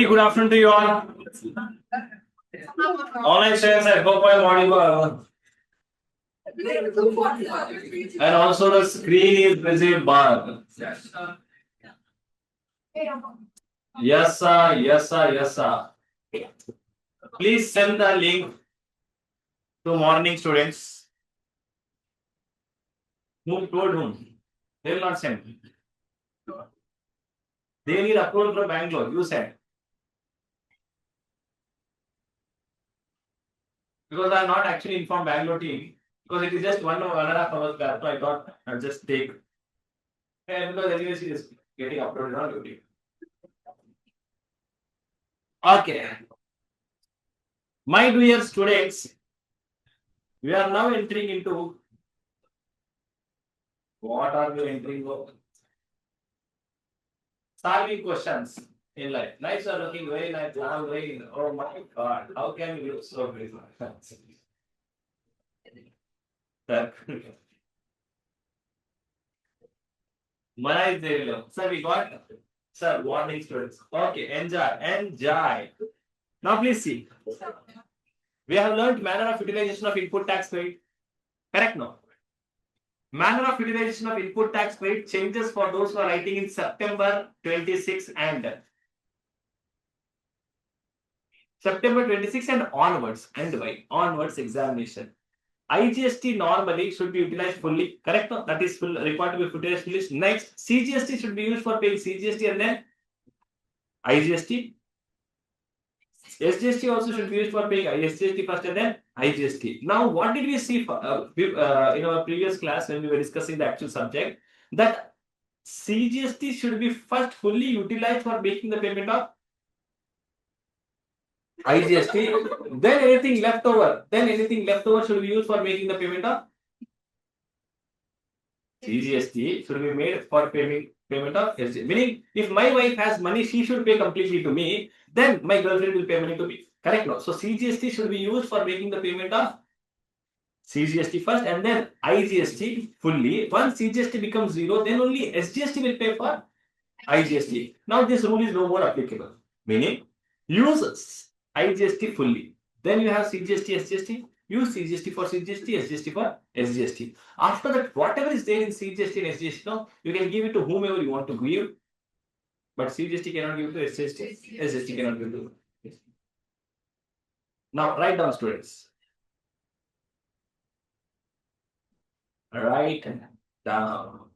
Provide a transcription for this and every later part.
Very good afternoon to you all. Online students, I hope I'm audible. And also the screen is visible bar. Yes, sir. Yes, sir. Yes, sir. Please send the link to morning students. Who told whom? They will not send. They need approval from Bangalore. You said. Because I am not actually informed Bangalore team. Because it is just 1.5 hours class. So I thought I'll just take. And because anyway she is getting uploaded on YouTube. Okay. My dear students, we are now entering into what are we entering into? Solving questions in life. Nice are looking very nice. Oh my god, how can you look so beautiful? Mana is there. Sir, we got sir warning students. Okay, enjoy. Now please see. We have learned manner of utilization of input tax credit. Correct now? Manner of utilization of input tax credit changes for those who are writing in September 26 and September 26 and onwards. And why? Onwards examination. IGST normally should be utilized fully. Correct? No? That is full required to be utilized fully. Next, CGST should be used for paying CGST and then IGST. SGST also should be used for paying SGST first and then IGST. Now, what did we see in our previous class when we were discussing the actual subject? That CGST should be first fully utilized for making the payment of IGST. Then anything left over should be used for making the payment of CGST should be made for payment of SGST. Meaning, if my wife has money, she should pay completely to me. Then my girlfriend will pay money to me. Correct? No? So CGST should be used for making the payment of CGST first and then IGST fully. Once CGST becomes zero, then only SGST will pay for IGST. Now this rule is no more applicable. Meaning, use IGST fully. Then you have CGST, SGST. Use CGST for CGST, SGST for SGST. After that, whatever is there in CGST and SGST, now you can give it to whomever you want to give. But CGST cannot give to SGST, SGST cannot give to. Now write down, students. Write down.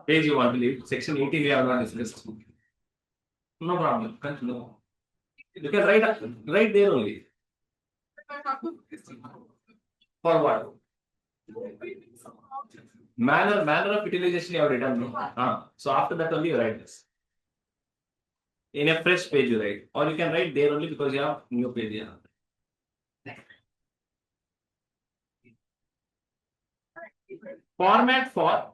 Page you want to leave. Section 18 we have not discussed. No problem. Continue. You can write there only. For what? Manner of utilization you have written. No? So after that only you write this. In a fresh page you write. Or you can write there only because you have new page here. Format for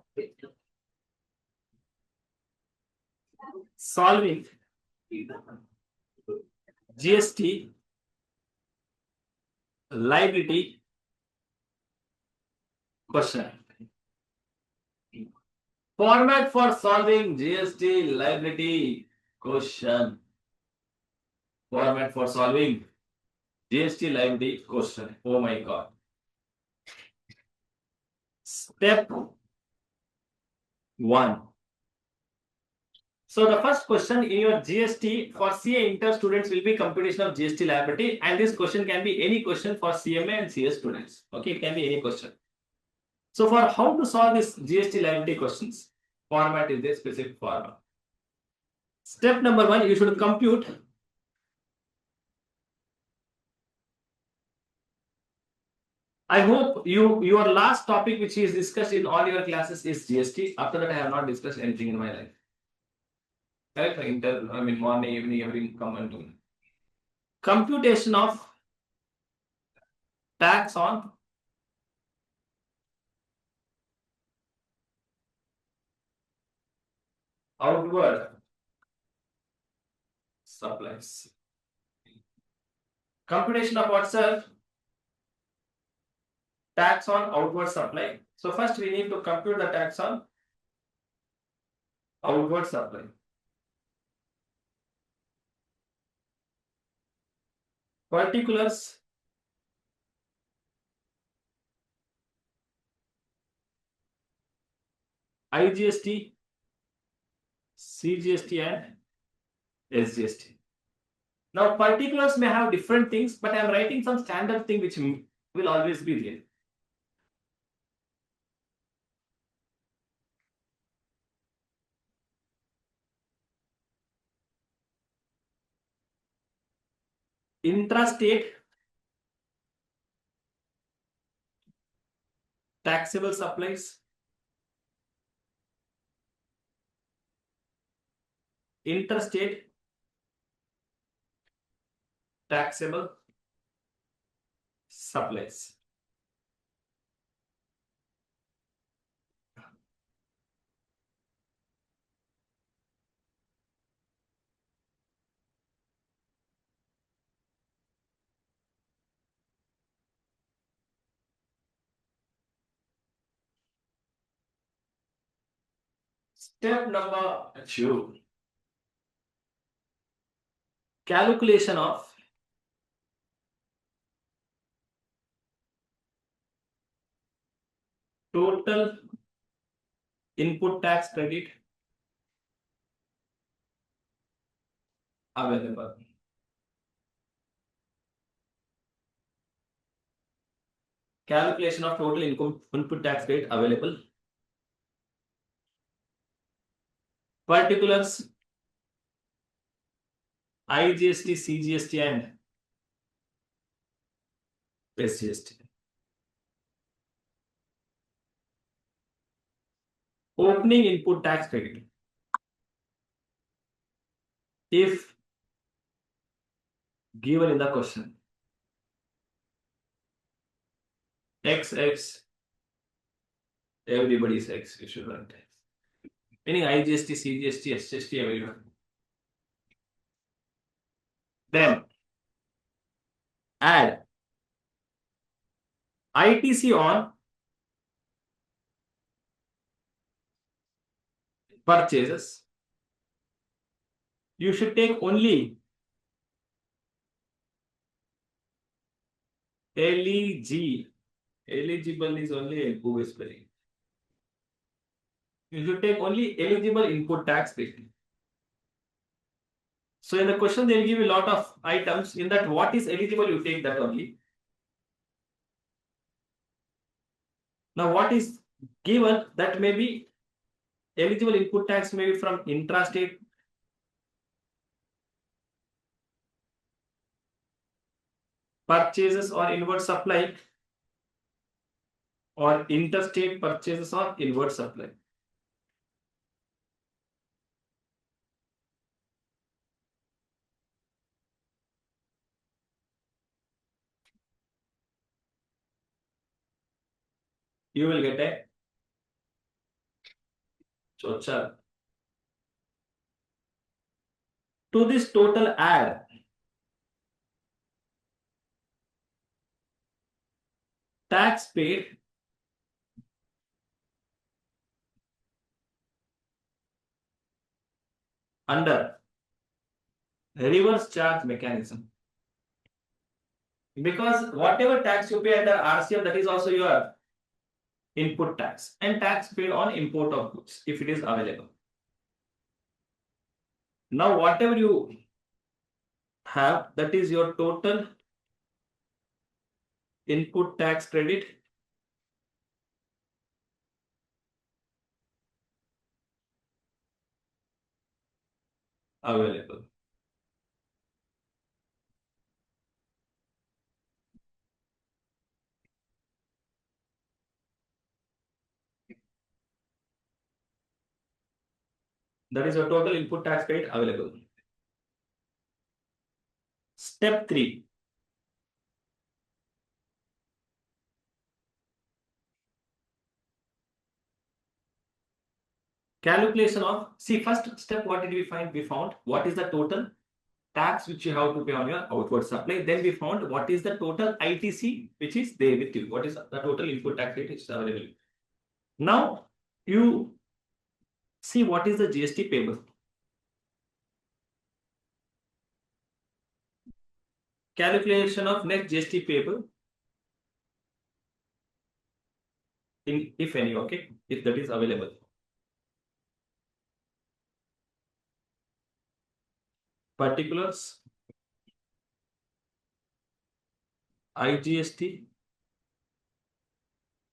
solving GST liability question. Format for solving GST liability question. Format for solving GST liability question. Oh my god. Step 1. So the first question in your GST for CA Inter students will be computation of GST liability, and this question can be any question for CMA and CS students. Okay, it can be any question. So for how to solve this GST liability questions, format is the specific format. Step number 1, you should compute I hope your last topic which is discussed in all your classes is GST. After that, I have not discussed anything in my life. Correct? Morning, evening, everything come and do. Computation of tax on outward supplies. Computation of what, sir? Tax on outward supply. So first we need to compute the tax on outward supply. Particulars. IGST, CGST and SGST. Now particulars may have different things, but I am writing some standard thing which will always be there. Intrastate taxable supplies. Interstate taxable supplies. Step number 2. Calculation of total input tax credit available. Calculation of total input tax credit available. Particulars IGST, CGST and SGST. Opening input tax credit. If given in the question, XX, everybody's X, you should write X. Meaning IGST, CGST, SGST, everyone. Then add ITC on purchases. You should take only eligible is only a Google spelling. You should take only eligible input tax credit. So in the question they will give you a lot of items. In that what is eligible, you take that only. Now what is given, that may be eligible input tax may be from intrastate, purchases or inward supply, or interstate purchases or inward supply. You will get a chocha. To this total add tax paid under reverse charge mechanism. Because whatever tax you pay under RCM, that is also your input tax, and tax paid on import of goods if it is available. Now whatever you have, that is your total input tax credit available. That is your total input tax credit available. Step 3. Calculation of, see, first step, what did we find? We found what is the total tax which you have to pay on your outward supply. Then we found what is the total ITC which is there with you. What is the total input tax rate is available. Now you see what is the GST payable. Calculation of net GST payable, in if any, okay, if that is available. Particulars, IGST,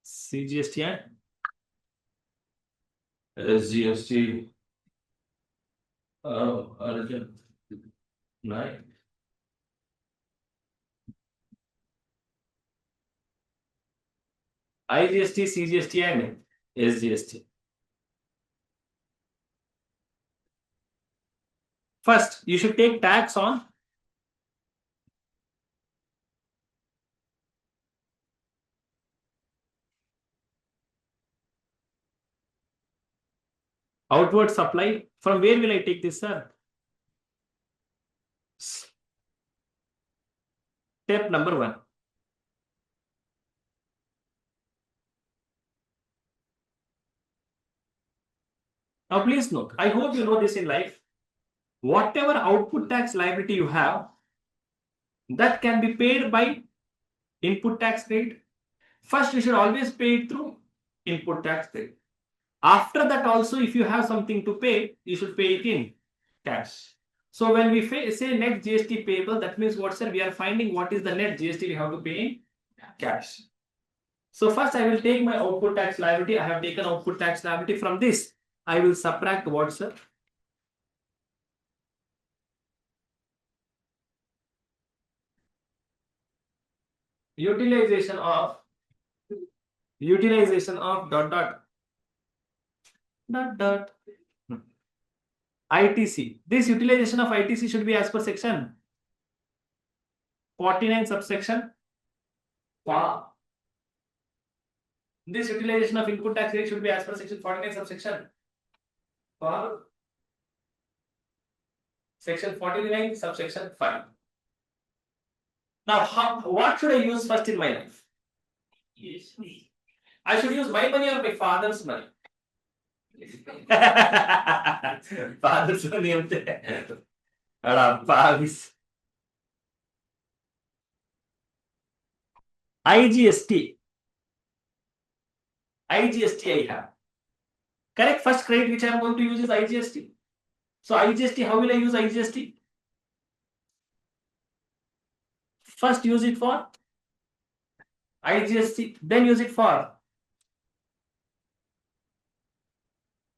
CGST and SGST. Arjun, right. IGST, CGST and SGST. First, you should take tax on outward supply. From where will I take this, sir? Step number 1. Now, please note, I hope you know this in life. Whatever output tax liability you have, that can be paid by input tax rate. First, you should always pay it through input tax rate. After that, also, if you have something to pay, you should pay it in cash. So, when we say net GST payable, that means what, sir? We are finding what is the net GST we have to pay in cash. So, first, I will take my output tax liability. I have taken output tax liability. From this, I will subtract what, sir? Utilization of dot ITC. This utilization of ITC should be as per section 49 subsection. This utilization of input tax rate should be as per section 49 subsection section 49 subsection 5. Now, what should I use first in my life? Yes. I should use my money or my father's money? Father's money. IGST. IGST I have. Correct? First credit which I am going to use is IGST. So IGST, how will I use IGST? First use it for IGST, then use it for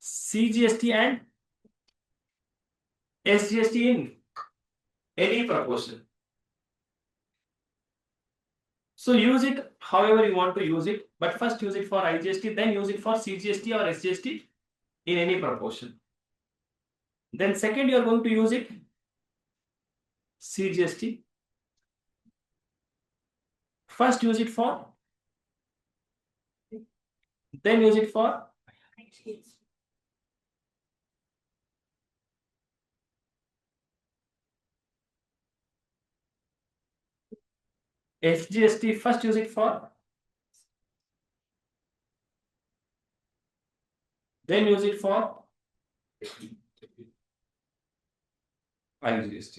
CGST and SGST in any proportion. So use it however you want to use it, but first use it for IGST, then use it for CGST or SGST in any proportion. Then second you are going to use it CGST. First use it for, then use it for SGST. First use it for, then use it for IGST.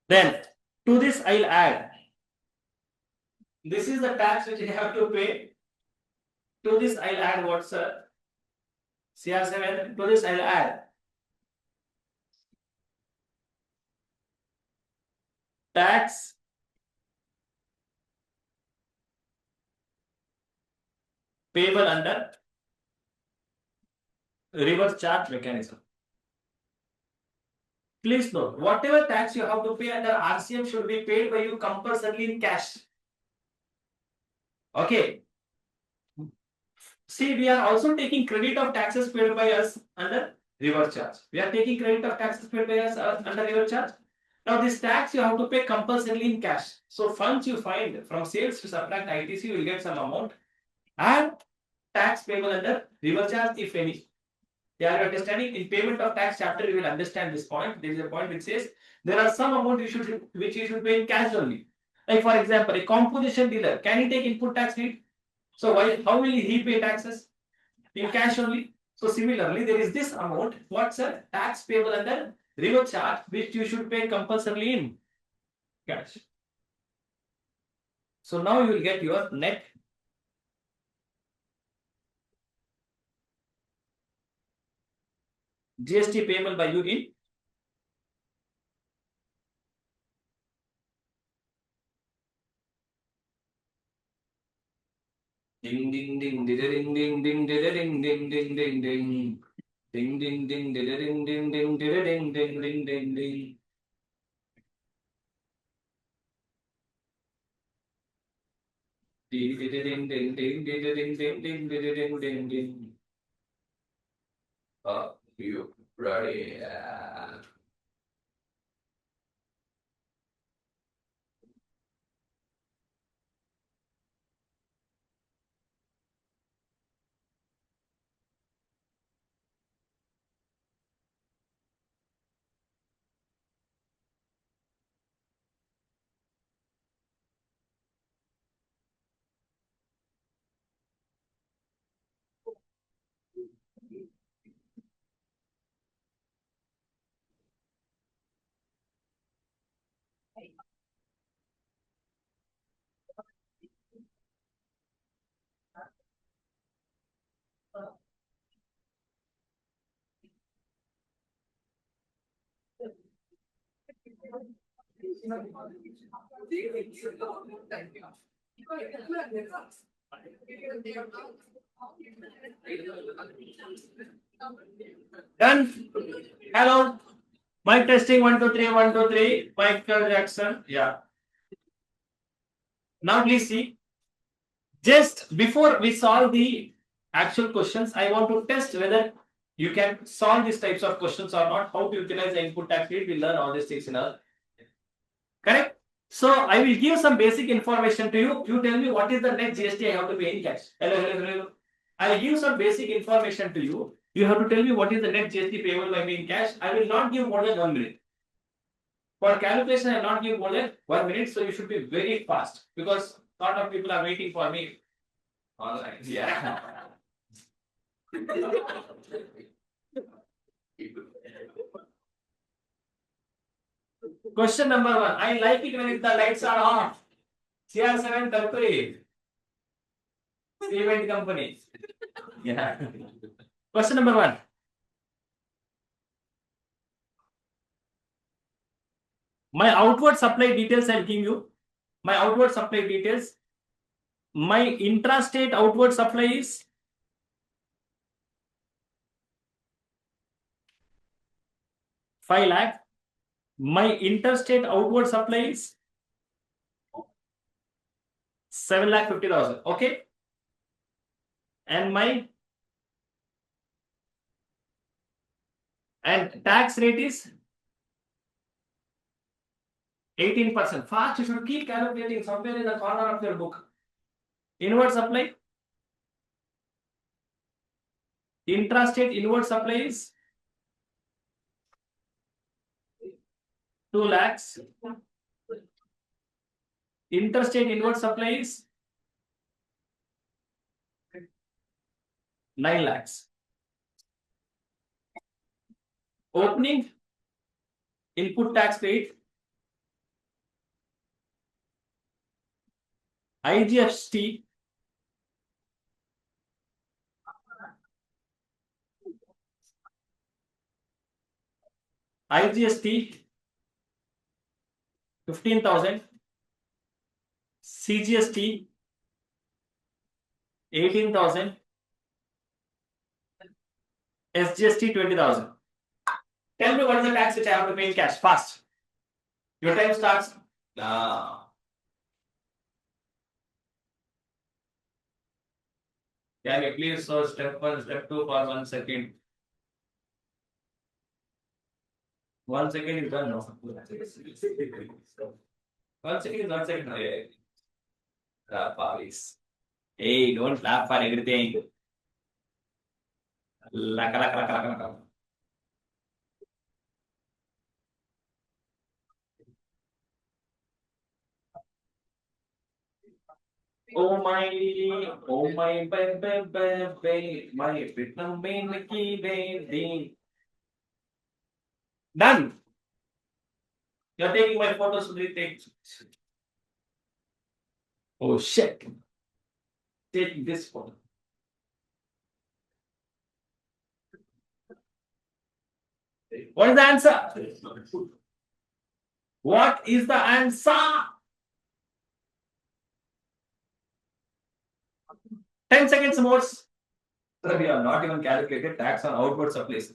Then to this I'll add. This is the tax which I have to pay. To this I'll add what, sir? CR7. To this I'll add tax payable under reverse charge mechanism. Please note, whatever tax you have to pay under RCM should be paid by you compulsorily in cash. Okay. See, we are also taking credit of taxes paid by us under reverse charge. We are taking credit of taxes paid by us under reverse charge. Now, this tax you have to pay compulsorily in cash. So, funds you find from sales to subtract ITC, you will get some amount and tax payable under reverse charge, if any. They are understanding in payment of tax chapter, you will understand this point. There is a point which says there are some amount which you should pay in cash only. Like for example, a composition dealer, can he take input tax rate? So how will he pay taxes? In cash only. So similarly, there is this amount, what's a tax payable under reverse charge, which you should pay compulsorily in cash. So now you will get your net GST payable by you in ding ding ding ding ding ding ding ding ding ding ding ding. Ding ding ding ding ding ding ding ding ding ding ding ding. Ding ding ding ding ding ding ding ding ding ding ding. Are you ready? Done. Hello. Mic testing 1 2 3 1 2 3. Michael Jackson. Yeah. Now please see. Just before we solve the actual questions, I want to test whether you can solve these types of questions or not. How to utilize the input tax rate. We learn all these things in our correct. So I will give some basic information to you. You tell me what is the net GST I have to pay in cash. Hello. I will give some basic information to you. You have to tell me what is the net GST payable by me in cash. I will not give more than 1 minute. For calculation, I will not give more than 1 minute. So you should be very fast because a lot of people are waiting for me online. Yeah. Question number 1. I like it when the lights are off. CR7 Kalkuri. Payment company. Yeah. Question number 1. My outward supply details I will give you. My outward supply details. My intrastate outward supply is 5 lakh. My interstate outward supply is 7,50,000. Okay. And my tax rate is 18%. Fast, you should keep calculating somewhere in the corner of your book. Inward supply. Intrastate inward supply is 2 lakhs. Interstate inward supply is 9 lakhs. Opening input tax rate IGST 15,000, CGST 18,000, SGST 20,000. Tell me what is the tax which I have to pay in cash? Fast. Your time starts. Can you please show step 1, step 2 for 1 second? 1 second is done. No. 1 second is 1 second. Hey, don't laugh for everything. Laka, laka, laka, laka, laka. Oh my, baby, my Vietnam baby. Done. You're taking my photos to retake. Oh shit. Take this photo. What is the answer? What is the answer? 10 seconds more. Sir, we have not even calculated tax on outward supplies.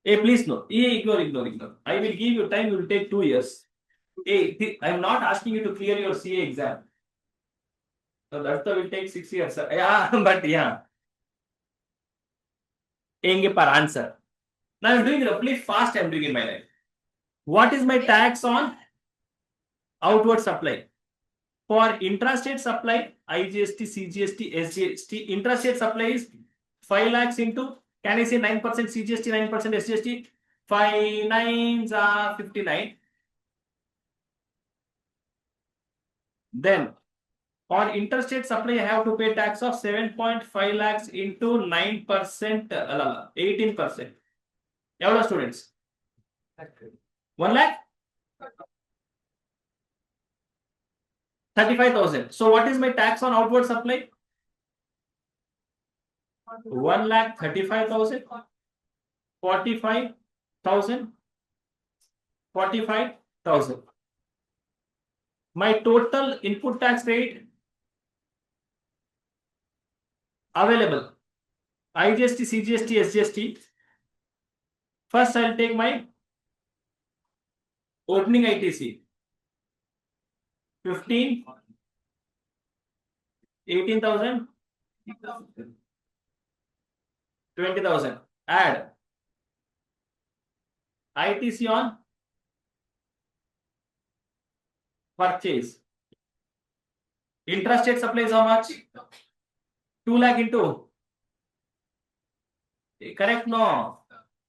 Hey, please no. Hey, ignore. I will give you time, it will take 2 years. Hey, I am not asking you to clear your CA exam. So that will take 6 years. Sir. Yeah, but yeah. Per answer. Now I'm doing roughly fast, I'm doing in my life. What is my tax on outward supply? For intrastate supply, IGST, CGST, SGST, intrastate supply is 5 lakhs into, can I say 9% CGST, 9% SGST? 5 nines are 59. Then, on interstate supply, I have to pay tax of 7.5 lakhs into 9%, 18%. How many students? 1 lakh? 35,000. So, what is my tax on outward supply? 1,35,000, 45,000, 45,000. My total input tax rate available, IGST, CGST, SGST. First, I'll take my opening ITC 15, 18,000, 20,000. Add ITC on purchase. Intrastate supply is how much? 2 lakh into. Correct? No.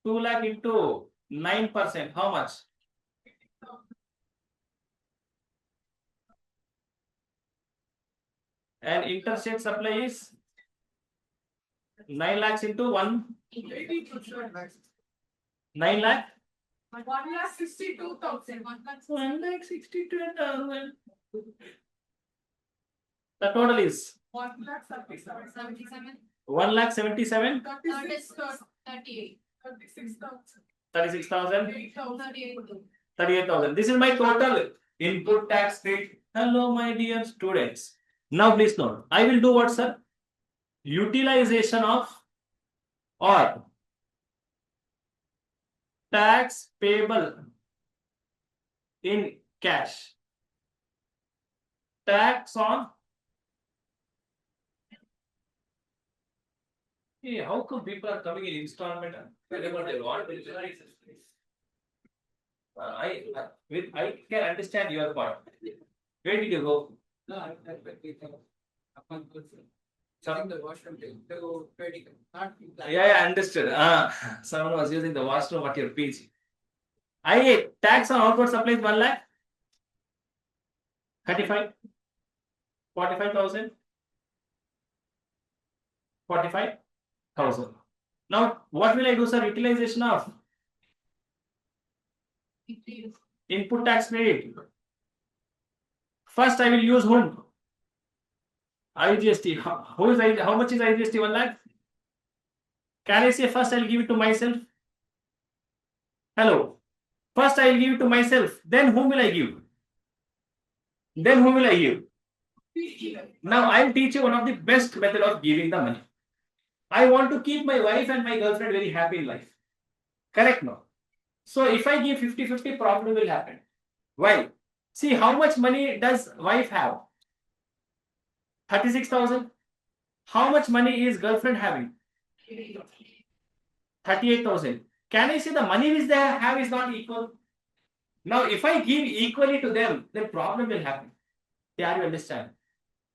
2 lakh into 9%. How much? And interstate supply is 9 lakhs into 1. 9 lakh? 1,62,000. 1,62,000. The total is 1,77. 1,77,000. 38. 36,000. 38,000. 38,000. This is my total input tax rate. Hello, my dear students. Now, please note, I will do what, sir? Utilization of or tax payable in cash. Tax on. Hey, how come people are coming in installment? Whenever they want, I can understand your part. Where did you go? Yeah, understood. Someone was using the washroom at your PG. Tax on outward supply is 1 lakh. 35. 45,000. 45,000. Now, what will I do, sir? Utilization of input tax credit. First, I will use whom? IGST. How much is IGST? 1 lakh. Can I say first I'll give it to myself? Hello. First I'll give it to myself. Then whom will I give? Then whom will I give? Now I'll teach you one of the best method of giving the money. I want to keep my wife and my girlfriend very happy in life. Correct no? So if I give 50-50, problem will happen. Why? See how much money does wife have? 36,000. How much money is girlfriend having? 38,000. Can I say the money which they have is not equal? Now if I give equally to them, then problem will happen. Yeah, you understand?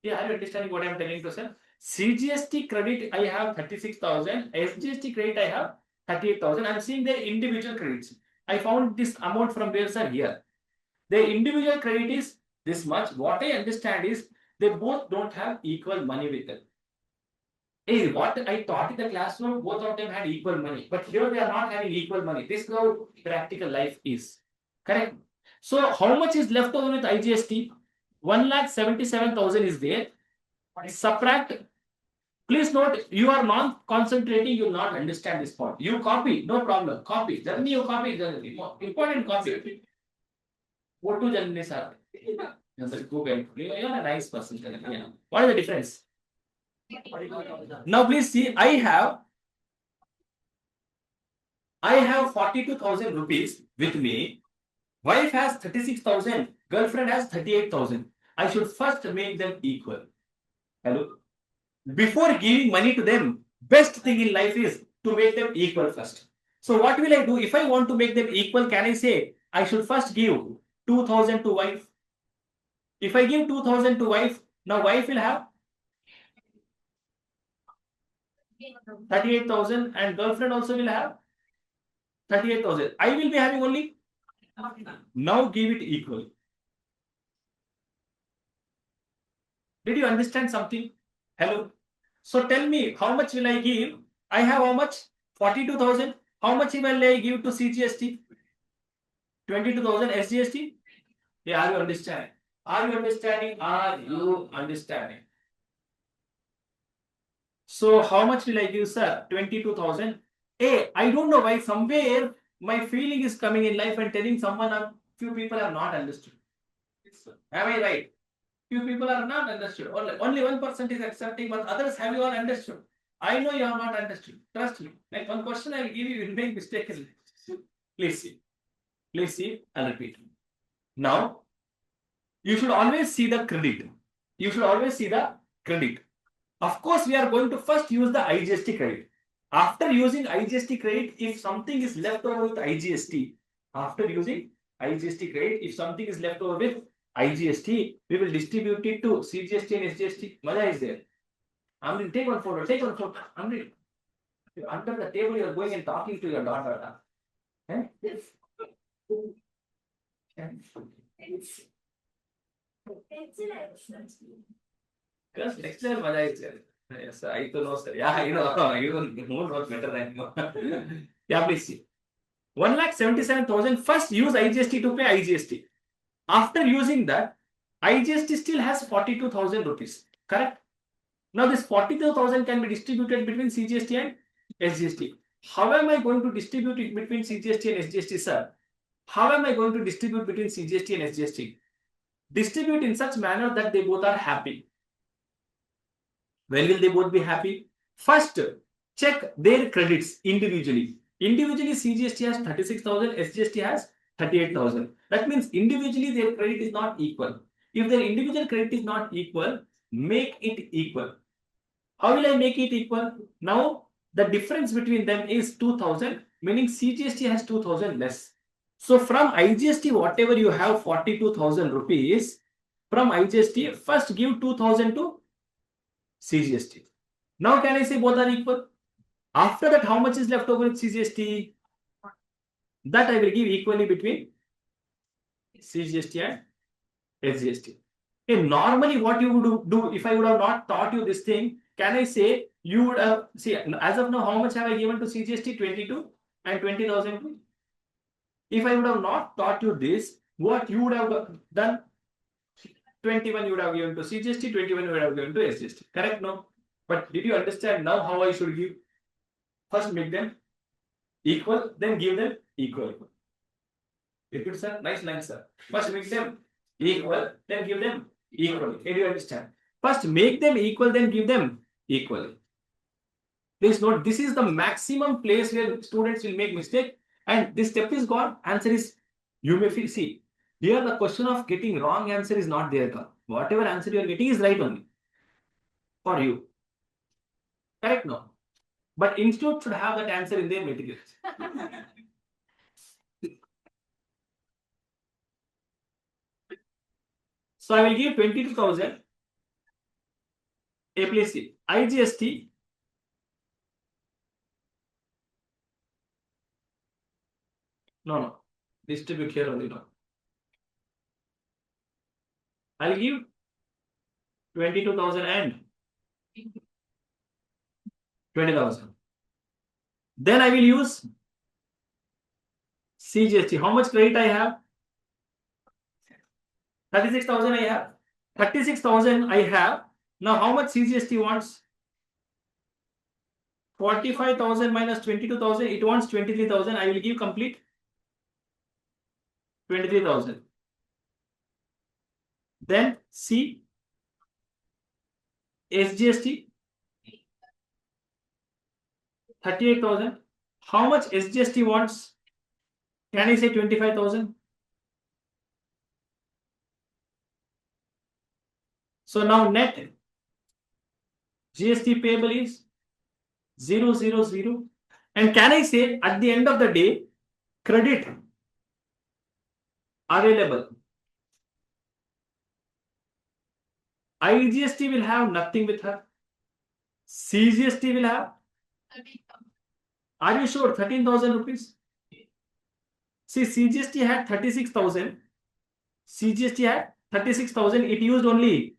Yeah, are you understanding what I am telling to sir? CGST credit I have 36,000, SGST credit I have 38,000. I am seeing their individual credits. I found this amount from where sir here. Their individual credit is this much. What I understand is they both don't have equal money with them. Hey, what I taught in the classroom, both of them had equal money, but here they are not having equal money. This is how practical life is. Correct? So, how much is left over with IGST? 1,77,000 is there. Subtract. Please note, you are not concentrating, you will not understand this point. You copy, no problem. Copy. Generally, you copy. Generally. Important copy. What to generally, sir? You are a nice person. Yeah. What is the difference? Now, please see, I have 42,000 rupees with me. Wife has 36,000. Girlfriend has 38,000. I should first make them equal. Hello? Before giving money to them, best thing in life is to make them equal first. So what will I do? If I want to make them equal, can I say I should first give 2,000 to wife? If I give 2,000 to wife, now wife will have 38,000 and girlfriend also will have 38,000. I will be having only. Now give it equal. Did you understand something? Hello. So tell me, how much will I give? I have how much? 42,000. How much will I give to CGST? 22,000 SGST? Yeah, are you understanding? Are you understanding? Are you understanding? So how much will I give, sir? 22,000. Hey, I don't know why somewhere my feeling is coming in life and telling someone a few people have not understood. Am I right? Few people are not understood. Only 1% is accepting, but others have you all understood. I know you have not understood. Trust me. Like one question I will give you will make mistakenly. Please see. Please see. I'll repeat. Now, you should always see the credit. You should always see the credit. Of course, we are going to first use the IGST credit. After using IGST credit, if something is left over with IGST, after using IGST credit, if something is left over with IGST, we will distribute it to CGST and SGST. Maja is there. Amrin, take one photo. Take one photo. Amrin, under the table, you are going and talking to your daughter. Eh? Yes. Yes, excellent. Maja is there. Yes, I know, sir. Yeah, I know. You know better than you. Yeah, please see. 1,77,000. First, use IGST to pay IGST. After using that, IGST still has 42,000 rupees. Correct? Now, this 42,000 can be distributed between CGST and SGST. How am I going to distribute it between CGST and SGST, sir? How am I going to distribute between CGST and SGST? Distribute in such manner that they both are happy. When will they both be happy? First, check their credits individually. Individually, CGST has 36,000, SGST has 38,000. That means individually their credit is not equal. If their individual credit is not equal, make it equal. How will I make it equal? Now, the difference between them is 2,000, meaning CGST has 2,000 less. So, from IGST, whatever you have 42,000 rupees, from IGST, first give 2,000 to CGST. Now, can I say both are equal? After that, how much is left over with CGST? That I will give equally between CGST and SGST. Okay, normally, what you would do if I would have not taught you this thing, can I say you would have, see, as of now, how much have I given to CGST? 22 and 20,000. If I would have not taught you this, what you would have done? 21 you would have given to CGST, 21 you would have given to SGST. Correct? No? But did you understand now how I should give? First make them equal, then give them equal. Repeat, sir. Nice line, sir. First make them equal, then give them equal. Can you understand? First make them equal, then give them equal. Please note, this is the maximum place where students will make mistake, and this step is gone. Answer is, you may see here the question of getting wrong answer is not there. Whatever answer you are getting is right only for you. Correct? No. But institute should have that answer in their materials. So I will give 22,000. A plus C. IGST. No. This to be here only now. I'll give 22,000 and 20,000. Then I will use CGST. How much credit I have? 36,000 I have. 36,000 I have. Now how much CGST wants? 45,000 minus 22,000. It wants 23,000. I will give complete 23,000. Then C SGST 38,000. How much SGST wants? Can I say 25,000? So now net GST payable is 000. And can I say at the end of the day, credit available? IGST will have nothing with her. CGST will have. Are you sure? 13,000 rupees. See, CGST had 36,000. CGST had 36,000. It used only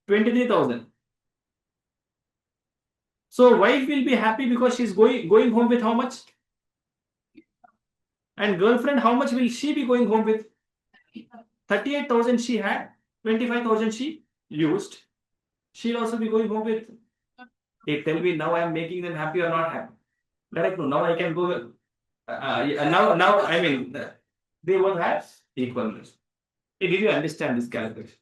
23,000. So wife will be happy because she's going home with how much? And girlfriend, how much will she be going home with? 38,000 she had. 25,000 she used. She'll also be going home with. Hey, tell me now I am making them happy or not happy. Correct? Now I can go. Now I mean they won't have equalness. Did you understand this calculation?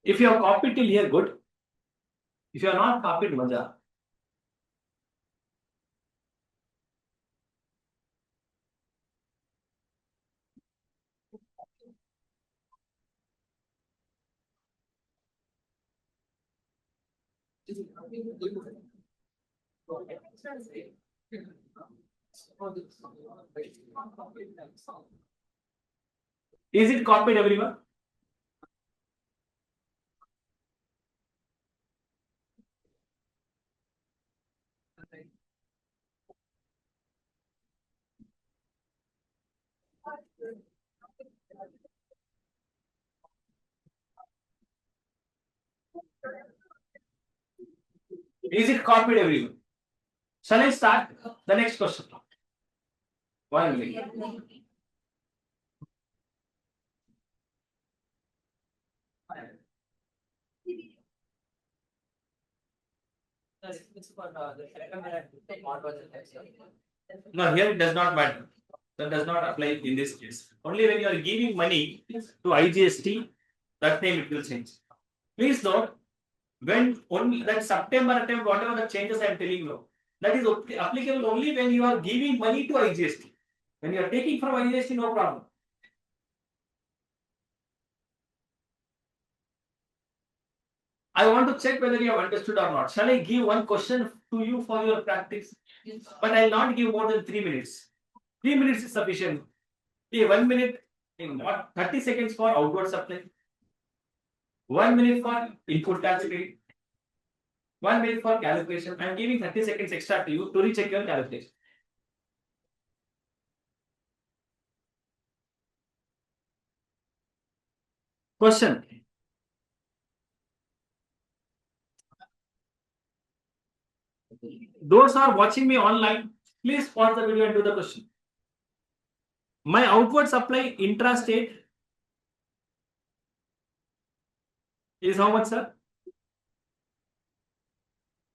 If you have copied till here, good. If you are not copied, maja. Is it copied, everyone? Is it copied, everyone? Shall I start the next question? 1 minute. No, here it does not matter. That does not apply in this case. Only when you are giving money to IGST, that name it will change. Please note, when only that September attempt, whatever the changes I am telling you, that is applicable only when you are giving money to IGST. When you are taking from IGST, no problem. I want to check whether you have understood or not. Shall I give one question to you for your practice? But I will not give more than 3 minutes. 3 minutes is sufficient. 1 minute in what? 30 seconds for outward supply. 1 minute for input tax rate. 1 minute for calculation. I am giving 30 seconds extra to you to recheck your calculation. Question. Those who are watching me online, please pause the video and do the question. My outward supply intrastate is how much, sir?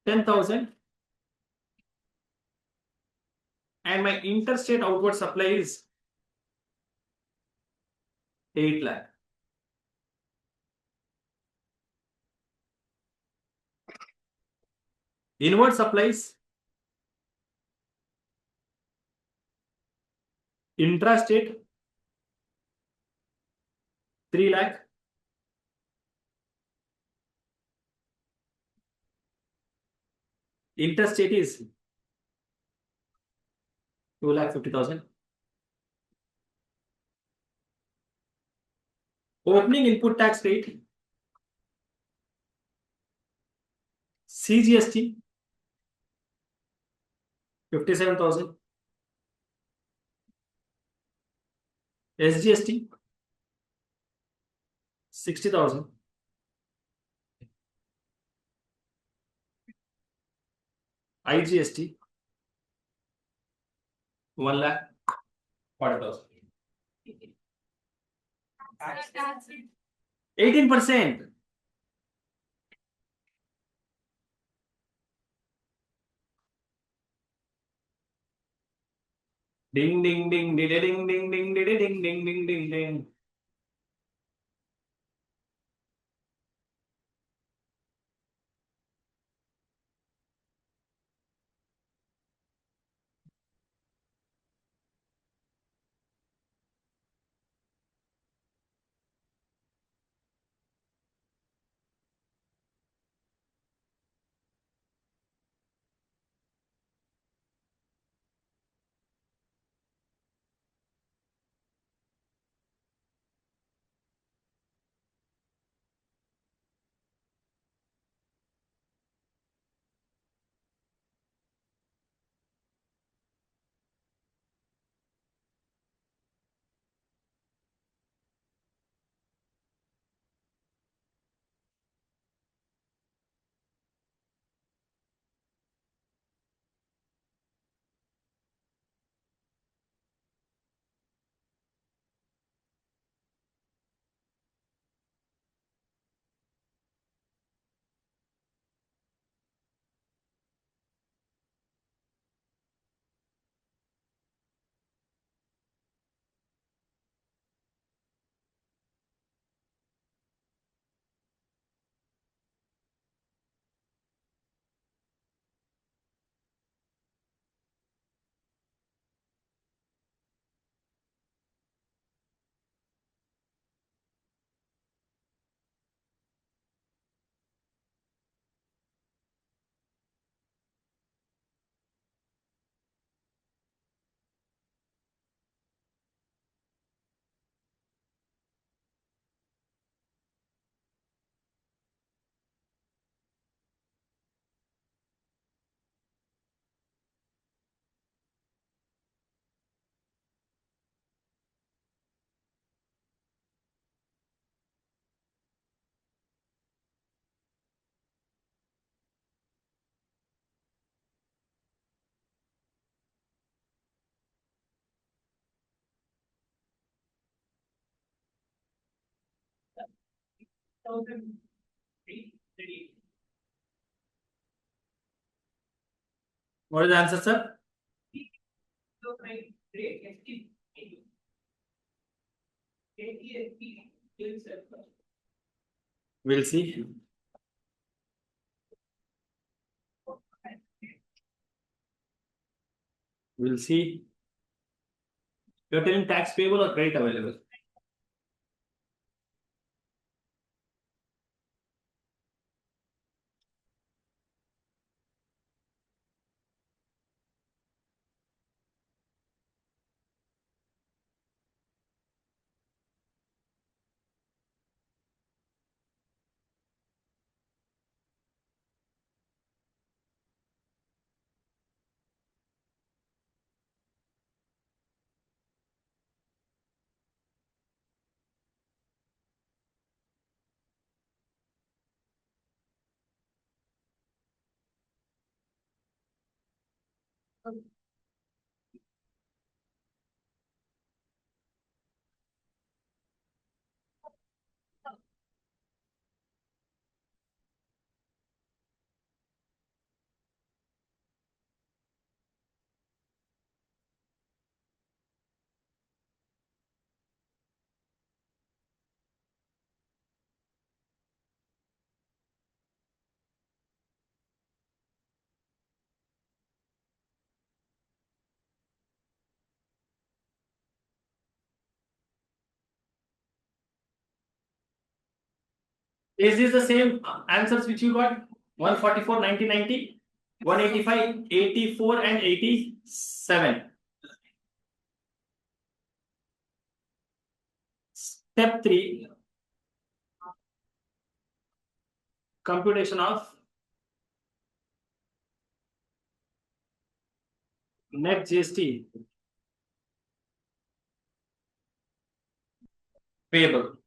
10,000. And my interstate outward supply is 8 lakh. Inward supplies, intrastate 3 lakh. Interstate is 2,50,000. Opening input tax rate, CGST 57,000, SGST 60,000, IGST 1,40,000. 18%. Ding ding ding ding ding ding ding ding ding ding ding ding ding. What is the answer, sir? We'll see. We'll see. You're telling tax payable or credit available? Is this the same answers which you got? 144, 90, 90, 185, 84 and 87. Step 3. Computation of net GST payable.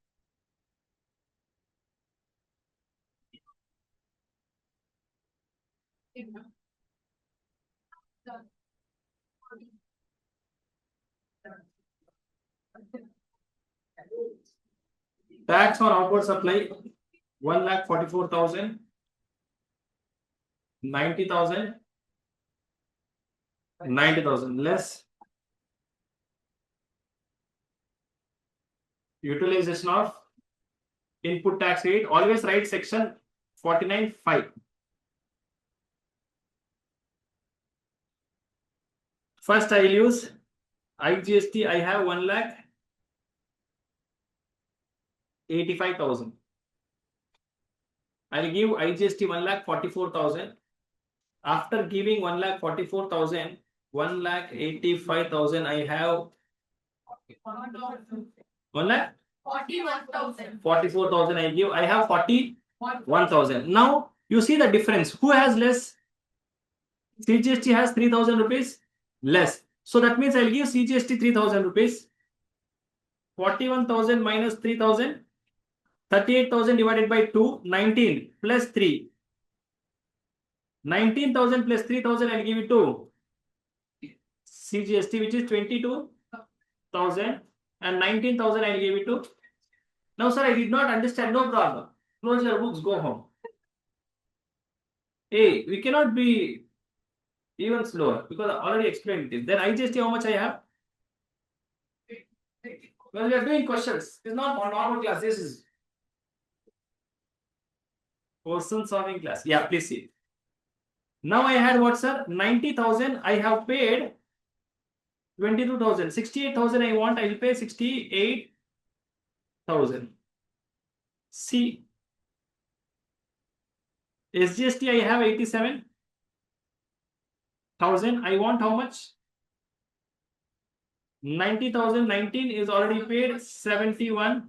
Tax on outward supply 1,44,000, 90,000, 90,000 less utilization of input tax rate. Always write section 49(5). First I will use IGST. I have 1,85,000. I'll give IGST 1,44,000. After giving 1,44,000, 1,85,000 I have 41,000. 44,000 I give. I have 41,000. Now you see the difference. Who has less? CGST has 3,000 rupees less. So that means I'll give CGST 3,000 rupees. 41,000 minus 3,000. 38,000 divided by 2, 19 plus 3. 19,000 plus 3,000 I'll give it to CGST, which is 22,000, and 19,000 I'll give it to. Now sir, I did not understand. No problem. Close your books, go home. Hey, we cannot be even slower because I already explained this. Then IGST how much I have? Well, we are doing questions. It's not a normal class. This is question solving class. Yeah, please see. Now I had what, sir? 90,000. I have paid 22,000. 68,000 I want. I will pay 68,000. See, SGST I have 87,000. I want how much? 90,000. 19 is already paid. 71.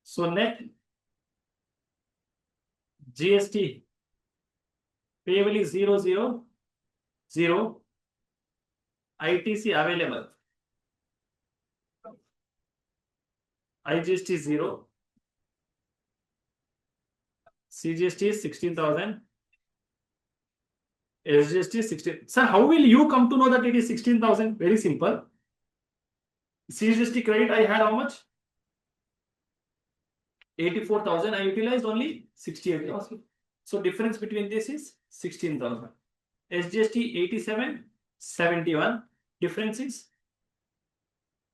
So net GST payable is 000. ITC available. IGST is 0. CGST is 16,000. SGST is 16. Sir, how will you come to know that it is 16,000? Very simple. CGST credit I had how much? 84,000. I utilized only 68,000. So difference between this is 16,000. SGST 87, 71. Difference is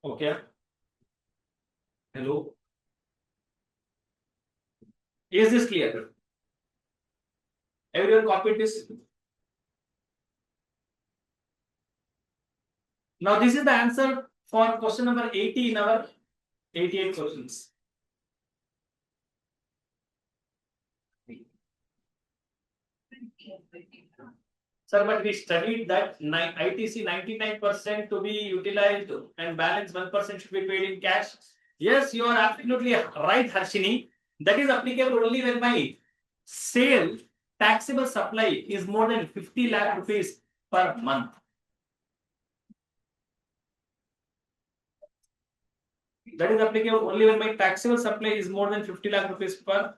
okay. Hello. Is this clear? Everyone copied this? Now this is the answer for question number 80 in our 88 questions. Sir, but we studied that ITC 99% to be utilized and balance 1% should be paid in cash. Yes, you are absolutely right, Harshini. That is applicable only when my sale taxable supply is more than 50 lakh rupees per month. That is applicable only when my taxable supply is more than 50 lakh rupees per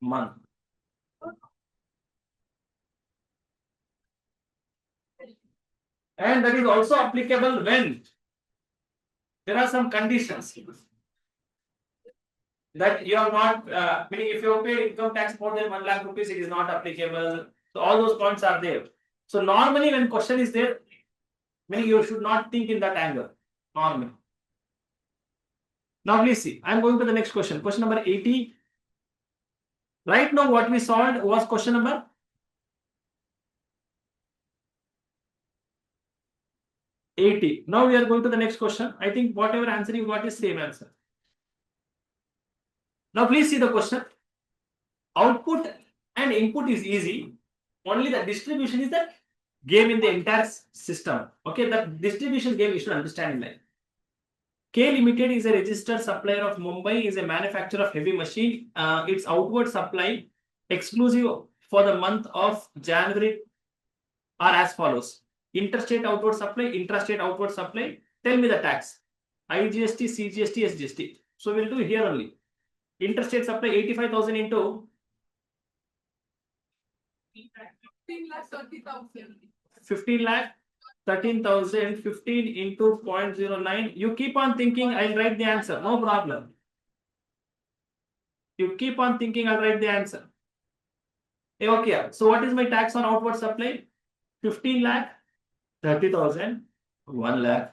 month. And that is also applicable when there are some conditions that you are not, meaning if you have paid income tax more than 1 lakh rupees, it is not applicable. So all those points are there. So normally when question is there, meaning you should not think in that angle. Normally. Now please see, I am going to the next question. Question number 80. Right now what we solved was question number 80. Now we are going to the next question. I think whatever answer you got is same answer. Now please see the question. Output and input is easy. Only the distribution is the game in the entire system. Okay, that distribution game you should understand in life. K Limited is a registered supplier of Mumbai, is a manufacturer of heavy machine. Its outward supply exclusive for the month of January are as follows. Interstate outward supply, intrastate outward supply. Tell me the tax. IGST, CGST, SGST. So we'll do here only. Interstate supply 85,000 into 15 lakh 30,000. 15 lakh 13,000, 15 into 0.09. You keep on thinking, I'll write the answer. No problem. You keep on thinking, I'll write the answer. Okay, so what is my tax on outward supply? 15 lakh 30,000, 1 lakh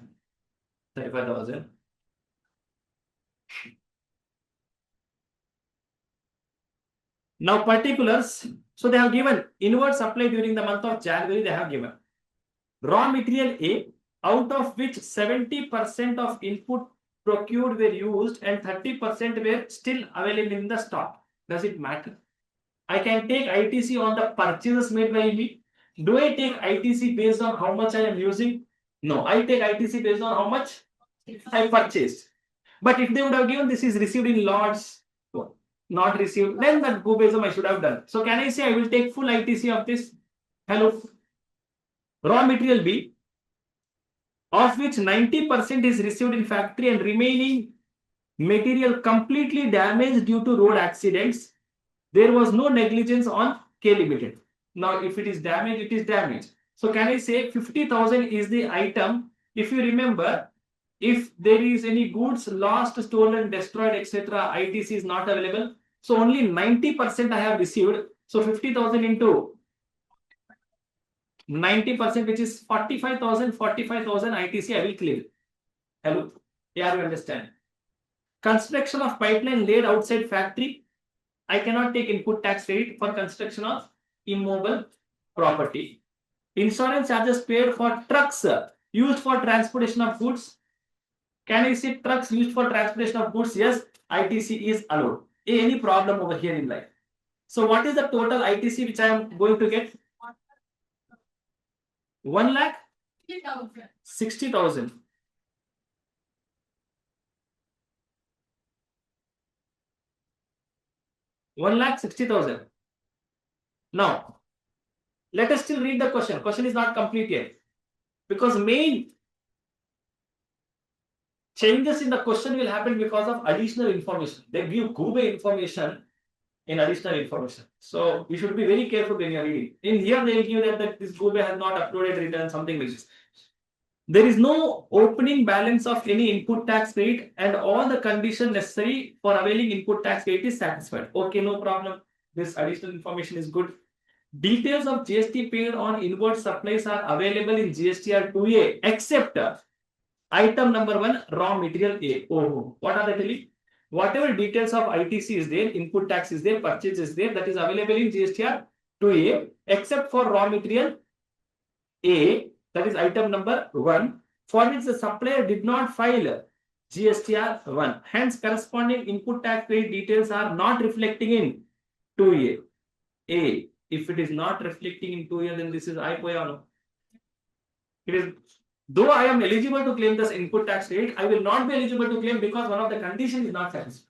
35,000. Now particulars. So they have given inward supply during the month of January. They have given raw material A, out of which 70% of input procured were used and 30% were still available in the stock. Does it matter? I can take ITC on the purchases made by me. Do I take ITC based on how much I am using? No, I take ITC based on how much I purchased. But if they would have given this is received in lots, not received, then that go based on I should have done. So can I say I will take full ITC of this? Hello. Raw material B, of which 90% is received in factory and remaining material completely damaged due to road accidents. There was no negligence on K Limited. Now, if it is damaged, it is damaged. So can I say 50,000 is the item? If you remember, if there is any goods lost, stolen, destroyed, etc., ITC is not available. So only 90% I have received. So 50,000 into 90%, which is 45,000, 45,000 ITC I will claim. Hello? Yeah, you understand. Construction of pipeline laid outside factory. I cannot take input tax rate for construction of immobile property. Insurance charges paid for trucks used for transportation of goods. Can I say trucks used for transportation of goods? Yes, ITC is allowed. Any problem over here in life? So what is the total ITC which I am going to get? 1 lakh 60,000. 1 lakh 60,000. Now, let us still read the question. Question is not complete yet. Because main changes in the question will happen because of additional information. They give Google information in additional information. So we should be very careful when you are reading. In here, they will give that this Google has not uploaded return, something like this. There is no opening balance of any input tax rate and all the conditions necessary for availing input tax rate is satisfied. Okay, no problem. This additional information is good. Details of GST paid on inward supplies are available in GSTR 2A except item number 1, raw material A. Oh, what are they telling? Whatever details of ITC is there, input tax is there, purchase is there, that is available in GSTR 2A except for raw material A, that is item number 1, for which the supplier did not file GSTR 1. Hence, corresponding input tax rate details are not reflecting in 2A. A. If it is not reflecting in 2A, then this is IPO. It is. Though I am eligible to claim this input tax rate, I will not be eligible to claim because one of the conditions is not satisfied.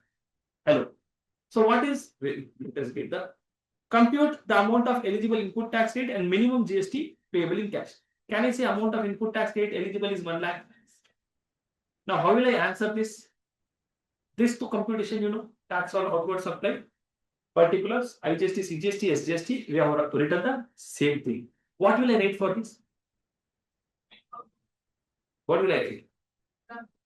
Hello. So what is, let us get the compute the amount of eligible input tax rate and minimum GST payable in cash. Can I say amount of input tax rate eligible is 1 lakh? Now how will I answer this? This to computation, you know, tax on outward supply, particulars, IGST, CGST, SGST, we have written the same thing. What will I write for this? What will I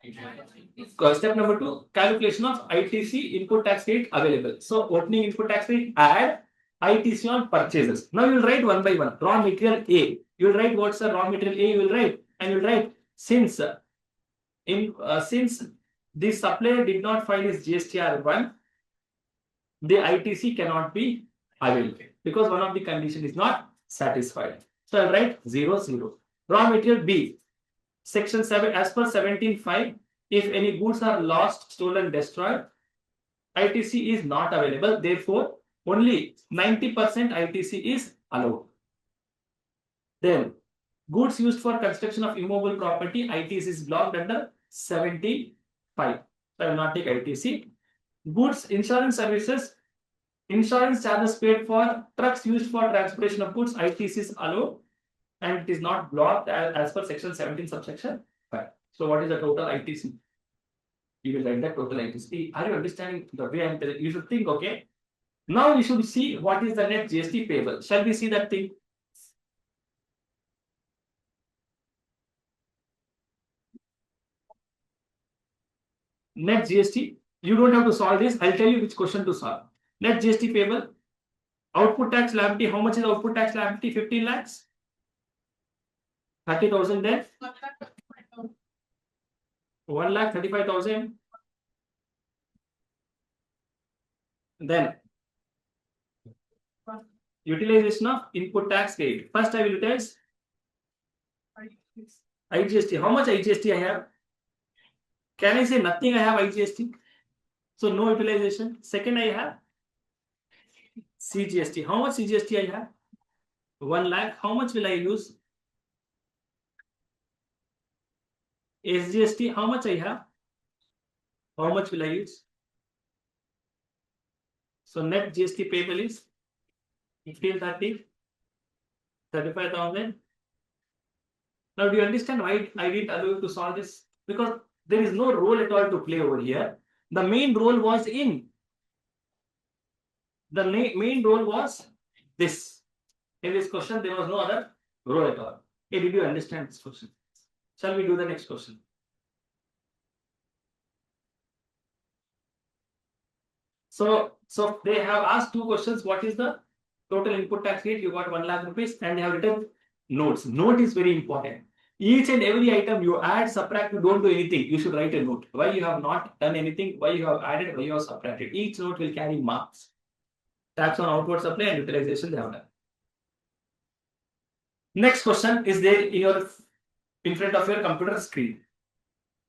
write? Step number 2, calculation of ITC input tax rate available. So opening input tax rate, add ITC on purchases. Now you will write one by one. Raw material A. You will write what's the raw material A. You will write and you will write since the supplier did not file his GSTR 1, the ITC cannot be available because one of the condition is not satisfied. So I'll write 0, 0. Raw material B. Section 7, as per 17.5, if any goods are lost, stolen, destroyed, ITC is not available. Therefore, only 90% ITC is allowed. Then, goods used for construction of immovable property, ITC is blocked under 75. So, I will not take ITC. Goods, insurance services, insurance charges paid for trucks used for transportation of goods, ITC is allowed and it is not blocked as per section 17 subsection 5. So, what is the total ITC? You will write the total ITC. Are you understanding the way I am telling? You should think, okay. Now we should see what is the net GST payable. Shall we see that thing? Net GST. You don't have to solve this. I'll tell you which question to solve. Net GST payable. Output tax liability. How much is output tax liability? 15 lakhs. 30,000 then. 1,35,000. Then utilization of input tax rate. First I will utilize IGST. How much IGST I have? Can I say nothing? I have IGST. So no utilization. Second I have CGST. How much CGST I have? 1 lakh. How much will I use? SGST. How much I have? How much will I use? So net GST payable is 1530, 35,000. Now do you understand why I didn't allow you to solve this? Because there is no role at all to play over here. The main role was in. The main role was this. In this question, there was no other role at all. Hey, did you understand this question? Shall we do the next question? So they have asked two questions. What is the total input tax rate? You got 1 lakh rupees and they have written notes. Note is very important. Each and every item you add, subtract, you don't do anything. You should write a note. Why you have not done anything, why you have added, why you have subtracted. Each note will carry marks. Tax on outward supply and utilization they have done. Next question is there in front of your computer screen.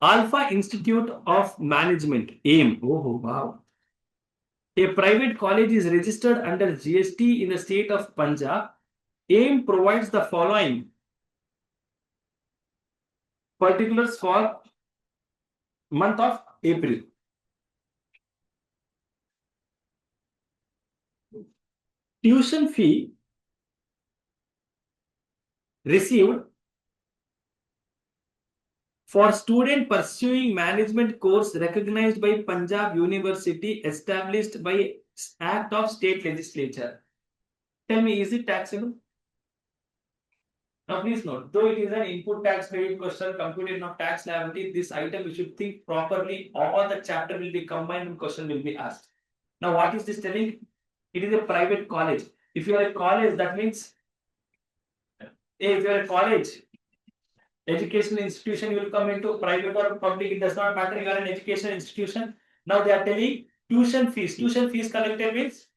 Alpha Institute of Management, AIM. Oh, wow. A private college is registered under GST in the state of Punjab. AIM provides the following particulars for month of April. Tuition fee received for student pursuing management course recognized by Punjab University, established by Act of State Legislature. Tell me, is it taxable? Now please note, though it is an input tax credit question, computation of tax liability, this item you should think properly. All the chapter will be combined and question will be asked. Now what is this telling? It is a private college. If you are a college, that means if you are a college, educational institution, you will come into private or public, it does not matter, you are an educational institution. Now they are telling tuition fees. Tuition fees collected means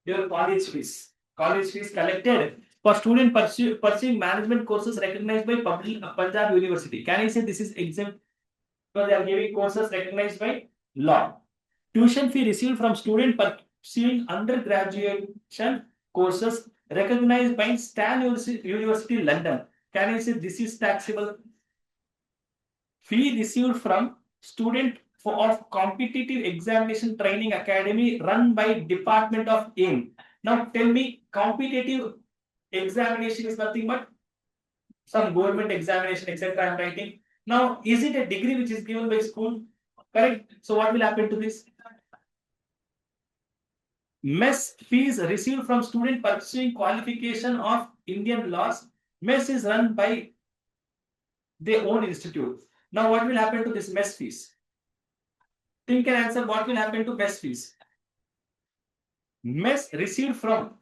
your college fees. College fees collected for student pursuing management courses recognized by Punjab University. Can I say this is exempt? Because they are giving courses recognized by law. Tuition fee received from student pursuing undergraduation courses recognized by Stan University, London. Can I say this is taxable? Fee received from student of competitive examination training academy run by Department of AIM. Now tell me, competitive examination is nothing but some government examination, etc. I am writing. Now, is it a degree which is given by school? Correct. So what will happen to this? Mess fees received from student pursuing qualification of Indian laws. Mess is run by their own institute. Now what will happen to this mess fees? Think and answer, what will happen to mess fees? Mess received from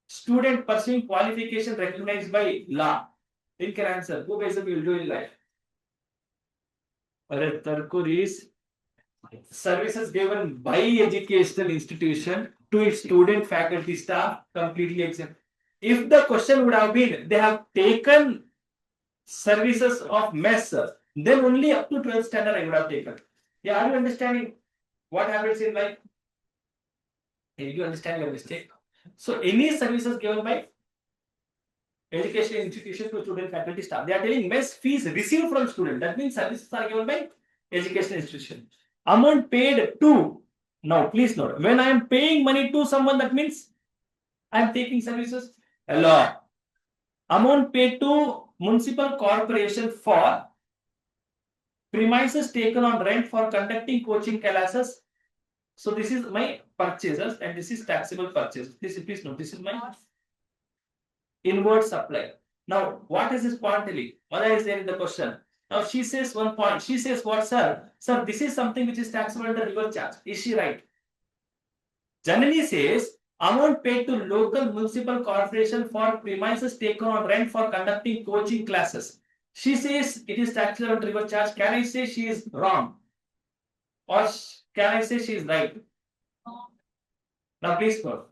student pursuing qualification recognized by law. Think and answer. Who guys will do in life? Is services given by educational institution to its student, faculty, staff completely exempt. If the question would have been, they have taken services of mess, then only up to 12th standard I would have taken. Yeah, are you understanding what happens in life? Did you understand your mistake? So any services given by education institution to student, faculty, staff, they are telling mess fees received from student. That means services are given by education institution. Amount paid to. Now please note, when I am paying money to someone, that means I am taking services. Hello. Amount paid to municipal corporation for premises taken on rent for conducting coaching classes. So this is my purchases and this is taxable purchase. Please note, this is my inward supply. Now, what is this point telling? What is there in the question? Now, she says one point. She says, what, sir? Sir, this is something which is taxable under reverse charge. Is she right? Generally says, amount paid to local municipal corporation for premises taken on rent for conducting coaching classes. She says it is taxable under reverse charge. Can I say she is wrong? Or can I say she is right? Now, please note.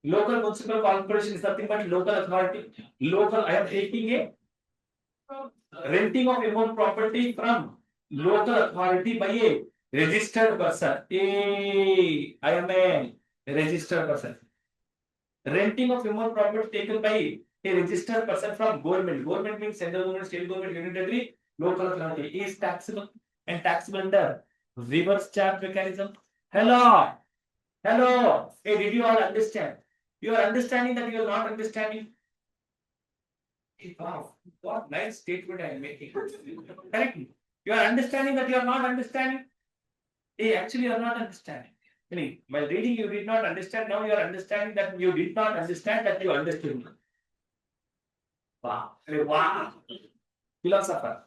Local municipal corporation is nothing but local authority. Local, I am taking a renting of immobiliar property from local authority by a registered person. I am a registered person. Renting of immobiliar property taken by a registered person from government. Government means central government, state government, unitary, local authority is taxable and taxable under reverse charge mechanism. Hello. Hello. Hey, did you all understand? You are understanding that you are not understanding. Wow, what nice statement I am making. Correct. You are understanding that you are not understanding. Hey, actually, you are not understanding. While reading, you did not understand. Now you are understanding that you did not understand that you understood. Wow. Wow. Philosopher.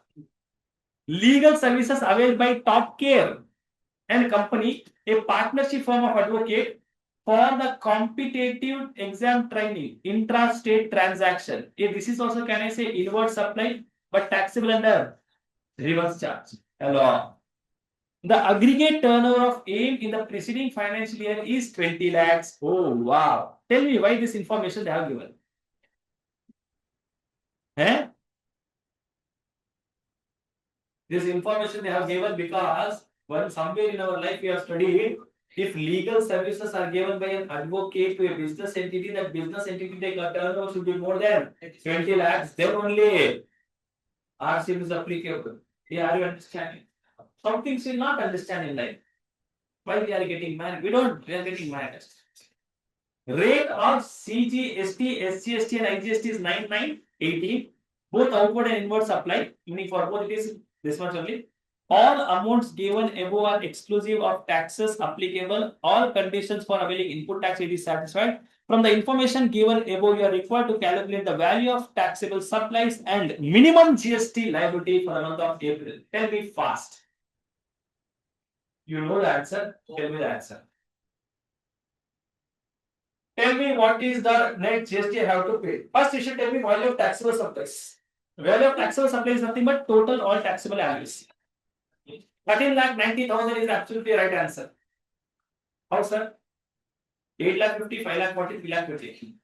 Legal services availed by Top Care and Company, a partnership firm of advocate for the competitive exam training, intra-state transaction. This is also, can I say, inward supply, but taxable under reverse charge. Hello. The aggregate turnover of AIM in the preceding financial year is 20 lakhs. Oh, wow. Tell me why this information they have given. Eh? This information they have given because when somewhere in our life we have studied, if legal services are given by an advocate to a business entity, that business entity turnover should be more than 20 lakhs, then only RCM is applicable. Yeah, are you understanding? Some things we not understand in life. Why we are getting mad? We are getting mad. Rate of CGST, SGST and IGST is 9918. Both outward and inward supply, meaning for both it is this much only. All amounts given above are exclusive of taxes applicable. All conditions for availing input tax it is satisfied. From the information given above, you are required to calculate the value of taxable supplies and minimum GST liability for the month of April. Tell me fast. You know the answer. Tell me the answer. Tell me what is the net GST I have to pay. First, you should tell me value of taxable supplies. Value of taxable supply is nothing but total all taxable annuals. 13,90,000 is absolutely right answer. How, sir? 8,50,000, 5,40,000, 3,50,000.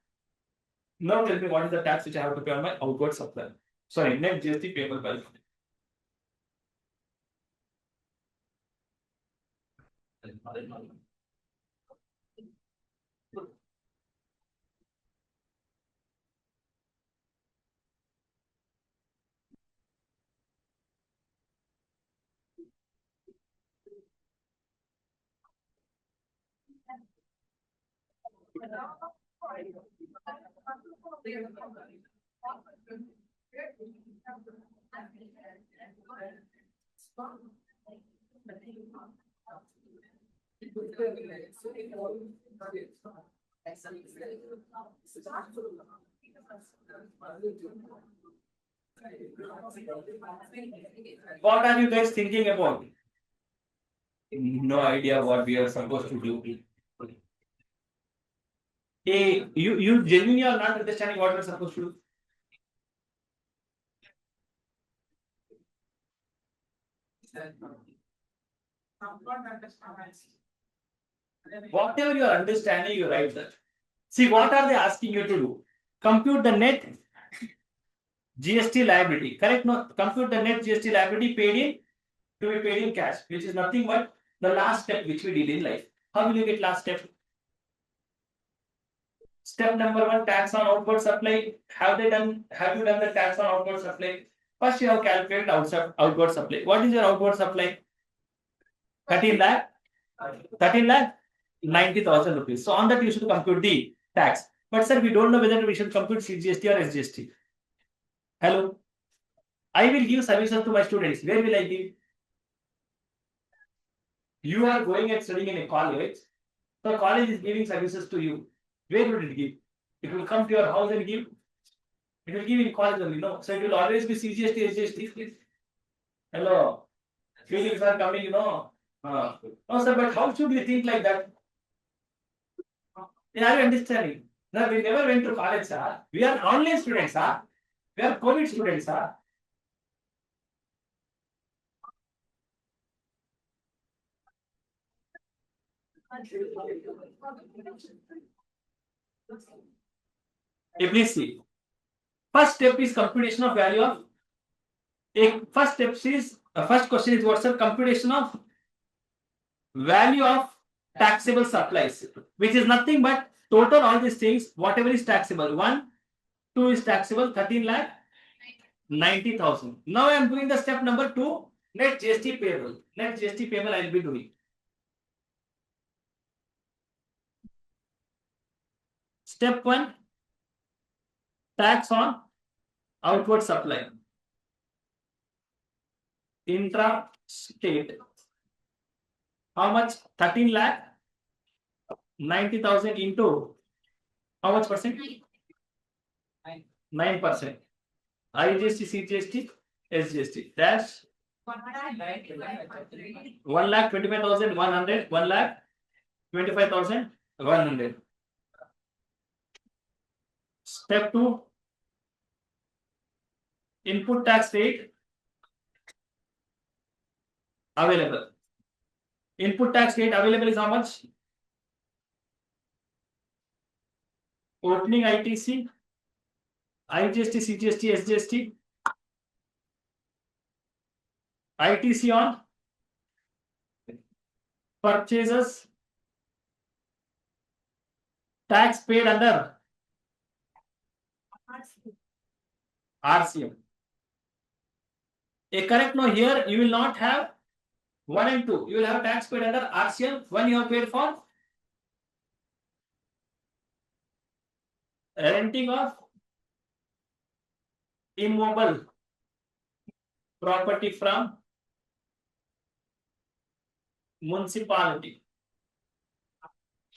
Now tell me what is the tax which I have to pay on my outward supply. Sorry, net GST payable by. What are you guys thinking about? No idea what we are supposed to do. Hey, you genuinely are not understanding what we are supposed to do. Whatever you are understanding, you write that. See, what are they asking you to do? Compute the net GST liability. Correct? No, compute the net GST liability paid in to be paid in cash, which is nothing but the last step which we did in life. How will you get last step? Step number 1, tax on outward supply. Have you done the tax on outward supply? First you have calculated outward supply. What is your outward supply? 13 lakh 13 lakh 90,000 rupees. So on that you should compute the tax. But sir, we don't know whether we should compute CGST or SGST. Hello. I will give services to my students. Where will I give? You are going and studying in a college. The college is giving services to you. Where would it give? It will come to your house and give. It will give in college only, no. So it will always be CGST, SGST. Hello. Feelings are coming, No, sir, but how should we think like that? Are you understanding? No, we never went to college, sir. We are online students, sir. We are COVID students, sir. Please see. First step is computation of value of. First question is what's the computation of value of taxable supplies, which is nothing but total all these things, whatever is taxable. 1, 2 is taxable, 13 lakh 90,000. Now I am doing the step number 2, net GST payable. Net GST payable I will be doing. Step 1, tax on outward supply. Intra-state. How much? 13 lakh 90,000 into how much percent? 9%. IGST, CGST, SGST. Dash 1,25,100, 1,25,100. Step 2, input tax rate available. Input tax rate available is how much? Opening ITC, IGST, CGST, SGST. ITC on purchases, tax paid under RCM. Correct? No, here you will not have 1 and 2. You will have tax paid under RCM. 1 you have paid for renting of immobile property from municipality.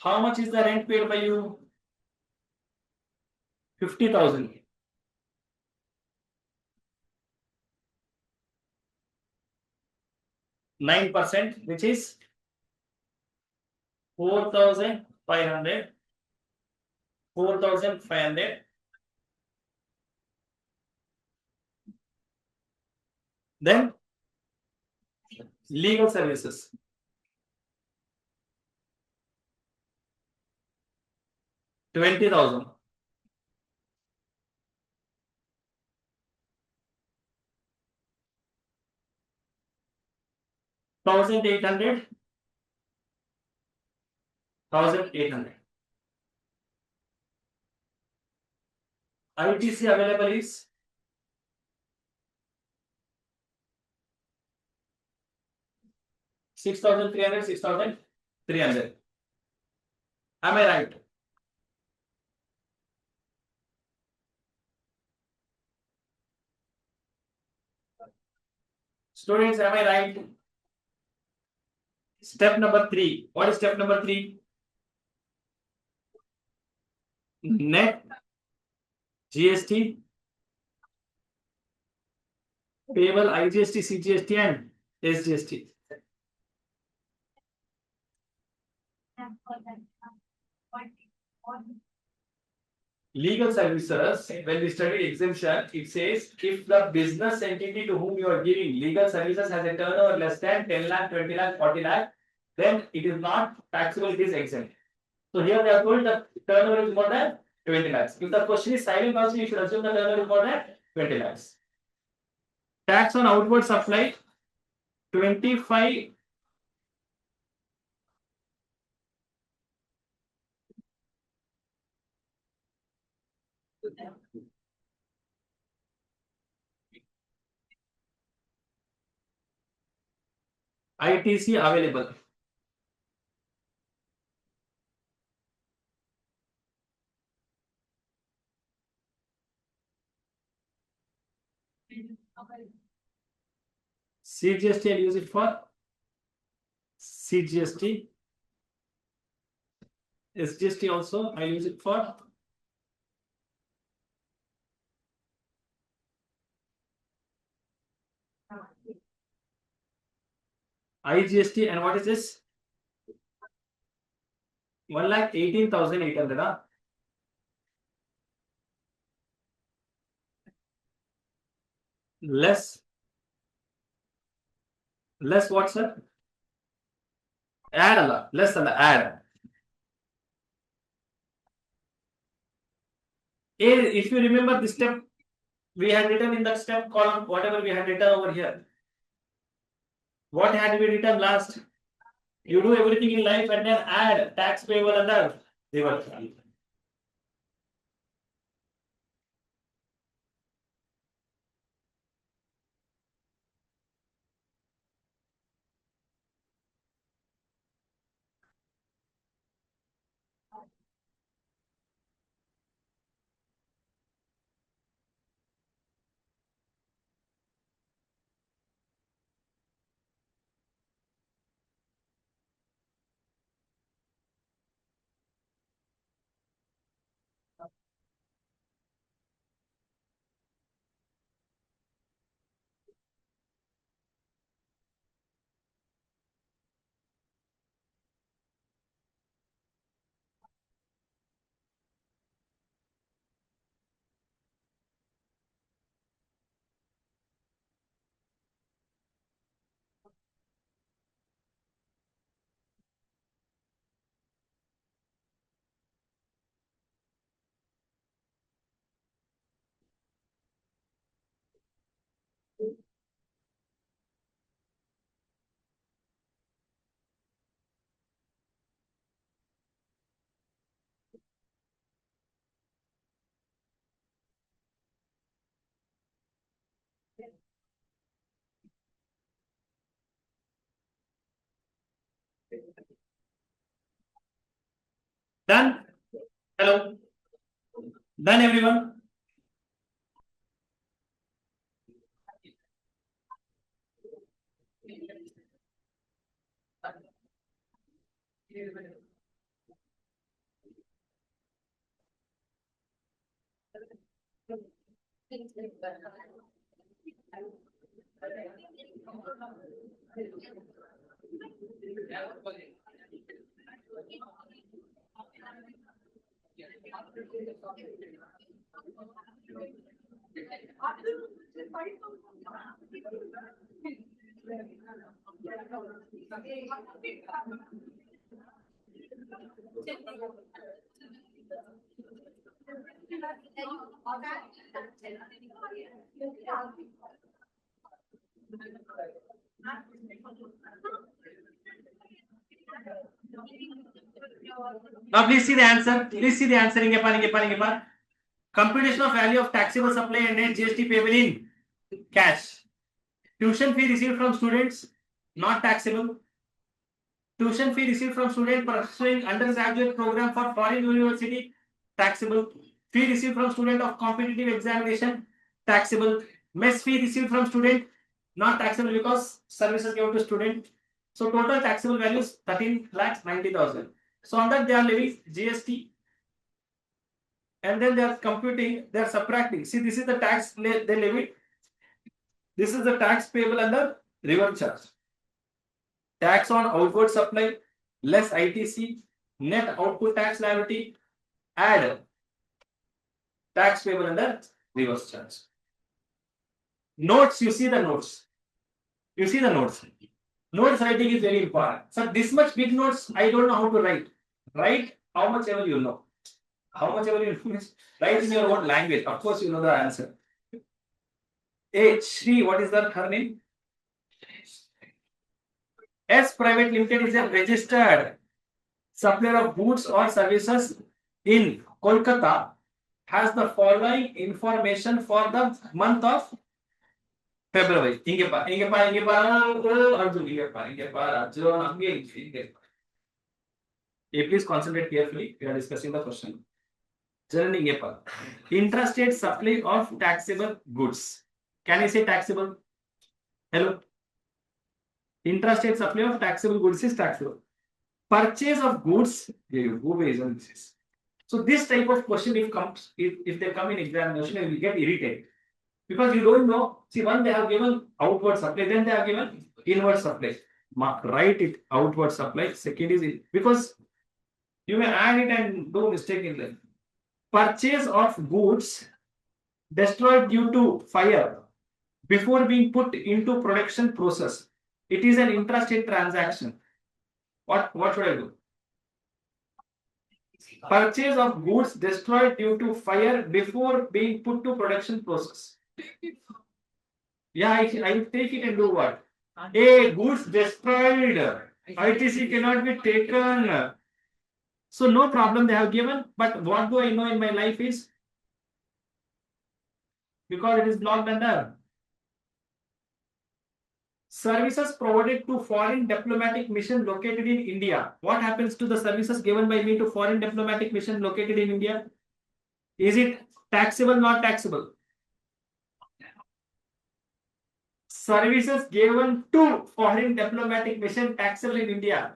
How much is the rent paid by you? 50,000. %, which is 4,500. 4,500. Then legal services. 20,000. $1,800. 1,800. ITC available is 6,300. 6,300. Am I right? Students, am I right? Step number 3. What is step number 3? Net GST, payable IGST, CGST and SGST. Legal services, when we studied exemption, it says if the business entity to whom you are giving legal services has a turnover less than 10 lakh, 20 lakh, 40 lakh, then it is not taxable, it is exempt. So here they are told the turnover is more than 20 lakhs. If the question is silent also, you should assume the turnover is more than 20 lakhs. Tax on outward supply 25. ITC available. CGST I'll use it for CGST. SGST also I use it for IGST. And what is this? 1,18,800. Less what, sir? Add alla, less alla, add. If you remember this step, we had written in that step column whatever we had written over here. What had we written last? You do everything in life and then add tax payable under reverse. Done? Hello? Done everyone? Now please see the answer. Please see the answer. Computation of value of taxable supply and net GST payable in cash. Tuition fee received from students not taxable. Tuition fee received from student pursuing undergraduate program for foreign university taxable. Fee received from student of competitive examination taxable. Mess fee received from student not taxable because services given to student. So total taxable value is 13,90,000. So on that they are levying GST, and then they are computing, they are subtracting. See, this is the tax they levied. This is the tax payable under reverse charge. Tax on outward supply less ITC, net output tax liability, add tax payable under reverse charge. Notes, you see the notes. You see the notes. Notes writing is very important. So this much big notes, I don't know how to write. Write how much ever you know. How much ever you know, write in your own language. Of course, you know the answer. Shri, what is that her name? S Private Limited is a registered supplier of goods or services in Kolkata, has the following information for the month of February. Arjun, please concentrate carefully. We are discussing the question. Intrastate supply of taxable goods. Can I say taxable? Hello. Intrastate supply of taxable goods is taxable. Purchase of goods. So this type of question, if they come in examination, you will get irritated because you don't know. See, one they have given outward supply, then they have given inward supply. Write it outward supply. Second is because you may add it and do mistake in life. Purchase of goods destroyed due to fire before being put into production process. It is an intrastate transaction. What should I do? Purchase of goods destroyed due to fire before being put to production process. Yeah, I will take it and do what? Goods destroyed. ITC cannot be taken. So no problem they have given, but what do I know in my life is because it is blocked under services provided to foreign diplomatic mission located in India. What happens to the services given by me to foreign diplomatic mission located in India? Is it taxable, not taxable? Services given to foreign diplomatic mission taxable in India.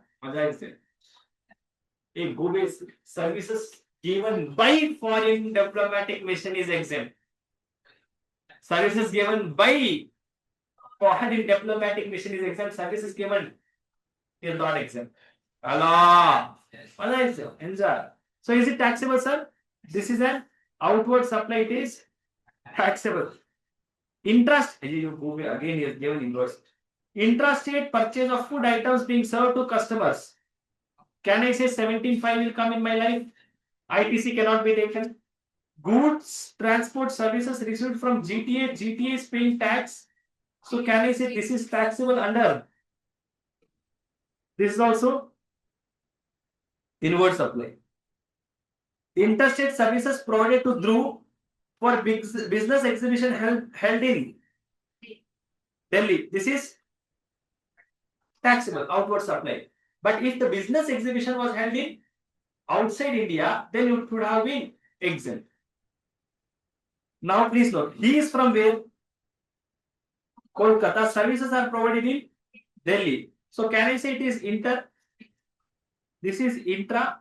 Services given by foreign diplomatic mission is exempt. Services given by foreign diplomatic mission is exempt. Services given is not exempt. Allah. So is it taxable, sir? This is an outward supply. It is taxable. Interest. Again, he has given inverse. Intrastate purchase of food items being served to customers. Can I say 17.5 will come in my life? ITC cannot be taken. Goods transport services received from GTA. GTA is paying tax. So can I say this is taxable under? This is also inward supply. Interstate services provided to Dhruv for business exhibition held in Delhi. This is taxable, outward supply. But if the business exhibition was held in outside India, then it would have been exempt. Now please note, he is from where? Kolkata. Services are provided in Delhi. So can I say it is inter? This is intra.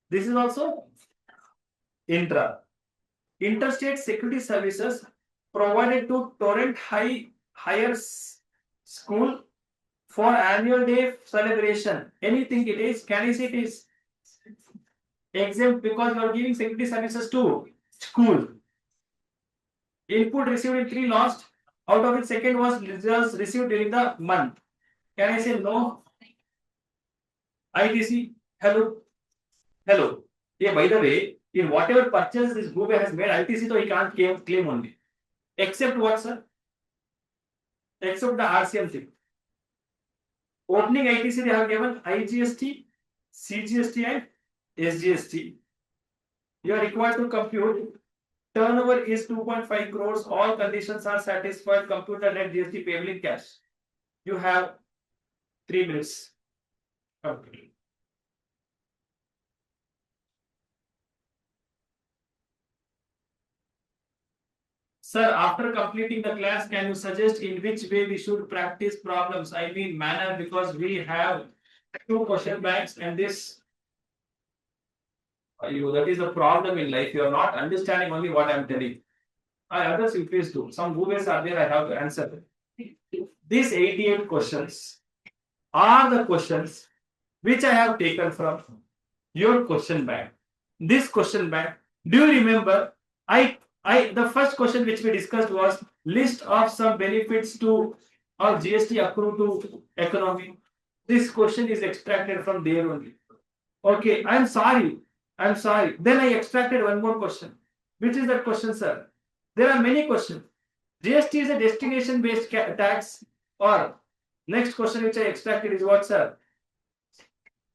This is also intra. Interstate security services provided to Torrent Higher School for annual day celebration. Anything it is, can I say it is exempt because you are giving security services to school. Input received in 3 lost. Out of it, second was just received during the month. Can I say no? ITC, hello. Hello. Yeah, by the way, in whatever purchase this group has made, ITC, so he can't claim only. Except what, sir? Except the RCM thing. Opening ITC, they have given IGST, CGST, and SGST. You are required to compute. Turnover is 2.5 crores. All conditions are satisfied. Computer net GST payable in cash. You have 3 minutes. Complete. Sir, after completing the class, can you suggest in which way we should practice problems? I mean manner, because we have 2 question banks and this. That is a problem in life. You are not understanding only what I am telling. Others you please do. Some Googles are there, I have to answer. These 88 questions are the questions which I have taken from your question bank. This question bank, do you remember? The first question which we discussed was list of some benefits to or GST accrued to economy. This question is extracted from there only. Okay, I'm sorry. Then I extracted one more question. Which is that question, sir? There are many questions. GST is a destination based tax, or next question which I extracted is what, sir?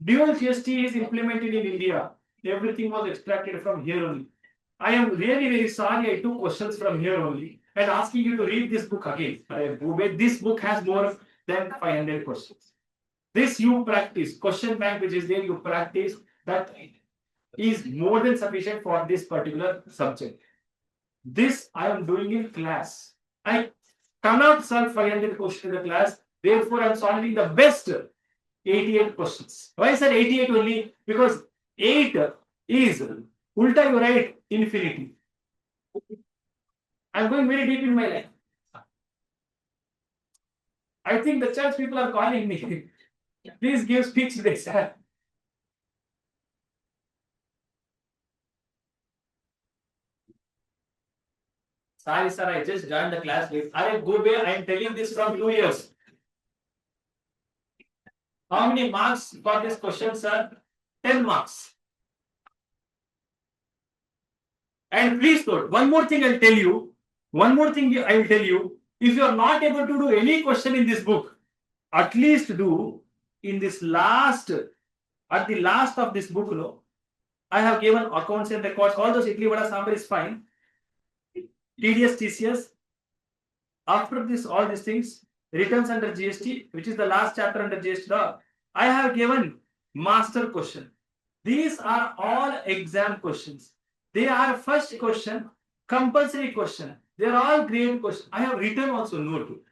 Dual GST is implemented in India. Everything was extracted from here only. I am really very sorry I took questions from here only and asking you to read this book again. This book has more than 500 questions. This you practice, question bank which is there, you practice, that is more than sufficient for this particular subject. This I am doing in class. I cannot solve 500 questions in the class, therefore I am solving the best 88 questions. Why is that 88 only? Because 8 is ulta, you write infinity. I am going very deep in my life. I think the church people are calling me. Please give speech today, sir. Sorry, sir, I just joined the class late. I go away, I am telling this from 2 years. How many marks for this question, sir? 10 marks. And please note, one more thing I'll tell you. One more thing I will tell you. If you are not able to do any question in this book, at least do in this last, at the last of this book, no, I have given accounts and records, all those idli vada sambar is fine. TDS, TCS. After this, all these things, returns under GST, which is the last chapter under GST law, I have given master question. These are all exam questions. They are first question, compulsory question. They are all grade questions. I have written also note.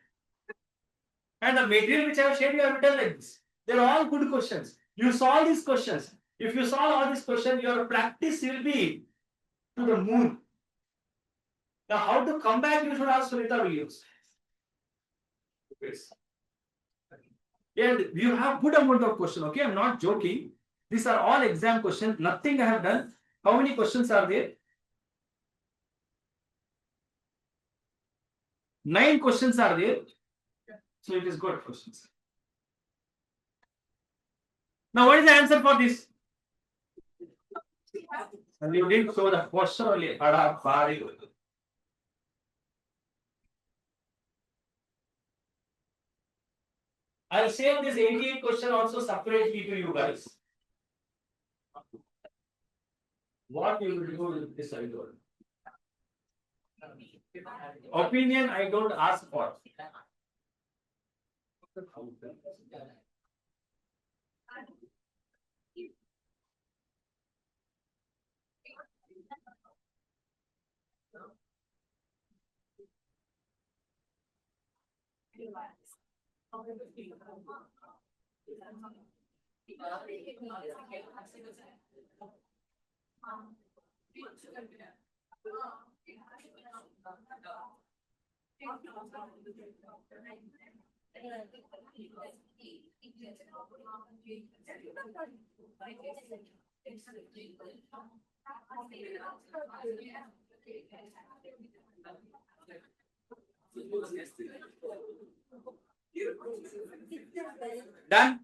And the material which I have shared, you have written like this. They are all good questions. You solve these questions. If you solve all these questions, your practice will be to the moon. Now, how to come back, you should ask Sunita Williams. Yes. And you have good amount of question, okay? I'm not joking. These are all exam questions. Nothing I have done. How many questions are there? 9 questions are there. So it is good questions. Now, what is the answer for this? And you didn't show the question only. I'll save this 88 question also separately to you guys. What you will do with this, I don't. Opinion, I don't ask for. Done?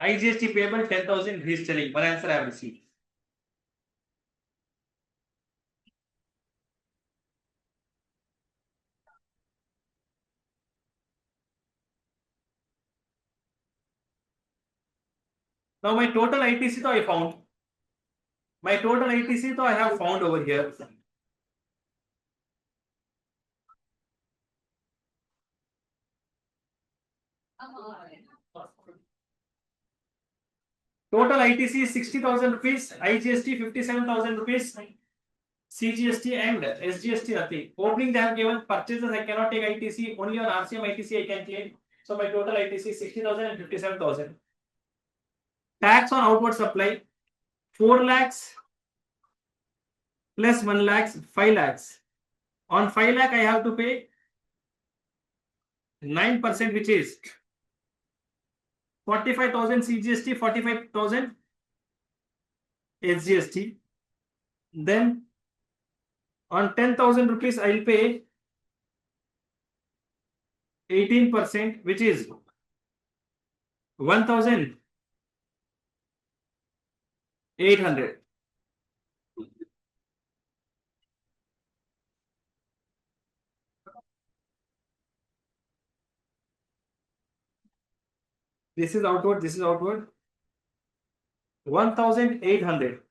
IGST payable 10,000 he is telling. One answer I have received. Now my total ITC though I found. My total ITC though I have found over here. Total ITC is 60,000 rupees, IGST 57,000 rupees, CGST and SGST nothing. Opening they have given, purchases I cannot take ITC, only on RCM ITC I can claim. So my total ITC is 60,000 and 57,000. Tax on outward supply 4 lakhs plus 1 lakhs 5 lakhs. On 5 lakh I have to pay 9%, which is 45,000 CGST, 45,000 SGST. Then on 10,000 rupees I will pay 18%, which is 1,800. This is outward, this is outward. 1,800.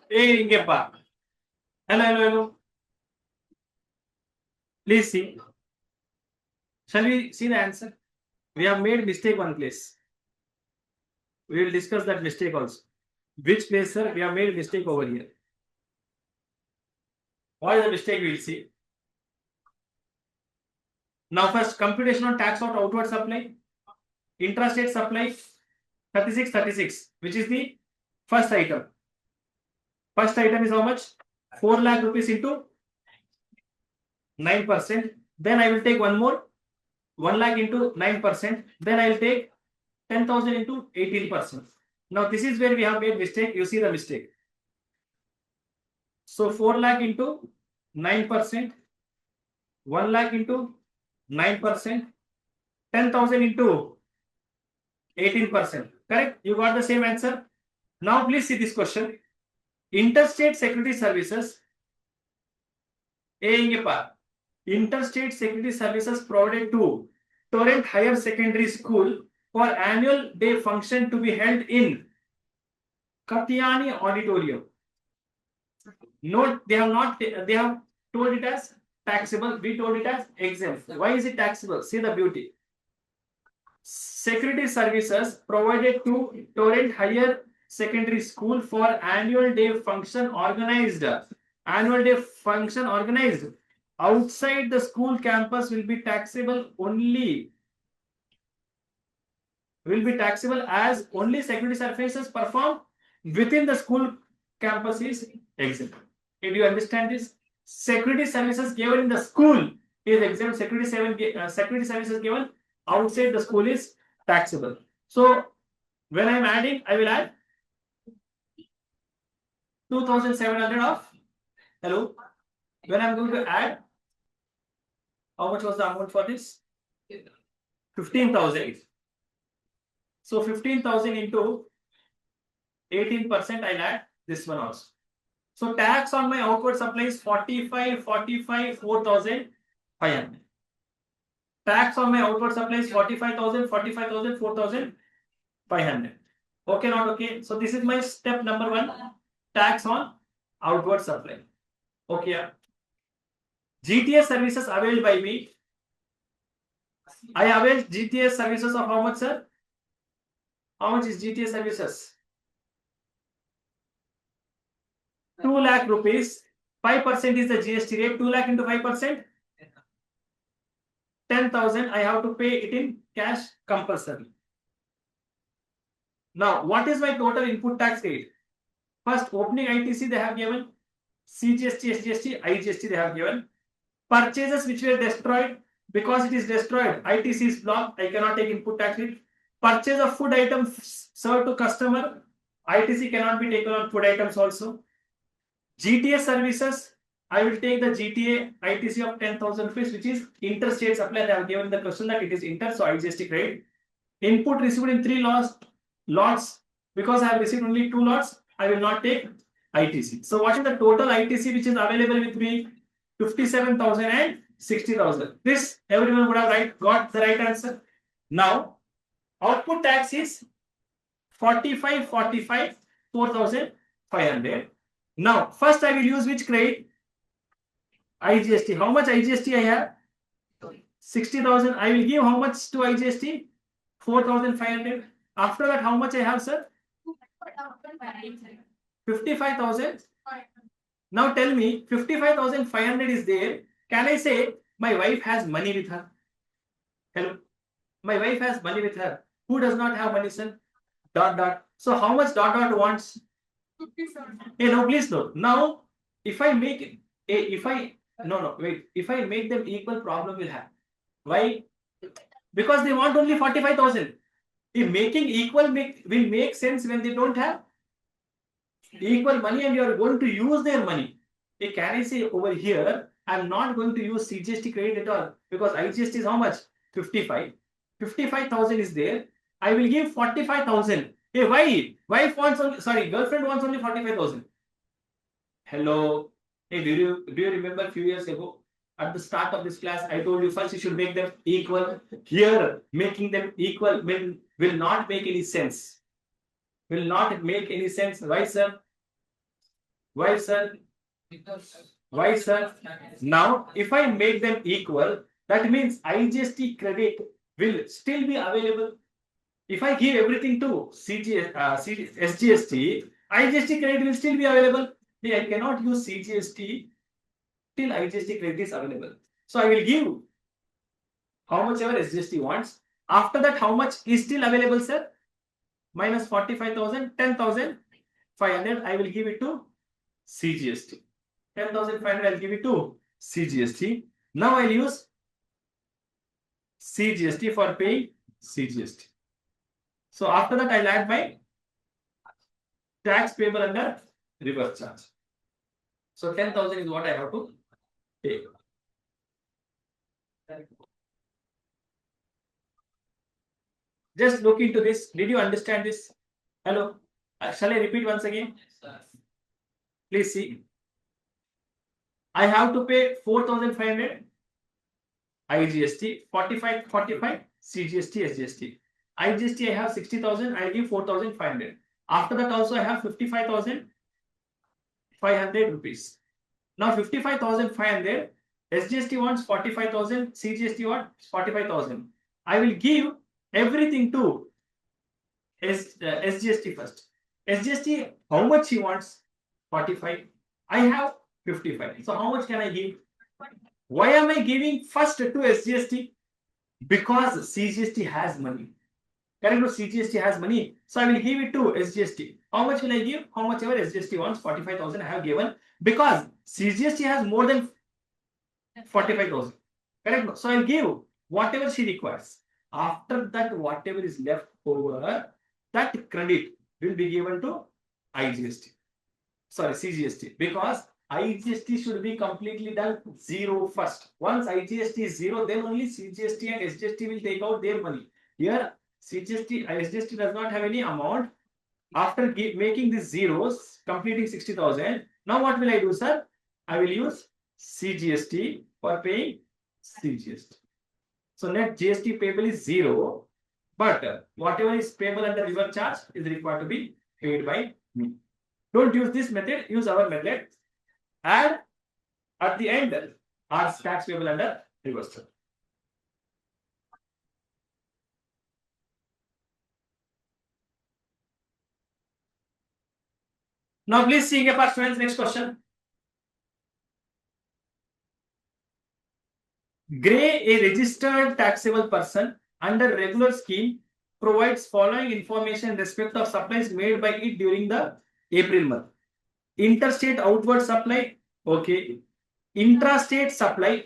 Hey, Ingepa. Hello, hello, hello. Please see. Shall we see the answer? We have made mistake one place. We will discuss that mistake also. Which place, sir? We have made mistake over here. What is the mistake? We will see. Now, first computation on tax on outward supply, intrastate supply 36, which is the first item. First item is how much? 4 lakh rupees into 9%. Then I will take one more 1 lakh into 9%. Then I will take 10,000 into 18%. Now this is where we have made mistake. You see the mistake. So 4 lakh into 9%, 1 lakh into 9%, 10,000 into 18%. Correct? You got the same answer. Now please see this question. Interstate Security Services. Interstate Security Services provided to Torrent Higher Secondary School for annual day function to be held in Katyani Auditorium. Note, they have told it as taxable. We told it as exempt. Why is it taxable? See the beauty. Security services provided to Torrent Higher Secondary School for annual day function organized. Annual day function organized outside the school campus will be taxable only. Will be taxable as only security services performed within the school campus is exempt. Did you understand this? Security services given in the school is exempt. Security services given outside the school is taxable. So when I am adding, I will add 2,700 of hello. When I am going to add, how much was the amount for this? 15,000. So 15,000 into 18%, I'll add this one also. So tax on my outward supply is 45, 4,500. Tax on my outward supply is 45,000, 4,500. Okay, not okay. So this is my step number 1. Tax on outward supply. Okay. GTS services availed by me. I avail GTS services of how much, sir? How much is GTS services? 2 lakh rupees. 5% is the GST rate. 2 lakh into 5%. 10,000. I have to pay it in cash compulsory. Now, what is my total input tax rate? First, opening ITC they have given. CGST, SGST, IGST they have given. Purchases which were destroyed, because it is destroyed, ITC is blocked, I cannot take input tax rate. Purchase of food items served to customer, ITC cannot be taken on food items also. GTS services, I will take the GTA ITC of 10,000 rupees, which is interstate supply. They have given the question that it is inter, so IGST credit. Input received in 3 lots, because I have received only 2 lots, I will not take ITC. So what is the total ITC which is available with me? 57,000 and 60,000. This everyone would have got the right answer. Now, output tax is 45, 4,500. Now, first I will use which credit? IGST. How much IGST I have? 60,000. I will give how much to IGST? 4,500. After that, how much I have, sir? 55,000. Now tell me, 55,500 is there. Can I say my wife has money with her? Hello? My wife has money with her. Who does not have money, sir? ... So how much ... wants? 57. Hey, no, please no. Now, if I make if I make them equal, problem will happen. Why? Because they want only 45,000. If making equal will make sense when they don't have equal money and you are going to use their money. Can I say over here, I am not going to use CGST credit at all, because IGST is how much? 55. 55,000 is there. I will give 45,000. Hey, why? Wife wants only, girlfriend wants only 45,000. Hello. Hey, do you remember a few years ago? At the start of this class, I told you first you should make them equal. Here, making them equal will not make any sense. Will not make any sense. Why, sir? Why, sir? Why, sir? Now, if I make them equal, that means IGST credit will still be available. If I give everything to SGST, IGST credit will still be available. I cannot use CGST till IGST credit is available. So I will give how much ever SGST wants. After that, how much is still available, sir? Minus 45,000, 10,500. I will give it to CGST. 10,500 I will give it to CGST. Now I will use CGST for paying CGST. So after that, I will add my tax payable under reverse charge. So 10,000 is what I have to pay. Just look into this. Did you understand this? Hello. Shall I repeat once again? Please see. I have to pay 4,500 IGST, 45 CGST, SGST. IGST I have 60,000, I give 4,500. After that also I have 55,500 rupees. Now 55,500, SGST wants 45,000, CGST wants 45,000. I will give everything to SGST first. SGST, how much he wants? 45. I have 55. So how much can I give? Why am I giving first to SGST? Because CGST has money. Correct? CGST has money. So I will give it to SGST. How much will I give? How much ever SGST wants? 45,000 I have given. Because CGST has more than 45,000. Correct? So I'll give whatever she requires. After that, whatever is left over, that credit will be given to IGST. Sorry, CGST. Because IGST should be completely done zero first. Once IGST is zero, then only CGST and SGST will take out their money. Here, SGST does not have any amount. After making these zeros, completing 60,000, now what will I do, sir? I will use CGST for paying CGST. So net GST payable is 0. But whatever is payable under your charge is required to be paid by me. Don't use this method, use our method. Add at the end are tax payable under reversal. Now please see apart students, next question. Gray, a registered taxable person under regular scheme, provides following information in respect of supplies made by it during the April month. Interstate outward supply, okay. Intrastate supply,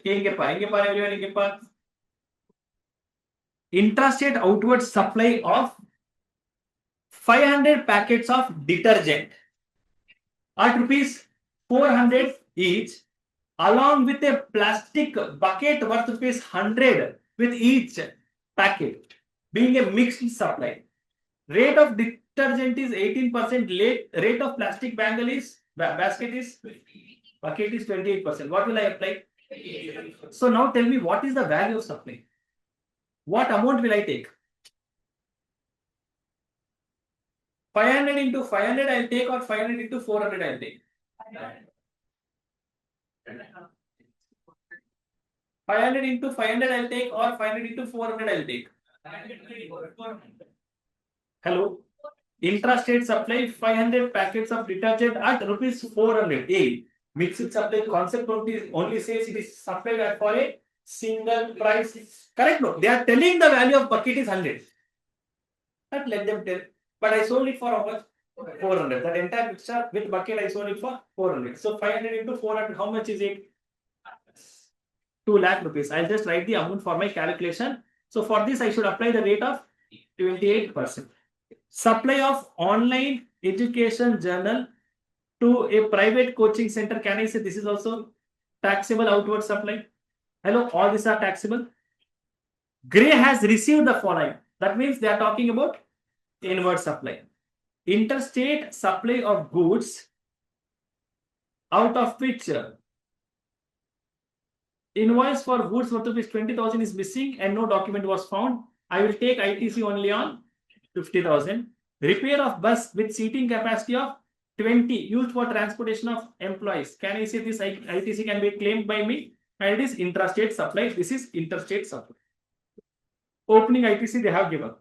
intrastate outward supply of 500 packets of detergent at rupees 400 each, along with a plastic bucket worth rupees 100 with each packet, being a mixed supply. Rate of detergent is 18%. Rate of plastic bangle is basket is bucket is 28%. What will I apply? So now tell me, what is the value of supply? What amount will I take? 500 into 500 I'll take, or 500 into 400 I'll take? 500 into 500 I'll take, or 500 into 400 I'll take? Hello? Intrastate supply 500 packets of detergent at rupees 400. A mixed supply concept only says it is supplied for a single price. Correct? No, they are telling the value of bucket is 100. But let them tell. But I sold it for how much? 400. That entire mixture with bucket I sold it for 400. So 500 into 400, how much is it? 2 lakh rupees. I'll just write the amount for my calculation. So for this I should apply the rate of 28%. Supply of online education journal to a private coaching center. Can I say this is also taxable outward supply? Hello, all these are taxable. Gray has received the following. That means they are talking about inward supply. Interstate supply of goods, out of which invoice for goods worth of 20,000 is missing and no document was found. I will take ITC only on 50,000. Repair of bus with seating capacity of 20 used for transportation of employees. Can I say this ITC can be claimed by me? And it is intrastate supply. This is interstate supply. Opening ITC they have given.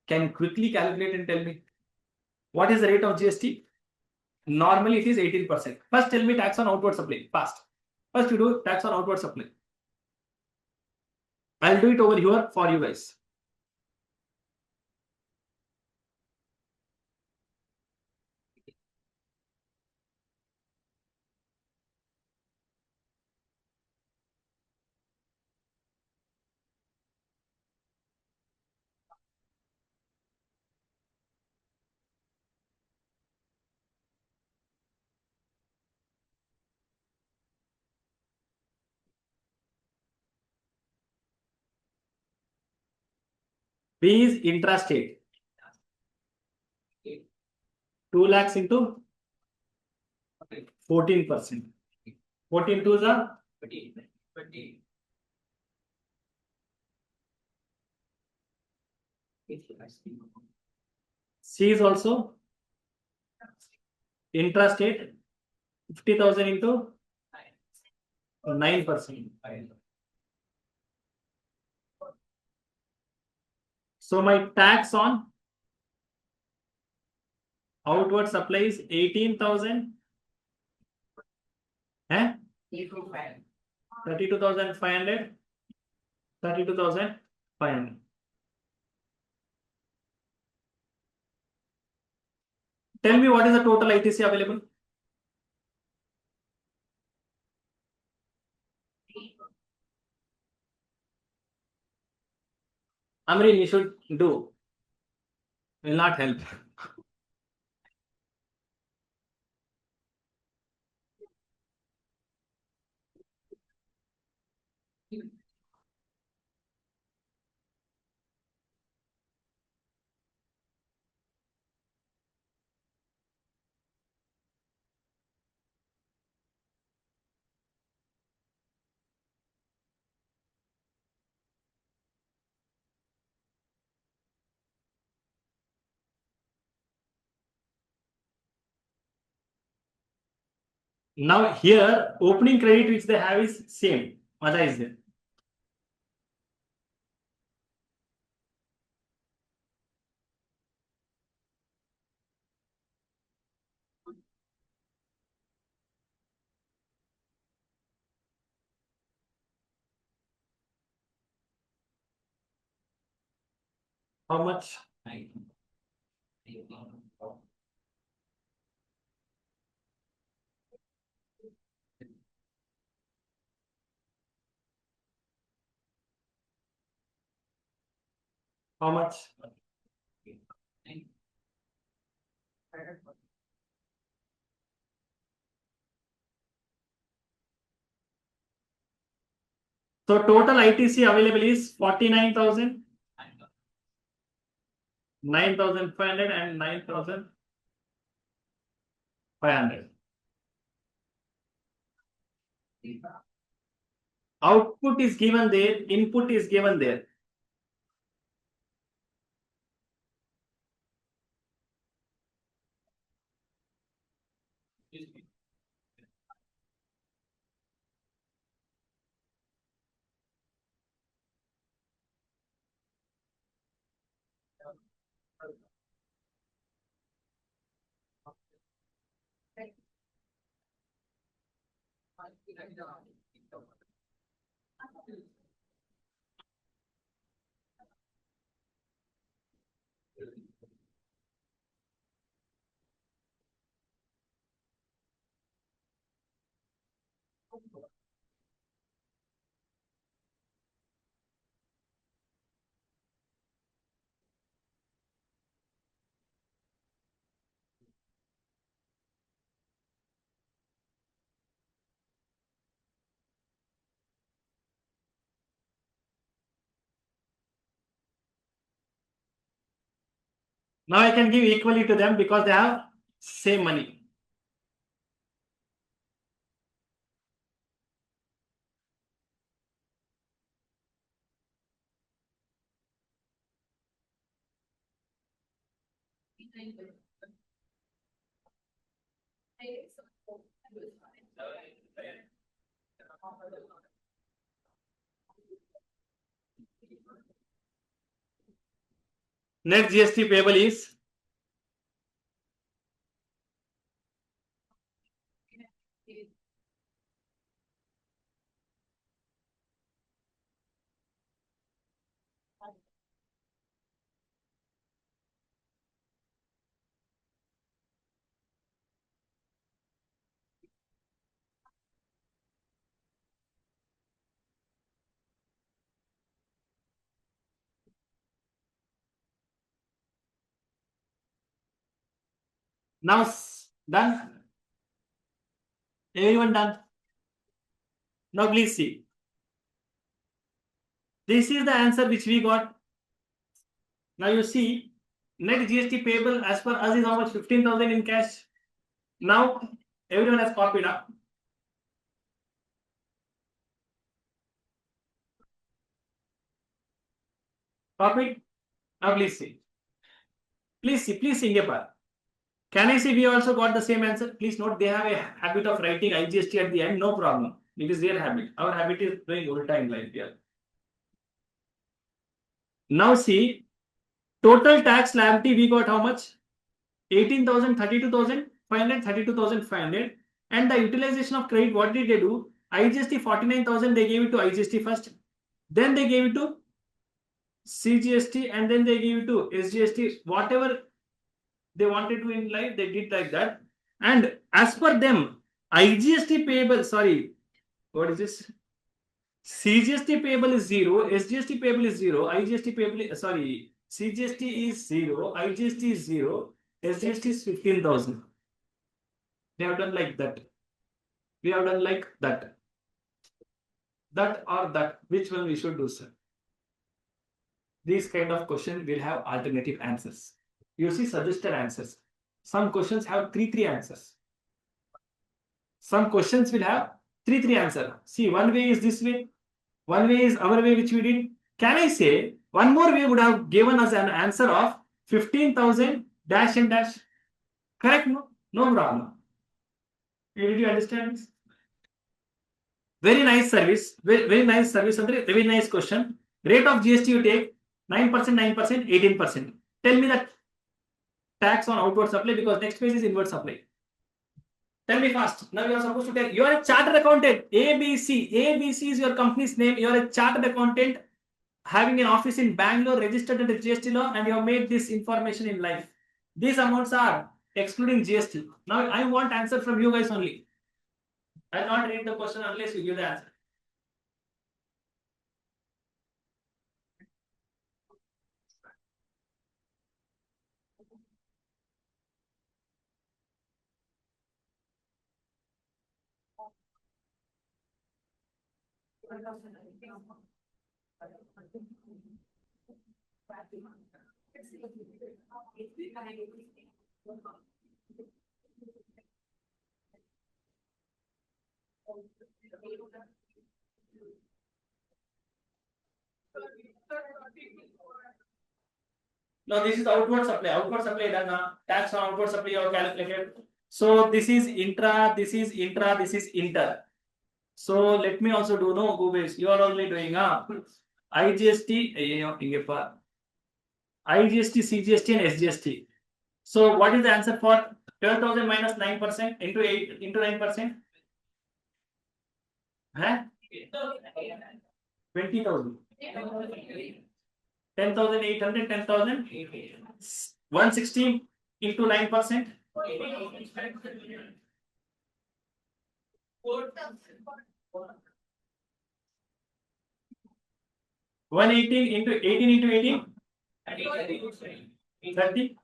Can you quickly calculate and tell me what is the rate of GST? Normally it is 18%. First tell me tax on outward supply. Fast. First you do tax on outward supply. I'll do it over here for you guys. B is intrastate. 2 lakhs into 14%. 14 to the 20. C is also intrastate. 50,000 into 9%. So my tax on outward supply is 18,000. 32,500. 32,500. Tell me what is the total ITC available? Amrin, you should do. Will not help. Now here opening credit which they have is same. Mada is there. How much? How much? So total ITC available is 49,000, 9,500 and 9,500. Output is given there, input is given there. Now I can give equally to them because they have same money. Net GST payable is now done. Everyone done. Now please see. This is the answer which we got. Now you see, net GST payable as per us is how much? 15,000 in cash. Now everyone has copied up. Copied. Now please see. Please see here. Can I say we also got the same answer? Please note they have a habit of writing IGST at the end. No problem. It is their habit. Our habit is doing ulta in life here. Now see, total tax liability we got how much? 18,000, 32,500, 32,500. And the utilization of credit, what did they do? IGST 49,000, they gave it to IGST first. Then they gave it to CGST and then they gave it to SGST. Whatever they wanted to in life, they did like that. And as per them, IGST payable, sorry, what is this? CGST payable is 0, SGST payable is 0, IGST payable is, sorry, CGST is 0, IGST is 0, SGST is 15,000. They have done like that. We have done like that. That or that. Which one we should do, sir? These kind of questions will have alternative answers. You see suggested answers. Some questions have three answers. Some questions will have three answers. See, one way is this way. One way is our way, which we did. Can I say one more way would have given us an answer of 15,000 dash and dash? Correct? No? No problem. Did you understand this? Very nice service. Very nice service. Very nice question. Rate of GST you take 9%, 9%, 18%. Tell me the tax on outward supply because next page is inward supply. Tell me fast. Now you are supposed to tell. You are a chartered accountant. ABC. ABC is your company's name. You are a chartered accountant having an office in Bangalore, registered under GST law, and you have made this information in life. These amounts are excluding GST. Now I want answer from you guys only. I will not read the question unless you give the answer. Now this is outward supply. Outward supply done. Tax on outward supply you have calculated. So this is intra, this is intra, this is inter. So let me also do no Gubes. You are only doing IGST, IGST, CGST and SGST. So what is the answer for 12,000 minus 9% into 8 into 9%? 20,000. 10,800, 10,000. 160 into 9%. 118 into 18 into 18. 30.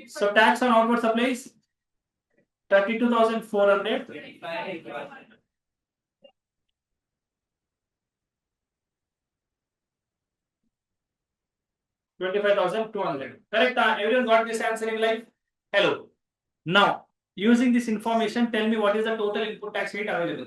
So tax on outward supplies 32,400. 25,200. Correct? Everyone got this answer in life? Hello. Now, using this information, tell me what is the total input tax rate available?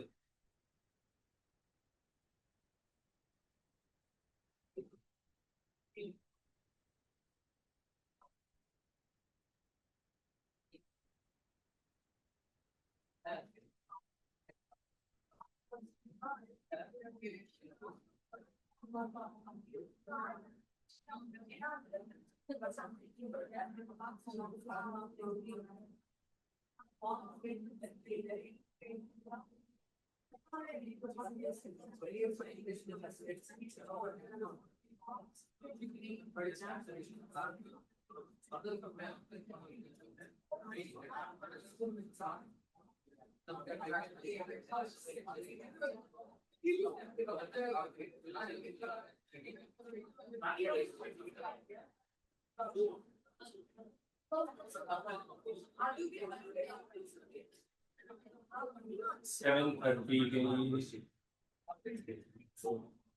Seven 30,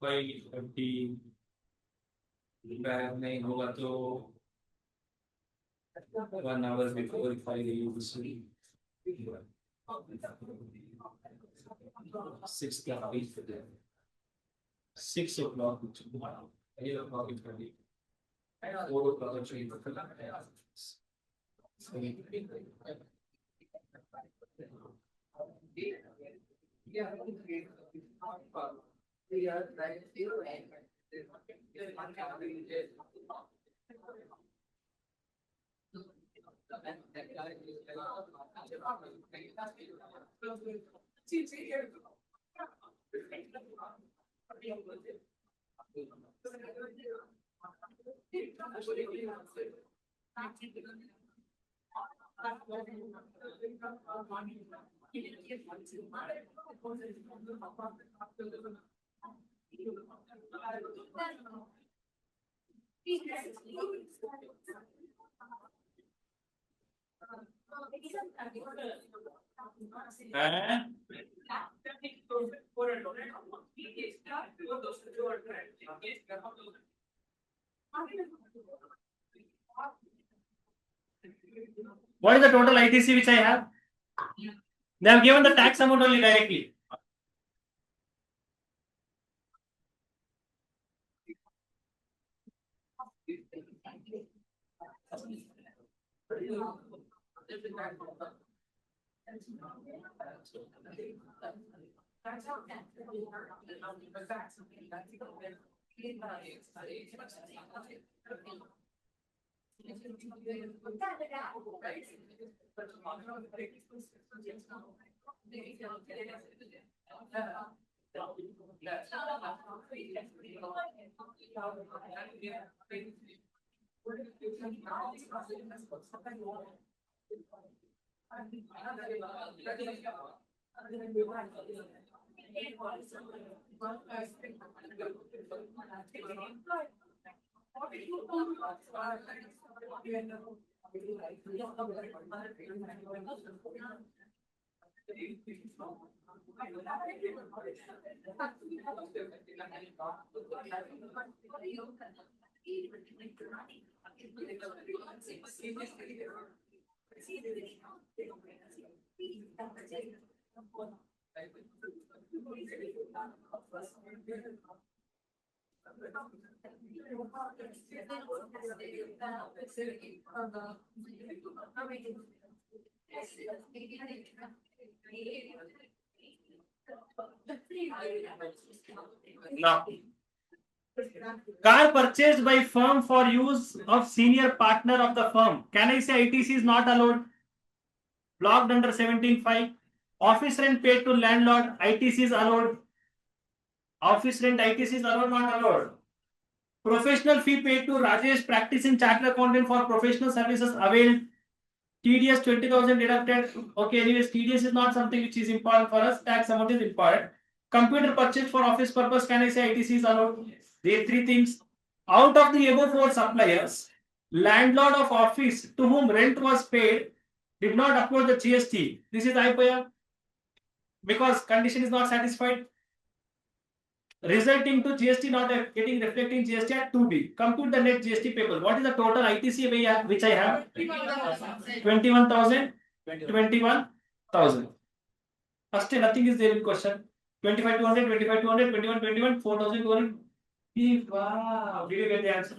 530. नहीं होगा तो 1 hour before if I use 6:30. 6 o'clock. 8 o'clock. 4 o'clock. What is the total ITC which I have? They have given the tax amount only directly. Now, car purchased by firm for use of senior partner of the firm. Can I say ITC is not allowed? Blocked under 17(5). Office rent paid to landlord. ITC is allowed. Office rent ITC is allowed, not allowed. Professional fee paid to Rajesh practicing chartered accountant for professional services availed. TDS 20,000 deducted. Okay, anyways, TDS is not something which is important for us. Tax amount is important. Computer purchase for office purpose. Can I say ITC is allowed? These three things. Out of the above four suppliers, landlord of office to whom rent was paid did not upload the GST. This is IPA because condition is not satisfied, resulting to GST not getting reflecting GST at 2B. Compute the net GST payable. What is the total ITC which I have? 21,000. 21,000. First, nothing is there in question. 25,200, 25,200, 21,21, 4,200. Wow. Did you get the answer?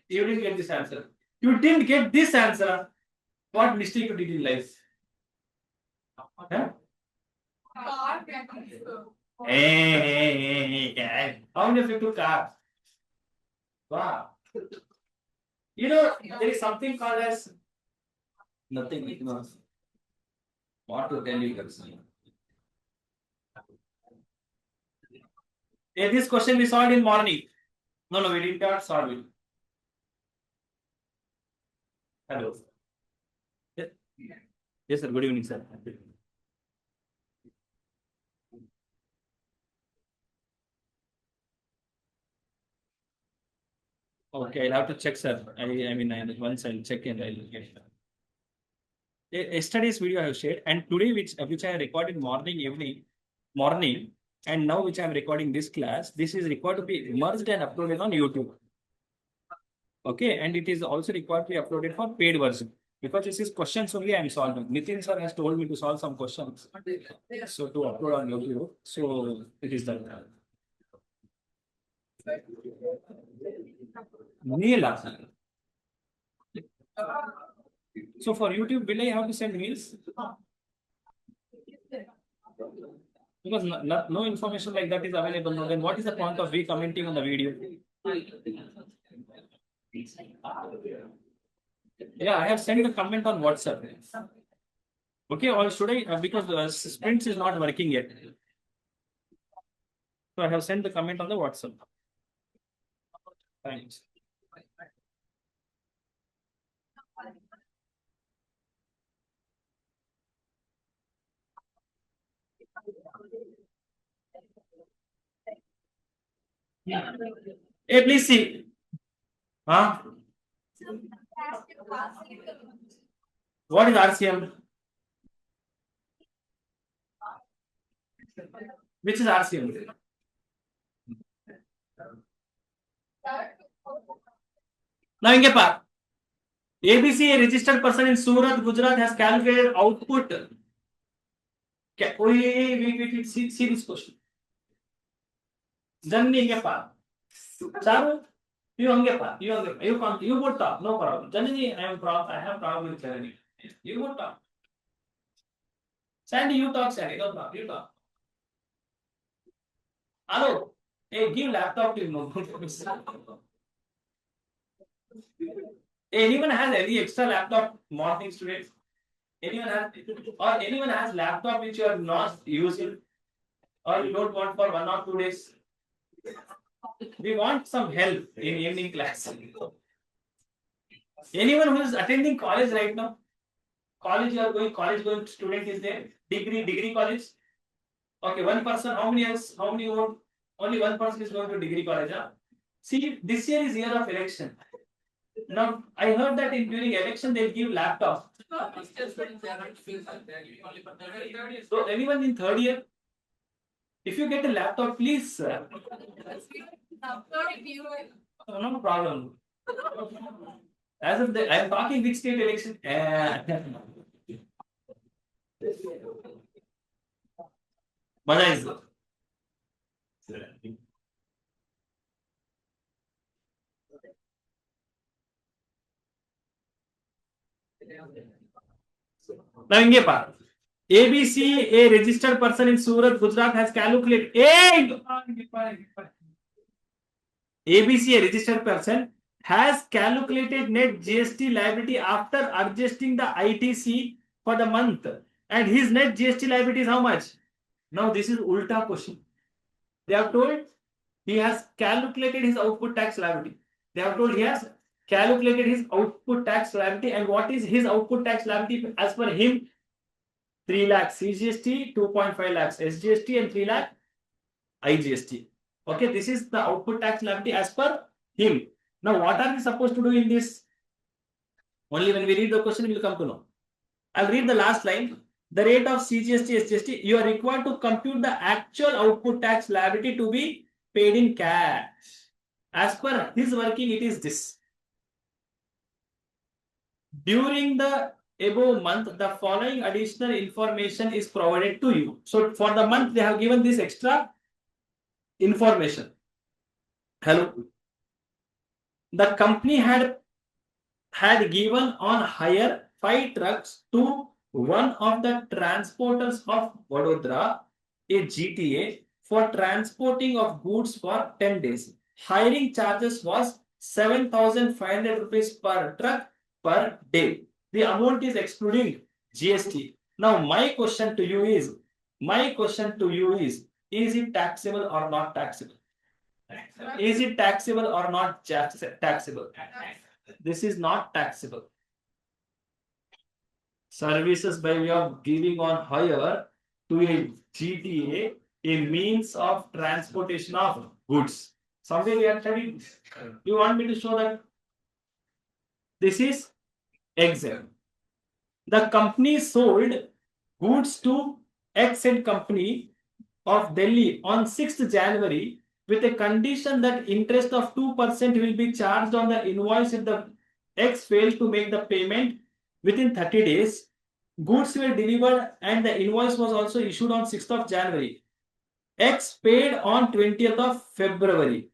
You didn't get this answer. You didn't get this answer. What mistake you did in life? Huh? Hey. How many of you took car? Wow. You know, there is something called as nothing. No. What to tell you guys? This question we solved in morning. No, we did not solve it. Hello. Yes, sir. Good evening, sir. Okay, I'll have to check, sir. Once I'll check and I'll get it. Yesterday's video I have shared, and today which I recorded morning, and now which I am recording this class, this is required to be merged and uploaded on YouTube. Okay, and it is also required to be uploaded for paid version because this is questions only I am solving. Nitin sir has told me to solve some questions, so to upload on YouTube. So it is done. Neela. So for YouTube, will I have to send mails? Because no information like that is available. Now, then what is the point of re-commenting on the video? Yeah, I have sent a comment on WhatsApp. Okay, or should I? Because the Sprints is not working yet. So I have sent the comment on the WhatsApp. Thanks. Hey, please see. Huh? What is RCM? Which is RCM? Now, Ingepa, ABC, a registered person in Surat, Gujarat, has calculated output. Wait, see this question. Janni Ingepa. Charu, You would talk, no problem. Janani, I have problem with Janani. You would talk. Sandy, you talk, Sandy, no problem, you talk. Hello, hey, give laptop to him. Anyone has any extra laptop morning students? Anyone has laptop which you are not using or you don't want for 1 or 2 days? We want some help in evening class. Anyone who is attending college right now? College you are going, college going student is there? Degree college? Okay, one person, how many else? How many more? Only one person is going to degree college. Huh? See, this year is year of election. Now, I heard that during election they'll give laptops. So, anyone in third year? If you get a laptop, please. No problem. As of the, I'm talking which state election. Maja is. Now, inge pa. ABC, a registered person in Surat, Gujarat, has calculated. ABC, a registered person, has calculated net GST liability after adjusting the ITC for the month, and his net GST liability is how much? Now, this is ulta question. They have told he has calculated his output tax liability. They have told he has calculated his output tax liability, and what is his output tax liability as per him? 3 lakhs CGST, 2.5 lakhs SGST, and 3 lakh IGST. Okay, this is the output tax liability as per him. Now, what are we supposed to do in this? Only when we read the question, we will come to know. I'll read the last line. The rate of CGST, SGST, you are required to compute the actual output tax liability to be paid in cash. As per his working, it is this. During the above month, the following additional information is provided to you. So, for the month, they have given this extra information. Hello. The company had given on hire 5 trucks to one of the transporters of Vadodara, a GTA, for transporting of goods for 10 days. Hiring charges was 7,500 rupees per truck per day. The amount is excluding GST. Now, my question to you is it taxable or not taxable? Is it taxable or not taxable? This is not taxable. Services by way of giving on hire to a GTA, a means of transportation of goods. Somewhere we are studying. You want me to show that this is exempt. The company sold goods to X and company of Delhi on 6th January with a condition that interest of 2% will be charged on the invoice if the X failed to make the payment within 30 days. Goods were delivered and the invoice was also issued on 6th of January. X paid on 20th of February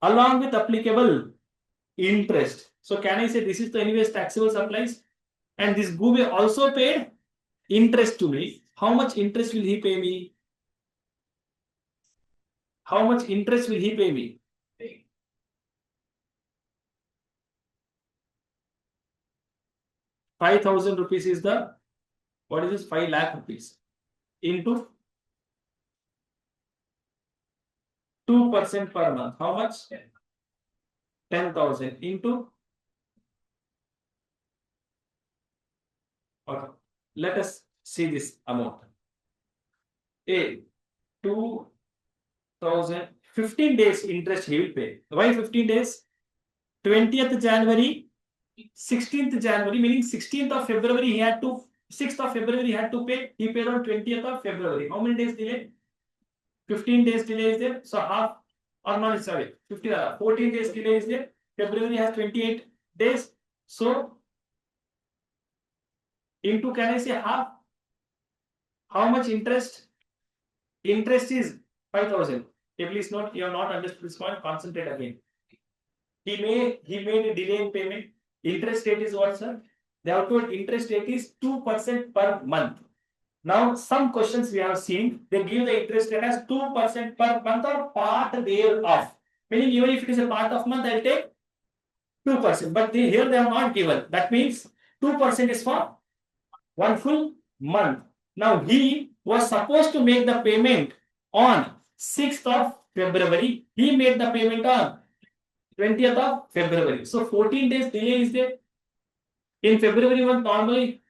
along with applicable interest. So can I say this is the anyways taxable supplies? And this Gube also paid interest to me. How much interest will he pay me? How much interest will he pay me? 5,000 rupees is the, what is this? 5 lakh rupees into 2% per month. How much? 10,000 into. Okay. Let us see this amount. A 2,000, 15 days interest he will pay. Why 15 days? 20th January, 16th January, meaning 16th of February he had to, 6th of February he had to pay. He paid on 20th of February. How many days delay? 15 days delay is there. So half, or not, sorry, 14 days delay is there. February has 28 days. So into, can I say half? How much interest? Interest is 5,000. Please note, you have not understood this point. Concentrate again. He made a delay in payment. Interest rate is what, sir? The outward interest rate is 2% per month. Now, some questions we have seen, they give the interest rate as 2% per month or part thereof. Meaning, even if it is a part of month, I'll take 2%. But here they are not given. That means 2% is for one full month. Now, he was supposed to make the payment on 6th of February. He made the payment on 20th of February. So 14 days delay is there. In February month, normally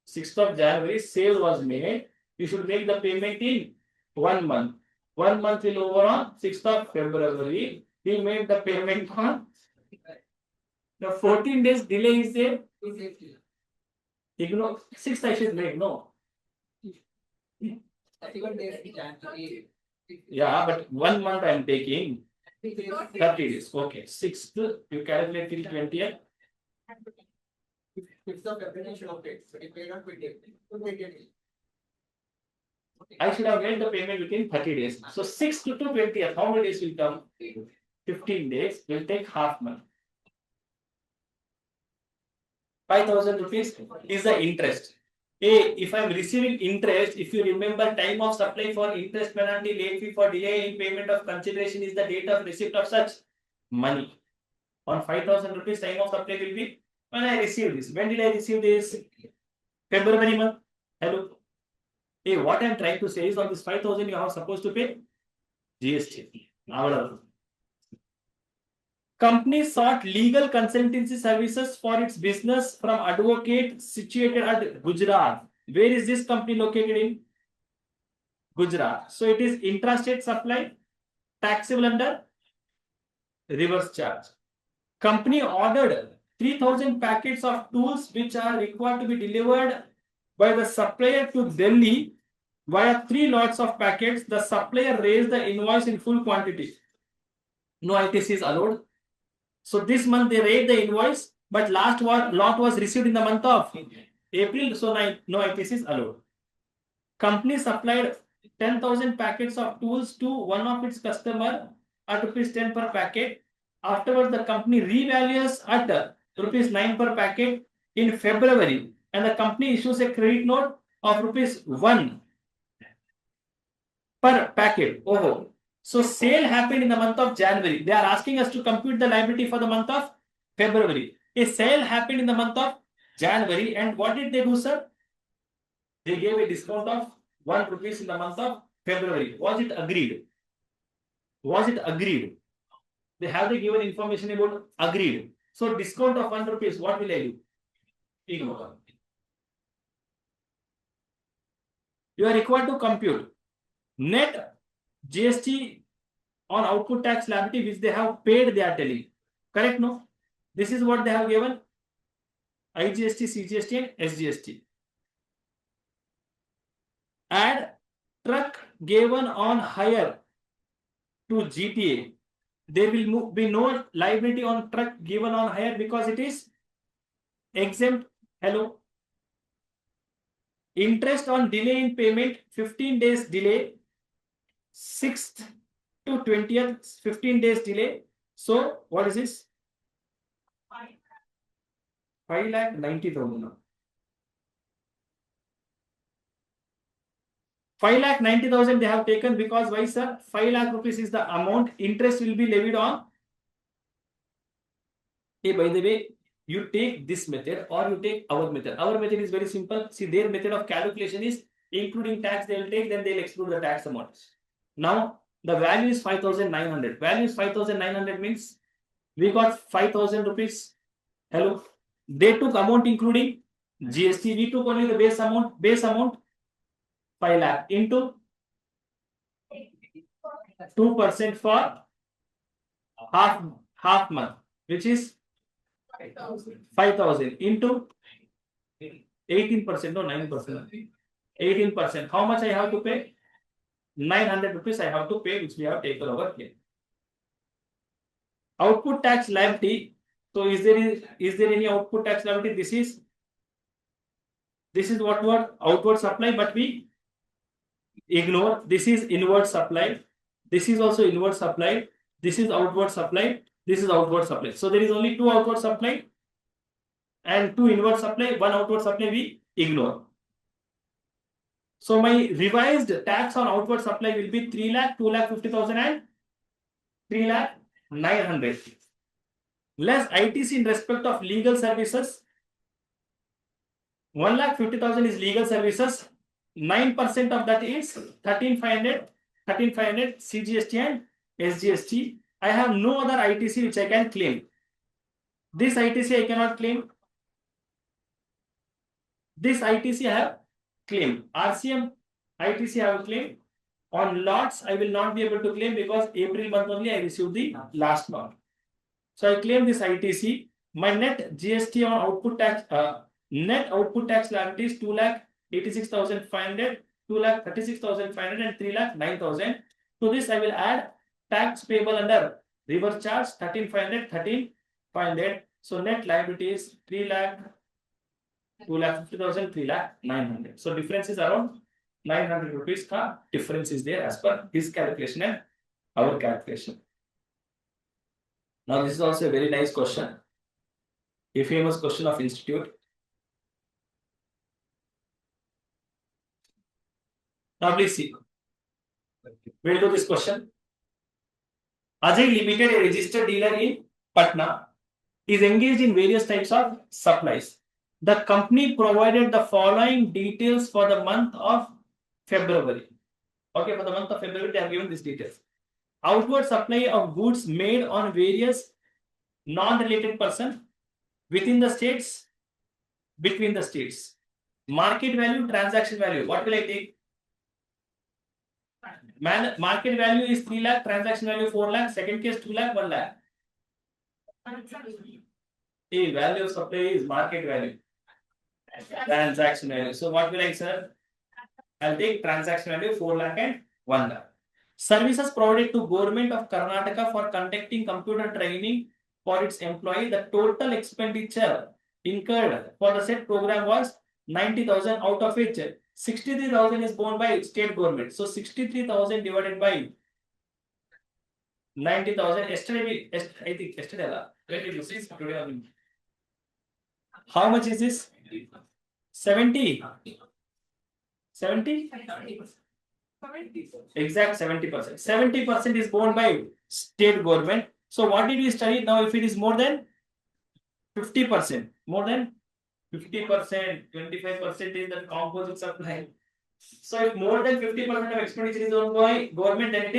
6th of January, sale was made. You should make the payment in 1 month. 1 month will over on 6th of February. He made the payment on the 14 days delay is there. Ignore 6th I should make, no. Yeah, but 1 month I am taking 30 days. Okay, 6th you calculate till 20th. 6th of February should have paid. So he paid on 20th. I should have made the payment within 30 days. So 6th to 20th, how many days will come? 15 days will take half month. 5,000 rupees is the interest. If I am receiving interest, if you remember, time of supply for interest penalty, late fee for delay in payment of consideration is the date of receipt of such money. On 5,000 rupees, time of supply will be when I receive this. When did I receive this? February month. Hello. What I am trying to say is on this 5,000 you are supposed to pay GST. Company sought legal consultancy services for its business from advocate situated at Gujarat. Where is this company located in? Gujarat. So it is intrastate supply, taxable under reverse charge. Company ordered 3,000 packets of tools which are required to be delivered by the supplier to Delhi via 3 lots of packets. The supplier raised the invoice in full quantity. No ITC is allowed. So this month they raised the invoice, but last lot was received in the month of April. So no ITC is allowed. Company supplied 10,000 packets of tools to one of its customer at rupees 10 per packet. Afterwards, the company revalues at rupees 9 per packet in February, and the company issues a credit note of rupees 1 per packet. Oh, so sale happened in the month of January. They are asking us to compute the liability for the month of February. A sale happened in the month of January, and what did they do, sir? They gave a discount of 1 rupees in the month of February. Was it agreed? Was it agreed? They have the given information about agreed. So discount of 1 rupees, what will I do? Ignore. You are required to compute net GST on output tax liability which they have paid, they are telling. Correct, no? This is what they have given. IGST, CGST and SGST. Add truck given on hire to GTA. There will be no liability on truck given on hire because it is exempt. Hello. Interest on delay in payment, 15 days delay. 6th to 20th, 15 days delay. So what is this? 5,90,000. 5,90,000 they have taken because why, sir? 5 lakh rupees is the amount. Interest will be levied on. Hey, by the way, you take this method or you take our method. Our method is very simple. See, their method of calculation is including tax they will take, then they will exclude the tax amount. Now, the value is 5,900. Value is 5,900 means we got 5,000 rupees. Hello. They took amount including GST. We took only the base amount. Base amount 5 lakh into 2% for half month, which is 5,000 into 18%, no 9%. 18%. How much I have to pay? 900 rupees I have to pay, which we have taken over here. Output tax liability. So is there any output tax liability? This is what outward supply, but we ignore. This is inward supply. This is also inward supply. This is outward supply. This is outward supply. So there is only two outward supply and two inward supply. One outward supply we ignore. So my revised tax on outward supply will be 3 lakh, 2 lakh 50,000 and 3 lakh 900. Less ITC in respect of legal services. 1 lakh 50,000 is legal services. 9% of that is 13,500 CGST and SGST. I have no other ITC which I can claim. This ITC I cannot claim. This ITC I have claimed. RCM ITC I have claimed. On lots I will not be able to claim because April month only I received the last lot. So I claim this ITC. My net GST on output tax, net output tax liability is 2,86,500, 2,36,500 and 3,09,000. To this I will add tax payable under reverse charge 13,500, 13,500. So net liability is 3 lakh, 2,50,000, 3,09,000. So difference is around 900 rupees. Ka difference is there as per his calculation and our calculation. Now this is also a very nice question. A famous question of institute. Now please see. We'll do this question. Ajay Limited, a registered dealer in Patna, is engaged in various types of supplies. The company provided the following details for the month of February. Okay, for the month of February, they have given these details. Outward supply of goods made on various non-related person within the states, between the states. Market value, transaction value. What will I take? Market value is 3 lakh, transaction value 4 lakh, second case 2 lakh, 1 lakh. The value of supply is market value. Transaction value. So what will I say? I'll take transaction value 4 lakh and 1 lakh. Services provided to government of Karnataka for conducting computer training for its employee. The total expenditure incurred for the said program was 90,000, out of which 63,000 is borne by state government. So 63,000 divided by 90,000. Yesterday, I think yesterday. When did you see today? How much is this? 70. 70? Exact 70%. 70% is borne by state government. So what did we study? Now if it is more than 50%, more than 50%, 25% is the composite supply. So if more than 50% of expenditure is owned by government, then it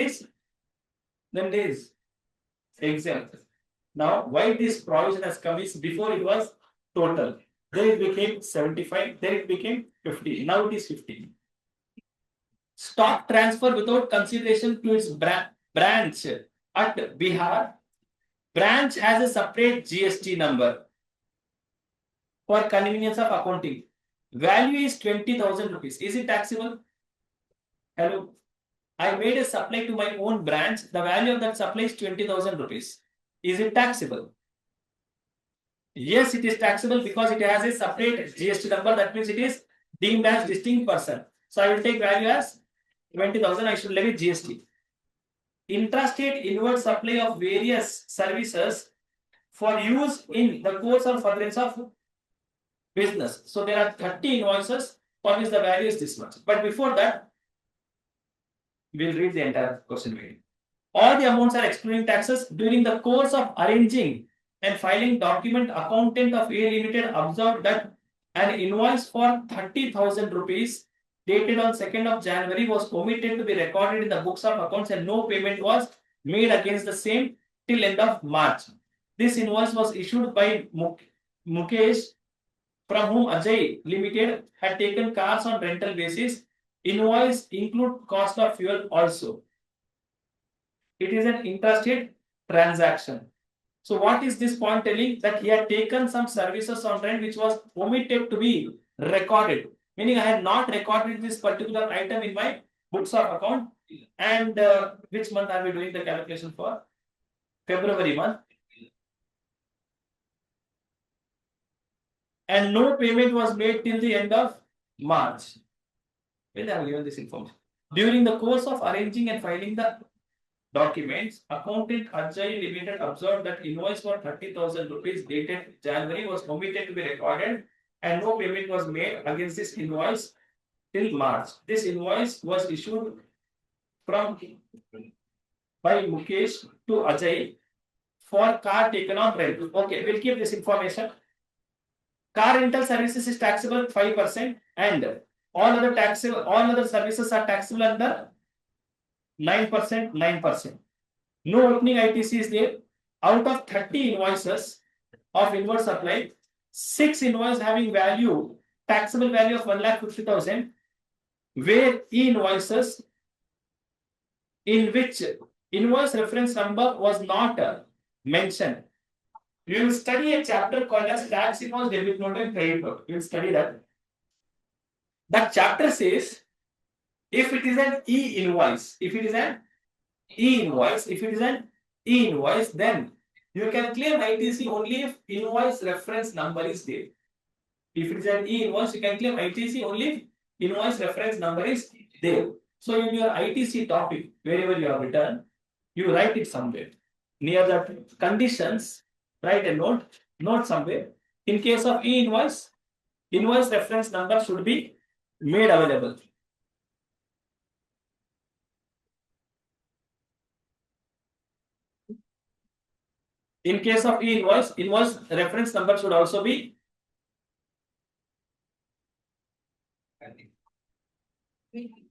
is exempt. Now why this provision has come is before it was total. Then it became 75, then it became 50. Now it is 50. Stock transfer without consideration to its branch at Bihar. Branch has a separate GST number for convenience of accounting. Value is 20,000 rupees. Is it taxable? Hello. I made a supply to my own branch. The value of that supply is 20,000 rupees. Is it taxable? Yes, it is taxable because it has a separate GST number. That means it is deemed as distinct person. So I will take value as 20,000. I should levy GST. Intrastate inward supply of various services for use in the course or furtherance of business. So there are 30 invoices for which the value is this much. But before that, we'll read the entire question. All the amounts are excluding taxes. During the course of arranging and filing document, accountant of A Limited observed that an invoice for 30,000 rupees dated on 2nd of January was omitted to be recorded in the books of accounts and no payment was made against the same till end of March. This invoice was issued by Mukesh, from whom Ajay Limited had taken cars on rental basis. Invoice include cost of fuel also. It is an intrastate transaction. So what is this point telling? That he had taken some services on rent which was omitted to be recorded. Meaning I had not recorded this particular item in my books of account. And which month are we doing the calculation for? February month. And no payment was made till the end of March. Well, I have given this information. During the course of arranging and filing the documents, accountant Ajay Limited observed that invoice for 30,000 rupees dated January was omitted to be recorded and no payment was made against this invoice till March. This invoice was issued from by Mukesh to Ajay for car taken on rent. Okay, we'll keep this information. Car rental services is taxable 5% and all other services are taxable under 9%, 9%. No opening ITC is there. Out of 30 invoices of inward supply, 6 invoices having value, taxable value of 1,50,000, where e-invoices in which invoice reference number was not mentioned. You will study a chapter called as tax invoice, debit note and credit note. You will study that. That chapter says if it is an e-invoice, if it is an e-invoice, then you can claim ITC only if invoice reference number is there. If it is an e-invoice, you can claim ITC only if invoice reference number is there. So in your ITC topic, wherever you have written, you write it somewhere. Near the conditions, write a note somewhere. In case of e-invoice, invoice reference number should be made available. In case of e-invoice, invoice reference number should also be in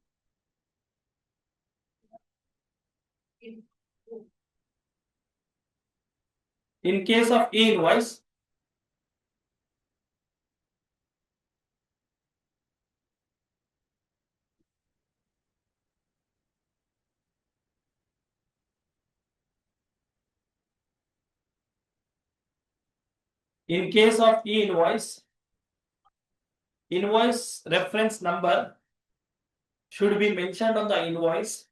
case of e-invoice, invoice reference number should be mentioned on the invoice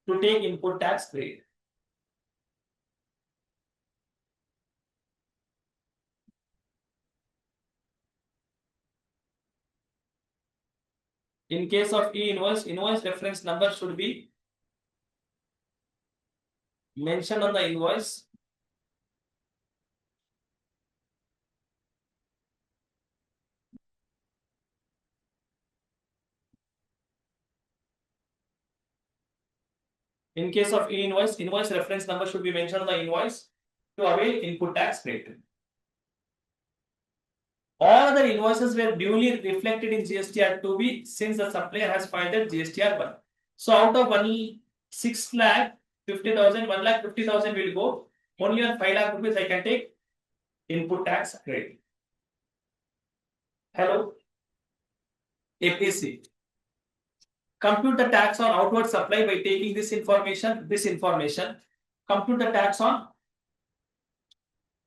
to take input tax credit. In case of e-invoice, invoice reference number should be mentioned on the invoice in case of e-invoice, invoice reference number should be mentioned on the invoice to avail input tax credit. All other invoices were duly reflected in GSTR 2B since the supplier has filed a GSTR 1. So out of 1,650,000, 1,50,000 will go. Only on 5 lakh rupees I can take input tax credit. Hello? APC. Compute the tax on outward supply by taking this information. Compute the tax on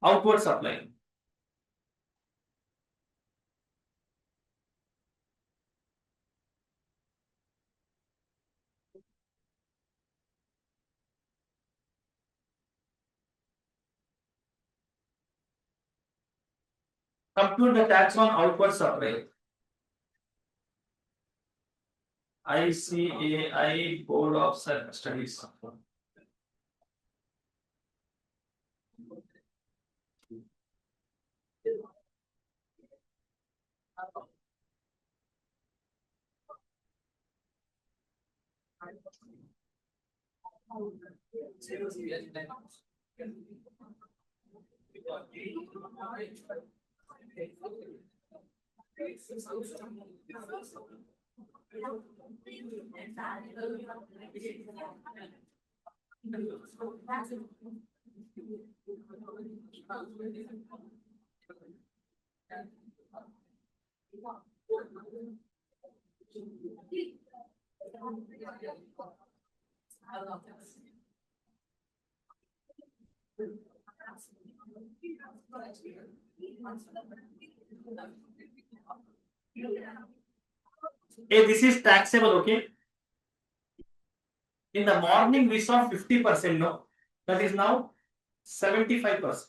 outward supply. Compute the tax on outward supply. ICAI Board of Studies. Hey, this is taxable, okay? In the morning we saw 50%, no? That is now 75%.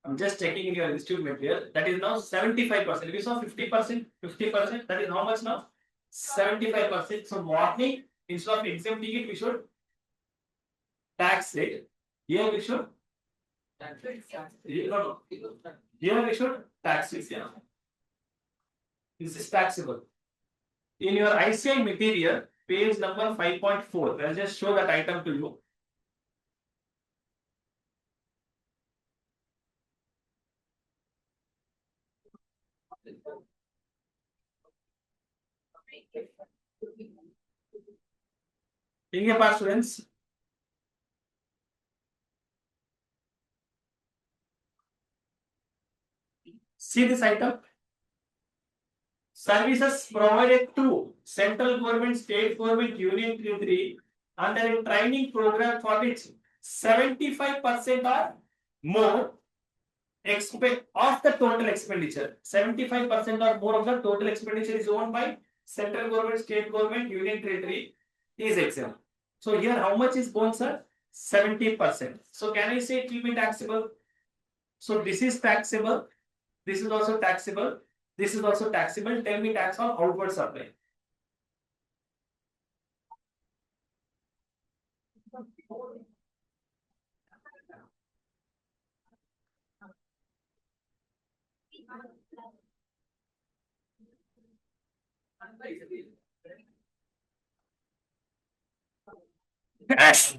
I'm just checking in your institute material. That is now 75%. We saw 50%, that is how much now? 75%. So morning Instead of exempting it, we should tax it. Here we should no. Here we should tax it. Yeah. This is taxable. In your ICI material, page number 5.4, I'll just show that item to you. In your past students, see this item. Services provided to central government, state government, union territory under a training program for which 75% or more of the total expenditure. 75% or more of the total expenditure is owned by central government, state government, union territory is exempt. So here how much is borne, sir? 70%. So can I say it will be taxable? So this is taxable. This is also taxable. This is also taxable. Tell me tax on outward supply. Yes.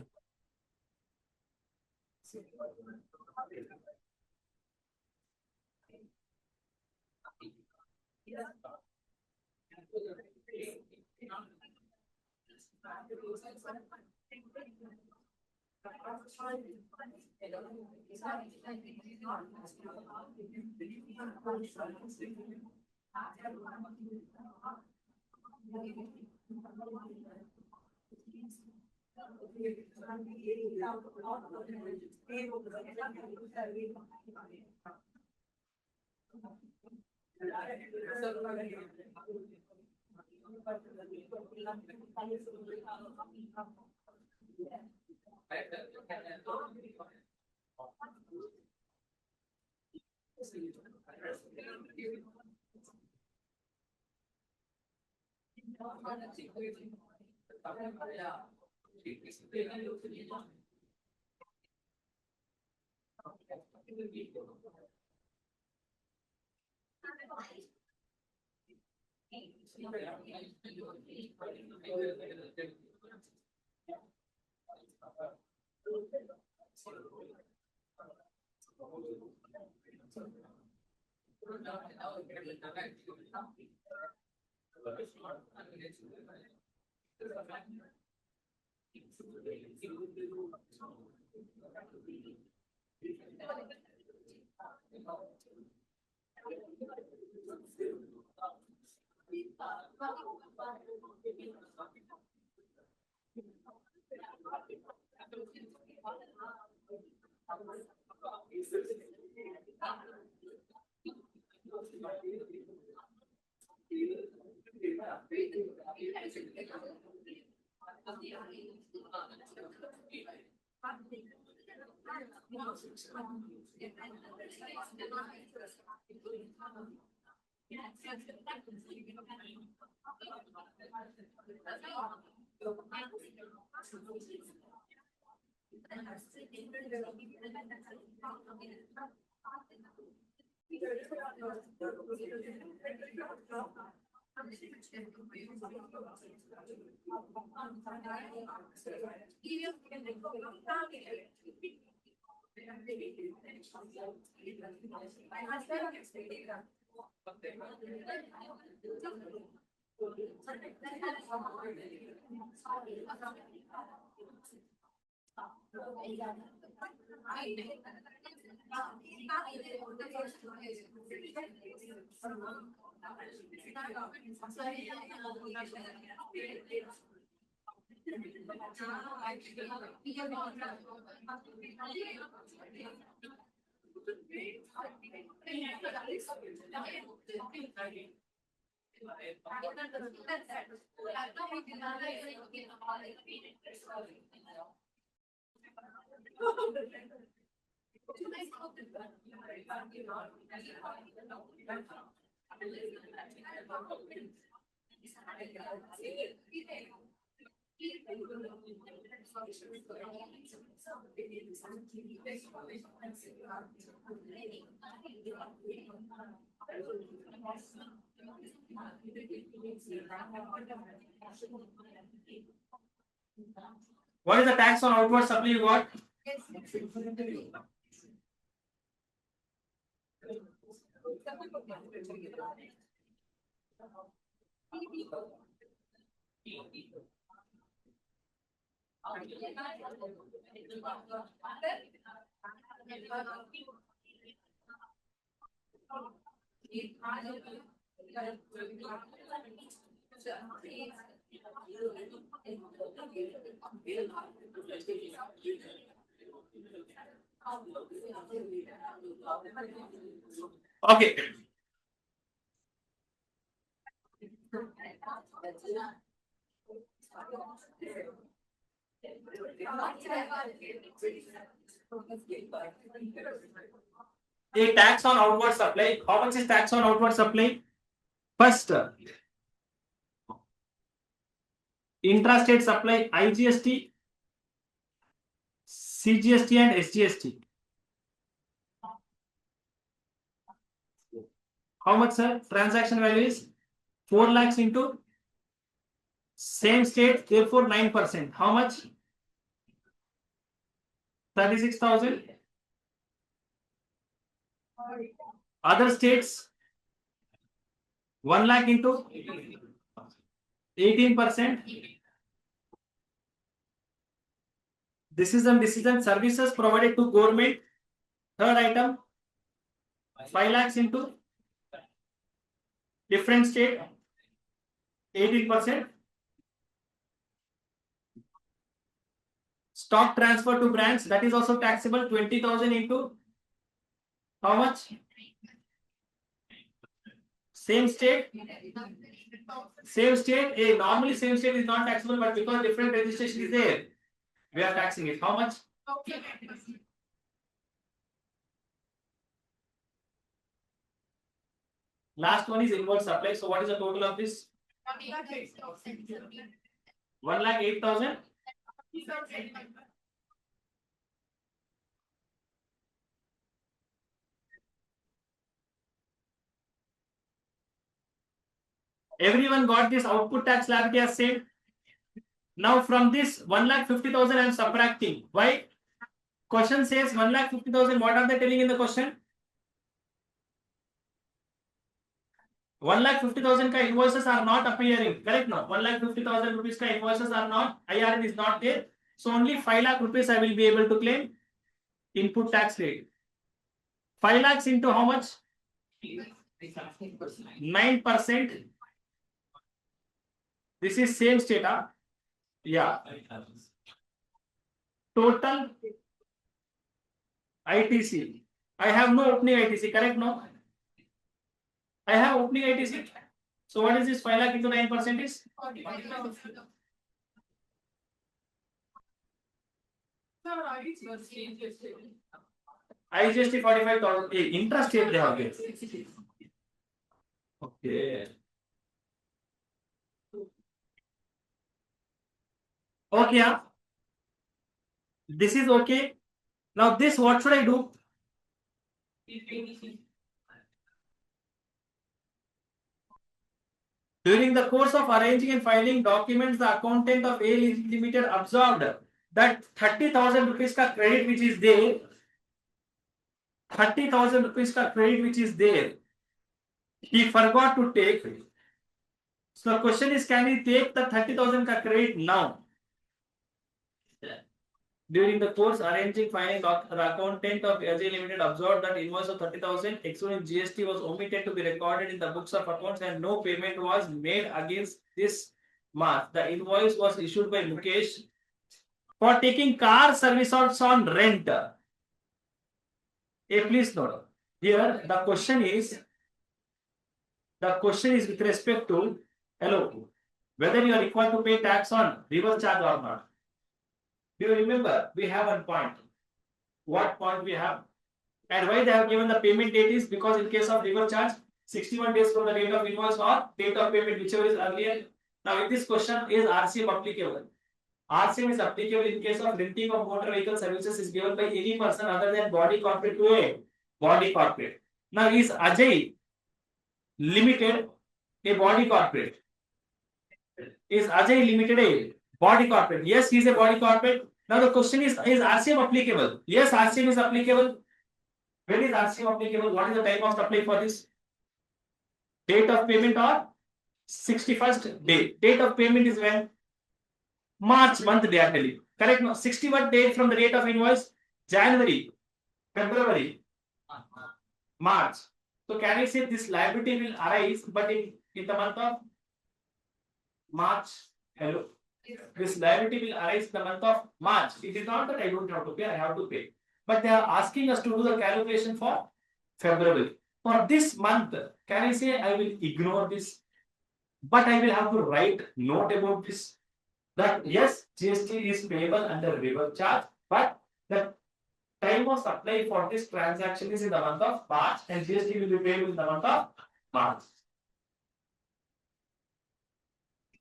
What is the tax on outward supply you got? Okay. A tax on outward supply. How much is tax on outward supply? First, intrastate supply, IGST, CGST and SGST. How much, sir? Transaction value is 4 lakhs into same state, therefore 9%. How much? 36,000. Other states, 1 lakh into 18%. Decision services provided to government. Third item, 5 lakhs into different state, 18%. Stock transfer to branch, that is also taxable, 20,000 into how much? Same state. Normally same state is not taxable, but because different registration is there, we are taxing it. How much? Last one is inward supply. So what is the total of this? 1,08,000. Everyone got this output tax liability as said. Now from this 1,50,000 I am subtracting. Why? Question says 1,50,000. What are they telling in the question? 1,50,000 ka invoices are not appearing. Correct? No. 1,50,000 rupees ka invoices are not. IRN is not there. So only 5 lakh rupees I will be able to claim input tax rate. 5 lakhs into how much? 9%. This is same state, huh? Yeah. Total ITC. I have no opening ITC, correct? No? I have opening ITC. So what is this 5 lakh into 9% is? IGST 45,000. Interest rate they have given. Okay. Okay, yeah. This is okay. Now this, what should I do? During the course of arranging and filing documents, the accountant of A Limited absorbed that 30,000 rupees ka credit which is there. 30,000 rupees ka credit which is there. He forgot to take. So the question is, can he take the 30,000 ka credit now? During the course arranging filing, the accountant of AJ Limited observed that invoice of 30,000 excluding GST was omitted to be recorded in the books of accounts and no payment was made against this mark. The invoice was issued by Mukesh for taking car service on rent. Please note here the question is with respect to whether you are required to pay tax on reverse charge or not. Do you remember? We have one point. What point we have? And why they have given the payment date is because in case of reverse charge, 61 days from the date of invoice or date of payment, whichever is earlier. Now, in this question, is RCM applicable? RCM is applicable in case of renting of motor vehicle services is given by any person other than body corporate to a body corporate. Now is Ajay Limited a body corporate? Is Ajay Limited a body corporate? Yes, he is a body corporate. Now the question is RCM applicable? Yes, RCM is applicable. When is RCM applicable? What is the time of supply for this? Date of payment or 61st day. Date of payment is when? March month they are telling. Correct? No, 61st date from the date of invoice. January, February, March. So can we say this liability will arise, but in the month of March? Hello. This liability will arise in the month of March. It is not that I don't have to pay, I have to pay. But they are asking us to do the calculation for February. For this month, can I say I will ignore this? But I will have to write note about this. That yes, GST is payable under reverse charge, but the time of supply for this transaction is in the month of March, and GST will be payable in the month of March.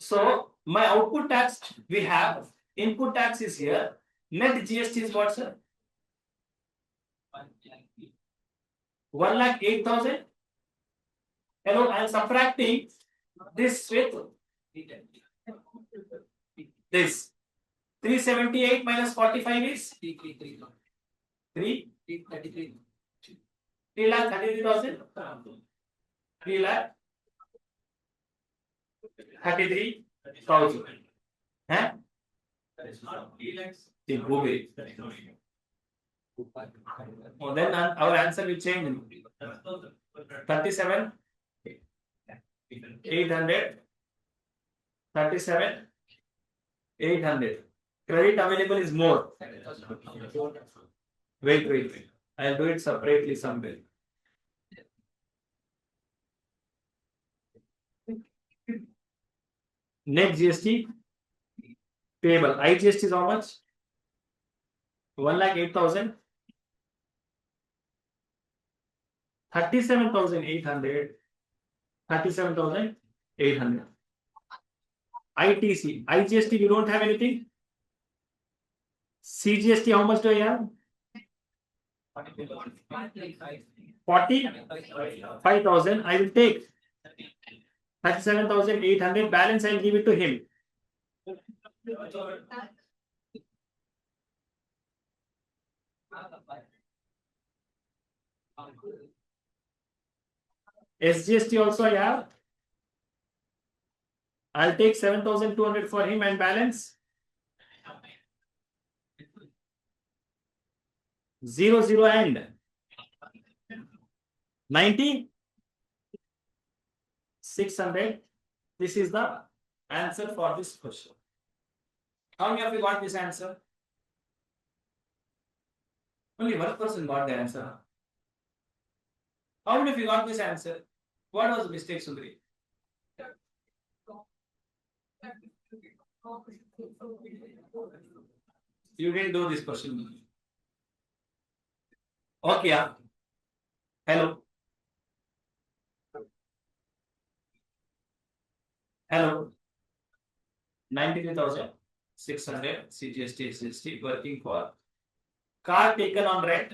So my output tax we have, input tax is here, net GST is what, sir? 1,08,000. Hello, I am subtracting this with this. 378 minus 45 is 333,000. 333,000. Huh? Oh, then our answer will change. 37, 800, 37, 800. Credit available is more. Wait. I'll do it separately somewhere. Net GST payable. IGST is how much? 1,08,000. 37,800. 37,800. ITC. IGST, you don't have anything? CGST, how much do I have? 45,000. I will take 37,800. Balance, I'll give it to him. SGST also I have. I'll take 7,200 for him and balance 0, 0 and 90, 600. This is the answer for this question. How many of you got this answer? Only one person got the answer. How many of you got this answer? What was the mistake, Sundari? You didn't do this question. Okay, yeah. Hello. Hello. 93,600 CGST, SGST working for car taken on rent.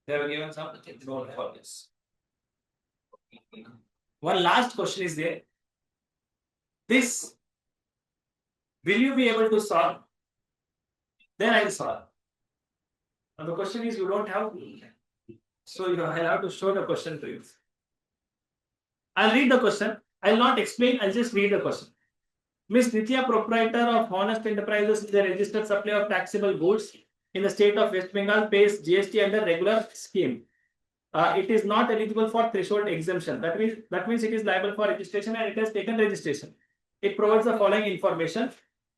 They have given some note for this. One last question is there. This will you be able to solve? Then I will solve. Now the question is you don't have, so you have to show the question to you. I'll read the question. I'll not explain. I'll just read the question. Miss Nitya, proprietor of Honest Enterprises, the registered supply of taxable goods in the state of West Bengal, pays GST under regular scheme. It is not eligible for threshold exemption. That means it is liable for registration and it has taken registration. It provides the following information: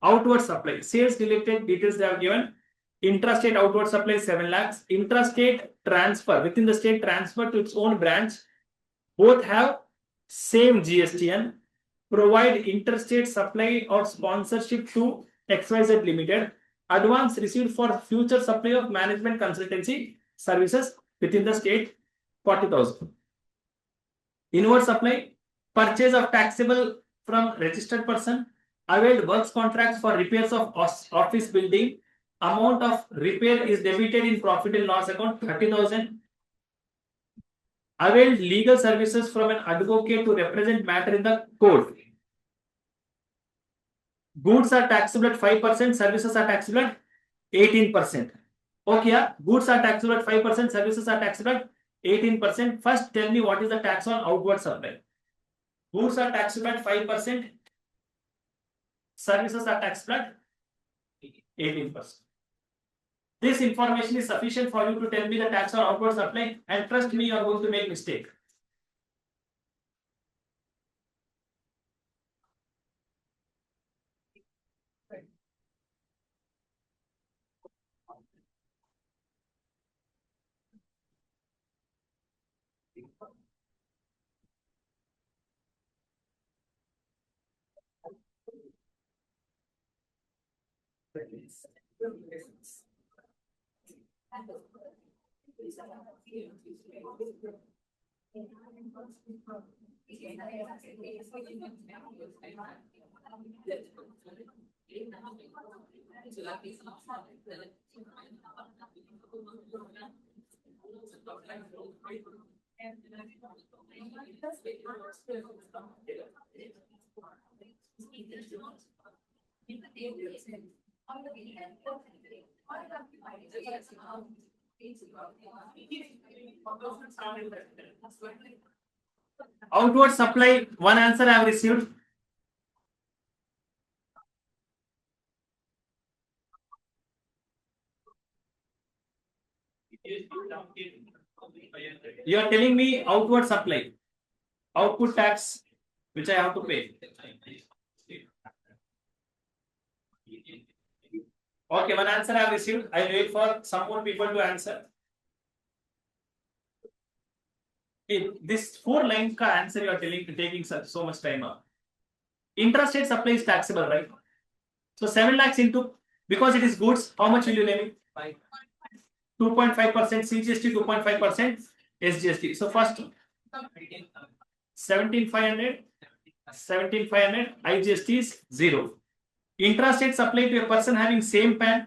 outward supply, sales related details they have given. Intrastate outward supply 7 lakhs. Intrastate transfer, within the state transfer to its own branch, both have same GSTN. Provide interstate supply or sponsorship to XYZ Limited. Advance received for future supply of management consultancy services within the state 40,000. Inward supply, purchase of taxable from registered person. Availed works contracts for repairs of office building. Amount of repair is debited in profit and loss account 30,000. Availed legal services from an advocate to represent matter in the court. Goods are taxable at 5%, services are taxable at 18%. Okay, yeah? Goods are taxable at 5%, services are taxable at 18%. First, tell me what is the tax on outward supply. Goods are taxable at 5%, services are taxable at 18%. This information is sufficient for you to tell me the tax on outward supply, and trust me, you are going to make mistake. Outward supply, one answer I have received. You are telling me outward supply, output tax, which I have to pay. Okay, one answer I have received. I wait for some more people to answer. This 4 line ka answer you are taking so much time up. Intrastate supply is taxable, right? So 7 lakhs into, because it is goods, how much will you levy? 2.5% CGST, 2.5% SGST. So first 17,500, 17,500, IGST is 0. Intrastate supply to a person having same PAN,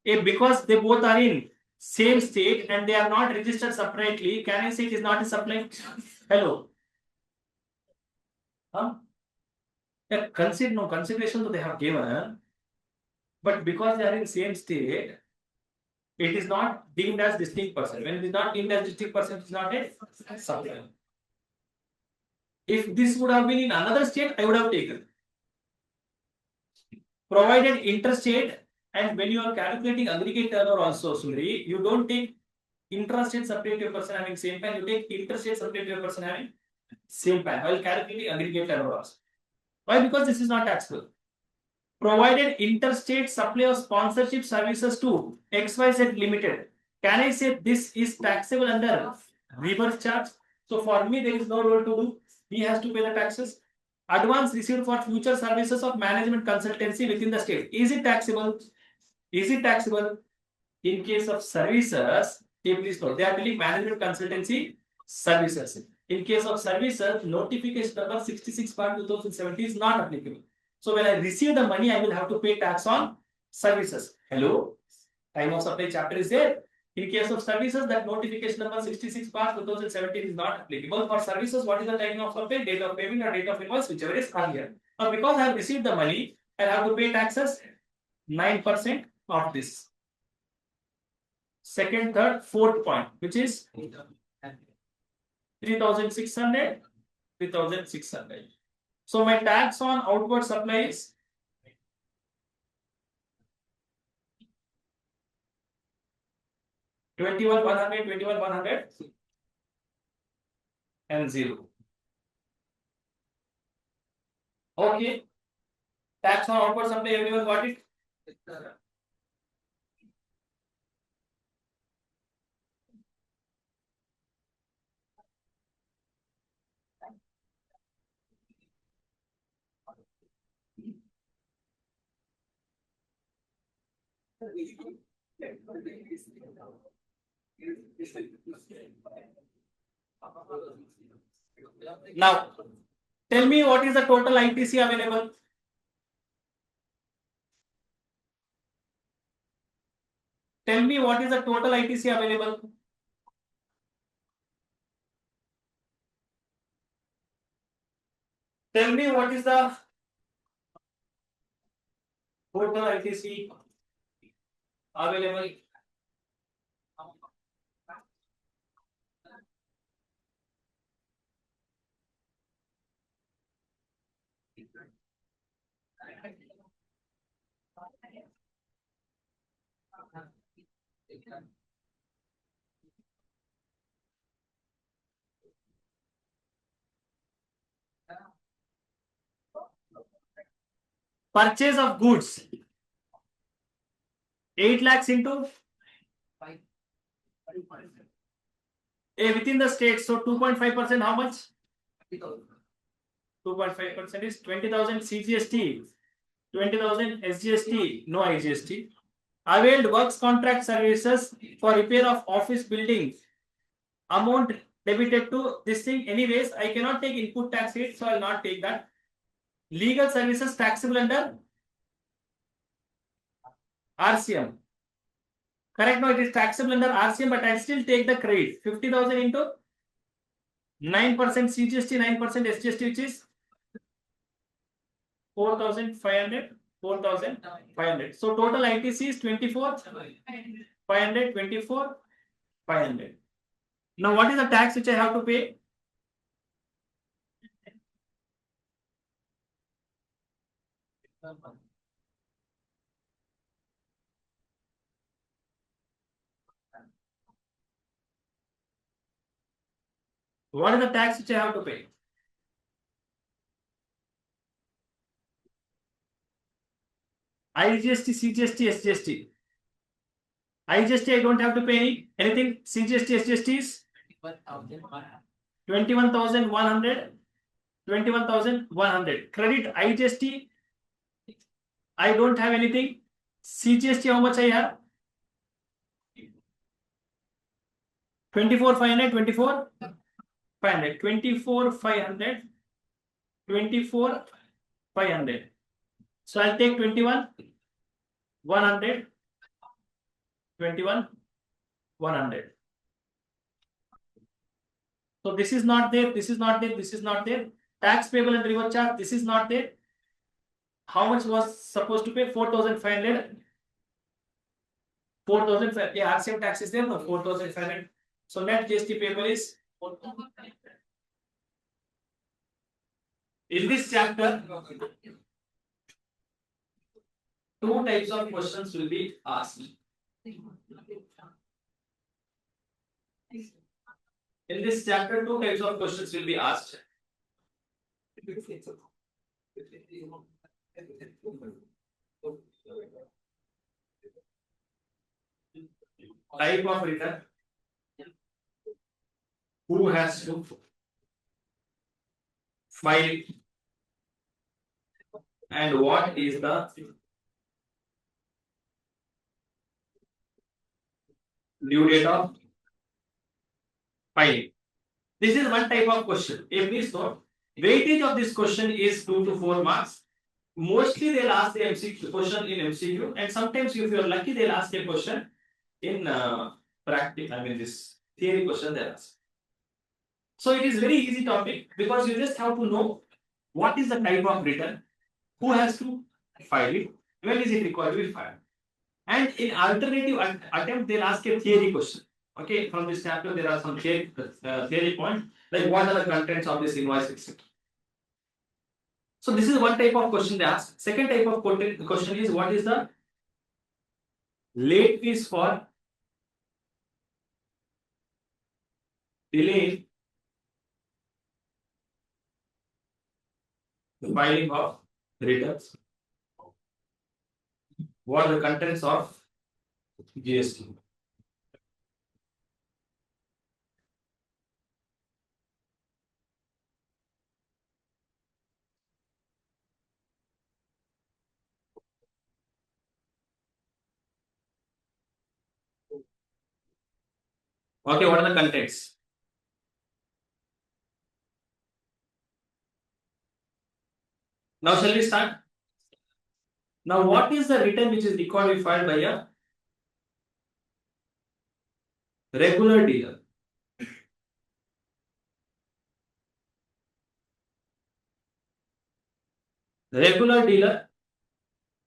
because they both are in same state and they are not registered separately, can I say it is not a supply? Hello. Huh? Yeah, consideration that they have given, but because they are in same state, it is not deemed as distinct person. When it is not deemed as distinct person, it is not a supply. If this would have been in another state, I would have taken. Provided interstate, and when you are calculating aggregate turnover also, Sundari, you don't take intrastate separate to a person having same PAN, you take interstate separate to a person having same PAN while calculating aggregate turnover also. Why? Because this is not taxable. Provided interstate supply of sponsorship services to XYZ Limited. Can I say this is taxable under reverse charge? So for me, there is no role to do. He has to pay the taxes. Advance received for future services of management consultancy within the state. Is it taxable? Is it taxable? In case of services, please note, they are billing management consultancy services. In case of services, notification number 66/2017 is not applicable. So when I receive the money, I will have to pay tax on services. Hello? Time of supply chapter is there. In case of services, that notification number 66/2017 is not applicable. For services, what is the time of supply? Date of payment or date of invoice, whichever is earlier. Now, because I have received the money, I have to pay taxes 9% of this. Second, third, fourth point, which is 3,600, 3,600. So my tax on outward supply is 21,100, 21,100 and 0. Okay. Tax on outward supply, everyone got it? Now, tell me what is the total ITC available? tell me what is the total ITC available? Tell me what is the total ITC available? Purchase of goods 8 lakhs into within the state, so 2.5% how much? 2.5% is 20,000 CGST, 20,000 SGST, no IGST. Availed works contract services for repair of office buildings. Amount debited to this thing. Anyways, I cannot take input tax rate, so I will not take that. Legal services taxable under RCM. Correct? No, it is taxable under RCM, but I still take the credit. 50,000 into 9% CGST, 9% SGST, which is 4,500. 4,500. So total ITC is 24,500, 24,500. Now what is the tax which I have to pay? What is the tax which I have to pay? IGST, CGST, SGST. IGST I don't have to pay anything. CGST, SGST is 21,100. 21,100. Credit IGST I don't have anything. CGST how much I have? 24,500, 24,500, 24,500, 24,500. So I'll take 21,100, 21,100. So this is not there, this is not there, this is not there. Tax payable and reverse charge, this is not there. How much was supposed to pay? 4,500. 4,500. Yeah, RCM tax is there, no? 4,500. So net GST payable is. In this chapter, two types of questions will be asked. In this chapter, two types of questions will be asked. Type of return. Who has to file and what is the due date of filing? This is one type of question. Please note, weightage of this question is 2 to 4 marks. Mostly they'll ask the MCQ question in MCQ, and sometimes if you are lucky, they'll ask a question in practice. I mean, this theory question they'll ask. So it is very easy topic because you just have to know what is the type of return, who has to file it, when is it required to be filed. And in alternative attempt, they'll ask a theory question. Okay, from this chapter, there are some theory points, like what are the contents of this invoice, etc. So this is one type of question they ask. Second type of question is what is the late fees for delay the filing of returns. What are the contents of GST? Okay, what are the contents? Now shall we start? Now what is the return which is required to be filed by a Regular dealer. Regular dealer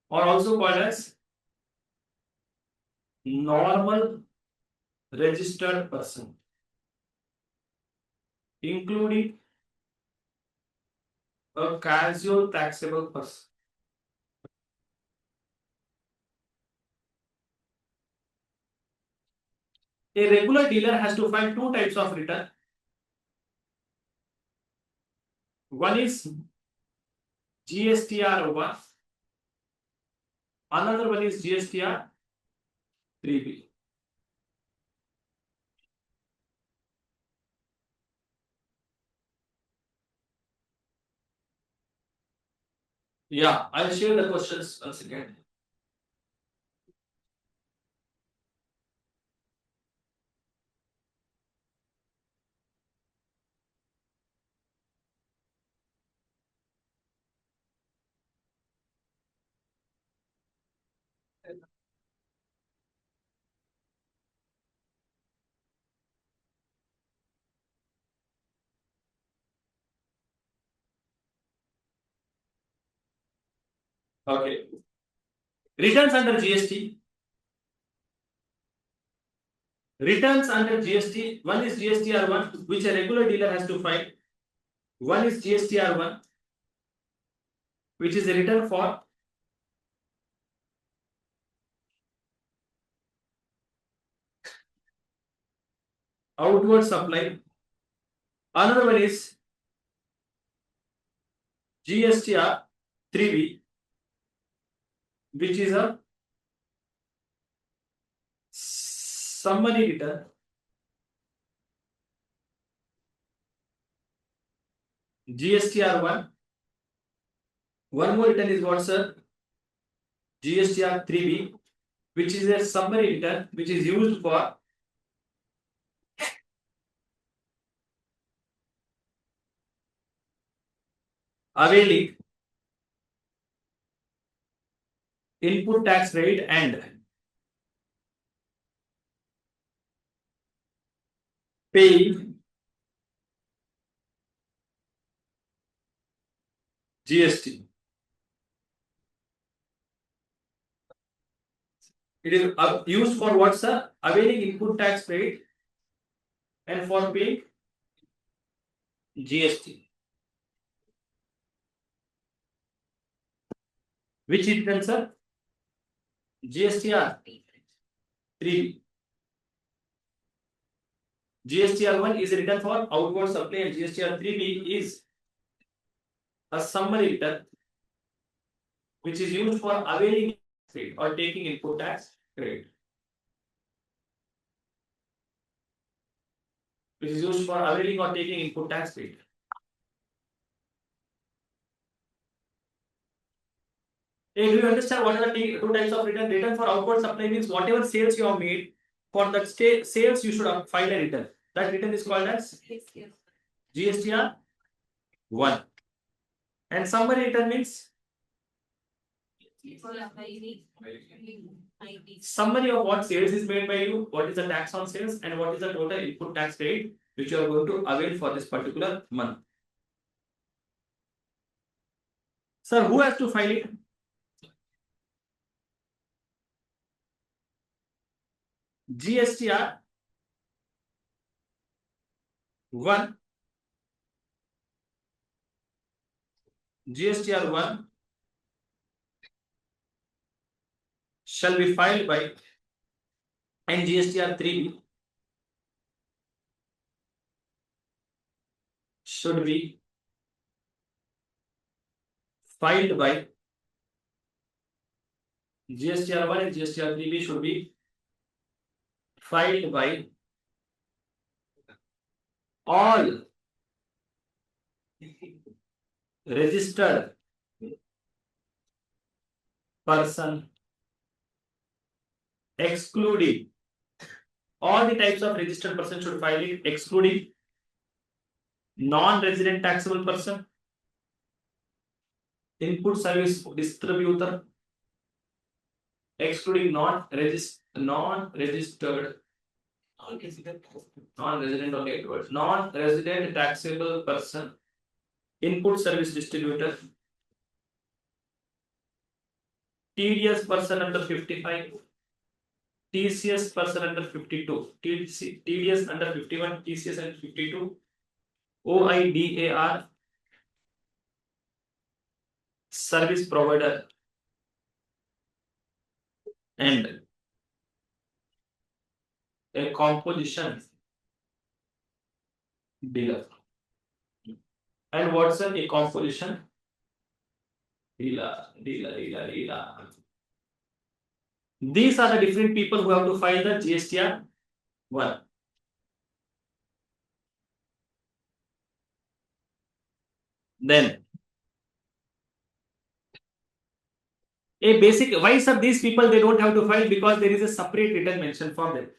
or also called as normal registered person, including a casual taxable person. A regular dealer has to file two types of return. One is GSTR1, another one is GSTR3B. Yeah, I'll share the questions once again. Okay. Returns under GST. Returns under GST. One is GSTR1, which a regular dealer has to file. One is GSTR1, which is a return for outward supply. Another one is GSTR3B, which is a summary return. GSTR1. One more return is what, sir? GSTR3B, which is a summary return which is used for availing input tax rate and paying GST. It is used for what, sir? Availing input tax rate and for paying GST. Which return, sir? GSTR3. GSTR1 is a return for outward supply and GSTR3B is a summary return which is used for availing rate or taking input tax rate. Which is used for availing or taking input tax rate. Hey, do you understand what are the two types of return? Return for outward supply means whatever sales you have made, for that sales you should have filed a return. That return is called as GSTR1. And summary return means summary of what sales is made by you, what is the tax on sales, and what is the total input tax rate which you are going to avail for this particular month. Sir, who has to file it? GSTR1. GSTR1 shall be filed by, and GSTR3 should be filed by. GSTR1 and GSTR3 should be filed by all registered person, excluding all the types of registered person should file it, excluding non-resident taxable person, input service distributor, excluding non-registered Non-resident only 8 words. Non-resident taxable person. Input service distributor. TDS person under 55. TCS person under 52. TDS under 51. TCS under 52. OIDAR. Service provider. And a composition dealer. And what's a composition dealer? These are the different people who have to file the GSTR 1. Then a basic, why sir these people they don't have to file? Because there is a separate return mentioned for them.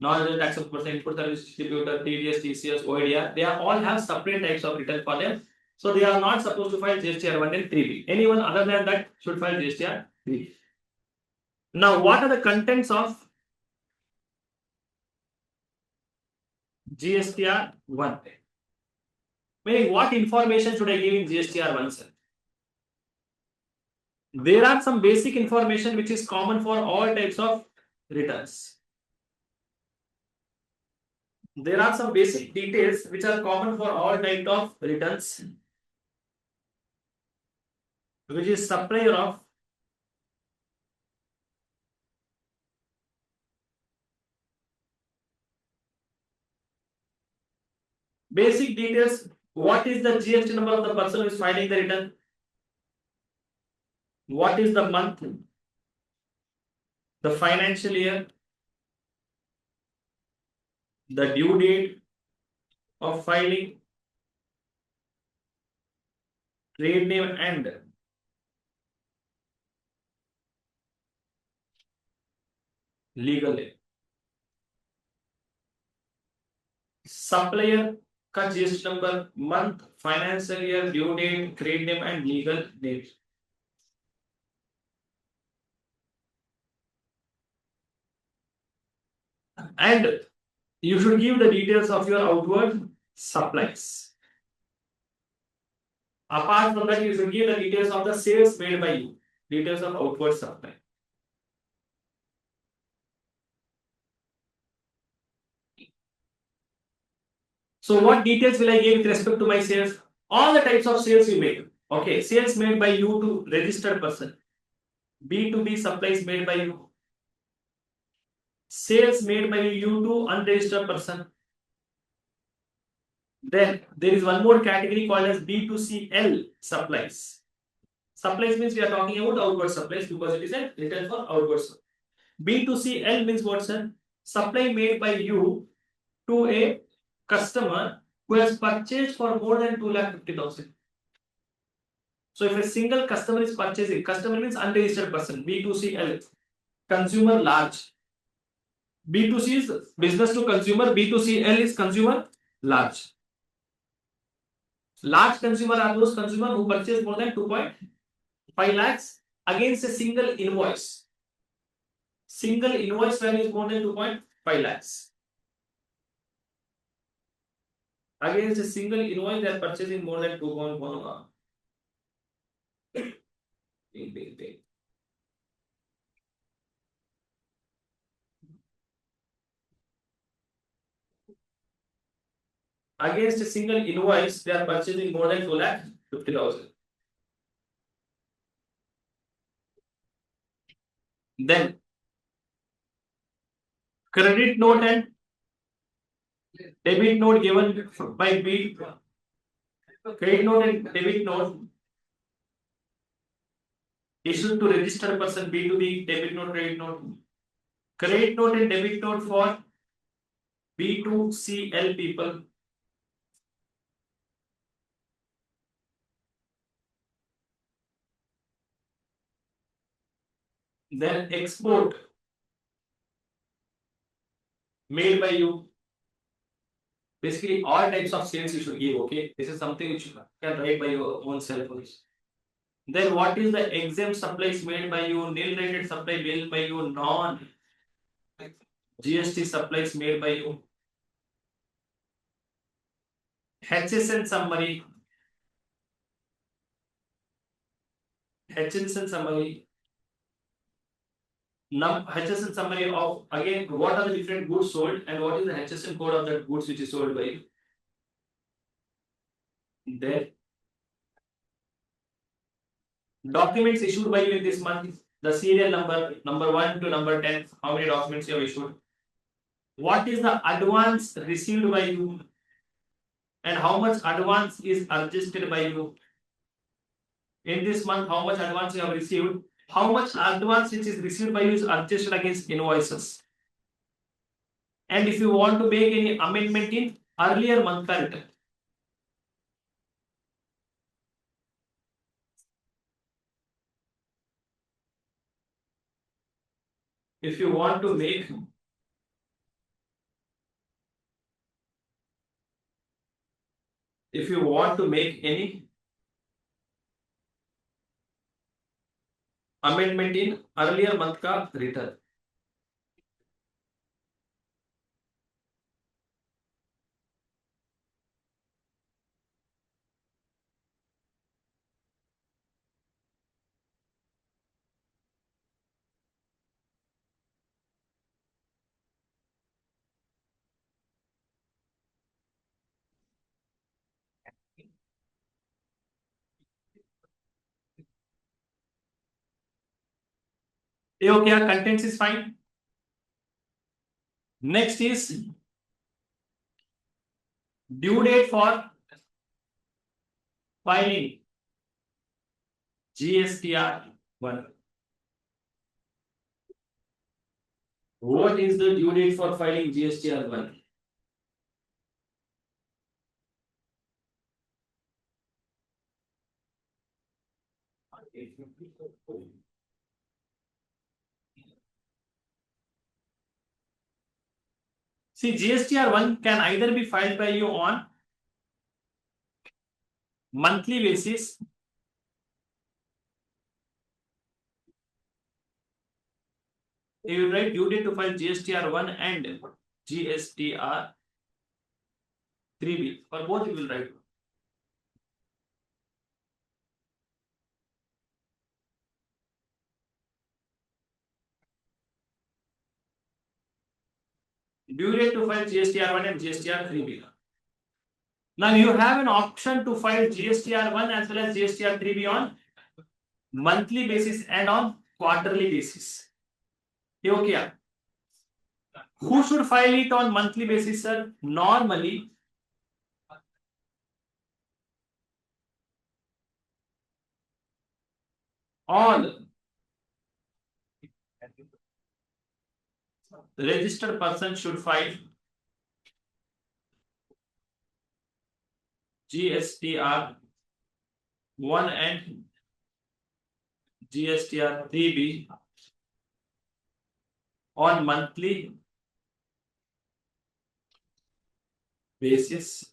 Non-resident taxable person, input service distributor, TDS, TCS, OIDR, they are all have separate types of return for them. So they are not supposed to file GSTR 1 and 3B. Anyone other than that should file GSTR 3. Now, what are the contents of GSTR 1? Meaning, what information should I give in GSTR 1, sir? There are some basic information which is common for all types of returns. There are some basic details which are common for all types of returns, which is supplier of basic details. What is the GST number of the person who is filing the return? What is the month? The financial year? The due date of filing? Trade name and legal name. Supplier का GST number, month, financial year, due date, trade name and legal name. And you should give the details of your outward supplies. Apart from that, you should give the details of the sales made by you, details of outward supply. So what details will I give with respect to my sales? All the types of sales you make. Okay, sales made by you to registered person. B2B supplies made by you. Sales made by you to unregistered person. Then there is one more category called as B2CL supplies. Supplies means we are talking about outward supplies because it is a return for outward supplies. B2CL means what, sir? Supply made by you to a customer who has purchased for more than 2,50,000. So if a single customer is purchasing, customer means unregistered person, B2CL, consumer large. B2C is business to consumer, B2CL is consumer large. Large consumer are those consumers who purchase more than 2.5 lakhs against a single invoice. Single invoice value is more than 2.5 lakhs. Against a single invoice, they are purchasing more than 2.1 lakh. Against a single invoice, they are purchasing more than 2,50,000. Then credit note and debit note given by B. Credit note and debit note issued to registered person B2B, debit note, credit note. Credit note and debit note for B2CL people. Then export made by you. Basically, all types of sales you should give. Okay, this is something which you can write by your own self. Then what is the exempt supplies made by you, nil rated supply made by you, non GST supplies made by you. HSN summary. HSN summary. HSN summary of, again, what are the different goods sold and what is the HSN code of that goods which is sold by you. There. Documents issued by you in this month. The serial number 1 to number 10. How many documents you have issued? What is the advance received by you? And how much advance is adjusted by you? In this month, how much advance you have received? How much advance which is received by you is adjusted against invoices? And if you want to make any amendment in earlier month ka return. If you want to make any amendment in earlier month ka return. Okay, contents is fine. Next is due date for filing GSTR 1. What is the due date for filing GSTR 1? See, GSTR 1 can either be filed by you on monthly basis you will write due date to file GSTR 1 and GSTR 3B. For both you will write. Due date to file GSTR 1 and GSTR 3B. Now you have an option to file GSTR 1 as well as GSTR 3B on monthly basis and on quarterly basis. Okay. Who should file it on monthly basis, sir? Normally, all registered person should file GSTR 1 and GSTR 3B on monthly basis.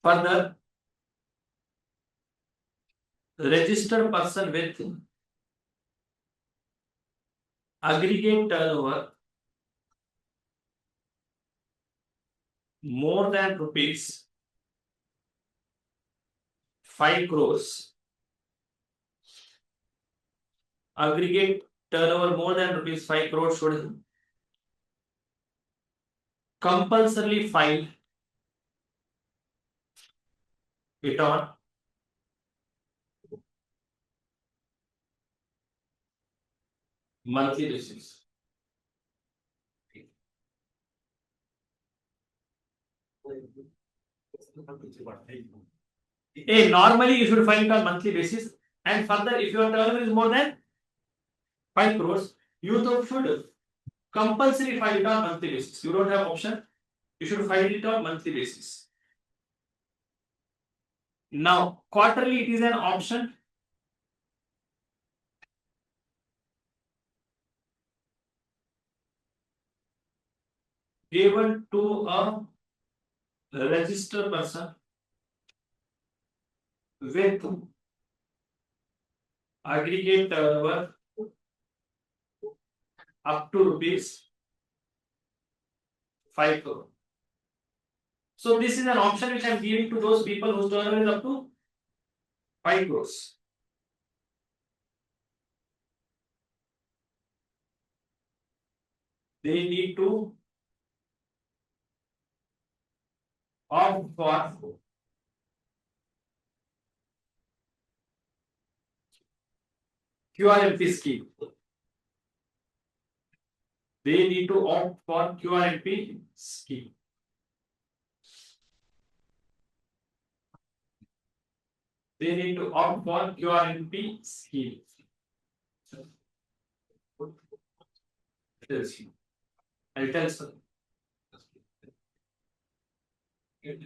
Further, registered person with aggregate turnover more than rupees 5 crores. Aggregate turnover more than rupees 5 crores should compulsorily file it on monthly basis. Normally you should file it on monthly basis, and further, if your turnover is more than 5 crores, you should compulsory file it on monthly basis. You don't have option. You should file it on monthly basis. Now, quarterly it is an option. Given to a registered person with aggregate turnover up to rupees 5 crore. So this is an option which I am giving to those people whose turnover is up to 5 crores. They need to opt for QRMP scheme. They need to opt for QRMP scheme. They need to opt for QRMP scheme. I'll tell sir. They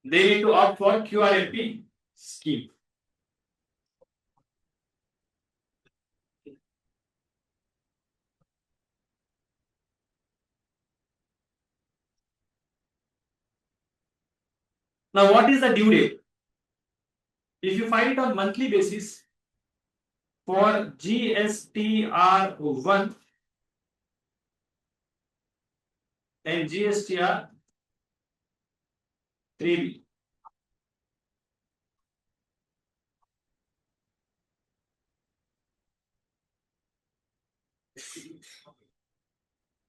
need to opt for QRMP scheme. Now, what is the due date? If you find it on monthly basis for GSTR1 and GSTR3B.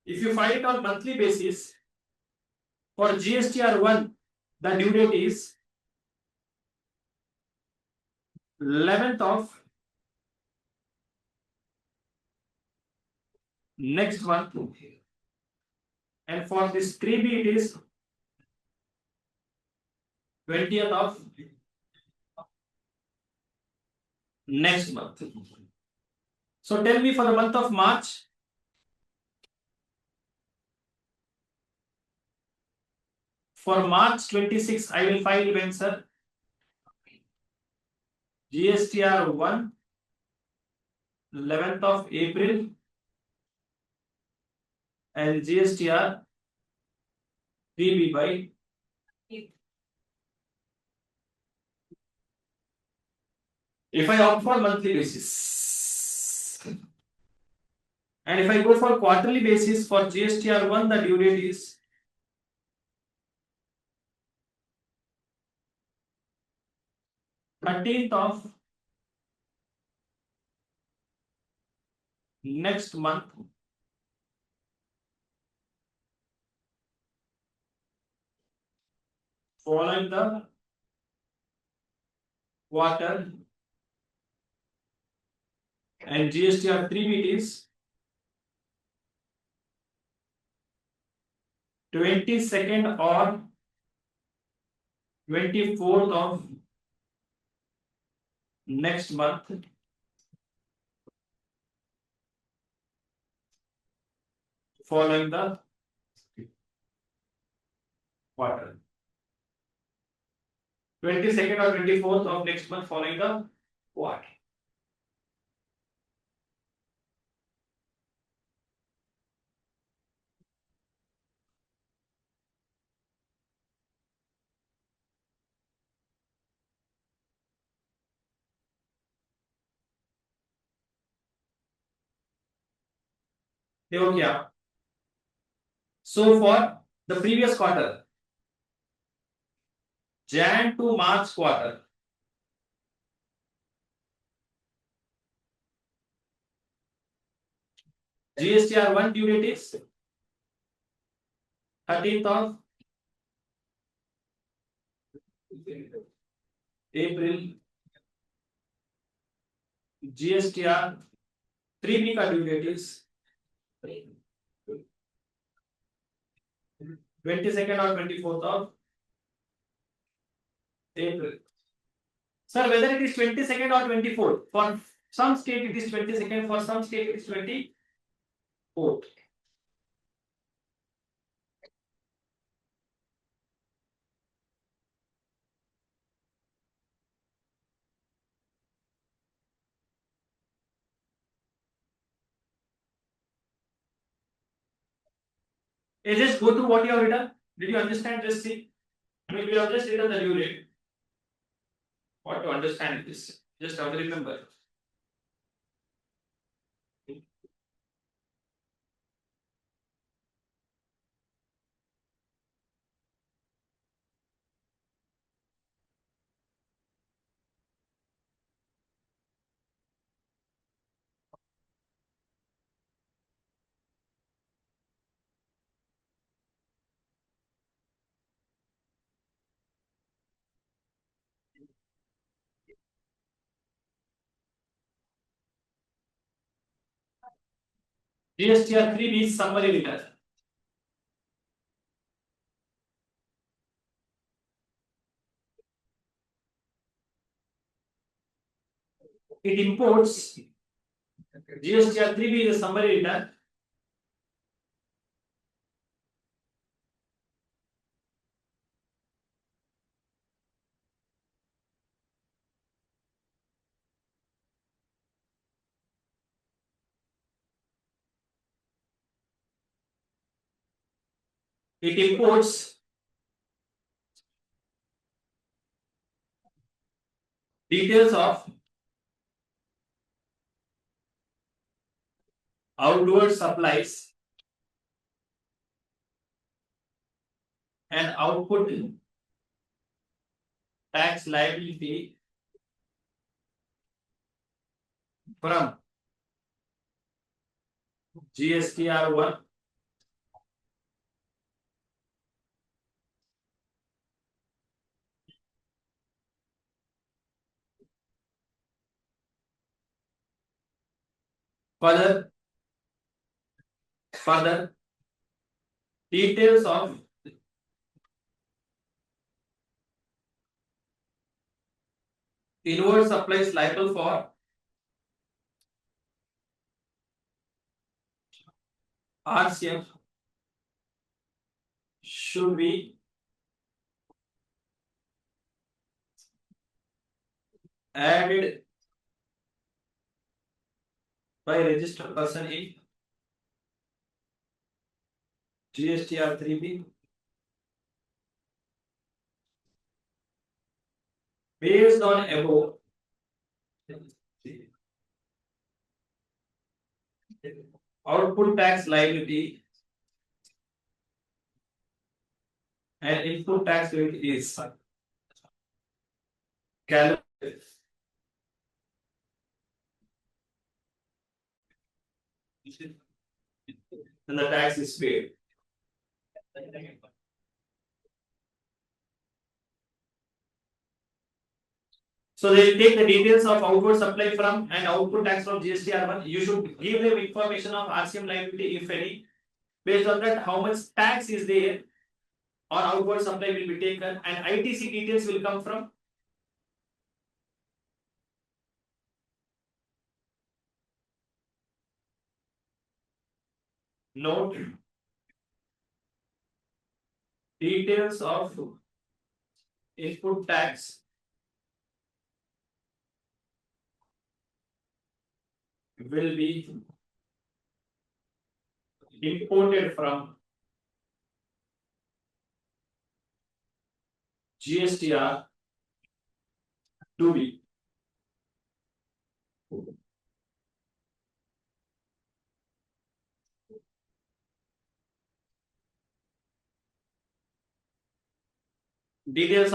If you find it on monthly basis for GSTR1, the due date is 11th of next month, and for this 3B it is 20th of next month. So tell me, for the month of March, for March 26, I will file when, sir? GSTR1, 11th of April, and GSTR 3B by if I opt for monthly basis. And if I go for quarterly basis for GSTR1, the due date is 13th of next month, following the quarter, and GSTR 3B is 22nd or 24th of next month, following the quarter. 22nd or 24th of next month following the quarter. देखो क्या? So for the previous quarter, Jan to March quarter, GSTR1 due date is 13th of April. GSTR 3B का due date is 22nd or 24th of April. Sir, whether it is 22nd or 24th, for some state it is 22nd, for some state it is 24th. Just go through what you have written. Did you understand? Just see. I mean, we have just written the due date. What to understand this? Just have to remember. GSTR 3B is summary return. It imports GSTR 3B is a summary return. It imports details of outward supplies and output tax liability from GSTR1 further details of inward supplies liable for RCM should be added by registered person in GSTR 3B based on above output tax liability and input tax rate is calculated. Then the tax is paid. So they will take the details of outward supply from and output tax from GSTR1. You should give them information of RCM liability if any. Based on that, how much tax is there or outward supply will be taken, and ITC details will come from note details of input tax will be imported from GSTR 2B. Details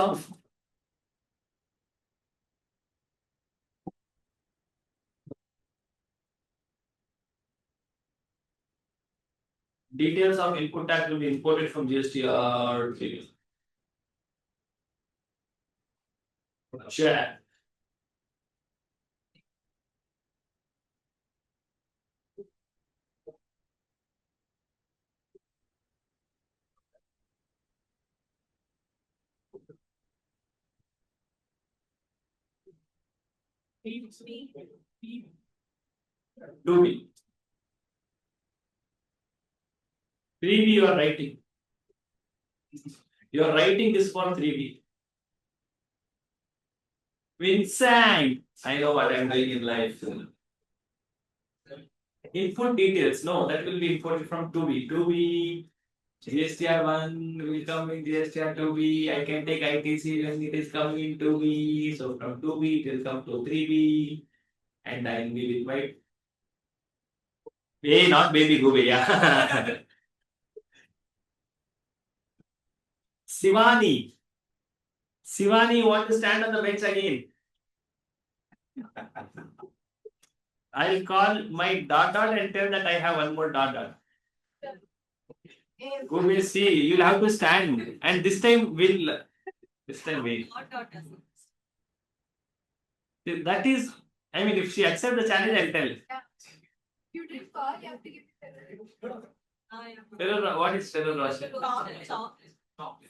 of input tax will be imported from GSTR 2B. Share. Do be 3B you are writing. You are writing this for 3B. Vincent, I know what I am doing in life. Input details, no, that will be imported from 2B. 2B, GSTR1 will come in GSTR 2B. I can take ITC when it is coming in 2B. So from 2B it will come to 3B. And I will be with my. Hey, not baby Gube, yeah. Sivani. Sivani, you want to stand on the bench again? I'll call my dot and tell that I have one more dot. Gube, see, you'll have to stand. And this time we'll. This time wait. That is, I mean, if she accepts the challenge, I'll tell. You did call, you have to give it. Ferrero, what is Ferrero Rocher?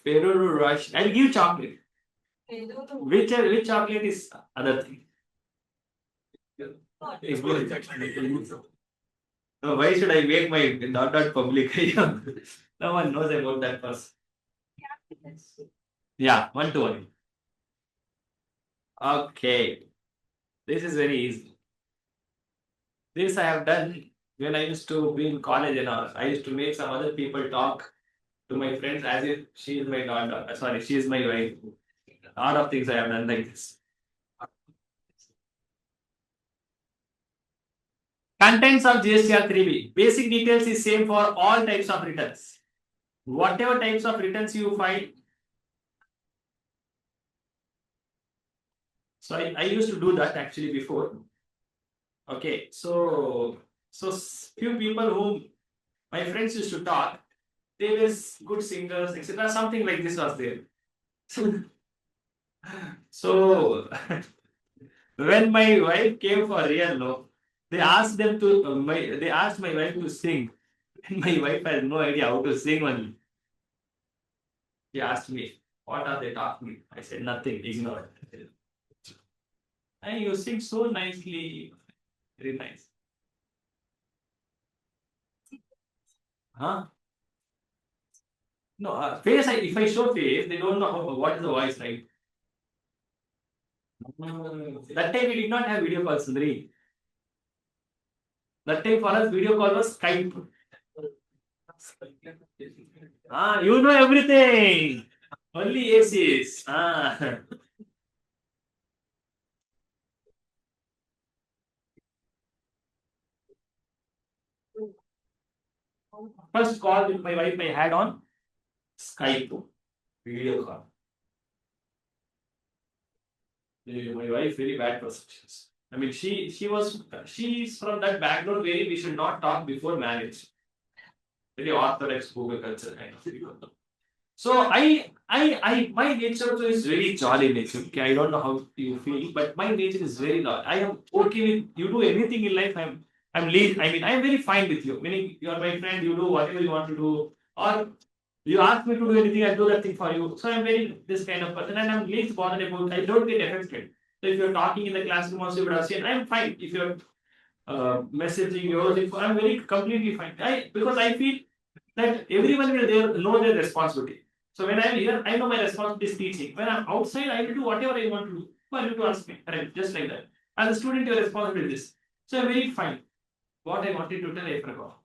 Ferrero Rocher. I'll give chocolate. Which chocolate is other thing? No, why should I make my dot public? No one knows about that person. Yeah, 1 to 1. Okay. This is very easy. This I have done when I used to be in college and all. I used to make some other people talk to my friends as if she is my daughter. Sorry, she is my wife. A lot of things I have done like this. Contents of GST are 3B. Basic details is same for all types of returns. Whatever types of returns you find. So I used to do that actually before. Okay, so few people whom my friends used to talk, they were good singers, etc. Something like this was there. So when my wife came for real no, they asked them to they asked my wife to sing. My wife has no idea how to sing only. She asked me, what are they talking? I said nothing, ignore. And you sing so nicely. Very nice. Huh? No, face, if I show face, they don't know what is the voice, right? That time we did not have video calls, Sundari. That time for us, video call was Skype. You know everything. Only aces. First call with my wife I had on Skype. Video call. My wife very bad person. I mean, she's from that background where we should not talk before marriage. Very orthodox Google culture kind of people. So my nature also is very jolly nature. Okay, I don't know how you feel, but my nature is very jolly. I am okay with you do anything in life. I'm lead. I mean, I'm very fine with you. Meaning you are my friend. You do whatever you want to do, or you ask me to do anything, I do that thing for you. So I'm very this kind of person, and I'm least bothered about. I don't get affected. So if you're talking in the classroom, also you would have seen, I'm fine. If you're messaging yours, I'm very completely fine. Because I feel that everyone will know their responsibility. So when I'm here, I know my responsibility is teaching. When I'm outside, I will do whatever I want to do. Why you to ask me? Right, just like that. As a student, your responsibility is this. So I'm very fine. What I wanted to tell, I forgot.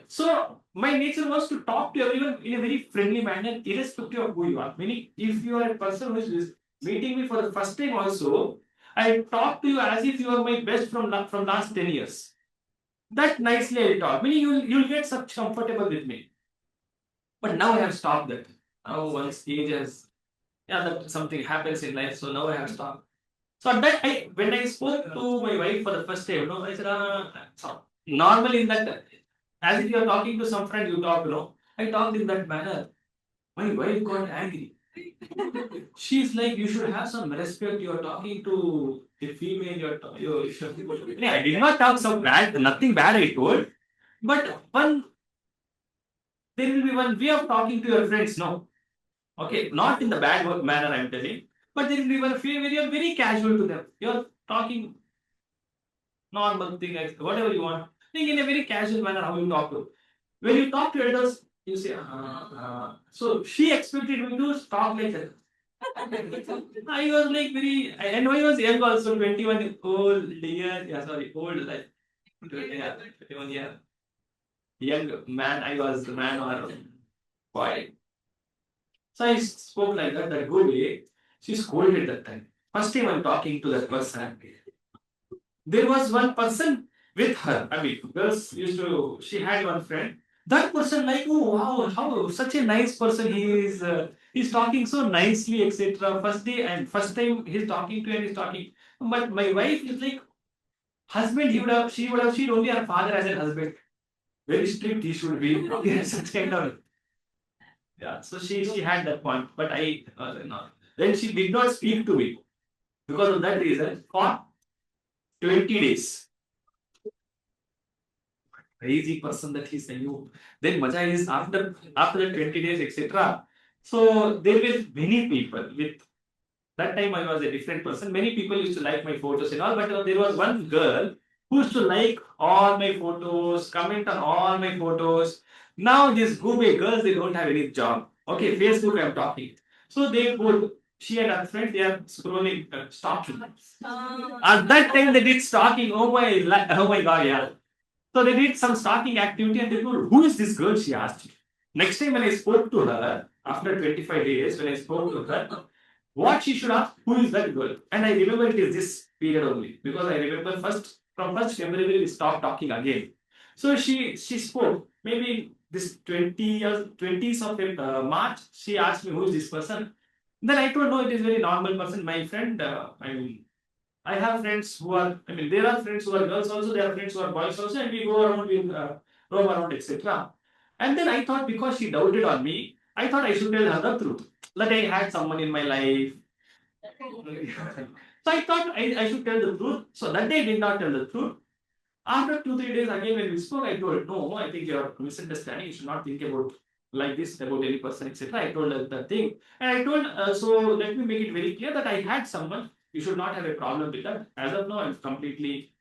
So my nature was to talk to everyone in a very friendly manner, irrespective of who you are. Meaning, if you are a person who is meeting me for the first time also, I talk to you as if you are my best from last 10 years. That nicely I talk. Meaning you'll get such comfortable with me. But now I have stopped that. Now once age has that something happens in life, so now I have stopped. So that when I spoke to my wife for the first time, no, I said, normally in that as if you are talking to some friend, you talk, I talked in that manner. My wife got angry. She's like, you should have some respect. You're talking to a female. I did not talk so bad. Nothing bad I told. But there will be one way of talking to your friends. No, okay, not in the bad manner I'm telling. But there will be one way where you're very casual to them. You're talking normal thing, like whatever you want. Think in a very casual manner how you talk to. When you talk to elders, you say, So she expected me to talk like that. I was like very, and I was young also, 21 old year, old, like, 21 year. Young man, I was the man or boy. So I spoke like that good way. She scolded that time. First time I'm talking to that person. There was one person with her. I mean, girls used to, she had one friend. That person, like, oh wow, how such a nice person he is. He's talking so nicely, etc. First day and first time he's talking to her, he's talking. But my wife is like, husband, she'd only her father as a husband. Very strict he should be. Such kind of. Yeah, so she had that point, but I no. Then she did not speak to me because of that reason for 20 days. crazy person that he's saying. "Oh." Then Maja is after the 20 days, etc. So there were many people with that time I was a different person. Many people used to like my photos and all, but there was one girl who used to like all my photos, comment on all my photos. Now these Google girls, they don't have any job. Okay, Facebook I'm talking. So they go, she and her friend, they are scrolling, stalking. At that time they did stalking. Oh my god, yeah. So they did some stalking activity and they told, who is this girl? She asked. Next time when I spoke to her, after 25 days, when I spoke to her, what she should ask, who is that girl? And I remember it is this period only because I remember from 1st February we stopped talking again. So she spoke maybe this 20th of March. She asked me who is this person. Then I told no, it is very normal person. My friend, I have friends who are. There are friends who are girls also. There are friends who are boys also, and we go around with roam around etc. And then I thought because she doubted on me, I thought I should tell her the truth that I had someone in my life. So I thought I should tell the truth. So that day I did not tell the truth. After 2-3 days again when we spoke, I told no, I think you are misunderstanding. You should not think about like this about any person, etc. I told her that thing, and I told so let me make it very clear that I had someone. You should not have a problem with that. As of now, I'm completely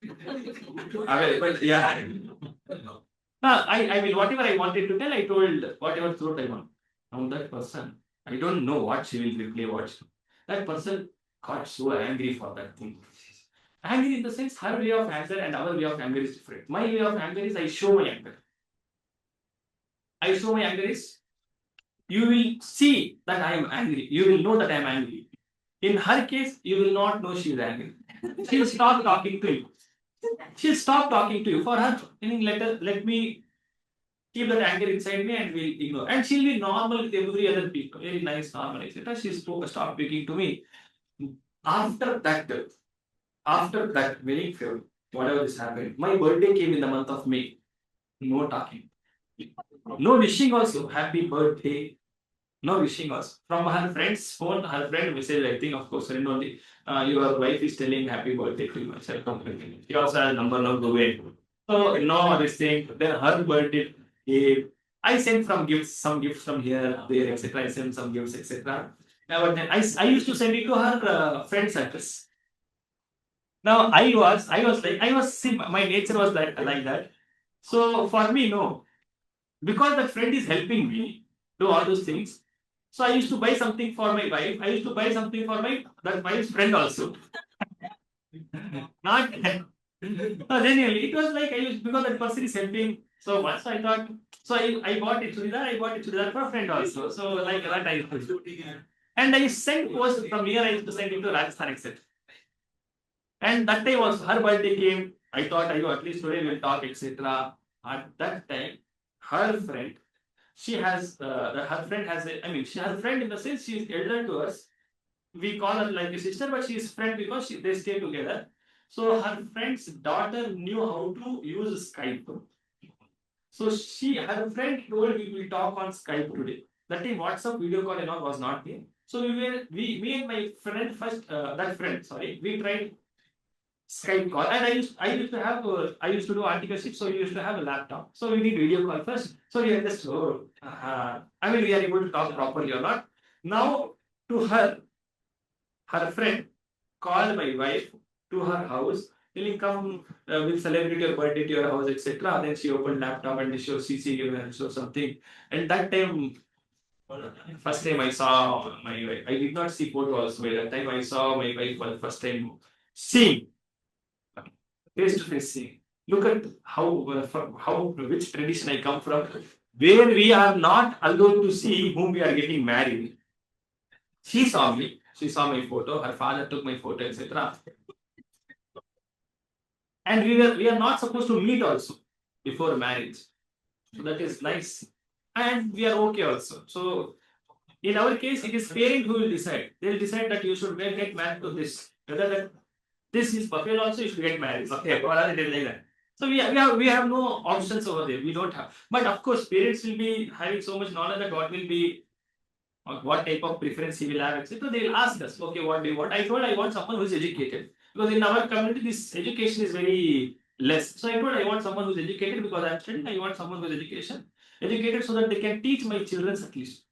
available. Yeah. Whatever I wanted to tell, I told whatever truth I want. Now that person, I don't know what she will replay, that person got so angry for that thing. Angry in the sense, her way of anger and our way of anger is different. My way of anger is I show my anger. I show my anger is, you will see that I am angry. You will know that I am angry. In her case, you will not know she is angry. She'll stop talking to you. She'll stop talking to you. For her, let me keep that anger inside me and we'll ignore. And she'll be normal with every other people. Very nice, normal, etc. She'll stop speaking to me. After that very few, whatever this happened, my birthday came in the month of May. No talking. No wishing also. Happy birthday. No wishing also. From her friend's phone, her friend message, I think, of course, friend only. Your wife is telling happy birthday to you. She also has number now go away. So no this thing. Then her birthday came. I sent some gifts from here, there, etc. I sent some gifts, etc. But then I used to send it to her friend's address. Now see, my nature was like that. So for me, no, because that friend is helping me do all those things. So I used to buy something for my wife. I used to buy something for that wife's friend also. Not no, genuinely, it was like because that person is helping so much. So I thought, so I bought it chudidar. I bought it chudidar for a friend also. So like that I used to do. And I sent post from here. I used to send it to Rajasthan, etc. And that time was her birthday came. I thought, at least today we'll talk, etc. At that time, her friend, her friend has her friend in the sense she is elder to us. We call her like a sister, but she is friend because they stay together. So her friend's daughter knew how to use Skype. So her friend told we will talk on Skype today. That time WhatsApp video call and all was not there. So me and my friend we tried Skype call, and I used to do articleship, so we used to have a laptop. So we did video call first. So we are just we are able to talk properly or not. Now to her friend called my wife to her house, telling come with celebrate your birthday to your house, etc. Then she opened laptop and she showed CC and show something. And that time, first time I saw my wife. I did not see photo also. By that time I saw my wife for the first time seeing. Face to face seeing. Look at which tradition I come from, where we are not allowed to see whom we are getting married. She saw me. She saw my photo. Her father took my photo, etc. And we are not supposed to meet also before marriage. So that is nice. And we are okay also. So in our case, it is parent who will decide. They will decide that you should get married to this. Whether that this is buffet also, you should get married. Okay, or other like that. So we have no options over there. We don't have. But of course, parents will be having so much knowledge that what will be, what type of preference he will have, etc. They will ask us, okay, what do you want? I told I want someone who is educated. Because in our community, this education is very less. So I told I want someone who's educated because I'm studying. I want someone who's educated so that they can teach my children at least.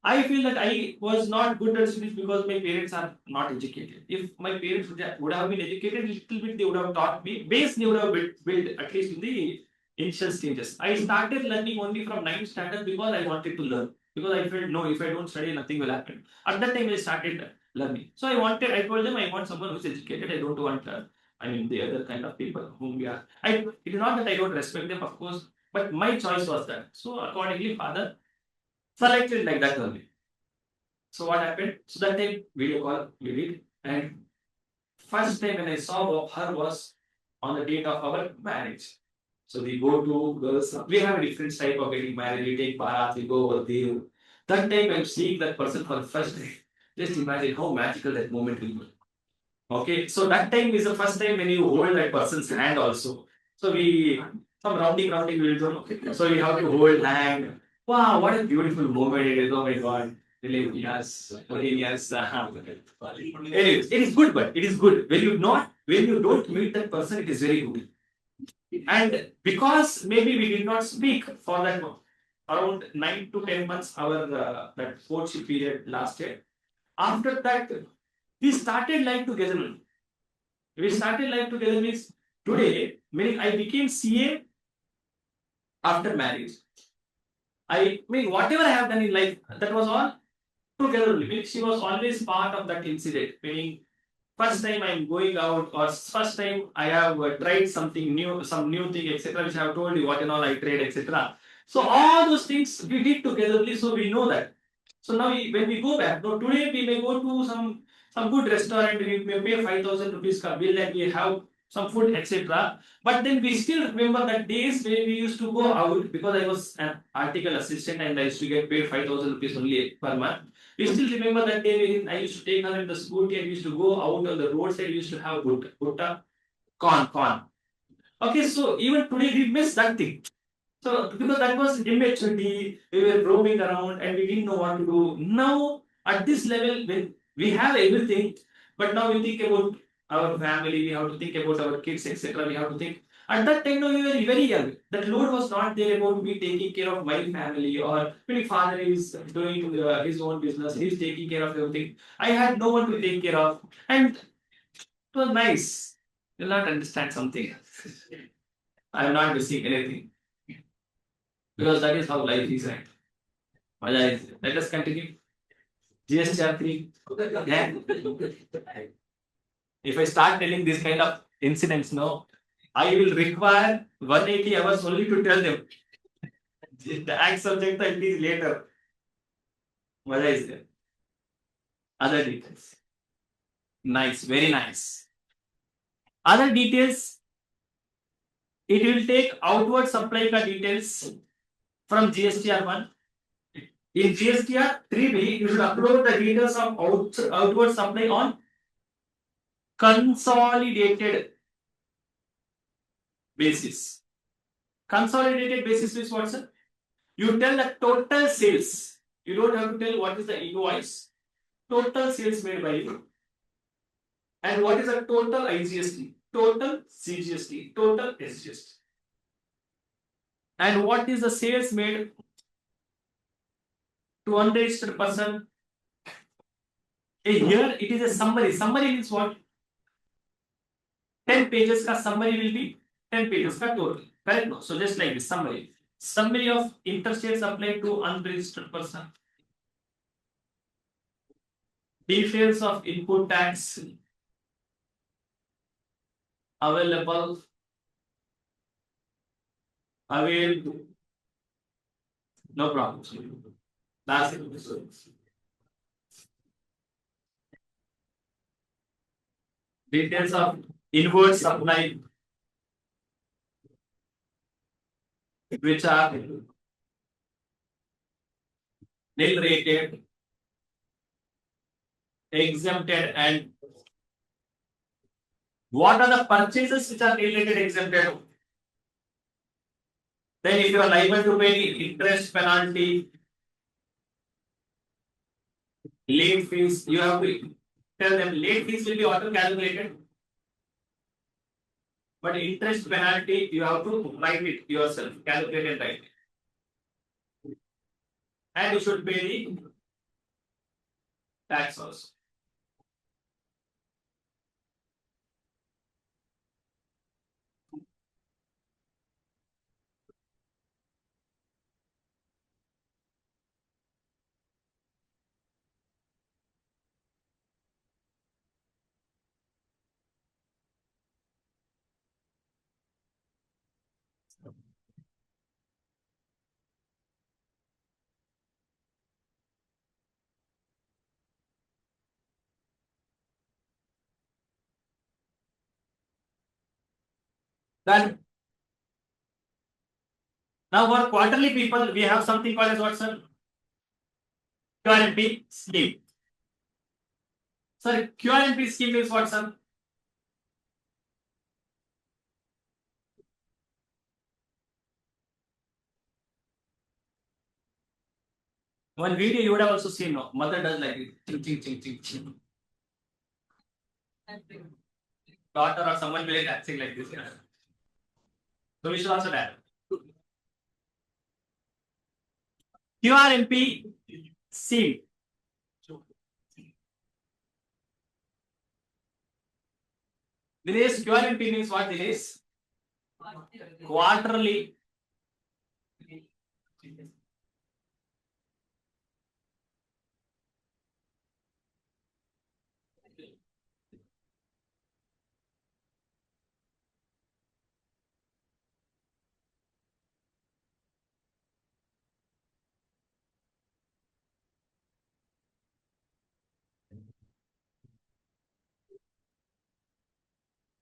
I feel that I was not good at studies because my parents are not educated. If my parents would have been educated a little bit, they would have taught me. Base they would have built at least in the initial stages. I started learning only from 9th standard because I wanted to learn. Because I felt no, if I don't study, nothing will happen. At that time, I started learning. So I told them I want someone who's educated. I don't want, the other kind of people whom we are. It is not that I don't respect them, of course, but my choice was that. So accordingly, father selected like that only. So what happened? So that time video call we did, and first time when I saw her was on the date of our marriage. So we go to girls. We have a different type of getting married. We take bath. We go over there. That time I'm seeing that person for the first time. Just imagine how magical that moment will be. Okay, so that time is the first time when you hold that person's hand also. So we some rounding we will do. Okay. So we have to hold hand. Wow, what a beautiful moment it is. Oh my god. Really, yes. Okay, yes. Anyways, it is good, but it is good. When you don't meet that person, it is very good. And because maybe we did not speak for that around 9 to 10 months, our that courtship period lasted. After that, we started life together. We started life together means today, meaning I became CA after marriage. I mean, whatever I have done in life, that was all together. Meaning she was always part of that incident. Meaning, first time I'm going out, or first time I have tried something new, some new thing, etc., which I have told you what and all I tried, etc. So all those things we did togetherly, so we know that. So now when we go back, now today we may go to some good restaurant, we may pay 5,000 rupees ka bill and we have some food, etc. But then we still remember that days when we used to go out because I was an article assistant and I used to get paid 5,000 rupees only per month. We still remember that day when I used to take her in the scooty and we used to go out on the roadside, we used to have butta, corn. Okay, so even today we miss that thing. So because that was immaturity, we were roaming around and we didn't know what to do. Now at this level, when we have everything, but now we think about our family, we have to think about our kids, etc. We have to think. At that time, no, we were very young. That load was not there about me taking care of my family, or when father is doing his own business, he's taking care of everything. I had no one to take care of, and it was nice. You'll not understand something. I am not missing anything because that is how life is, right? Let us continue. GST 3. Yeah. If I start telling this kind of incidents, no, I will require 180 hours only to tell them. The act subject I will later. What is there? Other details. Nice, very nice. Other details, it will take outward supply ka details from GSTR 1. In GSTR 3B, you should upload the details of outward supply on consolidated basis. Consolidated basis is what, sir? You tell the total sales. You don't have to tell what is the invoice. Total sales made by you. And what is the total IGST, total CGST, total SGST. And what is the sales made to unregistered person? Here it is a summary. Summary means what? 10 pages ka summary will be 10 pages ka total. Correct? No? So just like this summary. Summary of interstate supply to unregistered person. Details of input tax available. No problem. That's it. Details of inward supply, which are nil rated, exempted, and what are the purchases which are nil rated, exempted? Then if you are liable to pay interest, penalty, late fees, you have to tell them late fees will be auto calculated. but interest penalty you have to write it yourself, calculate and write it. And you should pay the tax also. Then now for quarterly people, we have something called as what, sir? QRMP scheme. Sir, QRMP scheme is what, sir? One video you would have also seen, no? Mother does like it. Ching, ching, ching, ching, ching. Daughter or someone will acting like this. Yeah. So we should also that. QRMP scheme. This QRMP means what it is? Quarterly.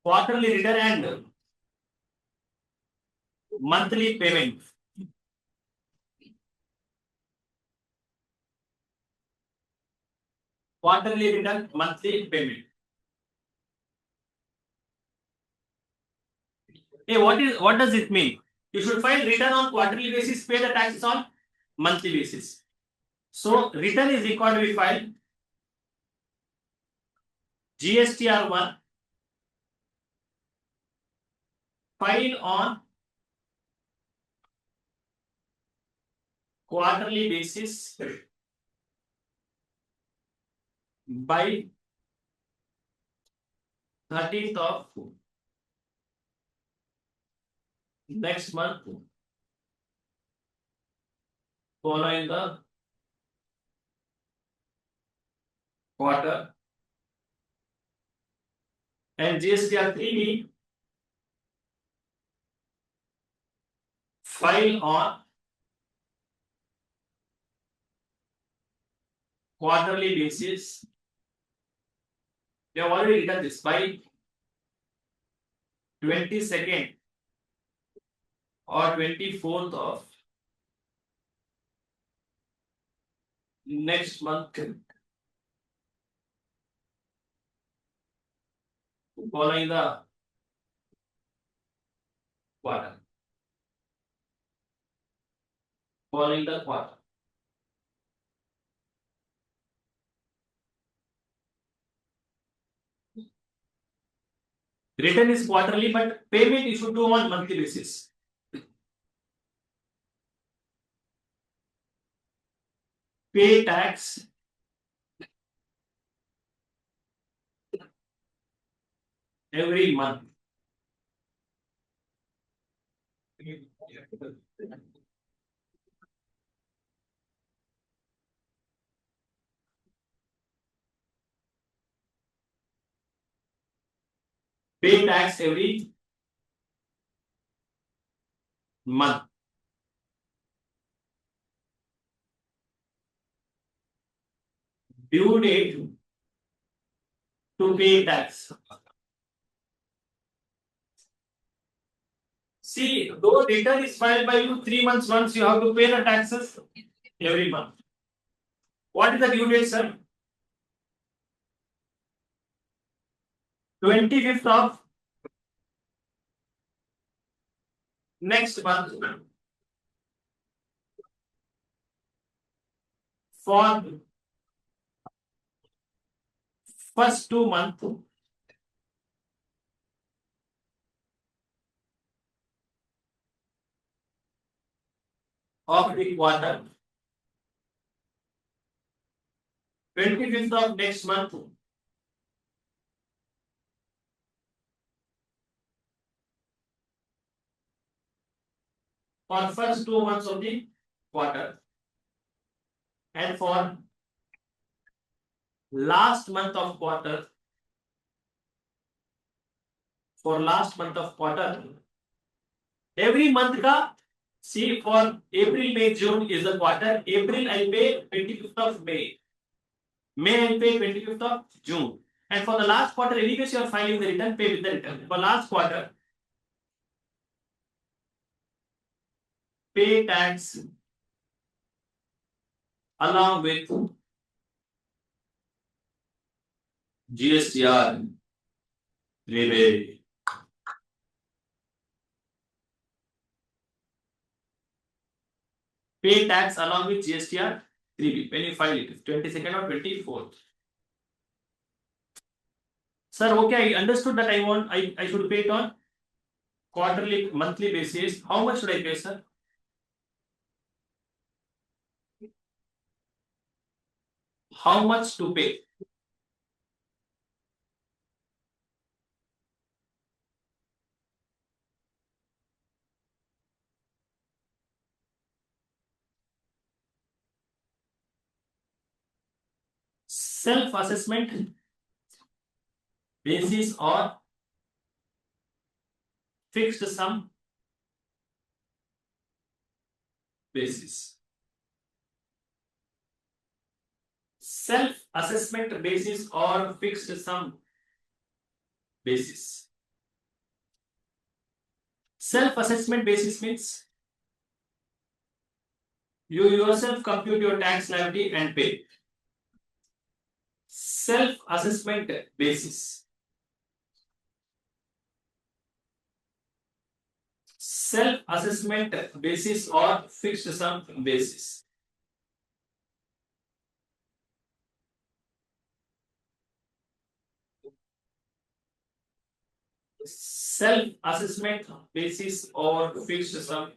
Quarterly return and monthly payment. Quarterly return, monthly payment. Hey, what does it mean? You should file return on quarterly basis, pay the taxes on monthly basis. So return is required to be filed GSTR1, file on quarterly basis by 13th of next month following the quarter, and GSTR3 file on quarterly basis. We have already written this by 22nd or 24th of next month following the quarter. Following the quarter. Return is quarterly, but payment you should do on monthly basis. Pay tax every month. Pay tax every month. Due date to pay tax. See, though return is filed by you 3 months once, you have to pay the taxes every month. What is the due date, sir? 25th of next month for first 2 months of the quarter, 25th of next month, for first 2 months of the quarter, and for last month of quarter, every month ka, see for April, May, June is the quarter. April I pay 25th of May. May I pay 25th of June. And for the last quarter, anyways you are filing the return, pay with the return. For last quarter, pay tax along with GSTR rebate. Pay tax along with GSTR 3B when you file it, 22nd or 24th. Sir, okay, I understood that I should pay it on quarterly, monthly basis. How much should I pay, sir? How much to pay? Self-assessment basis or fixed sum basis. Self-assessment basis or fixed sum basis. Self-assessment basis means you yourself compute your tax liability and pay. Self-assessment basis. Self-assessment basis or fixed sum basis. Self-assessment basis or fixed sum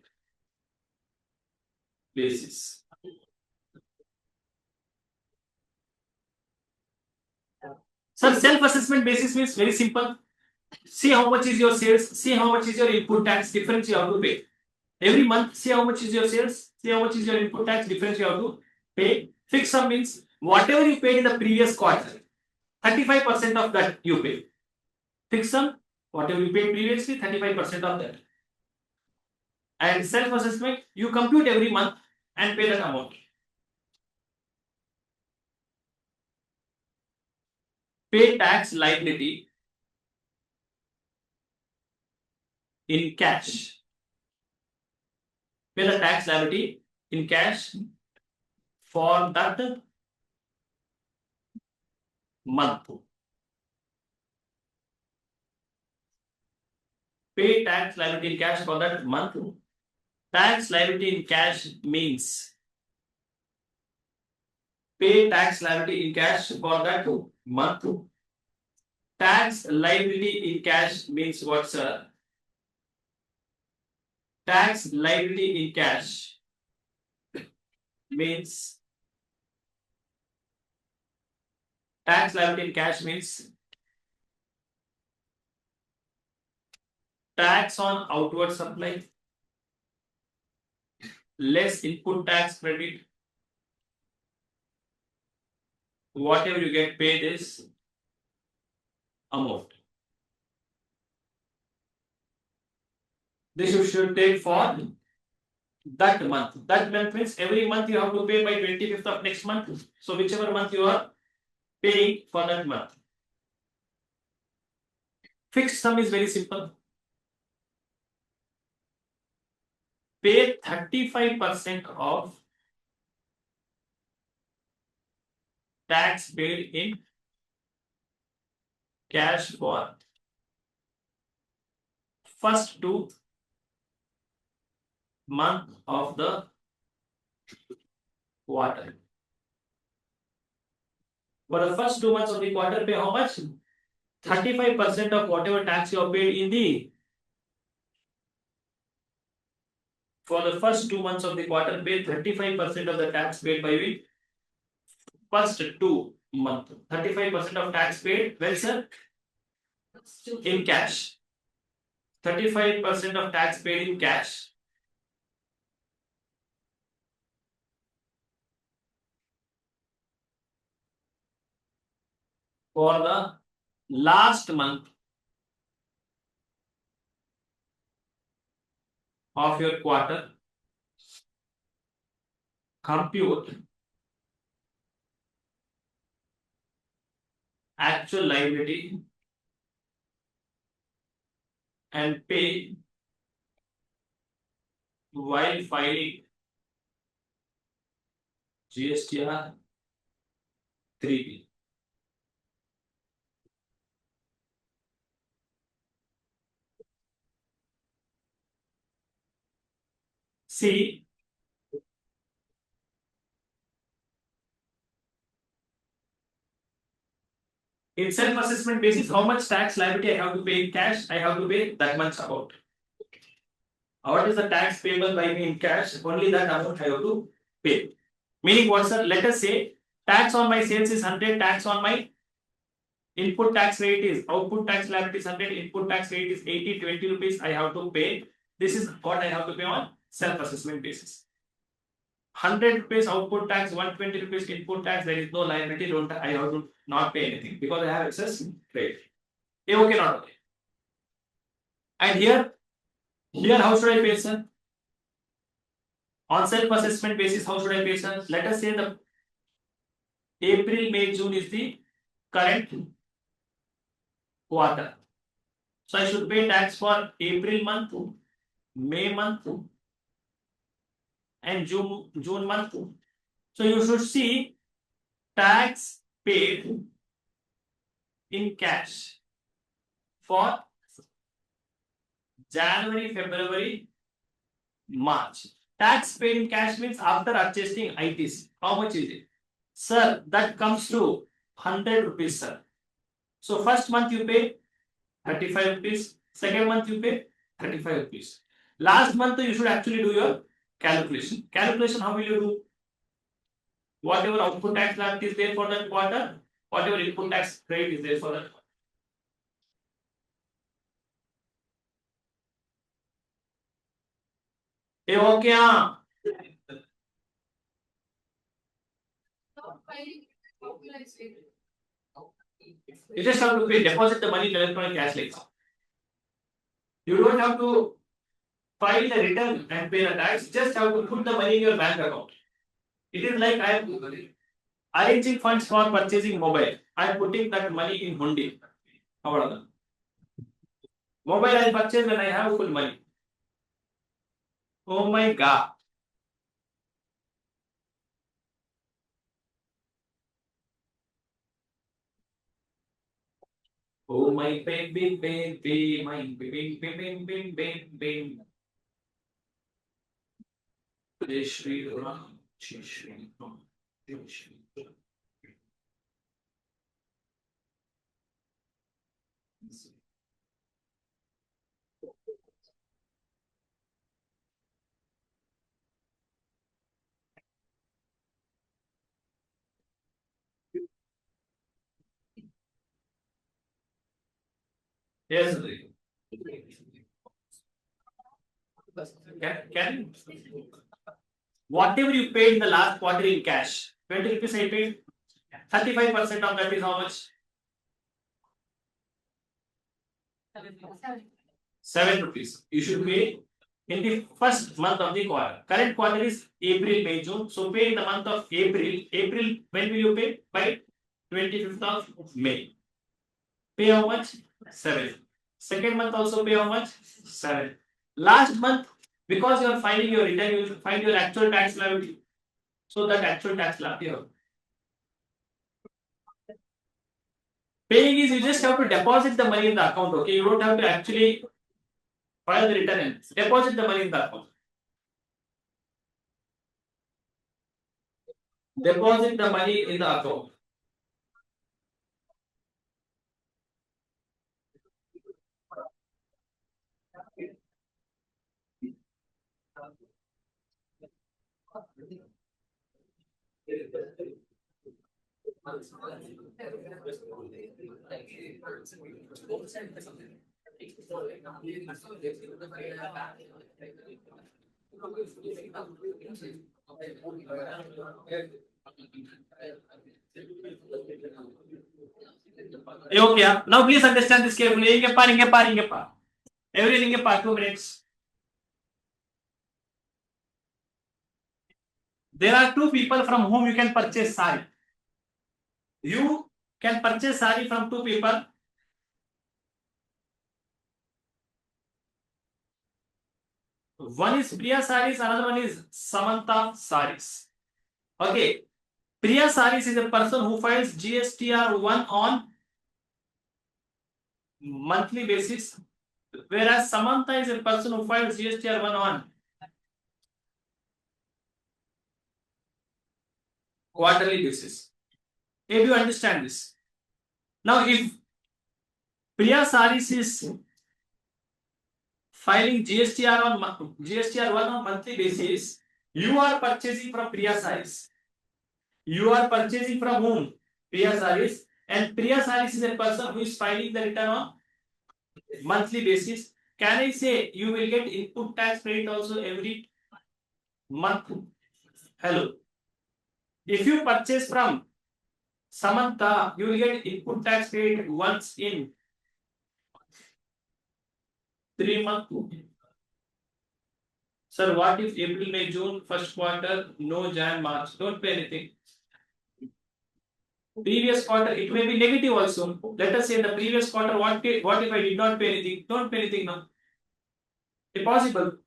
basis. Sir, self-assessment basis means very simple. See how much is your sales, see how much is your input tax difference you have to pay. Every month, see how much is your sales, see how much is your input tax difference you have to pay. Fixed sum means whatever you paid in the previous quarter, 35% of that you pay. Fixed sum, whatever you paid previously, 35% of that. And self-assessment, you compute every month and pay that amount. Pay tax liability in cash. Pay the tax liability in cash for that month. Pay tax liability in cash for that month. Tax liability in cash means pay tax liability in cash for that month. Tax liability in cash means what, sir? Tax liability in cash means tax liability in cash means tax on outward supply less input tax credit. Whatever you get paid is amount. This you should take for that month. That month means every month you have to pay by 25th of next month. So whichever month you are paying for that month. Fixed sum is very simple. Pay 35% of tax paid in cash for first 2 month of the quarter. For the first 2 months of the quarter, pay how much? 35% of whatever tax you have paid in the For the first 2 months of the quarter, pay 35% of the tax paid by the first 2 months. 35% of tax paid, well, sir, in cash. 35% of tax paid in cash. For the last month of your quarter, compute actual liability and pay while filing GSTR 3B. See, in self-assessment basis, how much tax liability I have to pay in cash? I have to pay that much amount. What is the tax payable by me in cash? Only that amount I have to pay. Meaning what, sir? Let us say tax on my sales is 100, tax on my input tax rate is, output tax liability is 100, input tax rate is 80, 20 rupees I have to pay. This is what I have to pay on self-assessment basis. 100 rupees output tax, 120 rupees input tax, there is no liability, I have to not pay anything because I have excess rate. Okay, not okay. And here how should I pay, sir? On self-assessment basis, how should I pay, sir? Let us say the April, May, June is the current quarter. So I should pay tax for April month, May month, and June month. So you should see tax paid in cash for January, February, March. Tax paid in cash means after adjusting ITC. How much is it? Sir, that comes to 100 rupees, sir. So first month you pay 35 rupees. Second month you pay 35 rupees. Last month you should actually do your calculation. Calculation, how will you do? Whatever output tax liability is there for that quarter, whatever input tax credit is there for that quarter. Okay, Not filing utilization. you just have to pay, deposit the money in electronic cash like that. You don't have to file the return and pay the tax, just have to put the money in your bank account. It is like I am arranging funds for purchasing mobile. I am putting that money in hundi. Mobile I purchase when I have full money. Oh my God. Oh my baby, baby, my baby, baby, baby, baby. Jai Shri Ram, Jai Shri Ram, Jai Shri Ram. Yes, can whatever you paid in the last quarter in cash, 20 rupees I paid, 35% of that is how much? 7 rupees. You should pay in the first month of the quarter. Current quarter is April, May, June. So pay in the month of April. April, when will you pay? By 25th of May. Pay how much? 7. Second month also pay how much? 7. Last month, because you are filing your return, you will find your actual tax liability. So that actual tax liability. Paying is you just have to deposit the money in the account. Okay, you don't have to actually file the return and deposit the money in the account. Deposit the money in the account. Okay, yeah. Now please understand this carefully. Everything in 2 minutes. There are two people from whom you can purchase sari. You can purchase sari from two people. One is Priya Saris, another one is Samantha Saris. Okay. Priya Saris is a person who files GSTR 1 on monthly basis, whereas Samantha is a person who files GSTR 1 on quarterly basis. If you understand this. Now, if Priya Saris is filing GSTR 1 on monthly basis, you are purchasing from Priya Saris. You are purchasing from whom? Priya Saris. And Priya Saris is a person who is filing the return on monthly basis. Can I say you will get input tax credit also every month? Hello. If you purchase from Samantha, you will get input tax credit once in 3 months. Sir, what if April, May, June, first quarter, no Jan, March? Don't pay anything. Previous quarter, it may be negative also. Let us say in the previous quarter, what if I did not pay anything? Don't pay anything now. Impossible.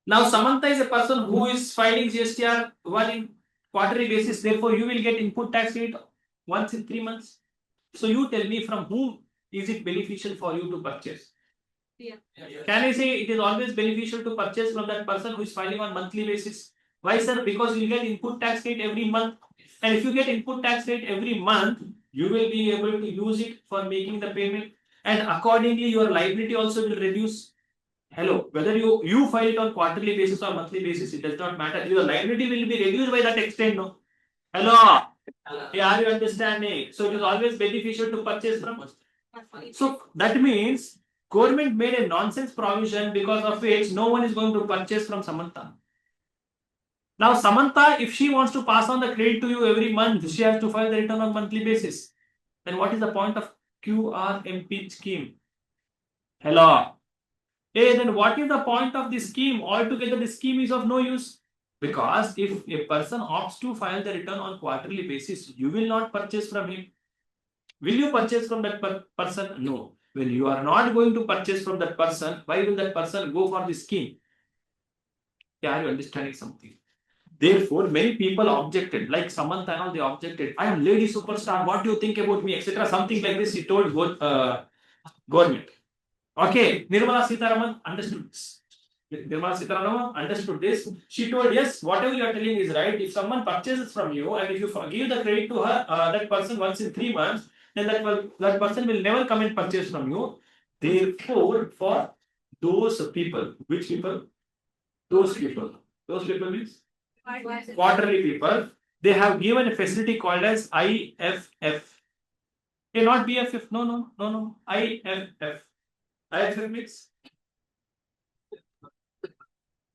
Now, Samantha is a person who is filing GSTR 1 in quarterly basis. Therefore, you will get input tax rate once in 3 months. So, you tell me from whom is it beneficial for you to purchase? Yeah. Can I say it is always beneficial to purchase from that person who is filing on monthly basis? Why, sir? Because you get input tax rate every month. And if you get input tax rate every month, you will be able to use it for making the payment. And accordingly, your liability also will reduce. Hello, whether you file it on quarterly basis or monthly basis, it does not matter. Your liability will be reduced by that extent, no? Hello? Yeah, are you understanding? So it is always beneficial to purchase from us. So that means government made a nonsense provision because of which no one is going to purchase from Samantha. Now Samantha, if she wants to pass on the credit to you every month, she has to file the return on monthly basis. Then what is the point of QRMP scheme? Hello? Hey, then what is the point of this scheme? Altogether, this scheme is of no use. Because if a person opts to file the return on quarterly basis, you will not purchase from him. Will you purchase from that person? No. When you are not going to purchase from that person, why will that person go for this scheme? Are you understanding something? Therefore, many people objected, like Samantha and all, they objected. I am lady superstar. What do you think about me, etc. Something like this. He told government. Okay, Nirmala Sitharaman understood this. Nirmala Sitharaman understood this. She told, yes, whatever you are telling is right. If someone purchases from you and if you give the credit to her, that person once in 3 months, then that person will never come and purchase from you. Therefore, for those people, which people? Those people. Those people means quarterly people. They have given a facility called as IFF. Okay, not BFF. No. IFF. IFF means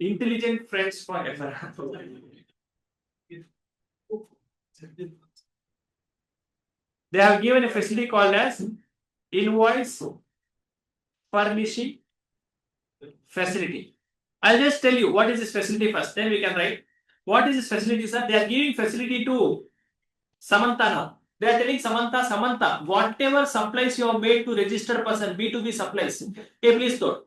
intelligent friends forever. They have given a facility called as invoice furnishing facility. I'll just tell you what is this facility first, then we can write. What is this facility, sir? They are giving facility to Samantha now. They are telling Samantha, whatever supplies you have made to registered person, B2B supplies. Hey, please note.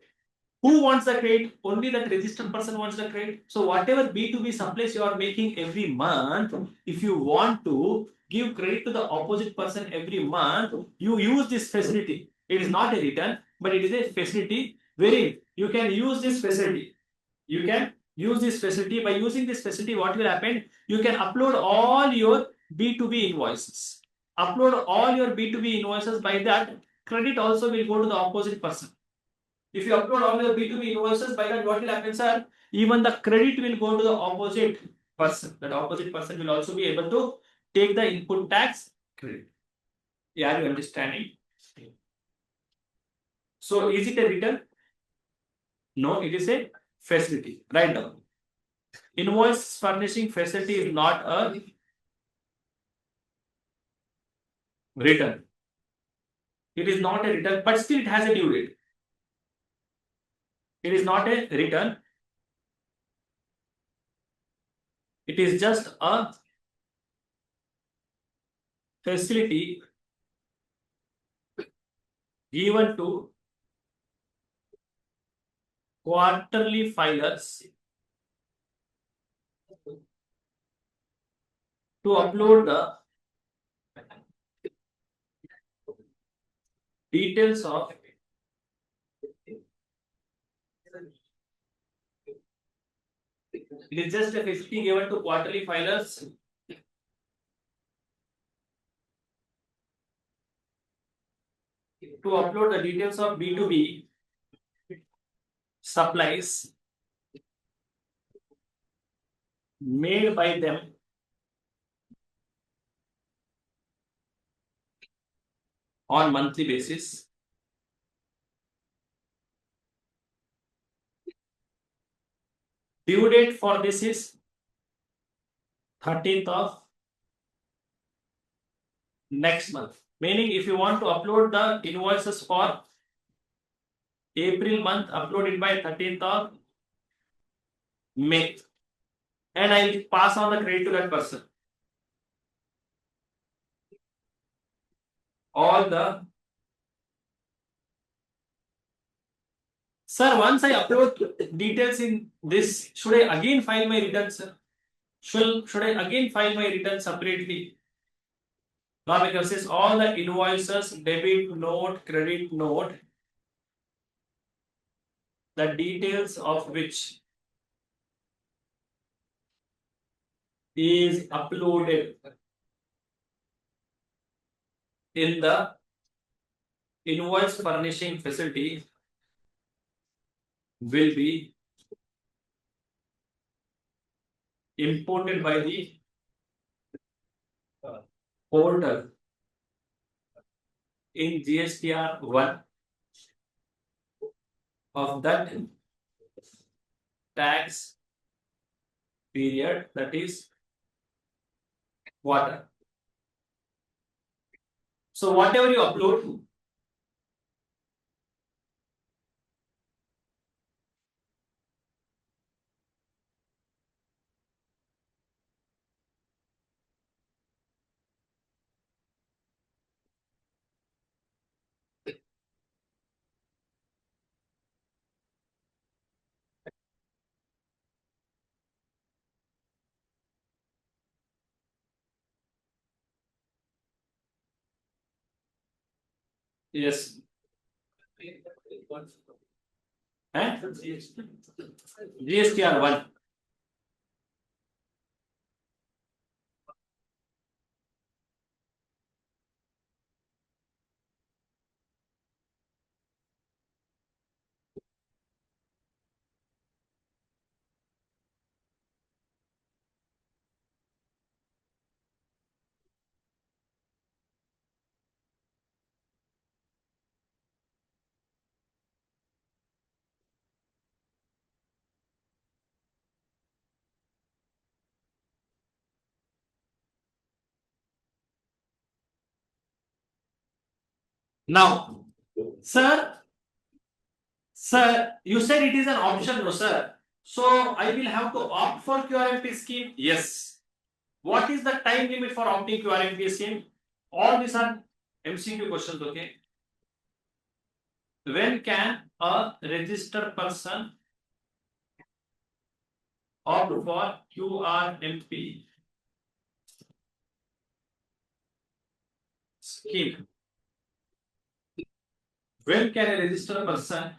Who wants the credit? Only that registered person wants the credit. So whatever B2B supplies you are making every month, if you want to give credit to the opposite person every month, you use this facility. It is not a return, but it is a facility wherein you can use this facility. You can use this facility. By using this facility, what will happen? You can upload all your B2B invoices. Upload all your B2B invoices. By that, credit also will go to the opposite person. If you upload all your B2B invoices, by that what will happen, sir? Even the credit will go to the opposite person, that opposite person will also be able to take the input tax credit. Yeah, you understanding? So is it a return? No, it is a facility. Write down. Invoice furnishing facility is not a return. It is not a return, but still it has a due date. It is not a return. It is just a facility given to quarterly filers to upload the details of it is just a facility given to quarterly filers to upload the details of B2B supplies made by them on monthly basis. Due date for this is 13th of next month. Meaning if you want to upload the invoices for April month, upload it by 13th of May. And I will pass on the credit to that person. All the sir, once I upload details in this, should I again file my return, sir? Should I again file my return separately? No, because it's all the invoices, debit note, credit note, the details of which is uploaded in the invoice furnishing facility will be imported by the portal in GSTR 1 of that tax period, that is quarter. So whatever you upload, yes. Eh? GSTR 1. Now, sir, you said it is an option, no, sir. So I will have to opt for QRMP scheme. Yes. What is the time limit for opting QRMP scheme? All these are MCQ questions. Okay. When can a registered person opt for QRMP scheme? When can a registered person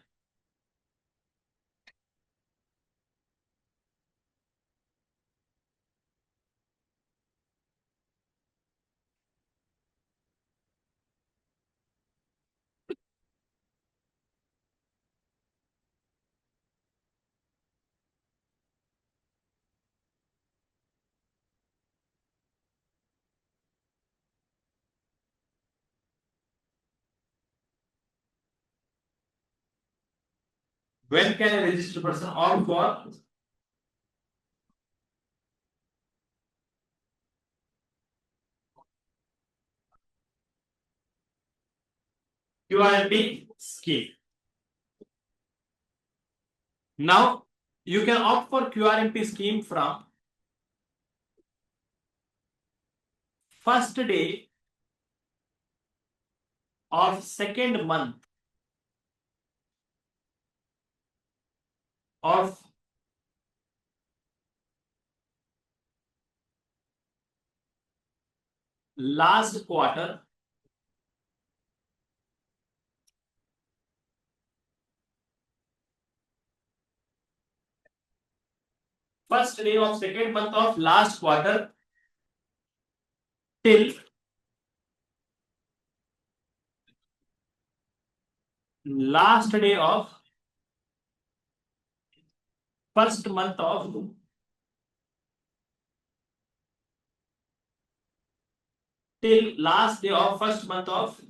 When can a registered person opt for QRMP scheme? Now you can opt for QRMP scheme from first day of second month of last quarter first day of second month of last quarter till last day of first month of till last day of first month of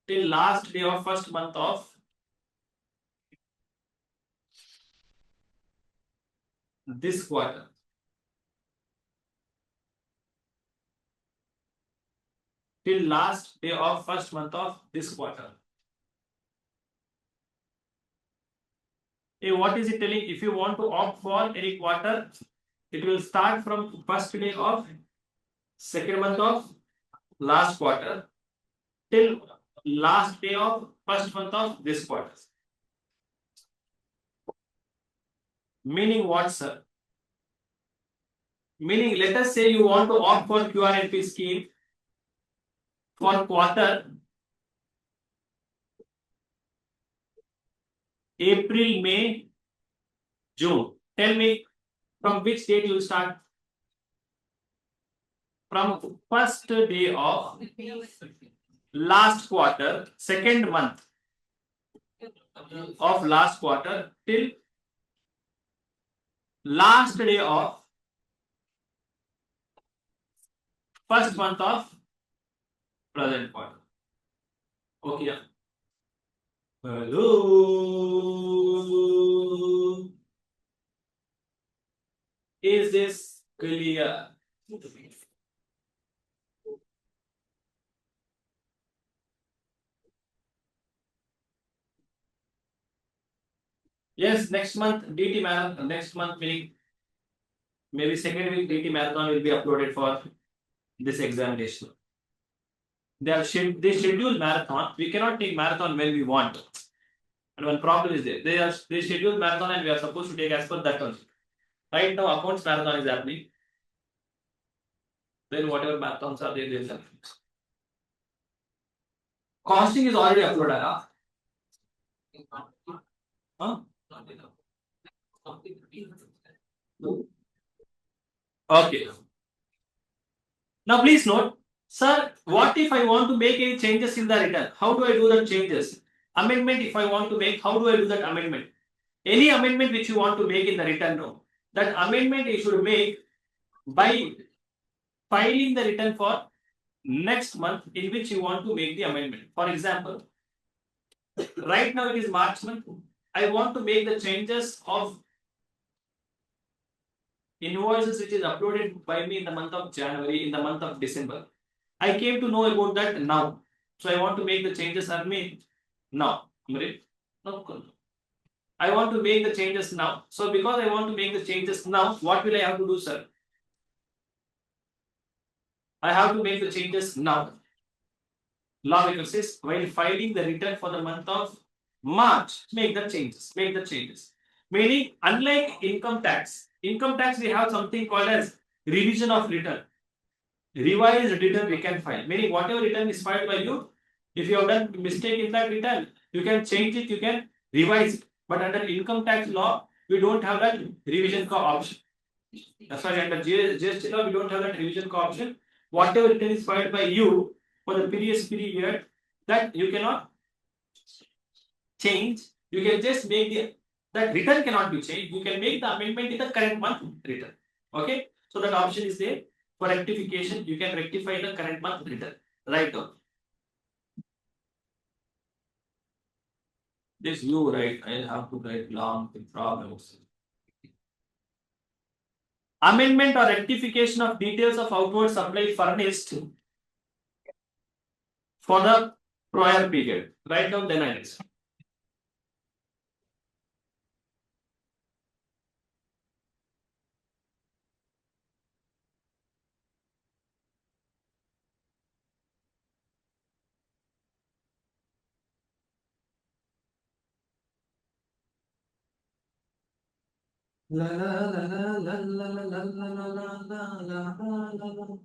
till last day of first month of this quarter. Till last day of first month of this quarter. Hey, what is it telling? If you want to opt for any quarter, it will start from first day of second month of last quarter till last day of first month of this quarter. Meaning what, sir? Meaning, let us say you want to opt for QRMP scheme for quarter April, May, June. Tell me from which date you will start? From first day of last quarter, second month of last quarter till last day of first month of present quarter. Okay. Hello. Is this clear? Yes, next month DT marathon. Next month meaning maybe second week DT marathon will be uploaded for this examination. They schedule marathon. We cannot take marathon when we want. And one problem is there. They schedule marathon and we are supposed to take as per that one. Right now, accounts marathon is happening. Then whatever marathons are there, they'll happen. Costing is already uploaded. Huh? Okay. Now please note, sir, what if I want to make any changes in the return? How do I do the changes? Amendment if I want to make, how do I do that amendment? Any amendment which you want to make in the return, no. That amendment you should make by filing the return for next month in which you want to make the amendment. For example, right now it is March month. I want to make the changes of invoices which is uploaded by me in the month of January, in the month of December. I came to know about that now. So I want to make the changes are made now. No. I want to make the changes now. So because I want to make the changes now, what will I have to do, sir? I have to make the changes now. Law says while filing the return for the month of March, make the changes. Make the changes. Meaning, unlike income tax we have something called as revision of return. Revised return we can file. Meaning, whatever return is filed by you, if you have done mistake in that return, you can change it, you can revise it. But under income tax law, we don't have that revision option. That's why under GST law, we don't have that revision option. Whatever return is filed by you for the previous period, that you cannot change. You can just make that return cannot be changed. You can make the amendment in the current month return. Okay, so that option is there for rectification. You can rectify the current month return right now. This you right, I have to write long problems. Amendment or rectification of details of outward supply furnished for the prior period. Write down then I list. La la la la la la la la la la la la.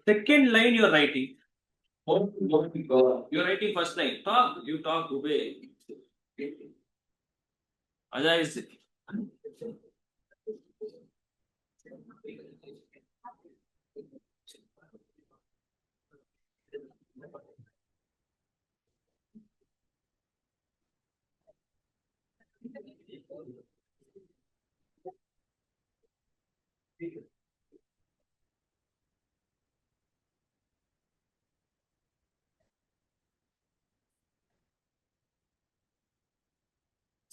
Second line you're writing. You're writing first line. Talk, you talk, obey. Ajay is.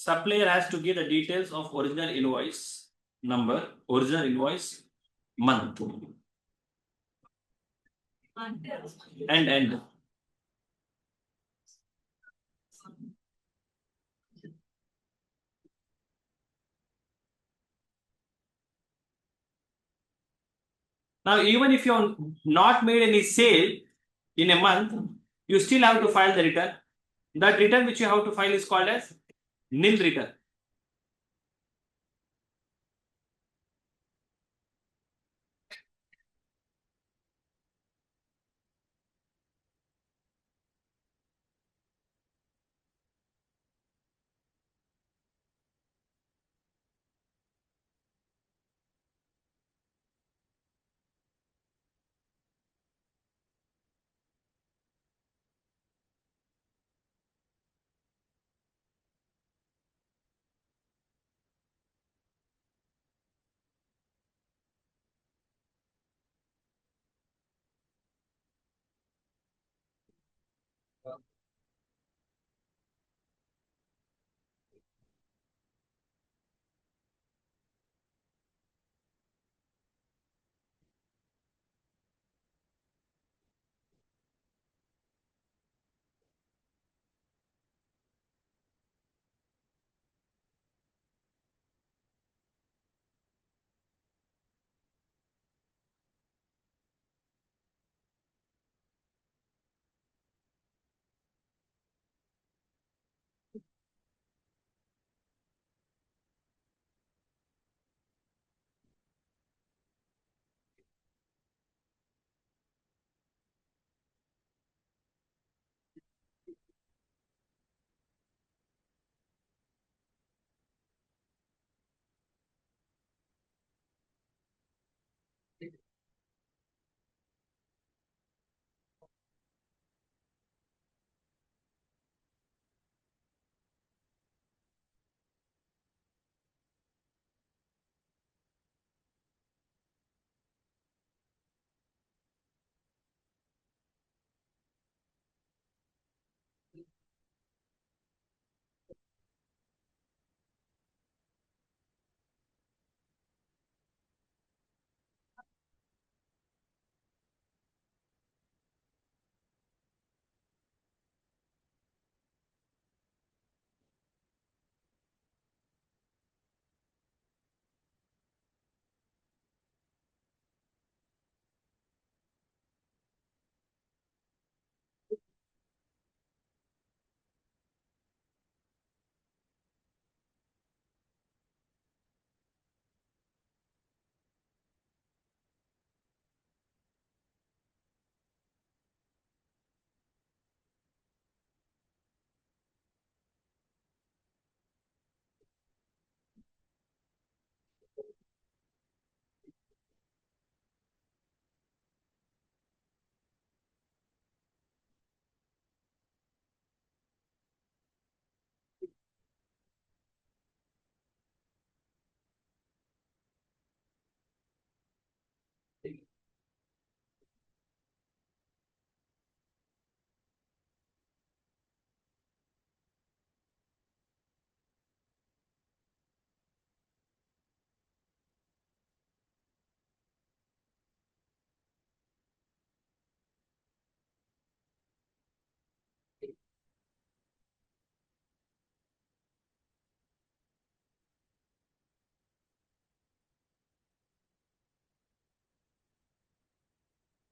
Supplier has to give the details of original invoice number, original invoice month, and end. Now, even if you have not made any sale in a month, you still have to file the return. That return which you have to file is called as nil return.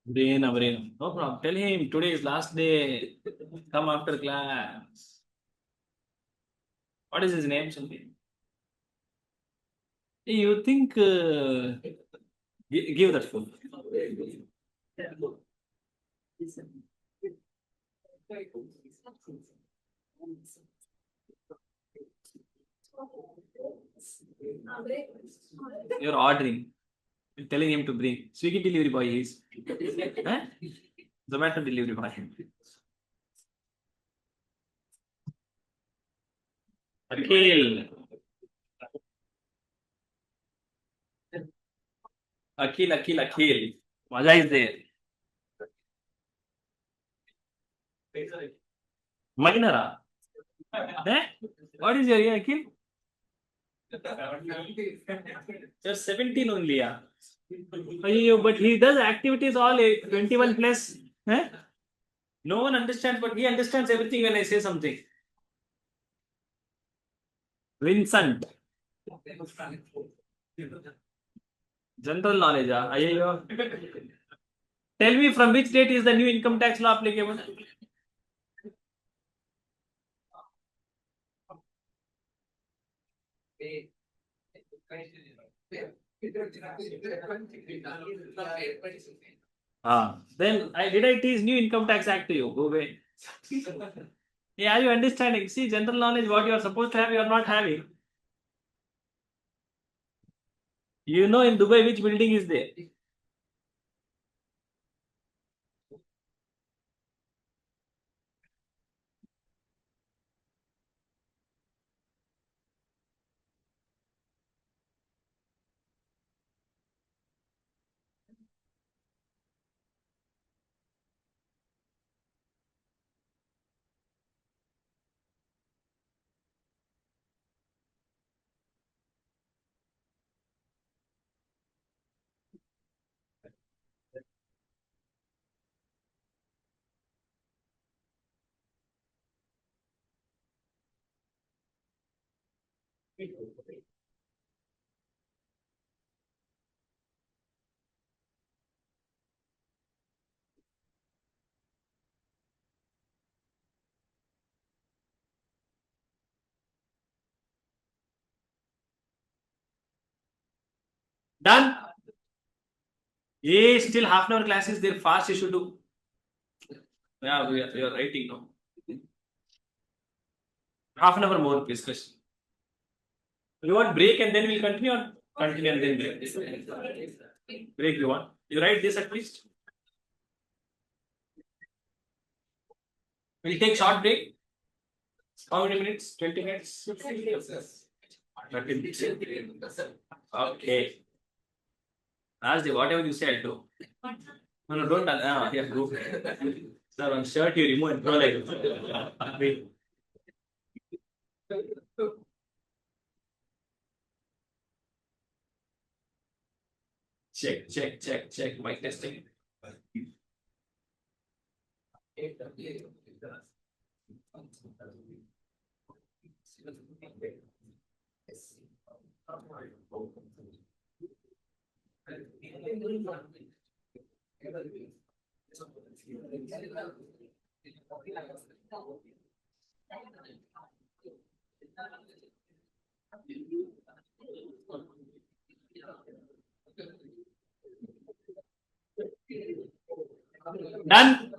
Brain, brain. No problem. Tell him today is last day. Come after class. What is his name, Sandeep? You think give that phone. You're ordering. You're telling him to bring. Swiggy delivery boy is. Huh? Zomato delivery boy. Akhil. Akhil. Maja is there. Minor. Eh? What is your year, Akhil? You're 17 only, yeah. But he does activities all 21 plus. Eh? No one understands, but he understands everything when I say something. Vincent. General knowledge. Tell me from which date is the new income tax law applicable? Then did I teach new income tax act to you? Go away. Yeah, you understanding? See, general knowledge, what you are supposed to have, you are not having. You know in Dubai which building is there? Done? Still half an hour class is there. Fast you should do. Yeah, you are writing now. Half an hour more, please. Question. You want break and then we'll continue or continue and then break? Break you want? You write this at least. We'll take short break. How many minutes? 20 minutes? 30 minutes. Okay. Rajdev, whatever you say, I'll do. No, don't. Yeah, go. Sir, on shirt you remove and throw like. Wait. Check. Mic testing. Done.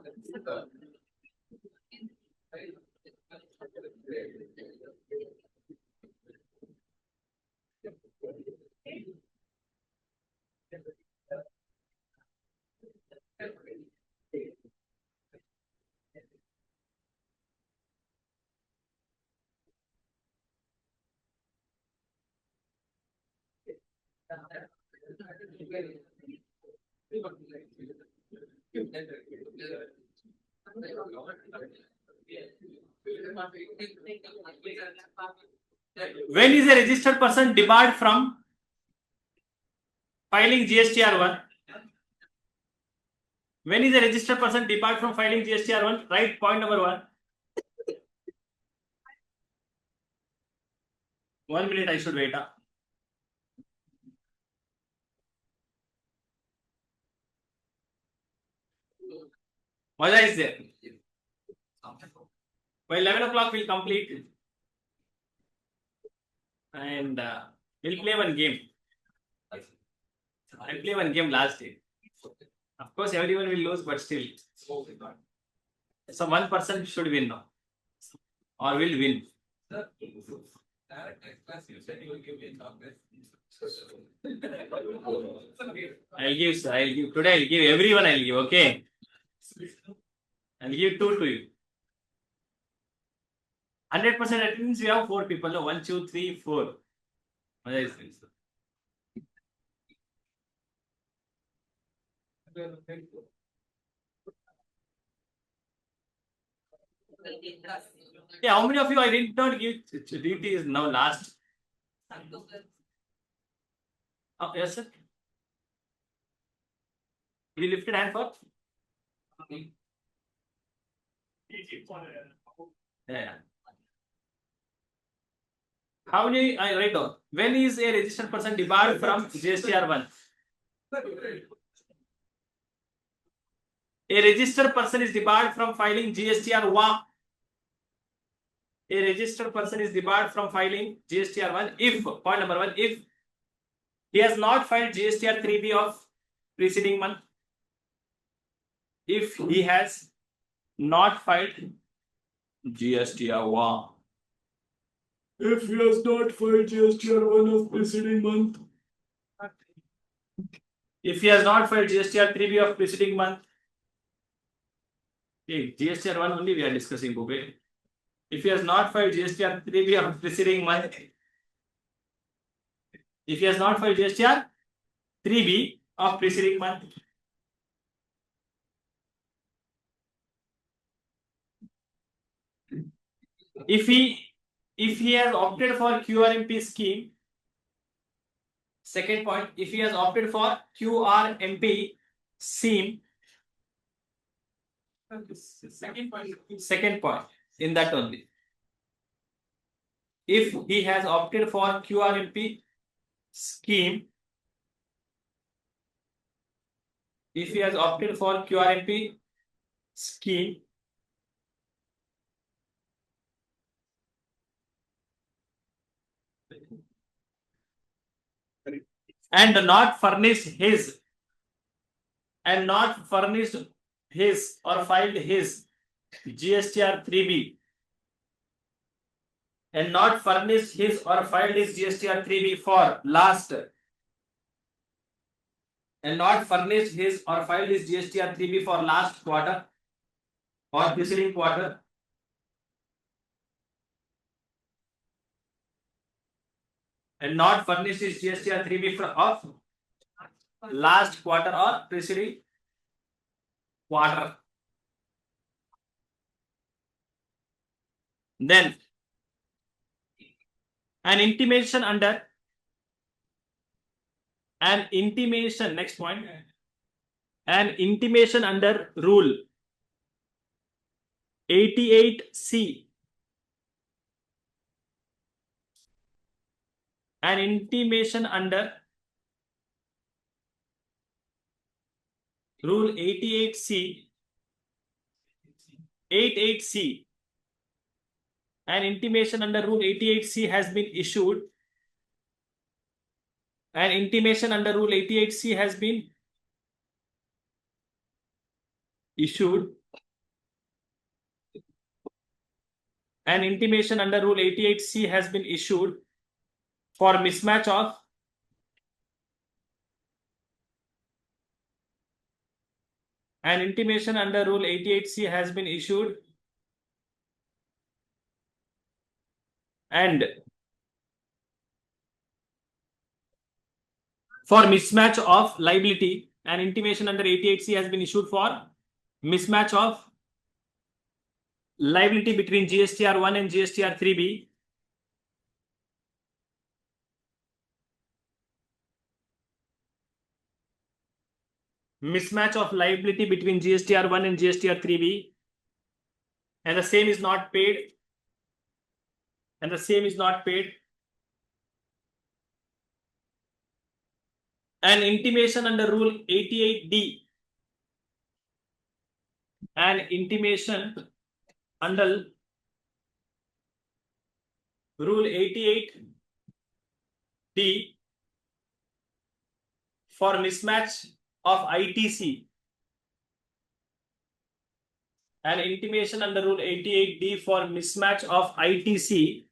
When is a registered person debarred from filing GSTR1? When is a registered person debarred from filing GSTR1? Right, point number 1. 1 minute, I should wait. Maja is there. By 11 o'clock we'll complete. And we'll play one game. I'll play one game last day. Of course, everyone will lose, but still. So one person should win now. Or will win. I'll give today I'll give everyone I'll give, okay? I'll give 2 to you. 100% attendance, we have 4 people. No, 1, 2, 3, 4. Yeah, how many of you I did not give duty is now last? Oh, yes, sir. You lifted hand for? Yeah. How many I write down? When is a registered person debarred from GSTR 1? A registered person is debarred from filing GSTR 1. A registered person is debarred from filing GSTR 1 if, point number 1, if he has not filed GSTR 3B of preceding month. If he has not filed GSTR 1. If he has not filed GSTR 1 of preceding month. If he has not filed GSTR 3B of preceding month. Okay, GSTR 1 only we are discussing, okay? If he has not filed GSTR 3B of preceding month. If he has not filed GSTR 3B of preceding month. If he has opted for QRMP scheme. Second point, if he has opted for QRMP scheme. Second point in that only. If he has opted for QRMP scheme. If he has opted for QRMP scheme. And not furnished his or filed his GSTR 3B and not furnished his or filed his GSTR 3B for last and not furnished his or filed his GSTR 3B for last quarter or preceding quarter and not furnished his GSTR 3B for of last quarter or preceding quarter. Then an intimation under next point, an intimation under rule 88C. An intimation under rule 88C. An intimation under rule 88C has been issued. An intimation under rule 88C has been issued. An intimation under rule 88C has been issued for mismatch of an intimation under rule 88C has been issued and for mismatch of liability. An intimation under 88C has been issued for mismatch of liability between GSTR 1 and GSTR 3B. Mismatch of liability between GSTR 1 and GSTR 3B, and the same is not paid. An intimation under rule 88D. an intimation under Rule 88D for mismatch of ITC. An intimation under Rule 88D for mismatch of ITC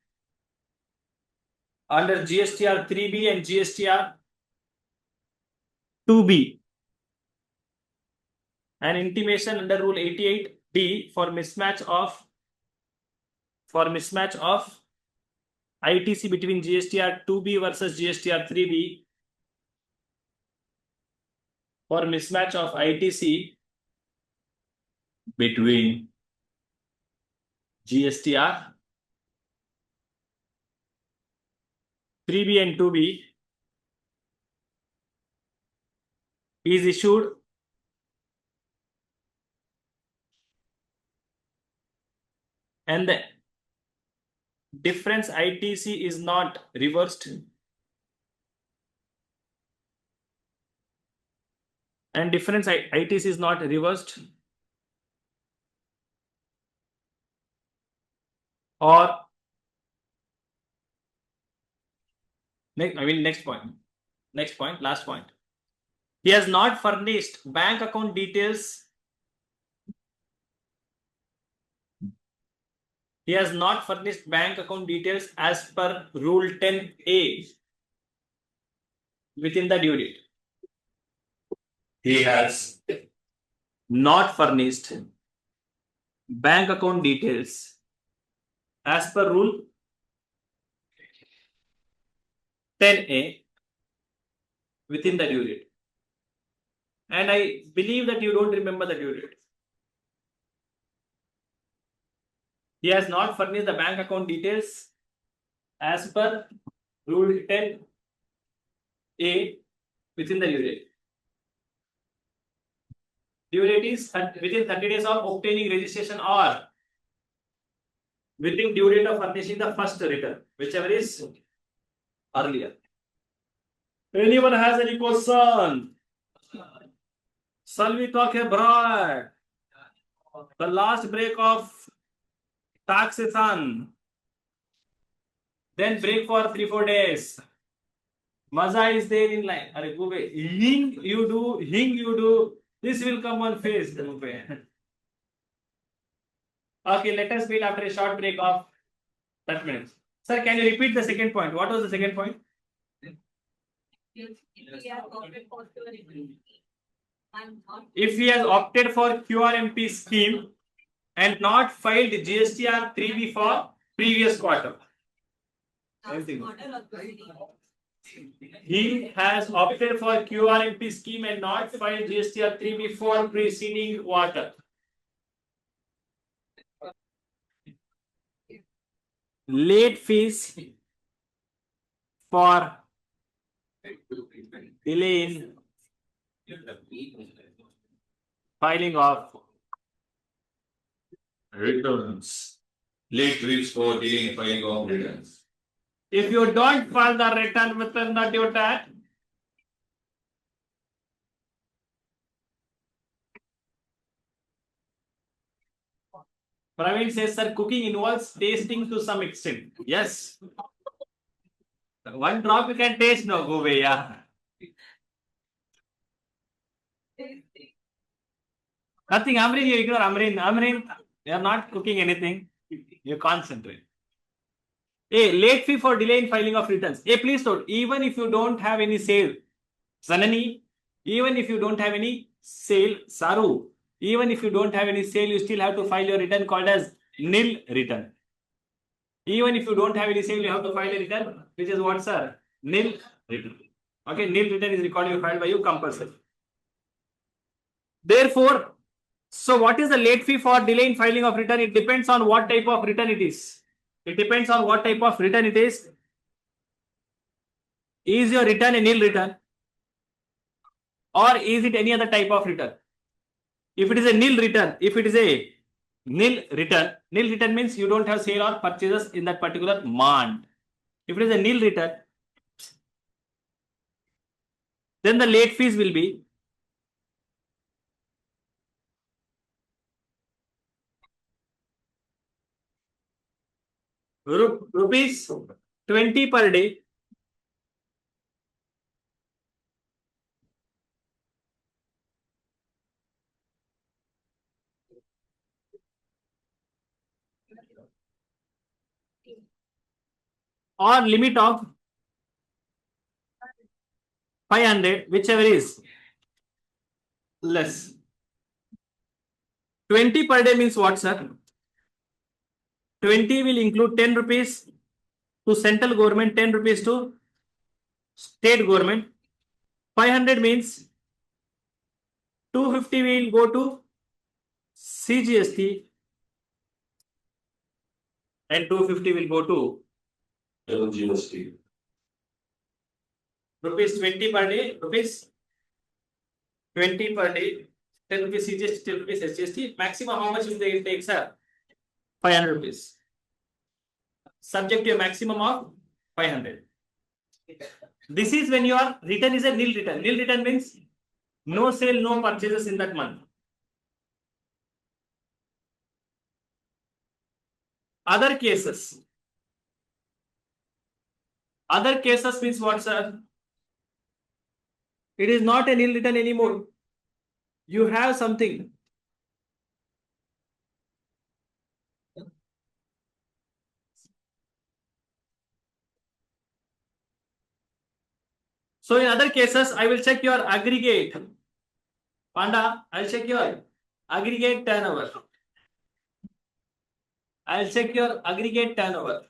under GSTR 3B and GSTR 2B. An intimation under Rule 88D for mismatch of ITC between GSTR 2B versus GSTR 3B for mismatch of ITC between GSTR 3B and 2B is issued and the difference ITC is not reversed and difference ITC is not reversed or next point, last point. He has not furnished bank account details. He has not furnished bank account details as per Rule 10A within the due date. He has not furnished bank account details as per Rule 10A within the due date. And I believe that you don't remember the due date. He has not furnished the bank account details as per Rule 10A within the due date. Due date is within 30 days of obtaining registration or within due date of furnishing the first return, whichever is earlier. Anyone has any question? Shall we talk abroad? The last break of taxation. Then break for 3-4 days. Maza is there in line. Are go away. Hing you do. This will come on face. Okay, let us meet after a short break of 30 minutes. Sir, can you repeat the second point? What was the second point? If he has opted for QRMP scheme and not filed GSTR 3B for previous quarter. He has opted for QRMP scheme and not filed GSTR 3B for preceding quarter. Late fees for delay in filing of returns. Late fees for delay in filing of returns. If you don't file the return within the due date, Praveen says, sir, cooking involves tasting to some extent. Yes. One drop you can taste, no, go away, yeah. Nothing, Amrin, you ignore Amrin, you are not cooking anything. You concentrate. A late fee for delay in filing of returns. A please note, even if you don't have any sale, Sanani, even if you don't have any sale, Saru, even if you don't have any sale, you still have to file your return called as nil return. Even if you don't have any sale, you have to file a return, which is what, sir? Nil return. Okay, nil return is recorded filed by you compulsory. Therefore, so what is the late fee for delay in filing of return? It depends on what type of return it is. It depends on what type of return it is. Is your return a nil return? Or is it any other type of return? If it is a nil return, nil return means you don't have sale or purchases in that particular month. If it is a nil return, then the late fees will be Rupees 20 per day. Or limit of 500, whichever is less. 20 per day means what, sir? 20 will include 10 rupees to central government, 10 rupees to state government. 500 means 250 will go to CGST and 250 will go to GST. rupees 20 per day, rupees 20 per day, 10 rupees CGST, 10 rupees SGST. Maximum how much will they take, sir? 500 rupees. Subject to a maximum of 500. This is when your return is a nil return. Nil return means no sale, no purchases in that month. Other cases. Other cases means what, sir? It is not a nil return anymore. You have something. So in other cases, I will check your aggregate. Panda, I'll check your aggregate turnover. I'll check your aggregate turnover.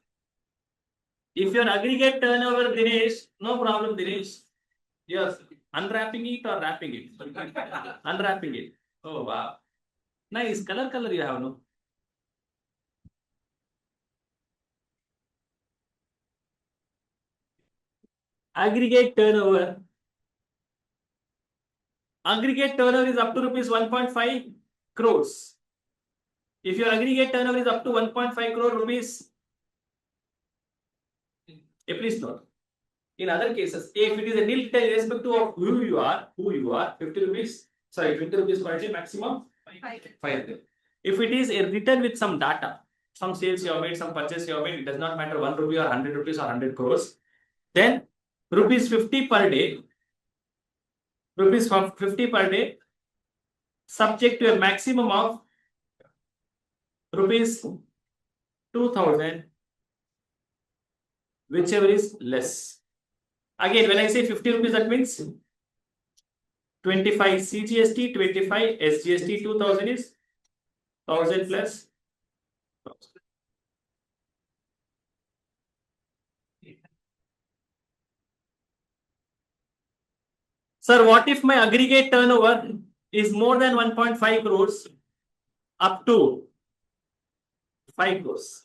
If your aggregate turnover, Dinesh, no problem, Dinesh. Yes, unwrapping it or wrapping it? Unwrapping it. Oh, wow. Nice. Color you have, no? Aggregate turnover. Aggregate turnover is up to rupees 1.5 crores. If your aggregate turnover is up to 1.5 crore rupees, please note. In other cases, if it is a nil return in respect to of who you are, 50 rupees, sorry, 20 rupees per day maximum, 500. If it is a return with some data, some sales you have made, some purchase you have made, it does not matter 1 rupee or 100 rupees or 100 crores, then rupees 50 per day, rupees 50 per day, subject to a maximum of rupees 2000, whichever is less. Again, when I say 50 rupees, that means 25 CGST, 25 SGST, 2000 is 1000 plus. Sir, what if my aggregate turnover is more than 1.5 crores up to 5 crores?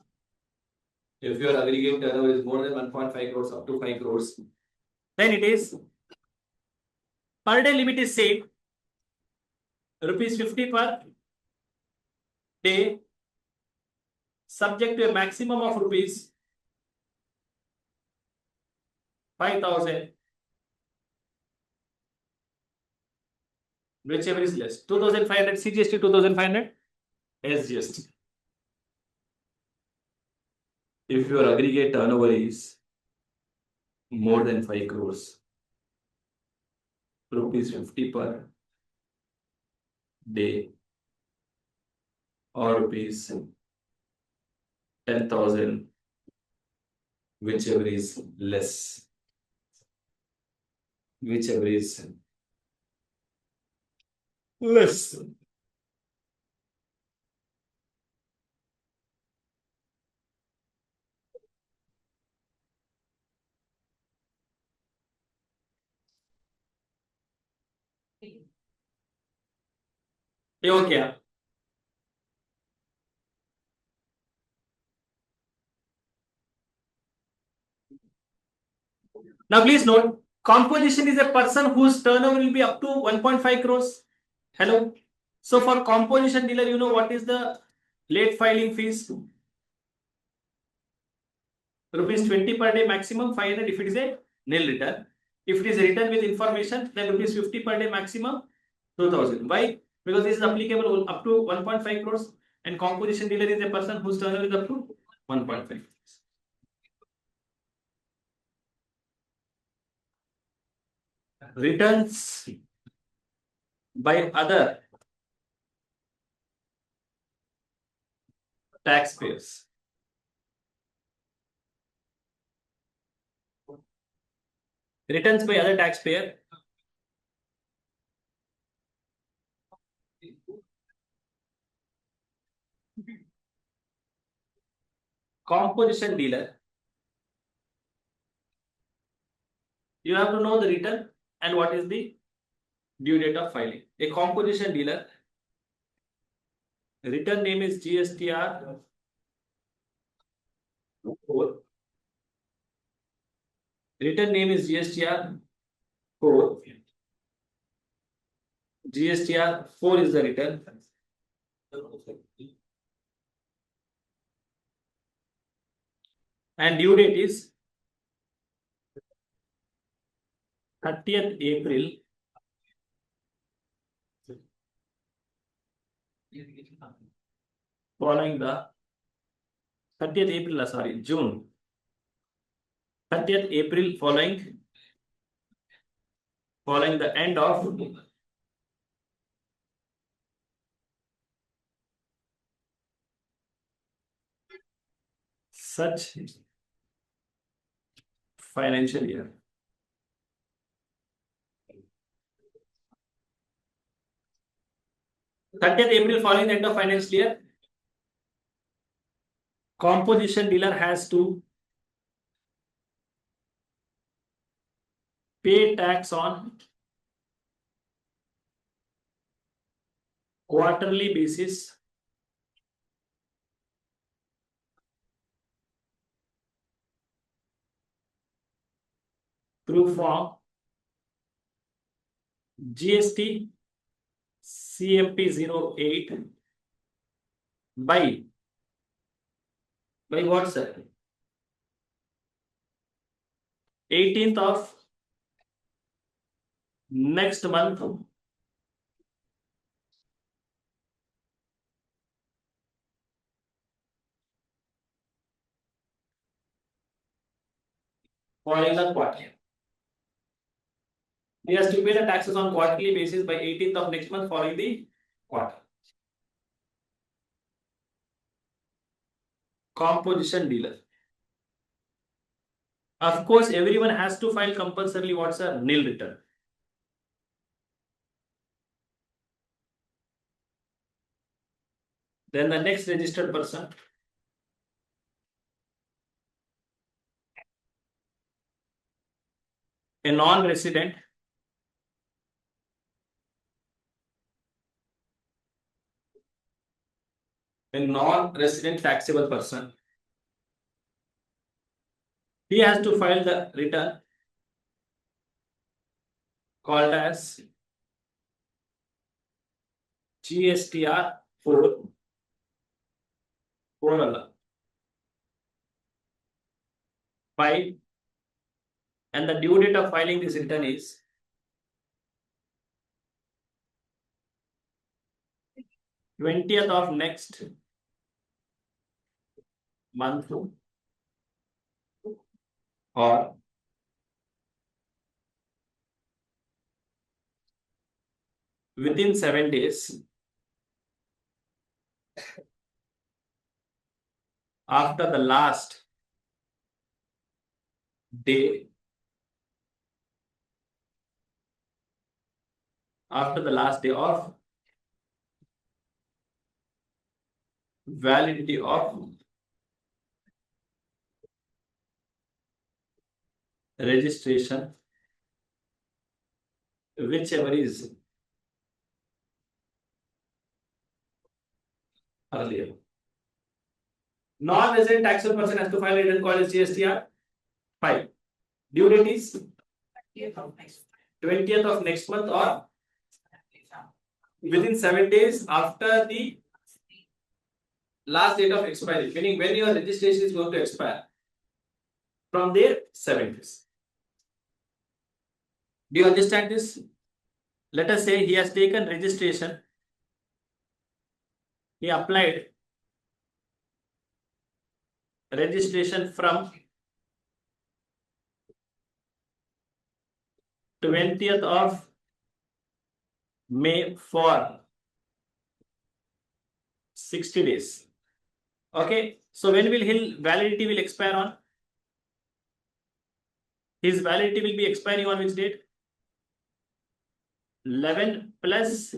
If your aggregate turnover is more than 1.5 crores up to 5 crores, then it is per day limit is same, rupees 50 per day, subject to a maximum of rupees 5,000, whichever is less. 2,500 CGST, 2,500 SGST. If your aggregate turnover is more than 5 crores, rupees 50 per day or rupees 10,000, whichever is less, whichever is less. ये हो क्या? Now please note, composition is a person whose turnover will be up to 1.5 crores. Hello. So for composition dealer, you know what is the late filing fees? Rupees 20 per day maximum, 500 if it is a nil return. If it is a return with information, then rupees 50 per day maximum, 2000. Why? Because this is applicable up to 1.5 crores and composition dealer is a person whose turnover is up to 1.5 crores. returns by other taxpayers. Returns by other taxpayer. Composition dealer. You have to know the return and what is the due date of filing. A composition dealer. Return name is GSTR 4. Return name is GSTR 4. GSTR 4 is the return. And due date is 30th April following the 30th April, sorry, June. 30th April following the end of such financial year. April following the end of financial year, composition dealer has to pay tax on quarterly basis through form GST CMP 08 by what, sir? 18th of next month following the quarter. He has to pay the taxes on quarterly basis by 18th of next month following the quarter. Composition dealer. Of course, everyone has to file compulsorily what's a nil return. Then the next registered person. A non-resident taxable person. He has to file the return called as GSTR 4. 5, and the due date of filing this return is 20th of next month or within 7 days after the last day of validity of registration, whichever is earlier. Non-resident taxable person has to file a return called as GSTR 5. Due date is 20th of next month or within 7 days after the last date of expiry, meaning when your registration is going to expire. From there, 7 days. Do you understand this? Let us say he has taken registration. He applied registration from 20th of May for 60 days. Okay, so when will his validity will expire on? His validity will be expiring on which date? 11 plus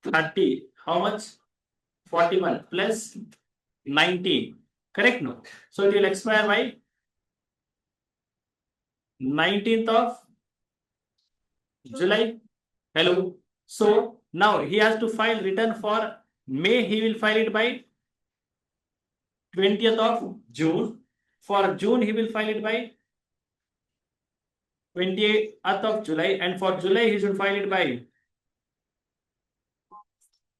30. How much? 41 plus 19. Correct? No. So it will expire by 19th of July. Hello. So now he has to file return for May. He will file it by 20th of June. For June, he will file it by 28th of July. And for July, he should file it by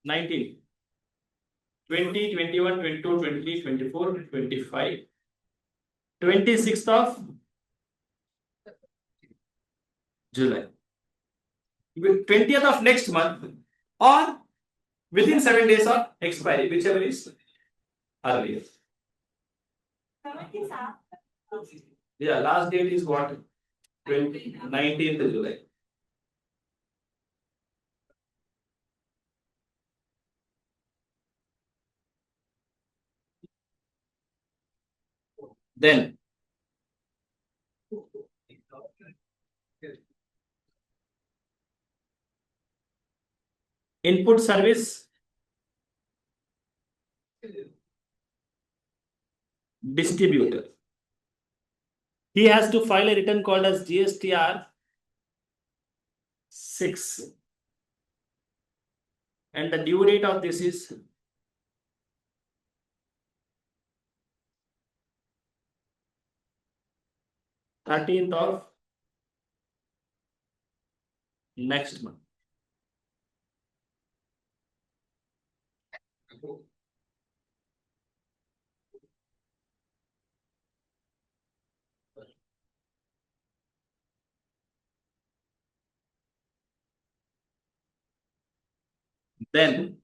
19. 20, 21, 22, 23, 24, 25, 26th of July. 20th of next month or within 7 days of expiry, whichever is earlier. Yeah, last date is what? 19th July. Then input service distributor. He has to file a return called as GSTR 6. And the due date of this is 13th of next month. Then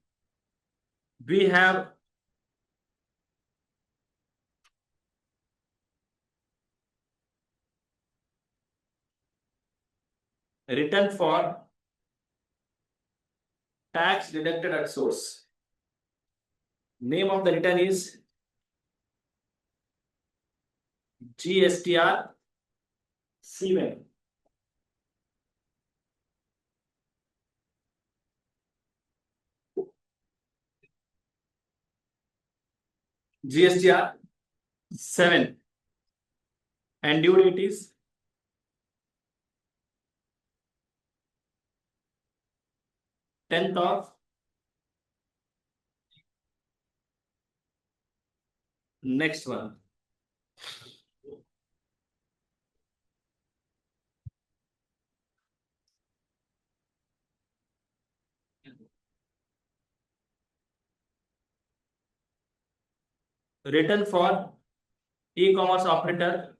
we have return for tax deducted at source. Name of the return is GSTR 7. GSTR 7 and due date is 10th of next one. Return for e-commerce operator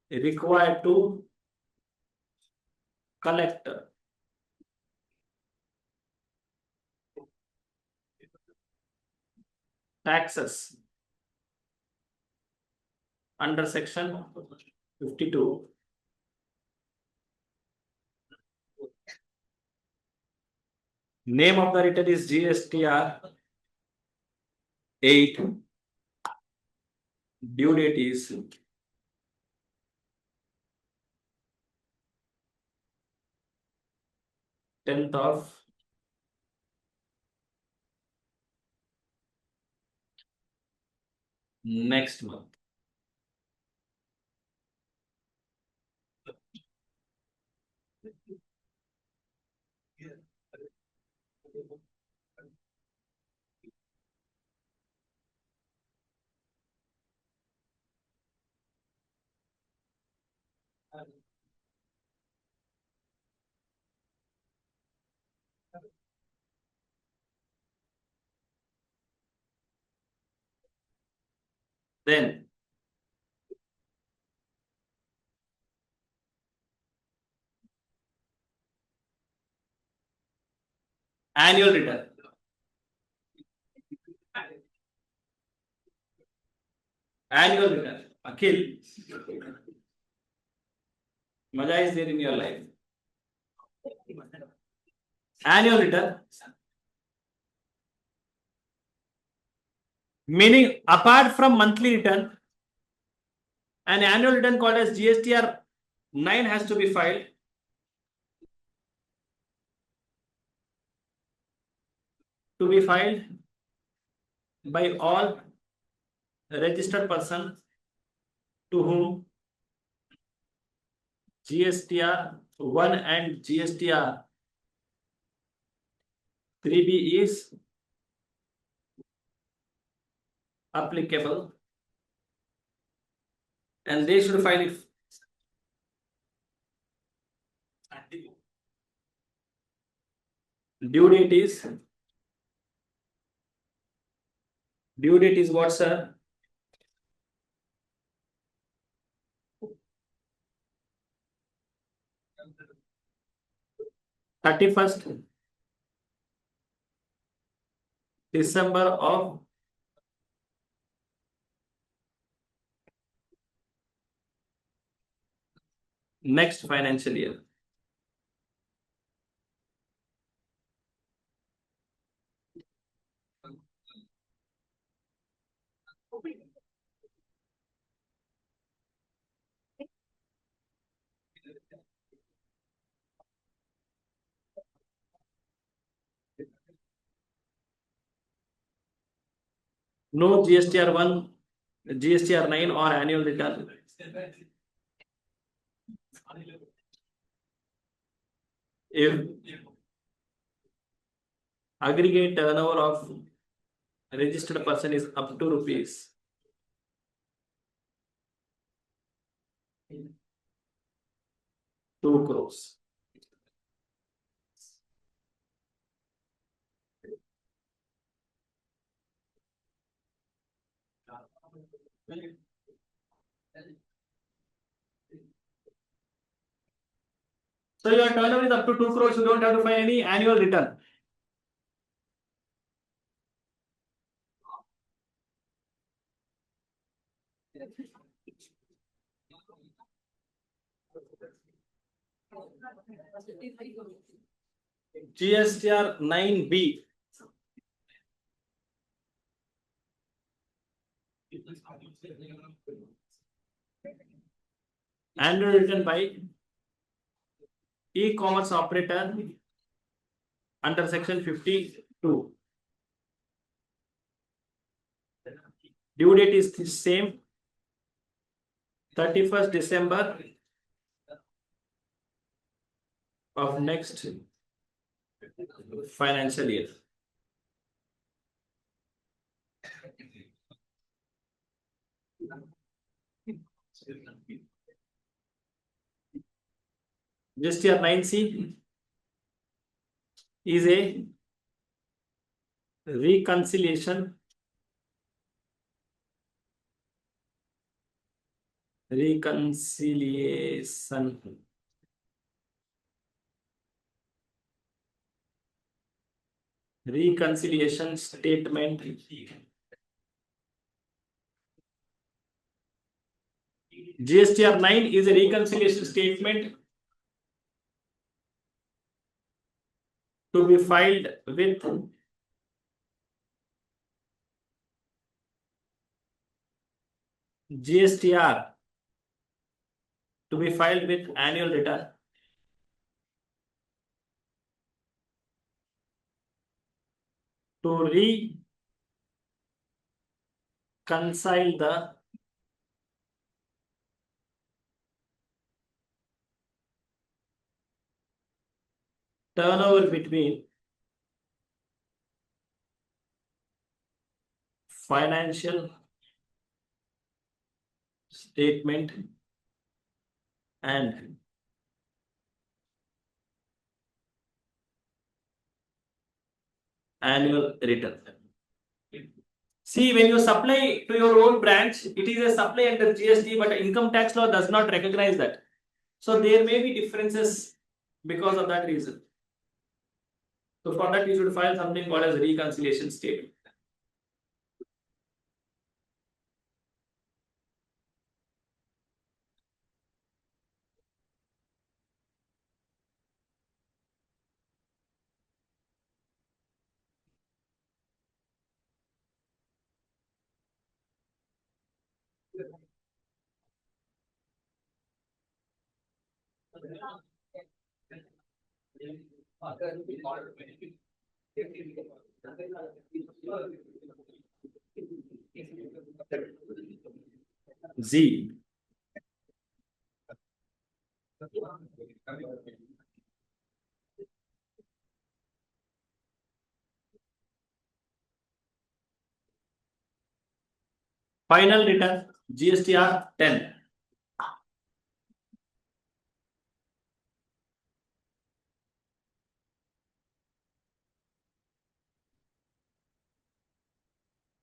required to collect taxes under section 52. Name of the return is GSTR 8. Due date is 10th of next month. Then annual return. Annual return. Akhil. Maja is there in your life. Annual return. Meaning apart from monthly return, an annual return called as GSTR 9 has to be filed. To be filed by all registered person to whom GSTR 1 and GSTR 3B is applicable, and they should file it. Due date is what, sir? December 31st of next financial year. No GSTR 1, GSTR 9 or annual return. If aggregate turnover of registered person is up to rupees 2 crores. So your turnover is up to 2 crores, you don't have to file any annual return. GSTR 9B. Annual return by e-commerce operator under section 52. Due date is the same, 31st December of next financial year. GSTR 9C is a reconciliation statement GSTR 9 is a reconciliation statement to be filed with GSTR to be filed with annual return to reconcile the turnover between financial statement and annual return. See, when you supply to your own branch, it is a supply under GST, but income tax law does not recognize that. So there may be differences because of that reason. So for that, you should file something called as reconciliation statement. Z. Final return GSTR 10.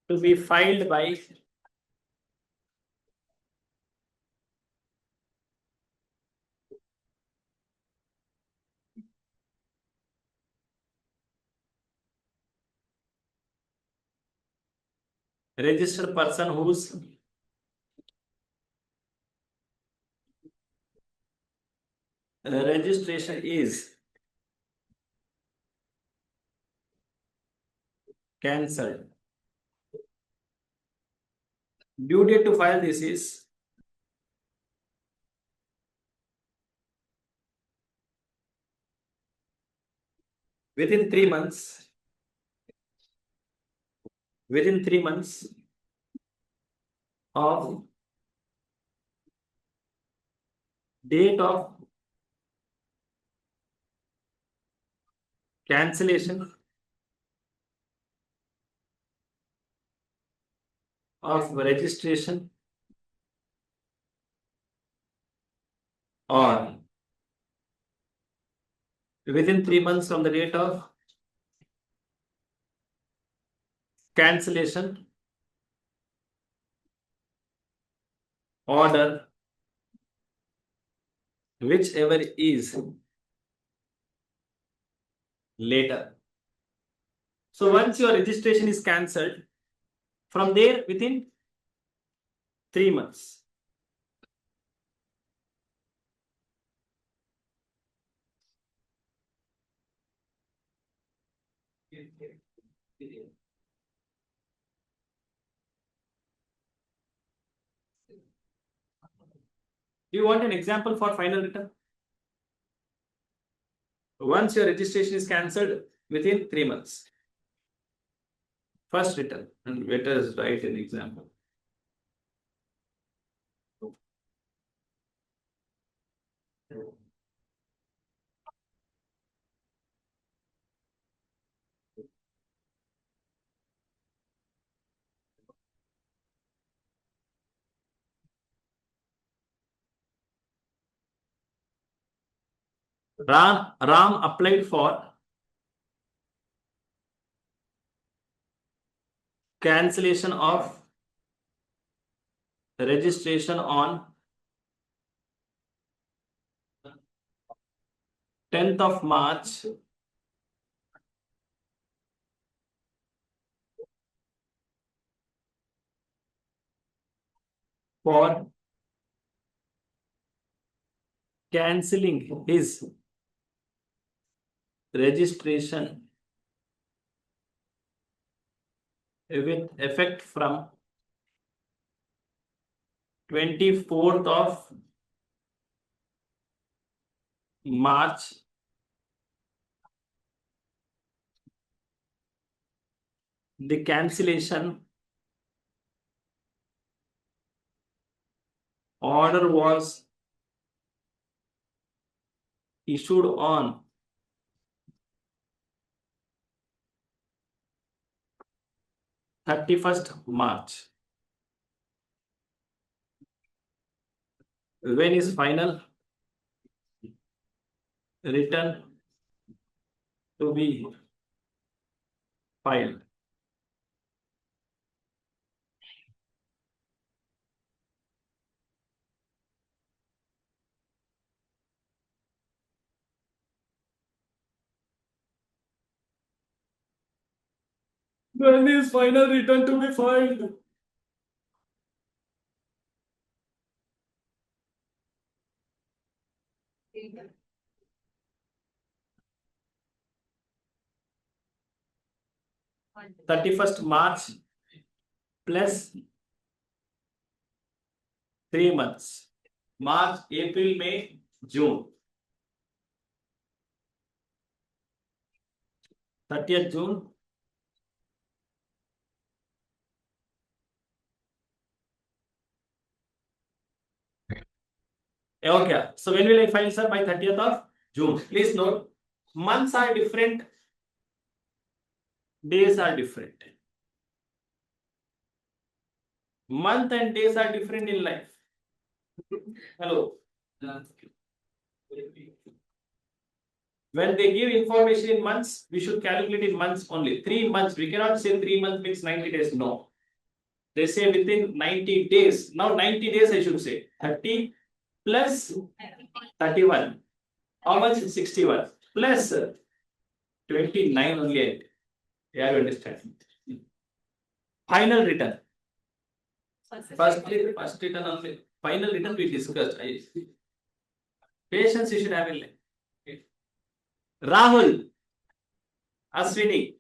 To be filed by registered person whose registration is cancelled. Due date to file this is within 3 months. Within 3 months of date of cancellation of registration or within 3 months from the date of cancellation order, whichever is later. So once your registration is cancelled, from there within 3 months. Do you want an example for final return? Once your registration is cancelled within 3 months. First return, and let us write an example. Ram applied for cancellation of registration on 10th of March for cancelling his registration with effect from 24th of March the cancellation order was issued on 31st March. When is final return to be filed? When is final return to be filed? One. 31st March plus 3 months. March, April, May, June. 30th June. Okay, so when will I file, sir? By 30th of June. Please note, months are different, days are different. Month and days are different in life. Hello. When they give information in months, we should calculate in months only. 3 months. We cannot say 3 months means 90 days. No. They say within 90 days. Now 90 days I should say. 30 plus 31. How much? 61. Plus 29 only. Yeah, you understand. Final return. First return only. Final return we discussed. Patience you should have in life. Rahul, Aswini,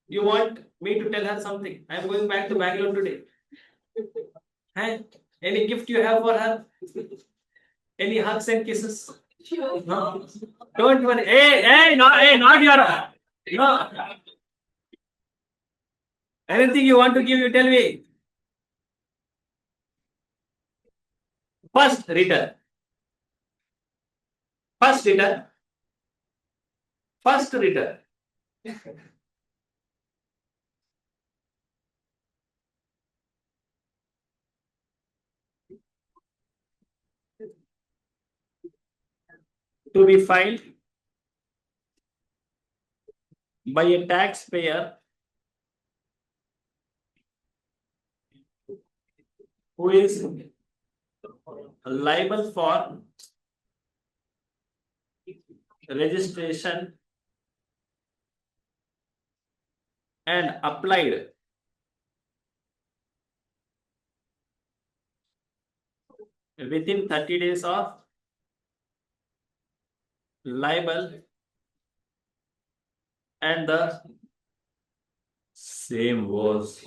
you want me to tell her something? I am going back to Bangalore today. Hey, any gift you have for her? Any hugs and kisses? No. Don't worry. Hey, not your. No. Anything you want to give, you tell me. First return. First return. First return. To be filed by a taxpayer who is liable for registration and applied within 30 days of liable and the same was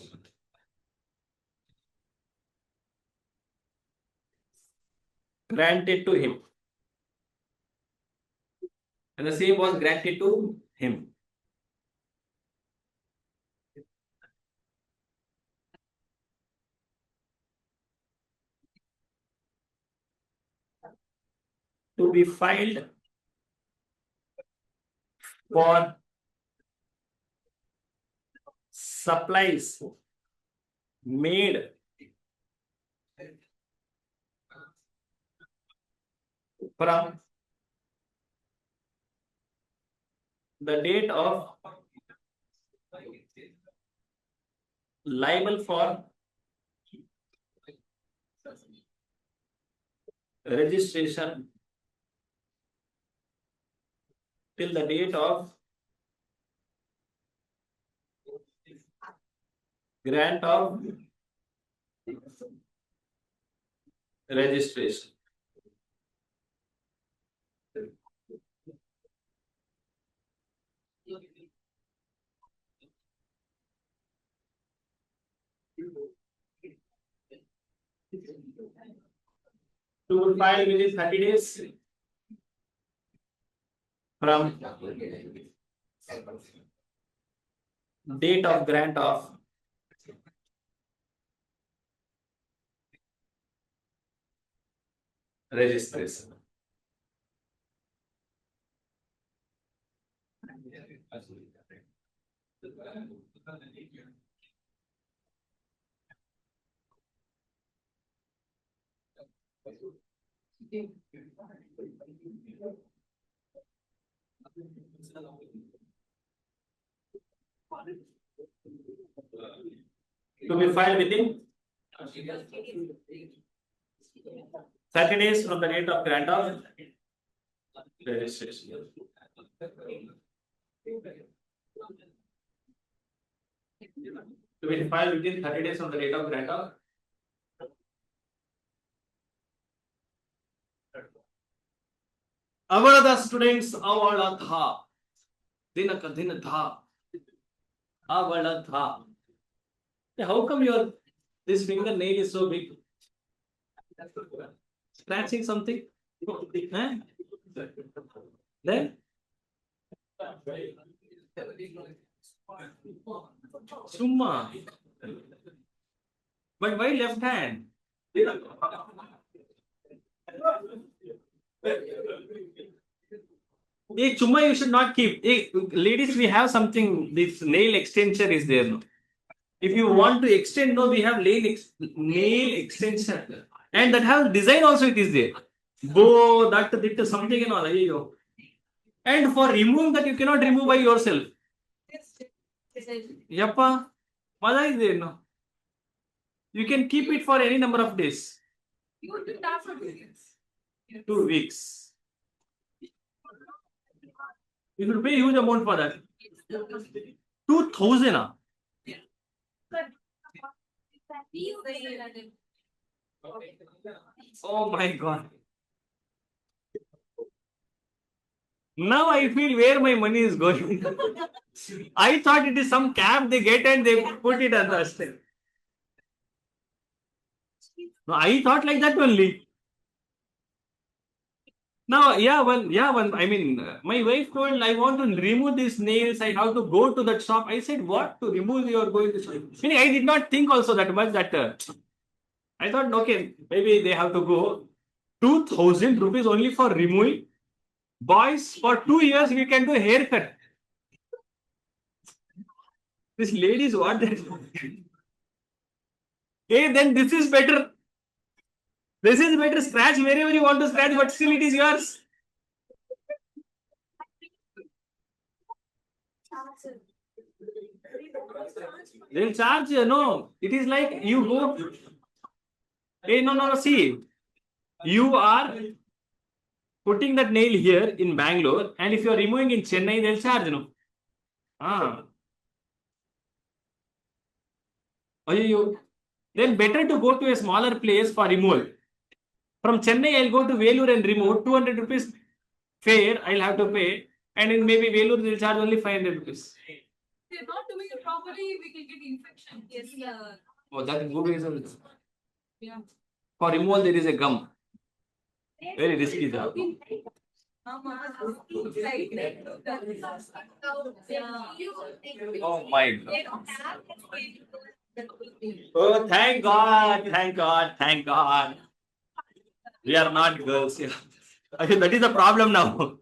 granted to him. And the same was granted to him. To be filed for supplies made from the date of liable for registration till the date of grant of registration. To file within 30 days from date of grant of registration. To be filed within 30 days from the date of grant of registration. To be filed within 30 days from the date of grant of ಅವಳದ students ಅವಳ ಧ ದಿನಕ ದಿನ ಧ ಅವಳ ಧ. How come your this finger nail is so big? Scratching something? Huh? Then Summa. But why left hand? Hey, Chumma, you should not keep. Hey, ladies, we have something. This nail extension is there. No? If you want to extend, no, we have nail extension, and that has design also. It is there. Bow, that something and all. Ayyo. And for removing that, you cannot remove by yourself. Yappa, mother is there. No, you can keep it for any number of days. You do that for 2 weeks. 2 weeks. You should pay huge amount for that. 2,000. Oh my God. Now I feel where my money is going. I thought it is some cap they get and they put it on the step. No, I thought like that only. Now, I mean, my wife told I want to remove these nails. I have to go to that shop. I said, what to remove? You are going to shop. Meaning, I did not think also that much that I thought, okay, maybe they have to go 2,000 rupees only for removing. Boys, for 2 years we can do a haircut. This ladies what they Hey, then this is better. This is better. Scratch wherever you want to scratch, but still it is yours. They'll charge you. No, it is like you go. Hey, no. See, you are putting that nail here in Bangalore, and if you are removing in Chennai, they'll charge. No. You. Then better to go to a smaller place for removal. From Chennai, I'll go to Vellore and remove 200 rupees fare. I'll have to pay, and in maybe Vellore they'll charge only 500 rupees. If you're not doing it properly, we can get infection. Yes, Oh, that good reason. yeah. For removal, there is a gum. Very risky job. Oh my God. Oh, thank God. We are not girls. Yeah. That is the problem now.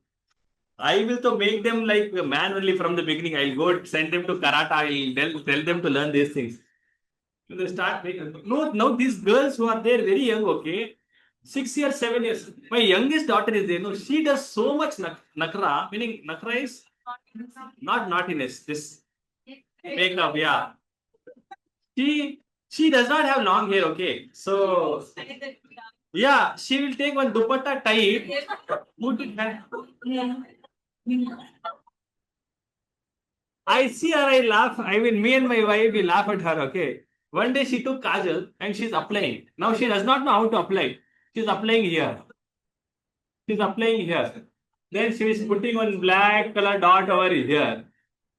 I will to make them like manually from the beginning. I'll go send them to karate. I'll tell them to learn these things. They start making. No, these girls who are there very young, okay, 6 years, 7 years. My youngest daughter is there. No, she does so much nakra. Meaning nakra is not naughtiness. This makeup, yeah. She does not have long hair, okay. So yeah, she will take one dupatta tight, put it back. I see her, I laugh. I mean, me and my wife, we laugh at her, okay. One day she took kajal and she's applying. Now she does not know how to apply. She's applying here. Then she is putting one black color dot over here.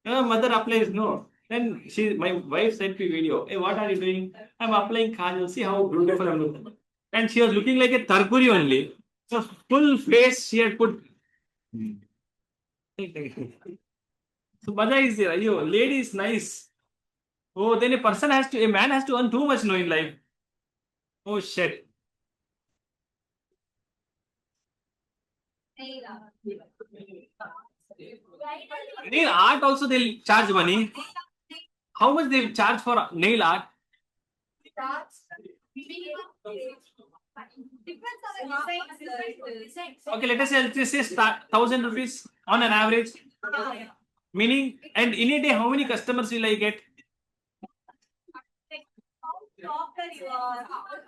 Mother applies, no. Then my wife sent me video. Hey, what are you doing? I'm applying kajal. See how beautiful I'm looking. And she was looking like a tarpuri only. So full face she had put. So Baja is there. Lady is nice. Oh, then a man has to earn too much no in life. Oh shit. Nail art also they'll charge money. How much they charge for nail art? Okay, let us say 1,000 rupees on an average. Meaning, and in a day, how many customers will I get?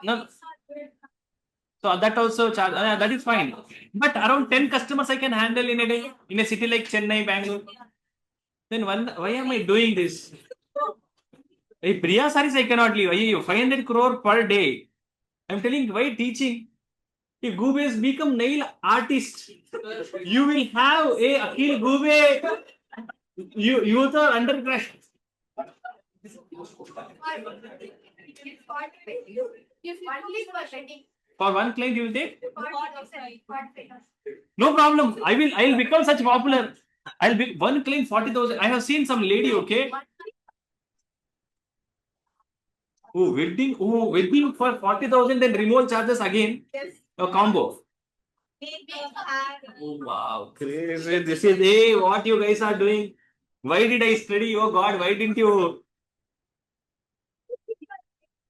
No. So that also charge. That is fine. But around 10 customers I can handle in a day in a city like Chennai, Bangalore. Then why am I doing this? Hey, Priya saris I cannot leave. 500 crore per day. I'm telling why teaching. If Gubes become nail artist, you will have a Akhil Gube. You are undergraduate. For one client you will take? No problem. I'll become such popular. I'll be one claim 40,000. I have seen some lady, okay, wedding for 40,000, then removal charges again, Yes. a combo. Maybe have. Oh, wow, crazy. This is, hey, what you guys are doing. Why did I study? Oh God, why didn't you?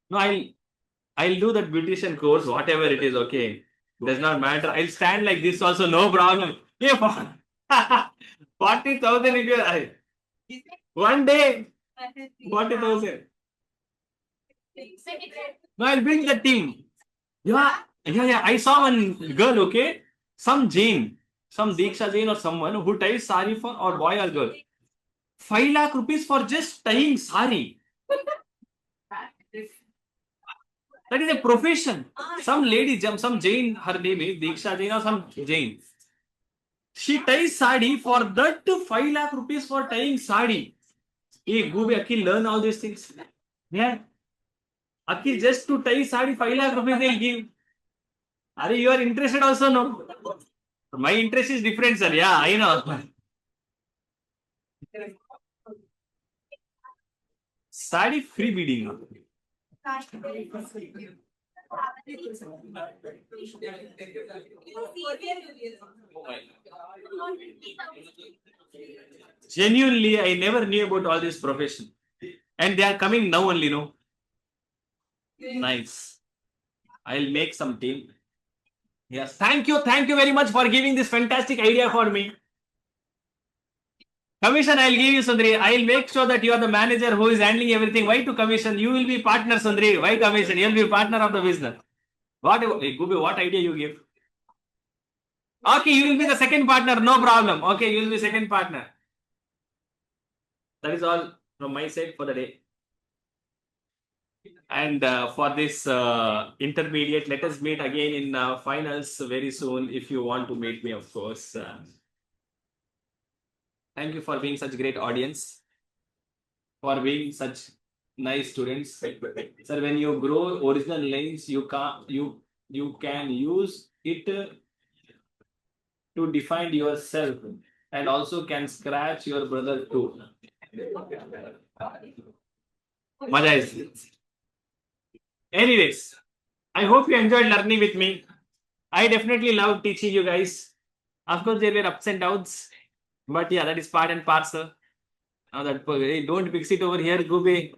No, I'll do that beautician course, whatever it is, okay. Does not matter. I'll stand like this also, no problem. Yeah, 40,000 if you one day, 40,000. No, I'll bring the team. Yeah. I saw one girl, okay. Some Diksha Jain or someone who ties sari for or boy or girl. 5 lakh rupees for just tying sari. That is a profession. Some lady, some Jain, her name is Diksha Jain or some Jain. She ties sari for that 5 lakh rupees for tying sari. Hey, go Akhil, learn all these things. Yeah. Akhil, just to tie sari, 5 lakh rupees they'll give. Are you are interested also? No. My interest is different, sir. Yeah, I know. Sari free bidding. Genuinely, I never knew about all this profession. And they are coming now only, no? Nice. I'll make some team. Yes. Thank you very much for giving this fantastic idea for me. Commission I'll give you, Sundri. I'll make sure that you are the manager who is handling everything. Why to commission? You will be partner, Sundri. Why commission? You'll be partner of the business. What idea you give? Okay, you will be the second partner. No problem. Okay, you will be second partner. That is all from my side for the day. And for this intermediate, let us meet again in finals very soon. If you want to meet me, of course. Thank you for being such a great audience, for being such nice students. Sir, when you grow original lines, you can use it to define yourself and also can scratch your brother too. Maja is. Anyways, I hope you enjoyed learning with me. I definitely love teaching you guys. Of course, there were ups and downs. But yeah, that is part and parcel. Now that don't fix it over here, Gube.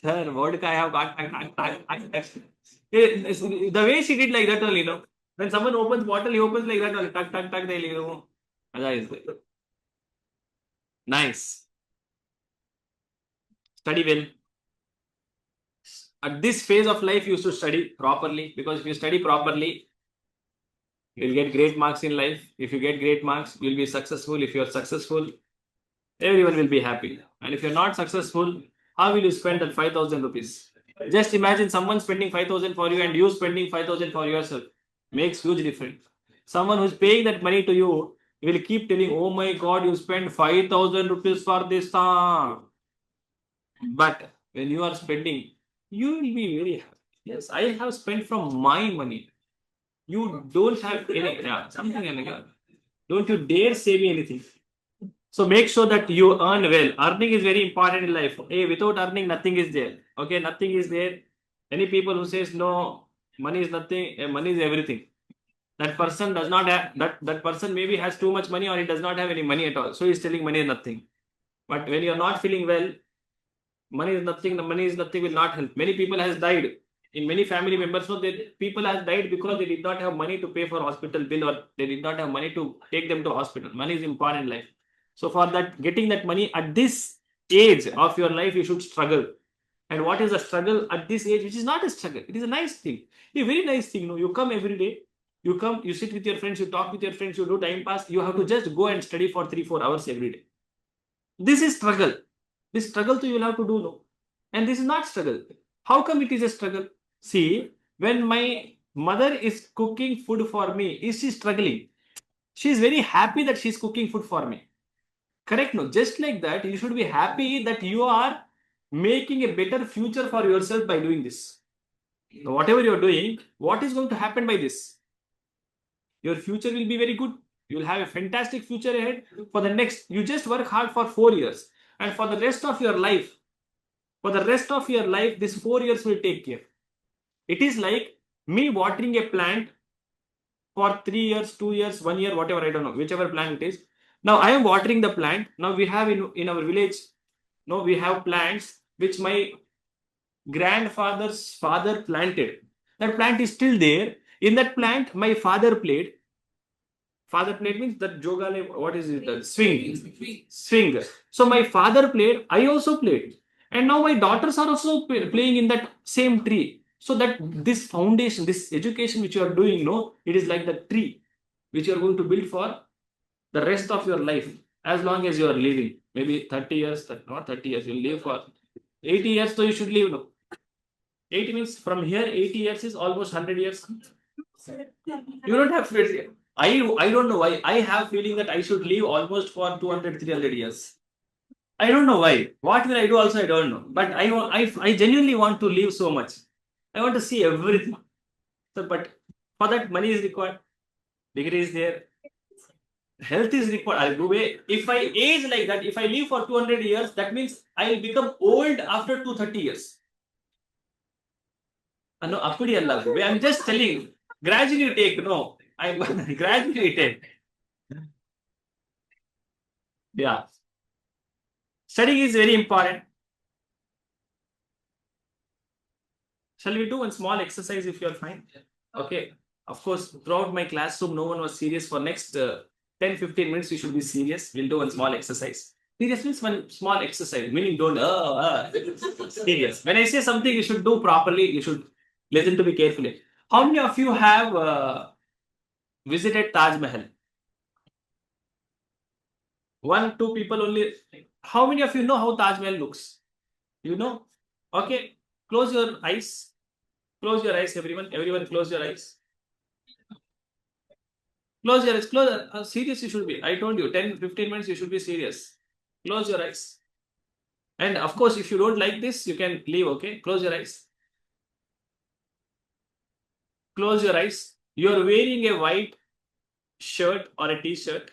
Sir, vodka I have got. The way she did like that only, when someone opens bottle, he opens like that only. Tuck, tuck, tuck, they leave. Nice. Study well. At this phase of life, you should study properly, because if you study properly, you'll get great marks in life. If you get great marks, you'll be successful. If you're successful, everyone will be happy. And if you're not successful, how will you spend that 5,000 rupees? Just imagine someone spending 5,000 for you and you spending 5,000 for yourself. Makes huge difference. Someone who's paying that money to you will keep telling, oh my God, you spent 5,000 rupees for this time. But when you are spending, you will be very happy. Yes, I have spent from my money. You don't have any, something like that. Don't you dare say me anything. So make sure that you earn well. Earning is very important in life. Hey, without earning, nothing is there. Okay, nothing is there. Any people who says no, money is nothing, money is everything. That person does not have that person maybe has too much money or he does not have any money at all. So he's telling money is nothing. But when you're not feeling well, money is nothing. The money is nothing will not help. Many people has died. In many family members, so people has died because they did not have money to pay for hospital bill, or they did not have money to take them to hospital. Money is important in life. So for that, getting that money at this age of your life, you should struggle. And what is a struggle at this age, which is not a struggle? It is a nice thing. A very nice thing. You come every day. You come, you sit with your friends, you talk with your friends, you do time pass. You have to just go and study for 3-4 hours every day. This is struggle. This struggle you will have to do, no. And this is not struggle. How come it is a struggle? See, when my mother is cooking food for me, is she struggling? She is very happy that she is cooking food for me. Correct? No, just like that, you should be happy that you are making a better future for yourself by doing this. Whatever you are doing, what is going to happen by this? Your future will be very good. You will have a fantastic future ahead for the next. You just work hard for 4 years, and for the rest of your life, these 4 years will take care. It is like me watering a plant for 3 years, 2 years, 1 year, whatever, I don't know, whichever plant it is. Now I am watering the plant. Now we have in our village, no, we have plants which my grandfather's father planted. That plant is still there. In that plant, my father played. Father played means that jogale, what is it? Swing. So my father played, I also played. And now my daughters are also playing in that same tree. So that this foundation, this education which you are doing, no, it is like the tree which you are going to build for the rest of your life, as long as you are living. Maybe 30 years, not 30 years, you'll live for 80 years, so you should live. No? 80 means from here, 80 years is almost 100 years. You don't have to. I don't know why. I have feeling that I should live almost for 200, 300 years. I don't know why. What will I do also, I don't know. But I genuinely want to live so much. I want to see everything. So, but for that, money is required. Degree is there. Health is required. I'll do it. If I age like that, if I live for 200 years, that means I will become old after 230 years. No, appadi alla. I'm just telling. Gradually take. No, I gradually take. Yeah. Studying is very important. Shall we do one small exercise if you're fine? Okay. Of course, throughout my classroom, no one was serious. For next 10-15 minutes, you should be serious. We'll do one small exercise. Serious means one small exercise, meaning don't serious. When I say something, you should do properly. You should listen to me carefully. How many of you have visited Taj Mahal? 1, 2 people only. How many of you know how Taj Mahal looks? You know? Okay. Close your eyes. Close your eyes, everyone. Everyone, close your eyes. Close your eyes. Close. Serious, you should be. I told you, 10-15 minutes, you should be serious. Close your eyes. And of course, if you don't like this, you can leave. Okay. Close your eyes. Close your eyes. You are wearing a white shirt or a t-shirt,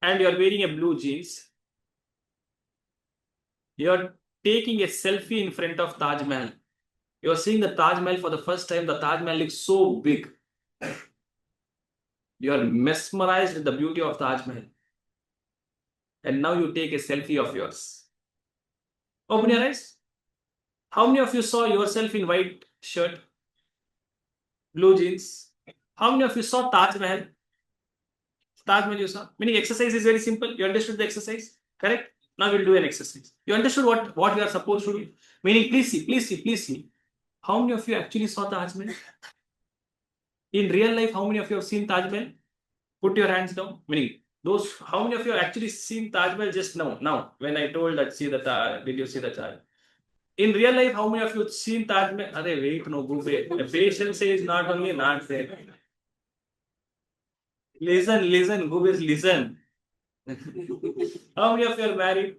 and you are wearing a blue jeans. You are taking a selfie in front of Taj Mahal. You are seeing the Taj Mahal for the first time. The Taj Mahal looks so big. You are mesmerized with the beauty of Taj Mahal. And now you take a selfie of yours. Open your eyes. How many of you saw yourself in white shirt, blue jeans? How many of you saw Taj Mahal? Taj Mahal you saw. Meaning exercise is very simple. You understood the exercise, correct? Now we'll do an exercise. You understood what you are supposed to do. Meaning, please see. How many of you actually saw Taj Mahal? In real life, how many of you have seen Taj Mahal? Put your hands down. Meaning, those, how many of you have actually seen Taj Mahal just now? Now, when I told that, see the Taj, did you see the Taj? In real life, how many of you have seen Taj Mahal? Arey, wait, no, go away. The patient says not only not there. Listen, Google, listen. How many of you are married?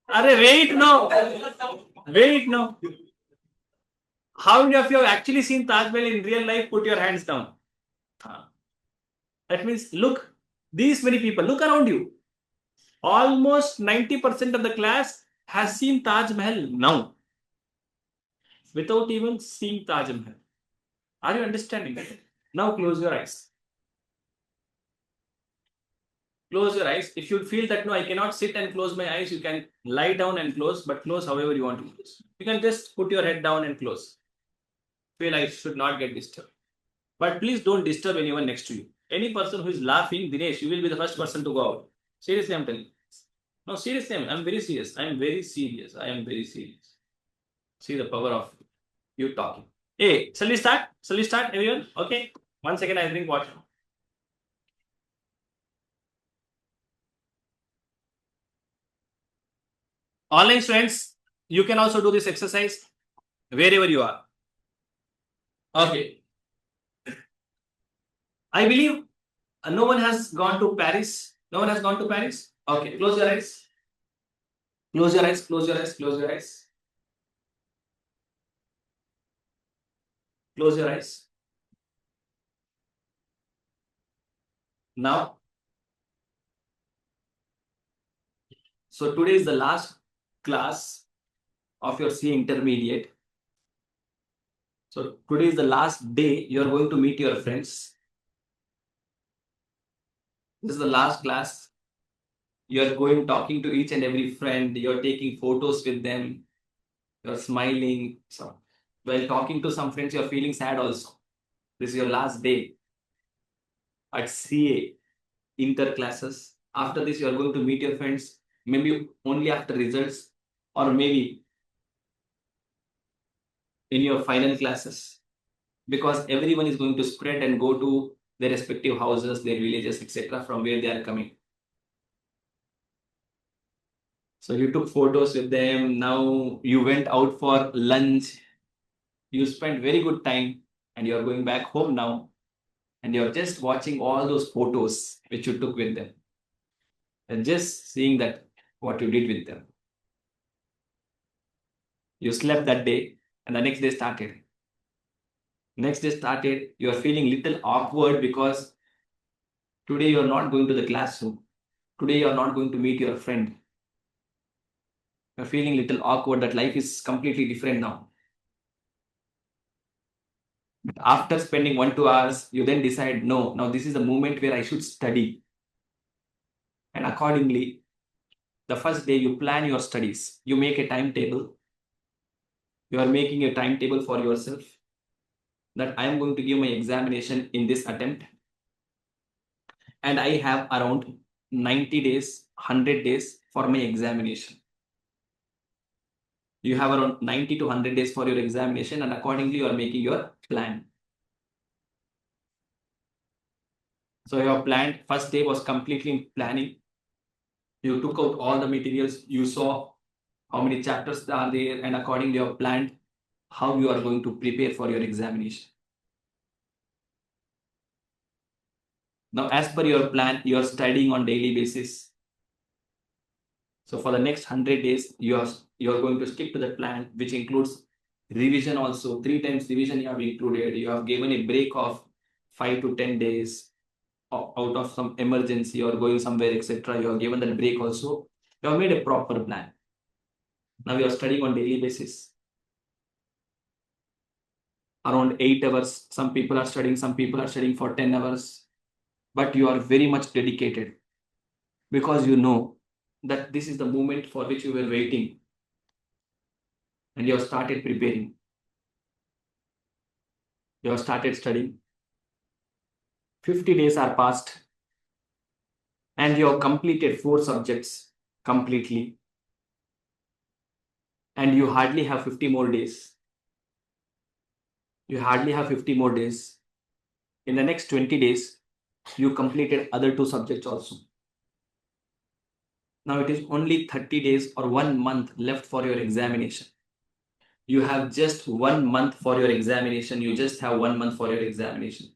Arey, wait, no. How many of you have actually seen Taj Mahal in real life? Put your hands down. That means, look, these many people, look around you. Almost 90% of the class has seen Taj Mahal now, without even seeing Taj Mahal. Are you understanding that? Now close your eyes. Close your eyes. If you feel that no, I cannot sit and close my eyes, you can lie down and close, but close however you want to close. You can just put your head down and close. Feel I should not get disturbed. But please don't disturb anyone next to you. Any person who is laughing, Dinesh, you will be the first person to go out. Seriously, I'm telling you. No, seriously, I'm very serious. I am very serious. See the power of you talking. Hey, shall we start? Everyone? Okay. 1 second, I drink water. Online students, you can also do this exercise wherever you are. Okay. I believe no one has gone to Paris. No one has gone to Paris? Okay. Close your eyes. Close your eyes. Close your eyes. Close your eyes. Close your eyes. Now, so today is the last class of your C intermediate. So today is the last day you are going to meet your friends. This is the last class. You are going talking to each and every friend. You are taking photos with them. You are smiling. So while talking to some friends, you are feeling sad also. This is your last day at CA inter classes. After this, you are going to meet your friends. Maybe only after results, or maybe in your final classes, because everyone is going to spread and go to their respective houses, their villages, etc., from where they are coming. So you took photos with them. Now you went out for lunch. You spent very good time, and you are going back home now, and you are just watching all those photos which you took with them, and just seeing that what you did with them. You slept that day, and the next day started. Next day started. You are feeling little awkward because today you are not going to the classroom. Today you are not going to meet your friend. You're feeling little awkward that life is completely different now. But after spending 1 2 hours, you then decide, no, now this is the moment where I should study. And accordingly, the first day you plan your studies. You make a timetable. You are making a timetable for yourself that I am going to give my examination in this attempt. And I have around 90 days, 100 days for my examination. You have around 90 to 100 days for your examination, and accordingly, you are making your plan. So your planned first day was completely planning. You took out all the materials, you saw how many chapters are there, and accordingly you have planned how you are going to prepare for your examination. Now, as per your plan, you are studying on daily basis. So for the next 100 days, you are going to stick to the plan, which includes revision also. 3 times revision you have included. You have given a break of 5 to 10 days out of some emergency or going somewhere, etc. You have given that break also. You have made a proper plan. Now you are studying on daily basis. Around 8 hours. Some people are studying, some people are studying for 10 hours. But you are very much dedicated because you know that this is the moment for which you were waiting. And you have started preparing. You have started studying. 50 days are passed. And you have completed 4 subjects completely. And you hardly have 50 more days. You hardly have 50 more days. In the next 20 days, you completed other 2 subjects also. Now it is only 30 days or 1 month left for your examination. You have just 1 month for your examination. You just have 1 month for your examination.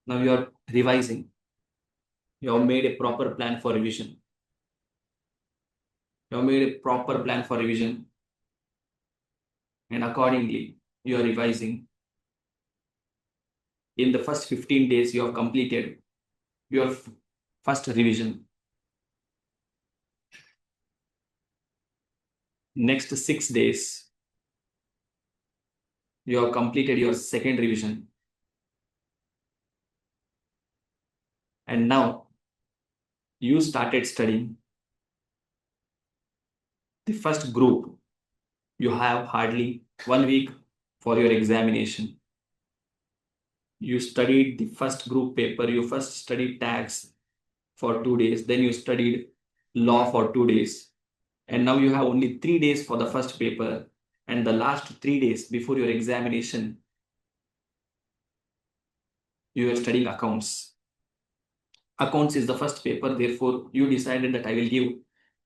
Now you are revising. You have made a proper plan for revision. You have made a proper plan for revision. And accordingly, you are revising. In the first 15 days, you have completed your first revision. Next 6 days, you have completed your second revision. And now you started studying. The first group, you have hardly 1 week for your examination. You studied the first group paper. You first studied tax for 2 days. Then you studied law for 2 days. And now you have only 3 days for the first paper. And the last 3 days before your examination, you are studying accounts. Accounts is the first paper. Therefore, you decided that I will give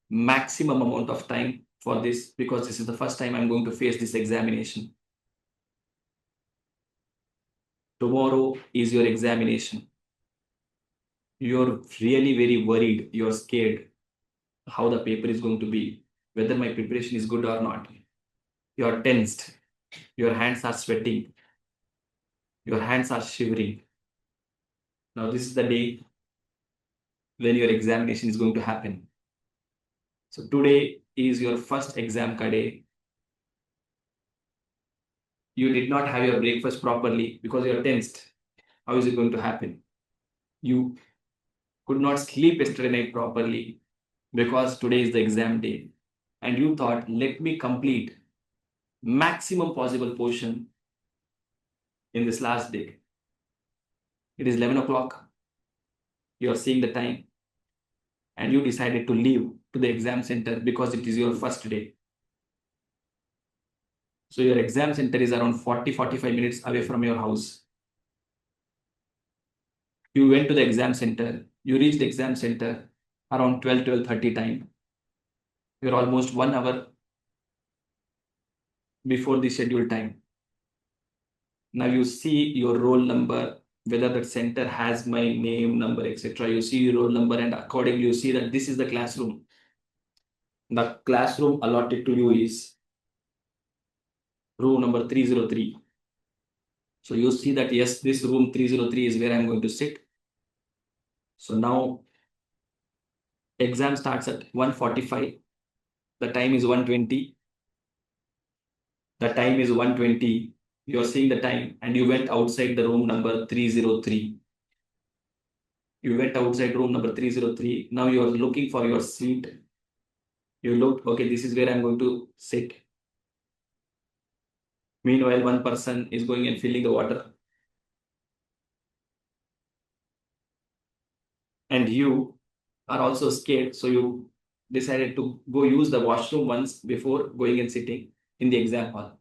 maximum amount of time for this because this is the first time I'm going to face this examination. Tomorrow is your examination. You're really very worried. You're scared how the paper is going to be, whether my preparation is good or not. You're tensed. Your hands are sweating. Your hands are shivering. Now, this is the day when your examination is going to happen. So, today is your first exam day. You did not have your breakfast properly because you're tensed. How is it going to happen? You could not sleep yesterday night properly because today is the exam day. And you thought, let me complete maximum possible portion in this last day. It is 11 o'clock. You are seeing the time. And you decided to leave to the exam center because it is your first day. So your exam center is around 40-45 minutes away from your house. You went to the exam center. You reached the exam center around 12:30 time. You're almost 1 hour before the scheduled time. Now you see your roll number, whether that center has my name, number, etc. You see your roll number, and accordingly you see that this is the classroom. The classroom allotted to you is room number 303. So you see that yes, this room 303 is where I'm going to sit. So now exam starts at 1:45. The time is 1:20. The time is 1:20. You're seeing the time and you went outside the room number 303. You went outside room number 303. Now you're looking for your seat. You looked, okay, this is where I'm going to sit. Meanwhile, one person is going and filling the water. And you are also scared. So you decided to go use the washroom once before going and sitting in the exam hall.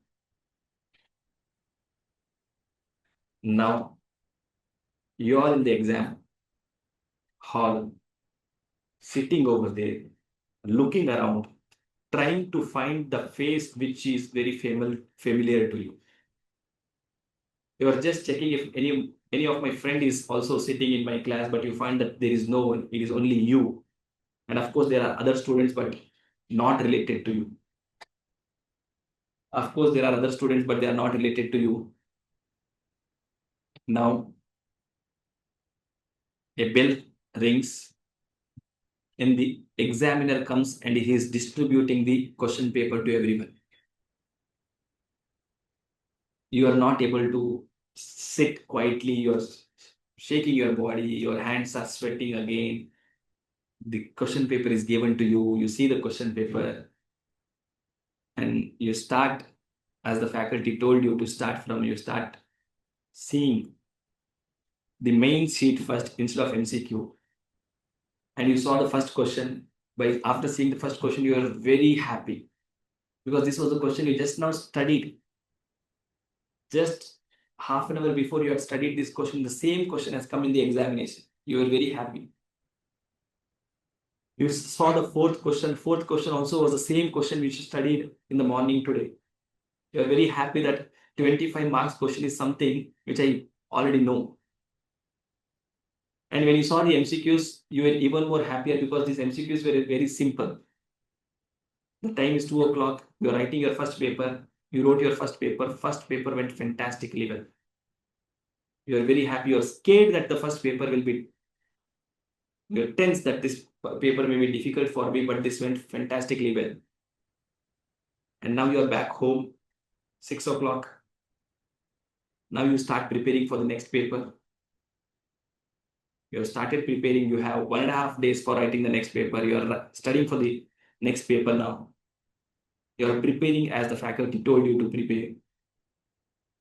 Now you are in the exam hall, sitting over there, looking around, trying to find the face which is very familiar to you. You are just checking if any of my friend is also sitting in my class, but you find that there is no one. It is only you. And of course, there are other students, but not related to you. Of course, there are other students, but they are not related to you. Now, a bell rings and the examiner comes and he is distributing the question paper to everyone. You are not able to sit quietly. You're shaking your body. Your hands are sweating again. The question paper is given to you. You see the question paper and you start, as the faculty told you to start from, you start seeing the main sheet first instead of MCQ. And you saw the first question. By after seeing the first question, you are very happy because this was the question you just now studied. Just half an hour before you had studied this question, the same question has come in the examination. You are very happy. You saw the fourth question. Fourth question also was the same question which you studied in the morning today. You are very happy that 25 marks question is something which I already know. And when you saw the MCQs, you were even more happier because these MCQs were very simple. The time is 2 o'clock. You're writing your first paper. You wrote your first paper. First paper went fantastically well. You're very happy. You're scared that the first paper will be. You're tense that this paper may be difficult for me, but this went fantastically well. And now you're back home, 6 o'clock. Now you start preparing for the next paper. You have started preparing. You have 1.5 days for writing the next paper. You are studying for the next paper now. You are preparing as the faculty told you to prepare.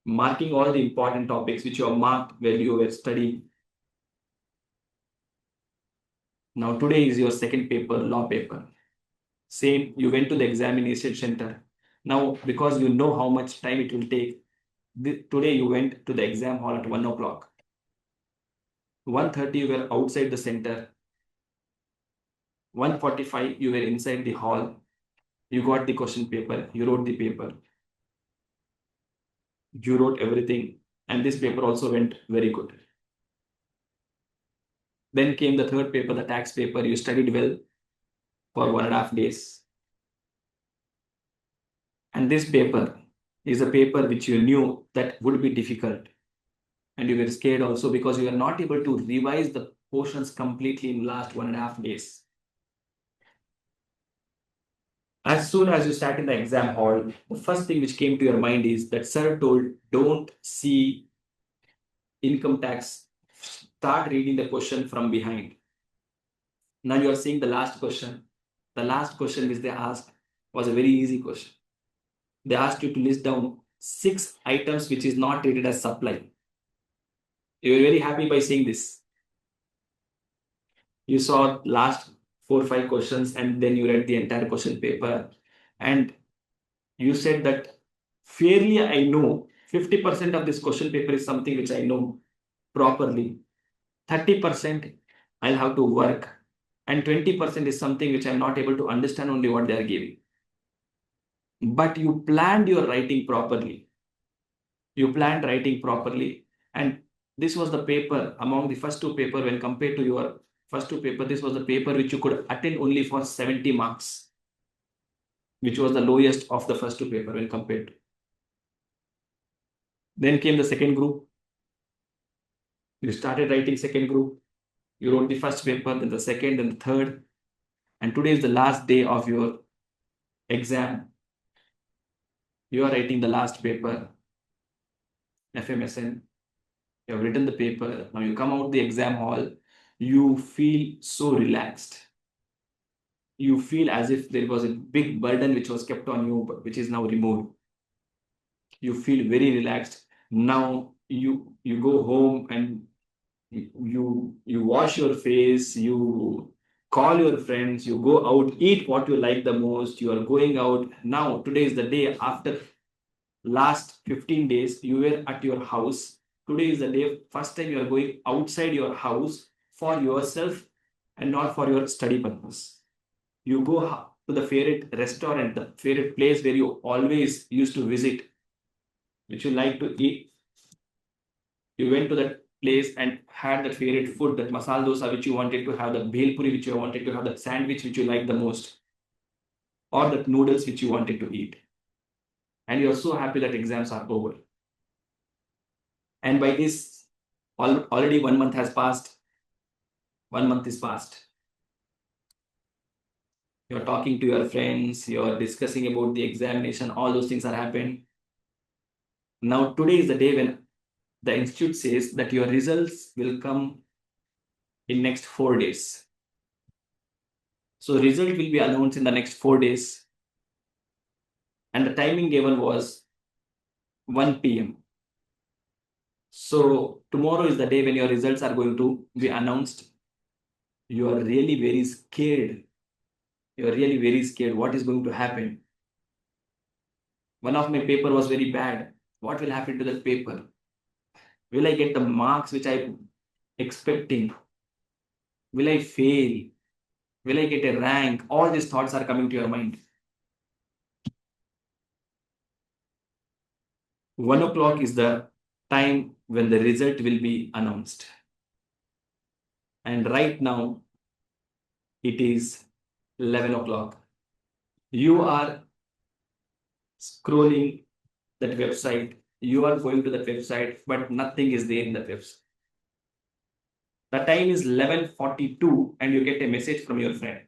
Marking all the important topics which you have marked when you were studying. Now today is your second paper, law paper. Same, you went to the examination center. Now, because you know how much time it will take, today you went to the exam hall at 1 o'clock. 1:30 you were outside the center. 1:45 you were inside the hall. You got the question paper. You wrote the paper. You wrote everything. And this paper also went very good. Then came the third paper, the tax paper. You studied well for 1.5 days. And this paper is a paper which you knew that would be difficult. And you were scared also because you were not able to revise the portions completely in last 1.5 days. As soon as you sat in the exam hall, the first thing which came to your mind is that sir told, don't see income tax, start reading the question from behind. Now you are seeing the last question. The last question which they asked was a very easy question. They asked you to list down 6 items which is not treated as supply. You were very happy by seeing this. You saw last 4 or 5 questions and then you read the entire question paper and you said that fairly I know 50% of this question paper is something which I know properly. 30% I'll have to work and 20% is something which I'm not able to understand only what they are giving. But you planned your writing properly. You planned writing properly and this was the paper among the first 2 paper when compared to your first 2 paper, this was the paper which you could attend only for 70 marks, which was the lowest of the first 2 paper when compared to. Then came the second group. You started writing second group. You wrote the first paper, then the second, then the third. And today is the last day of your exam. You are writing the last paper, FMSN. You have written the paper. Now you come out the exam hall. You feel so relaxed. You feel as if there was a big burden which was kept on you, but which is now removed. You feel very relaxed. Now you go home and you wash your face, you call your friends, you go out, eat what you like the most, you are going out. Now today is the day after last 15 days you were at your house. Today is the day first time you are going outside your house for yourself and not for your study purpose. You go to the favorite restaurant, the favorite place where you always used to visit, which you like to eat. You went to that place and had that favorite food, that masala dosa which you wanted to have, the bhel puri which you wanted to have, that sandwich which you like the most, or that noodles which you wanted to eat. And you're so happy that exams are over. And by this, already 1 month has passed. 1 month is past. You're talking to your friends, you're discussing about the examination, all those things are happening. Now today is the day when the institute says that your results will come in next 4 days. So result will be announced in the next 4 days. And the timing given was 1 p.m. So tomorrow is the day when your results are going to be announced. You are really very scared. You are really very scared. What is going to happen? One of my paper was very bad. What will happen to that paper? Will I get the marks which I'm expecting? Will I fail? Will I get a rank? All these thoughts are coming to your mind. 1 o'clock is the time when the result will be announced. And right now, it is 11 o'clock. You are scrolling that website. You are going to that website, but nothing is there in that website. The time is 11:42 and you get a message from your friend.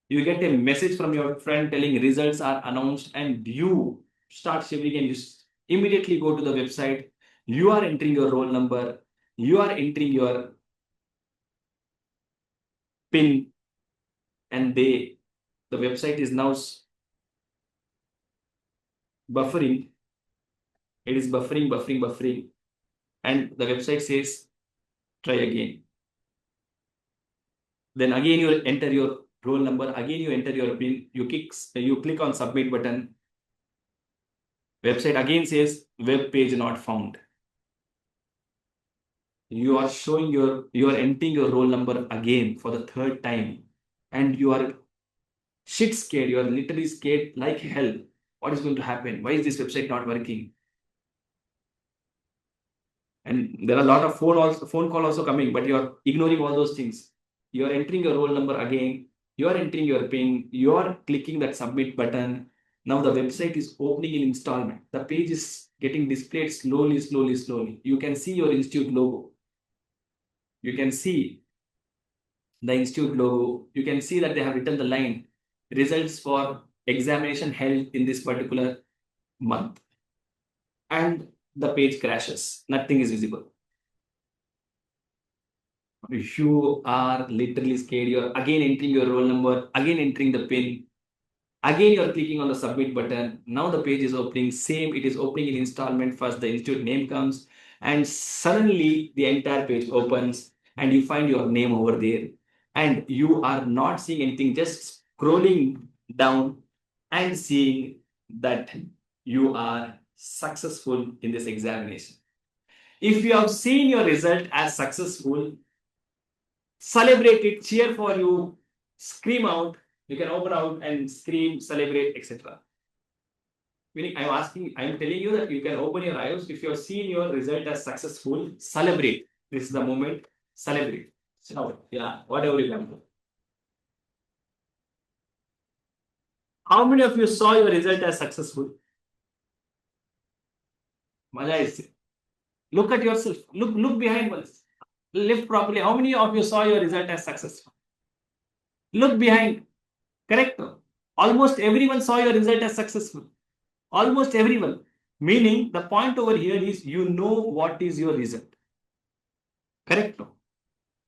You get a message from your friend telling results are announced and you start shivering and you immediately go to the website. You are entering your roll number. You are entering your PIN and the website is now buffering. It is buffering. And the website says, try again. Then again you enter your roll number. Again you enter your PIN. You click on submit button. Website again says web page not found. You are entering your roll number again for the 3rd time. And you are shit scared. You are literally scared like hell. What is going to happen? Why is this website not working? And there are a lot of phone call also coming, but you are ignoring all those things. You are entering your roll number again. You are entering your PIN. You are clicking that submit button. Now the website is opening in installment. The page is getting displayed slowly, slowly, slowly. You can see your institute logo. You can see the institute logo. You can see that they have written the line results for examination held in this particular month. And the page crashes. Nothing is visible. You are literally scared. You're again entering your roll number, again entering the pin. Again, you're clicking on the submit button. Now the page is opening. Same, it is opening in installment. First, the institute name comes, and suddenly the entire page opens, and you find your name over there. And you are not seeing anything, just scrolling down and seeing that you are successful in this examination. If you have seen your result as successful, celebrate it, cheer for you, scream out. You can open out and scream, celebrate, etc. Meaning, I'm telling you that you can open your eyes. If you have seen your result as successful, celebrate. This is the moment, celebrate. So, yeah, whatever you can do. How many of you saw your result as successful? Maja is. Look at yourself. Look behind once. Lift properly. How many of you saw your result as successful? Look behind. Correct? Almost everyone saw your result as successful. Almost everyone. Meaning, the point over here is you know what is your result. Correct?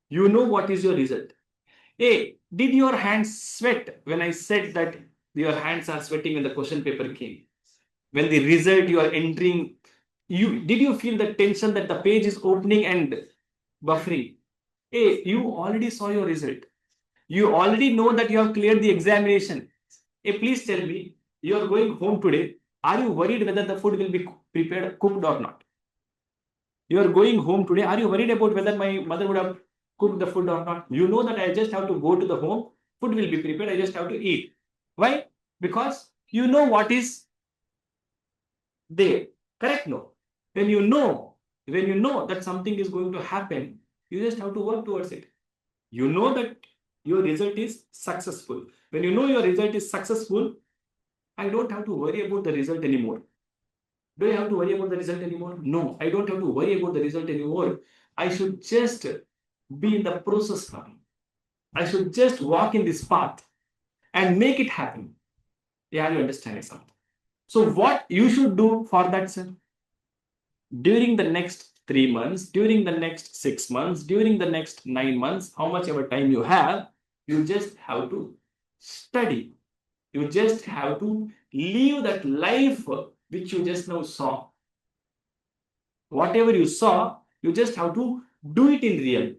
You know what is your result. Hey, did your hands sweat when I said that your hands are sweating when the question paper came? When the result you are entering, did you feel the tension that the page is opening and buffering? Hey, you already saw your result. You already know that you have cleared the examination. Hey, please tell me, you are going home today. Are you worried whether the food will be prepared, cooked or not? You are going home today. Are you worried about whether my mother would have cooked the food or not? You know that I just have to go to the home. Food will be prepared. I just have to eat. Why? Because you know what is there. Correct? No. When you know that something is going to happen, you just have to work towards it. You know that your result is successful. When you know your result is successful, I don't have to worry about the result anymore. Do I have to worry about the result anymore? No, I don't have to worry about the result anymore. I should just be in the process now. I should just walk in this path and make it happen. Yeah, you understand something. So what you should do for that, sir? During the next 3 months, during the next 6 months, during the next 9 months, how much ever time you have, you just have to study. You just have to live that life which you just now saw. Whatever you saw, you just have to do it in real.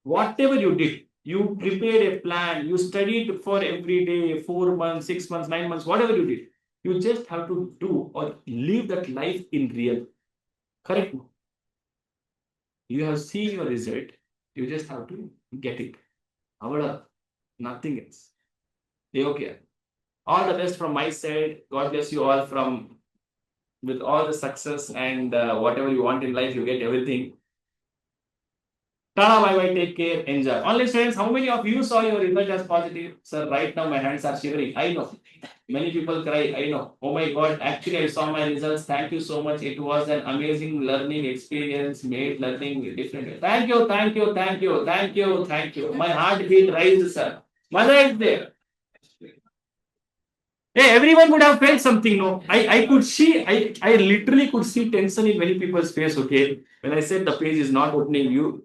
Whatever you did, you prepared a plan, you studied for every day, 4 months, 6 months, 9 months, whatever you did, you just have to do or live that life in real. Correct? You have seen your result, you just have to get it. Nothing else. Okay. All the best from my side. God bless you all with all the success and whatever you want in life, you get everything. Tara, bye bye, take care, enjoy. Online students, how many of you saw your result as positive? Sir, right now my hands are shivering. I know. Many people cry. I know. Oh my God, actually I saw my results. Thank you so much. It was an amazing learning experience, made learning different. Thank you, thank you, thank you, thank you, thank you. My heartbeat rises, sir. Mother is there. Hey, everyone would have felt something, no? I could see, I literally could see tension in many people's face, okay? When I said the page is not opening,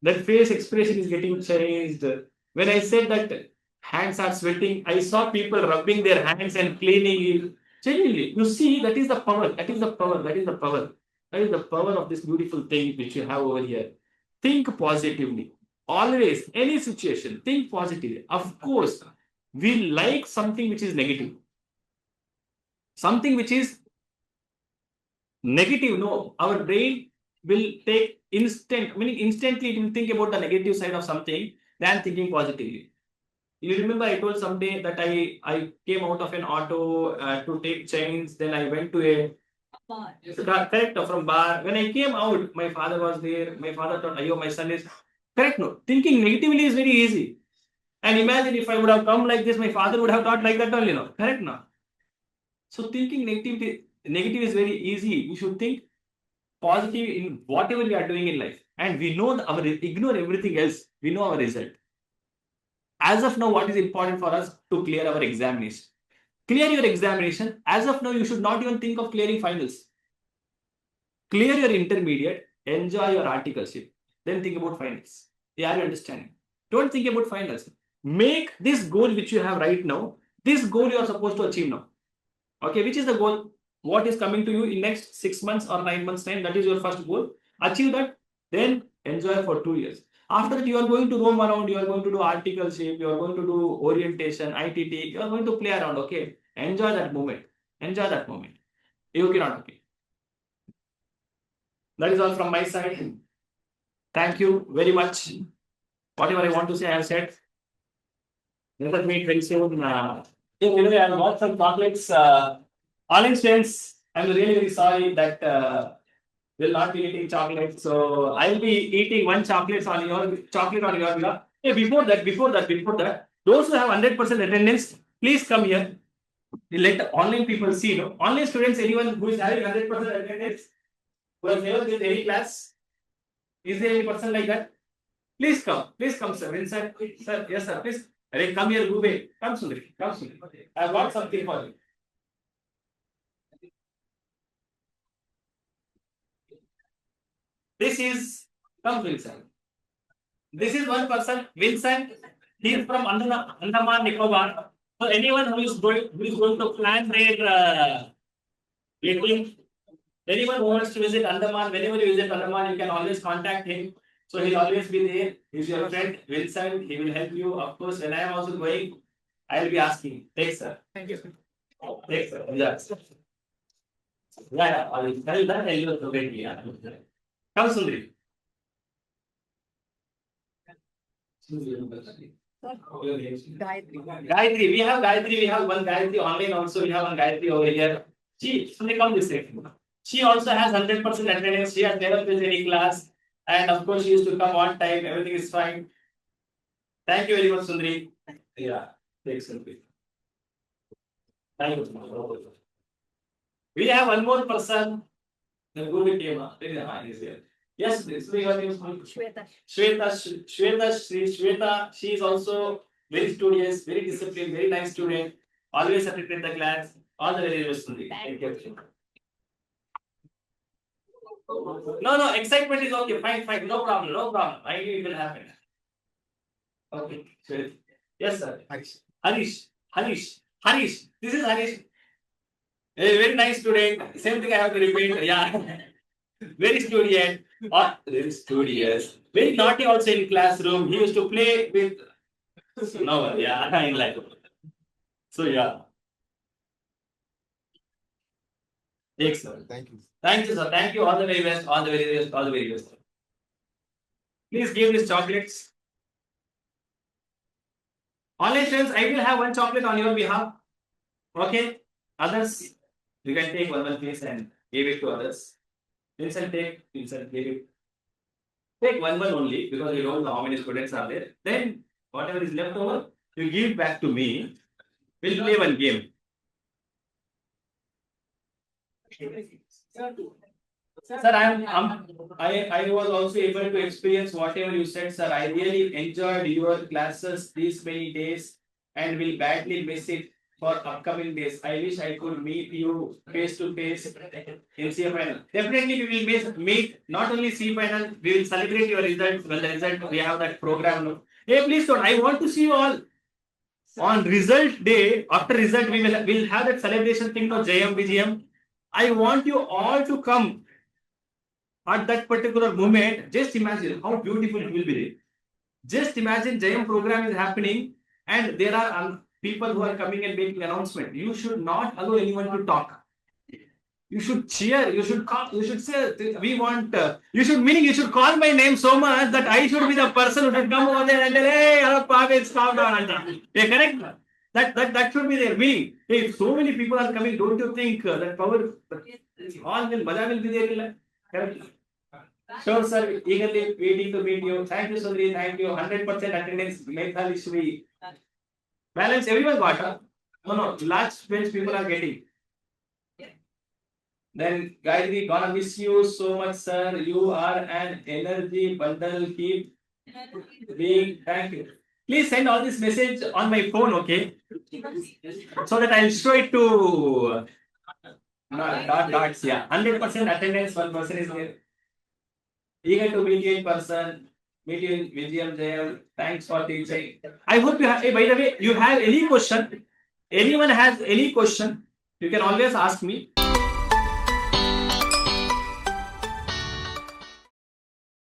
that face expression is getting changed. When I said that hands are sweating, I saw people rubbing their hands and cleaning it. Genuinely, you see, that is the power, that is the power, that is the power. That is the power of this beautiful thing which you have over here. Think positively. Always, any situation, think positively. Of course, we like something which is negative. Something which is negative, no, our brain will take instantly it will think about the negative side of something than thinking positively. You remember I told someday that I came out of an auto to take chains, then I went to a Bar. correct from bar. When I came out, my father was there. My father thought, "Ayo, my son is correct." No, thinking negatively is very easy. And imagine if I would have come like this, my father would have thought like that only, no, correct, no. So thinking negative is very easy. You should think positive in whatever we are doing in life. And we know ignore everything else. We know our result. As of now, what is important for us to clear our examination? Clear your examination. As of now, you should not even think of clearing finals. Clear your intermediate, enjoy your articleship, then think about finals. Yeah, you understand? Don't think about finals. Make this goal which you have right now, this goal you are supposed to achieve now. Okay, which is the goal? What is coming to you in next 6 months or 9 months time? That is your first goal. Achieve that, then enjoy for 2 years. After that, you are going to roam around, you are going to do articleship, you are going to do orientation, ITT, you are going to play around, okay? Enjoy that moment. Enjoy that moment. Okay, not okay. That is all from my side. Thank you very much. Whatever I want to say, I have said. Let us meet very soon. Anyway, I got some chocolates. Online students, I'm really very sorry that will not be eating chocolate. So I will be eating one chocolate on your behalf. Hey, before that, those who have 100% attendance, please come here. Let online people see. No? Online students, anyone who is having 100% attendance, who has never been in any class, is there any person like that? Please come, sir. Inside, sir, yes, sir, please. Arey, come here, Gube. Come, Sundari. I have got something for you. This is, come, Vincent. This is one person, Vincent. He is from Andaman Nicobar. So anyone who is going to plan their meeting, anyone who wants to visit Andaman, whenever you visit Andaman, you can always contact him. So he'll always be there. He's your friend, Vincent. He will help you. Of course, when I am also going, I will be asking. Take, sir. Thank you. Take, sir. Yeah. I will tell that. I will forget. Yeah. Come, Sundri. Gayatri. We have Gayatri. We have one Gayatri online also. We have one Gayatri over here. Sundri, come this way. She also has 100% attendance. She has never missed any class. And of course, she used to come on time. Everything is fine. Thank you very much, Sundri. Yeah, thanks, Sundri. Thank you. We have one more person. The Google team. Is here. Yes, this is your name. Shweta. She is also very studious, very disciplined, very nice student. Always attended the class. All the very best, Sundri. Thank you. No, excitement is okay. Fine. No problem. I knew it will happen. Okay, sure. Yes, sir. Harish. This is Harish. A very nice student. Same thing I have to repeat. Yeah. Very studious. Very naughty also in classroom. He used to play with no, yeah, in life. So yeah. Excellent. Thank you. Thank you, sir. Thank you. All the very best. All the very best. Please give these chocolates. Online students, I will have one chocolate on your behalf. Okay. Others, you can take one piece and give it to others. Vincent, give it. Take one only because you don't know how many students are there. Then whatever is left over, you give it back to me. We'll play one game. Sir, I was also able to experience whatever you said, sir. I really enjoyed your classes these many days and will badly miss it for upcoming days. I wish I could meet you face to face in C final. Definitely we will meet not only C final, we will celebrate your results. Well, the result we have that program. Hey, please don't. I want to see you all on result day. After result, we'll have that celebration thing for JM BGM. I want you all to come at that particular moment. Just imagine how beautiful it will be. Just imagine JM program is happening and there are people who are coming and making announcement. You should not allow anyone to talk. You should cheer. You should call. You should say we want. You should call my name so much that I should be the person who should come over there and tell, hey, Pavel, calm down. Yeah, correct. That should be their meaning. If so many people are coming, don't you think that power all will be there? Correct. Sure, sir. Eagerly waiting to meet you. Thank you, Sundri. Thank you. 100% attendance. Methal Ishwi. Balance everyone got. No. Large bench people are getting. Then Gayatri, gonna miss you so much, sir. You are an energy bundle. Keep being. Thank you. Please send all this message on my phone, okay? So that I'll show it to dots. Yeah, 100% attendance. One person is there. Eager to meet you in person. Meet you in Vijayam Jayam. Thanks for teaching. I hope you have. Hey, by the way, you have any question? Anyone has any question? You can always ask me.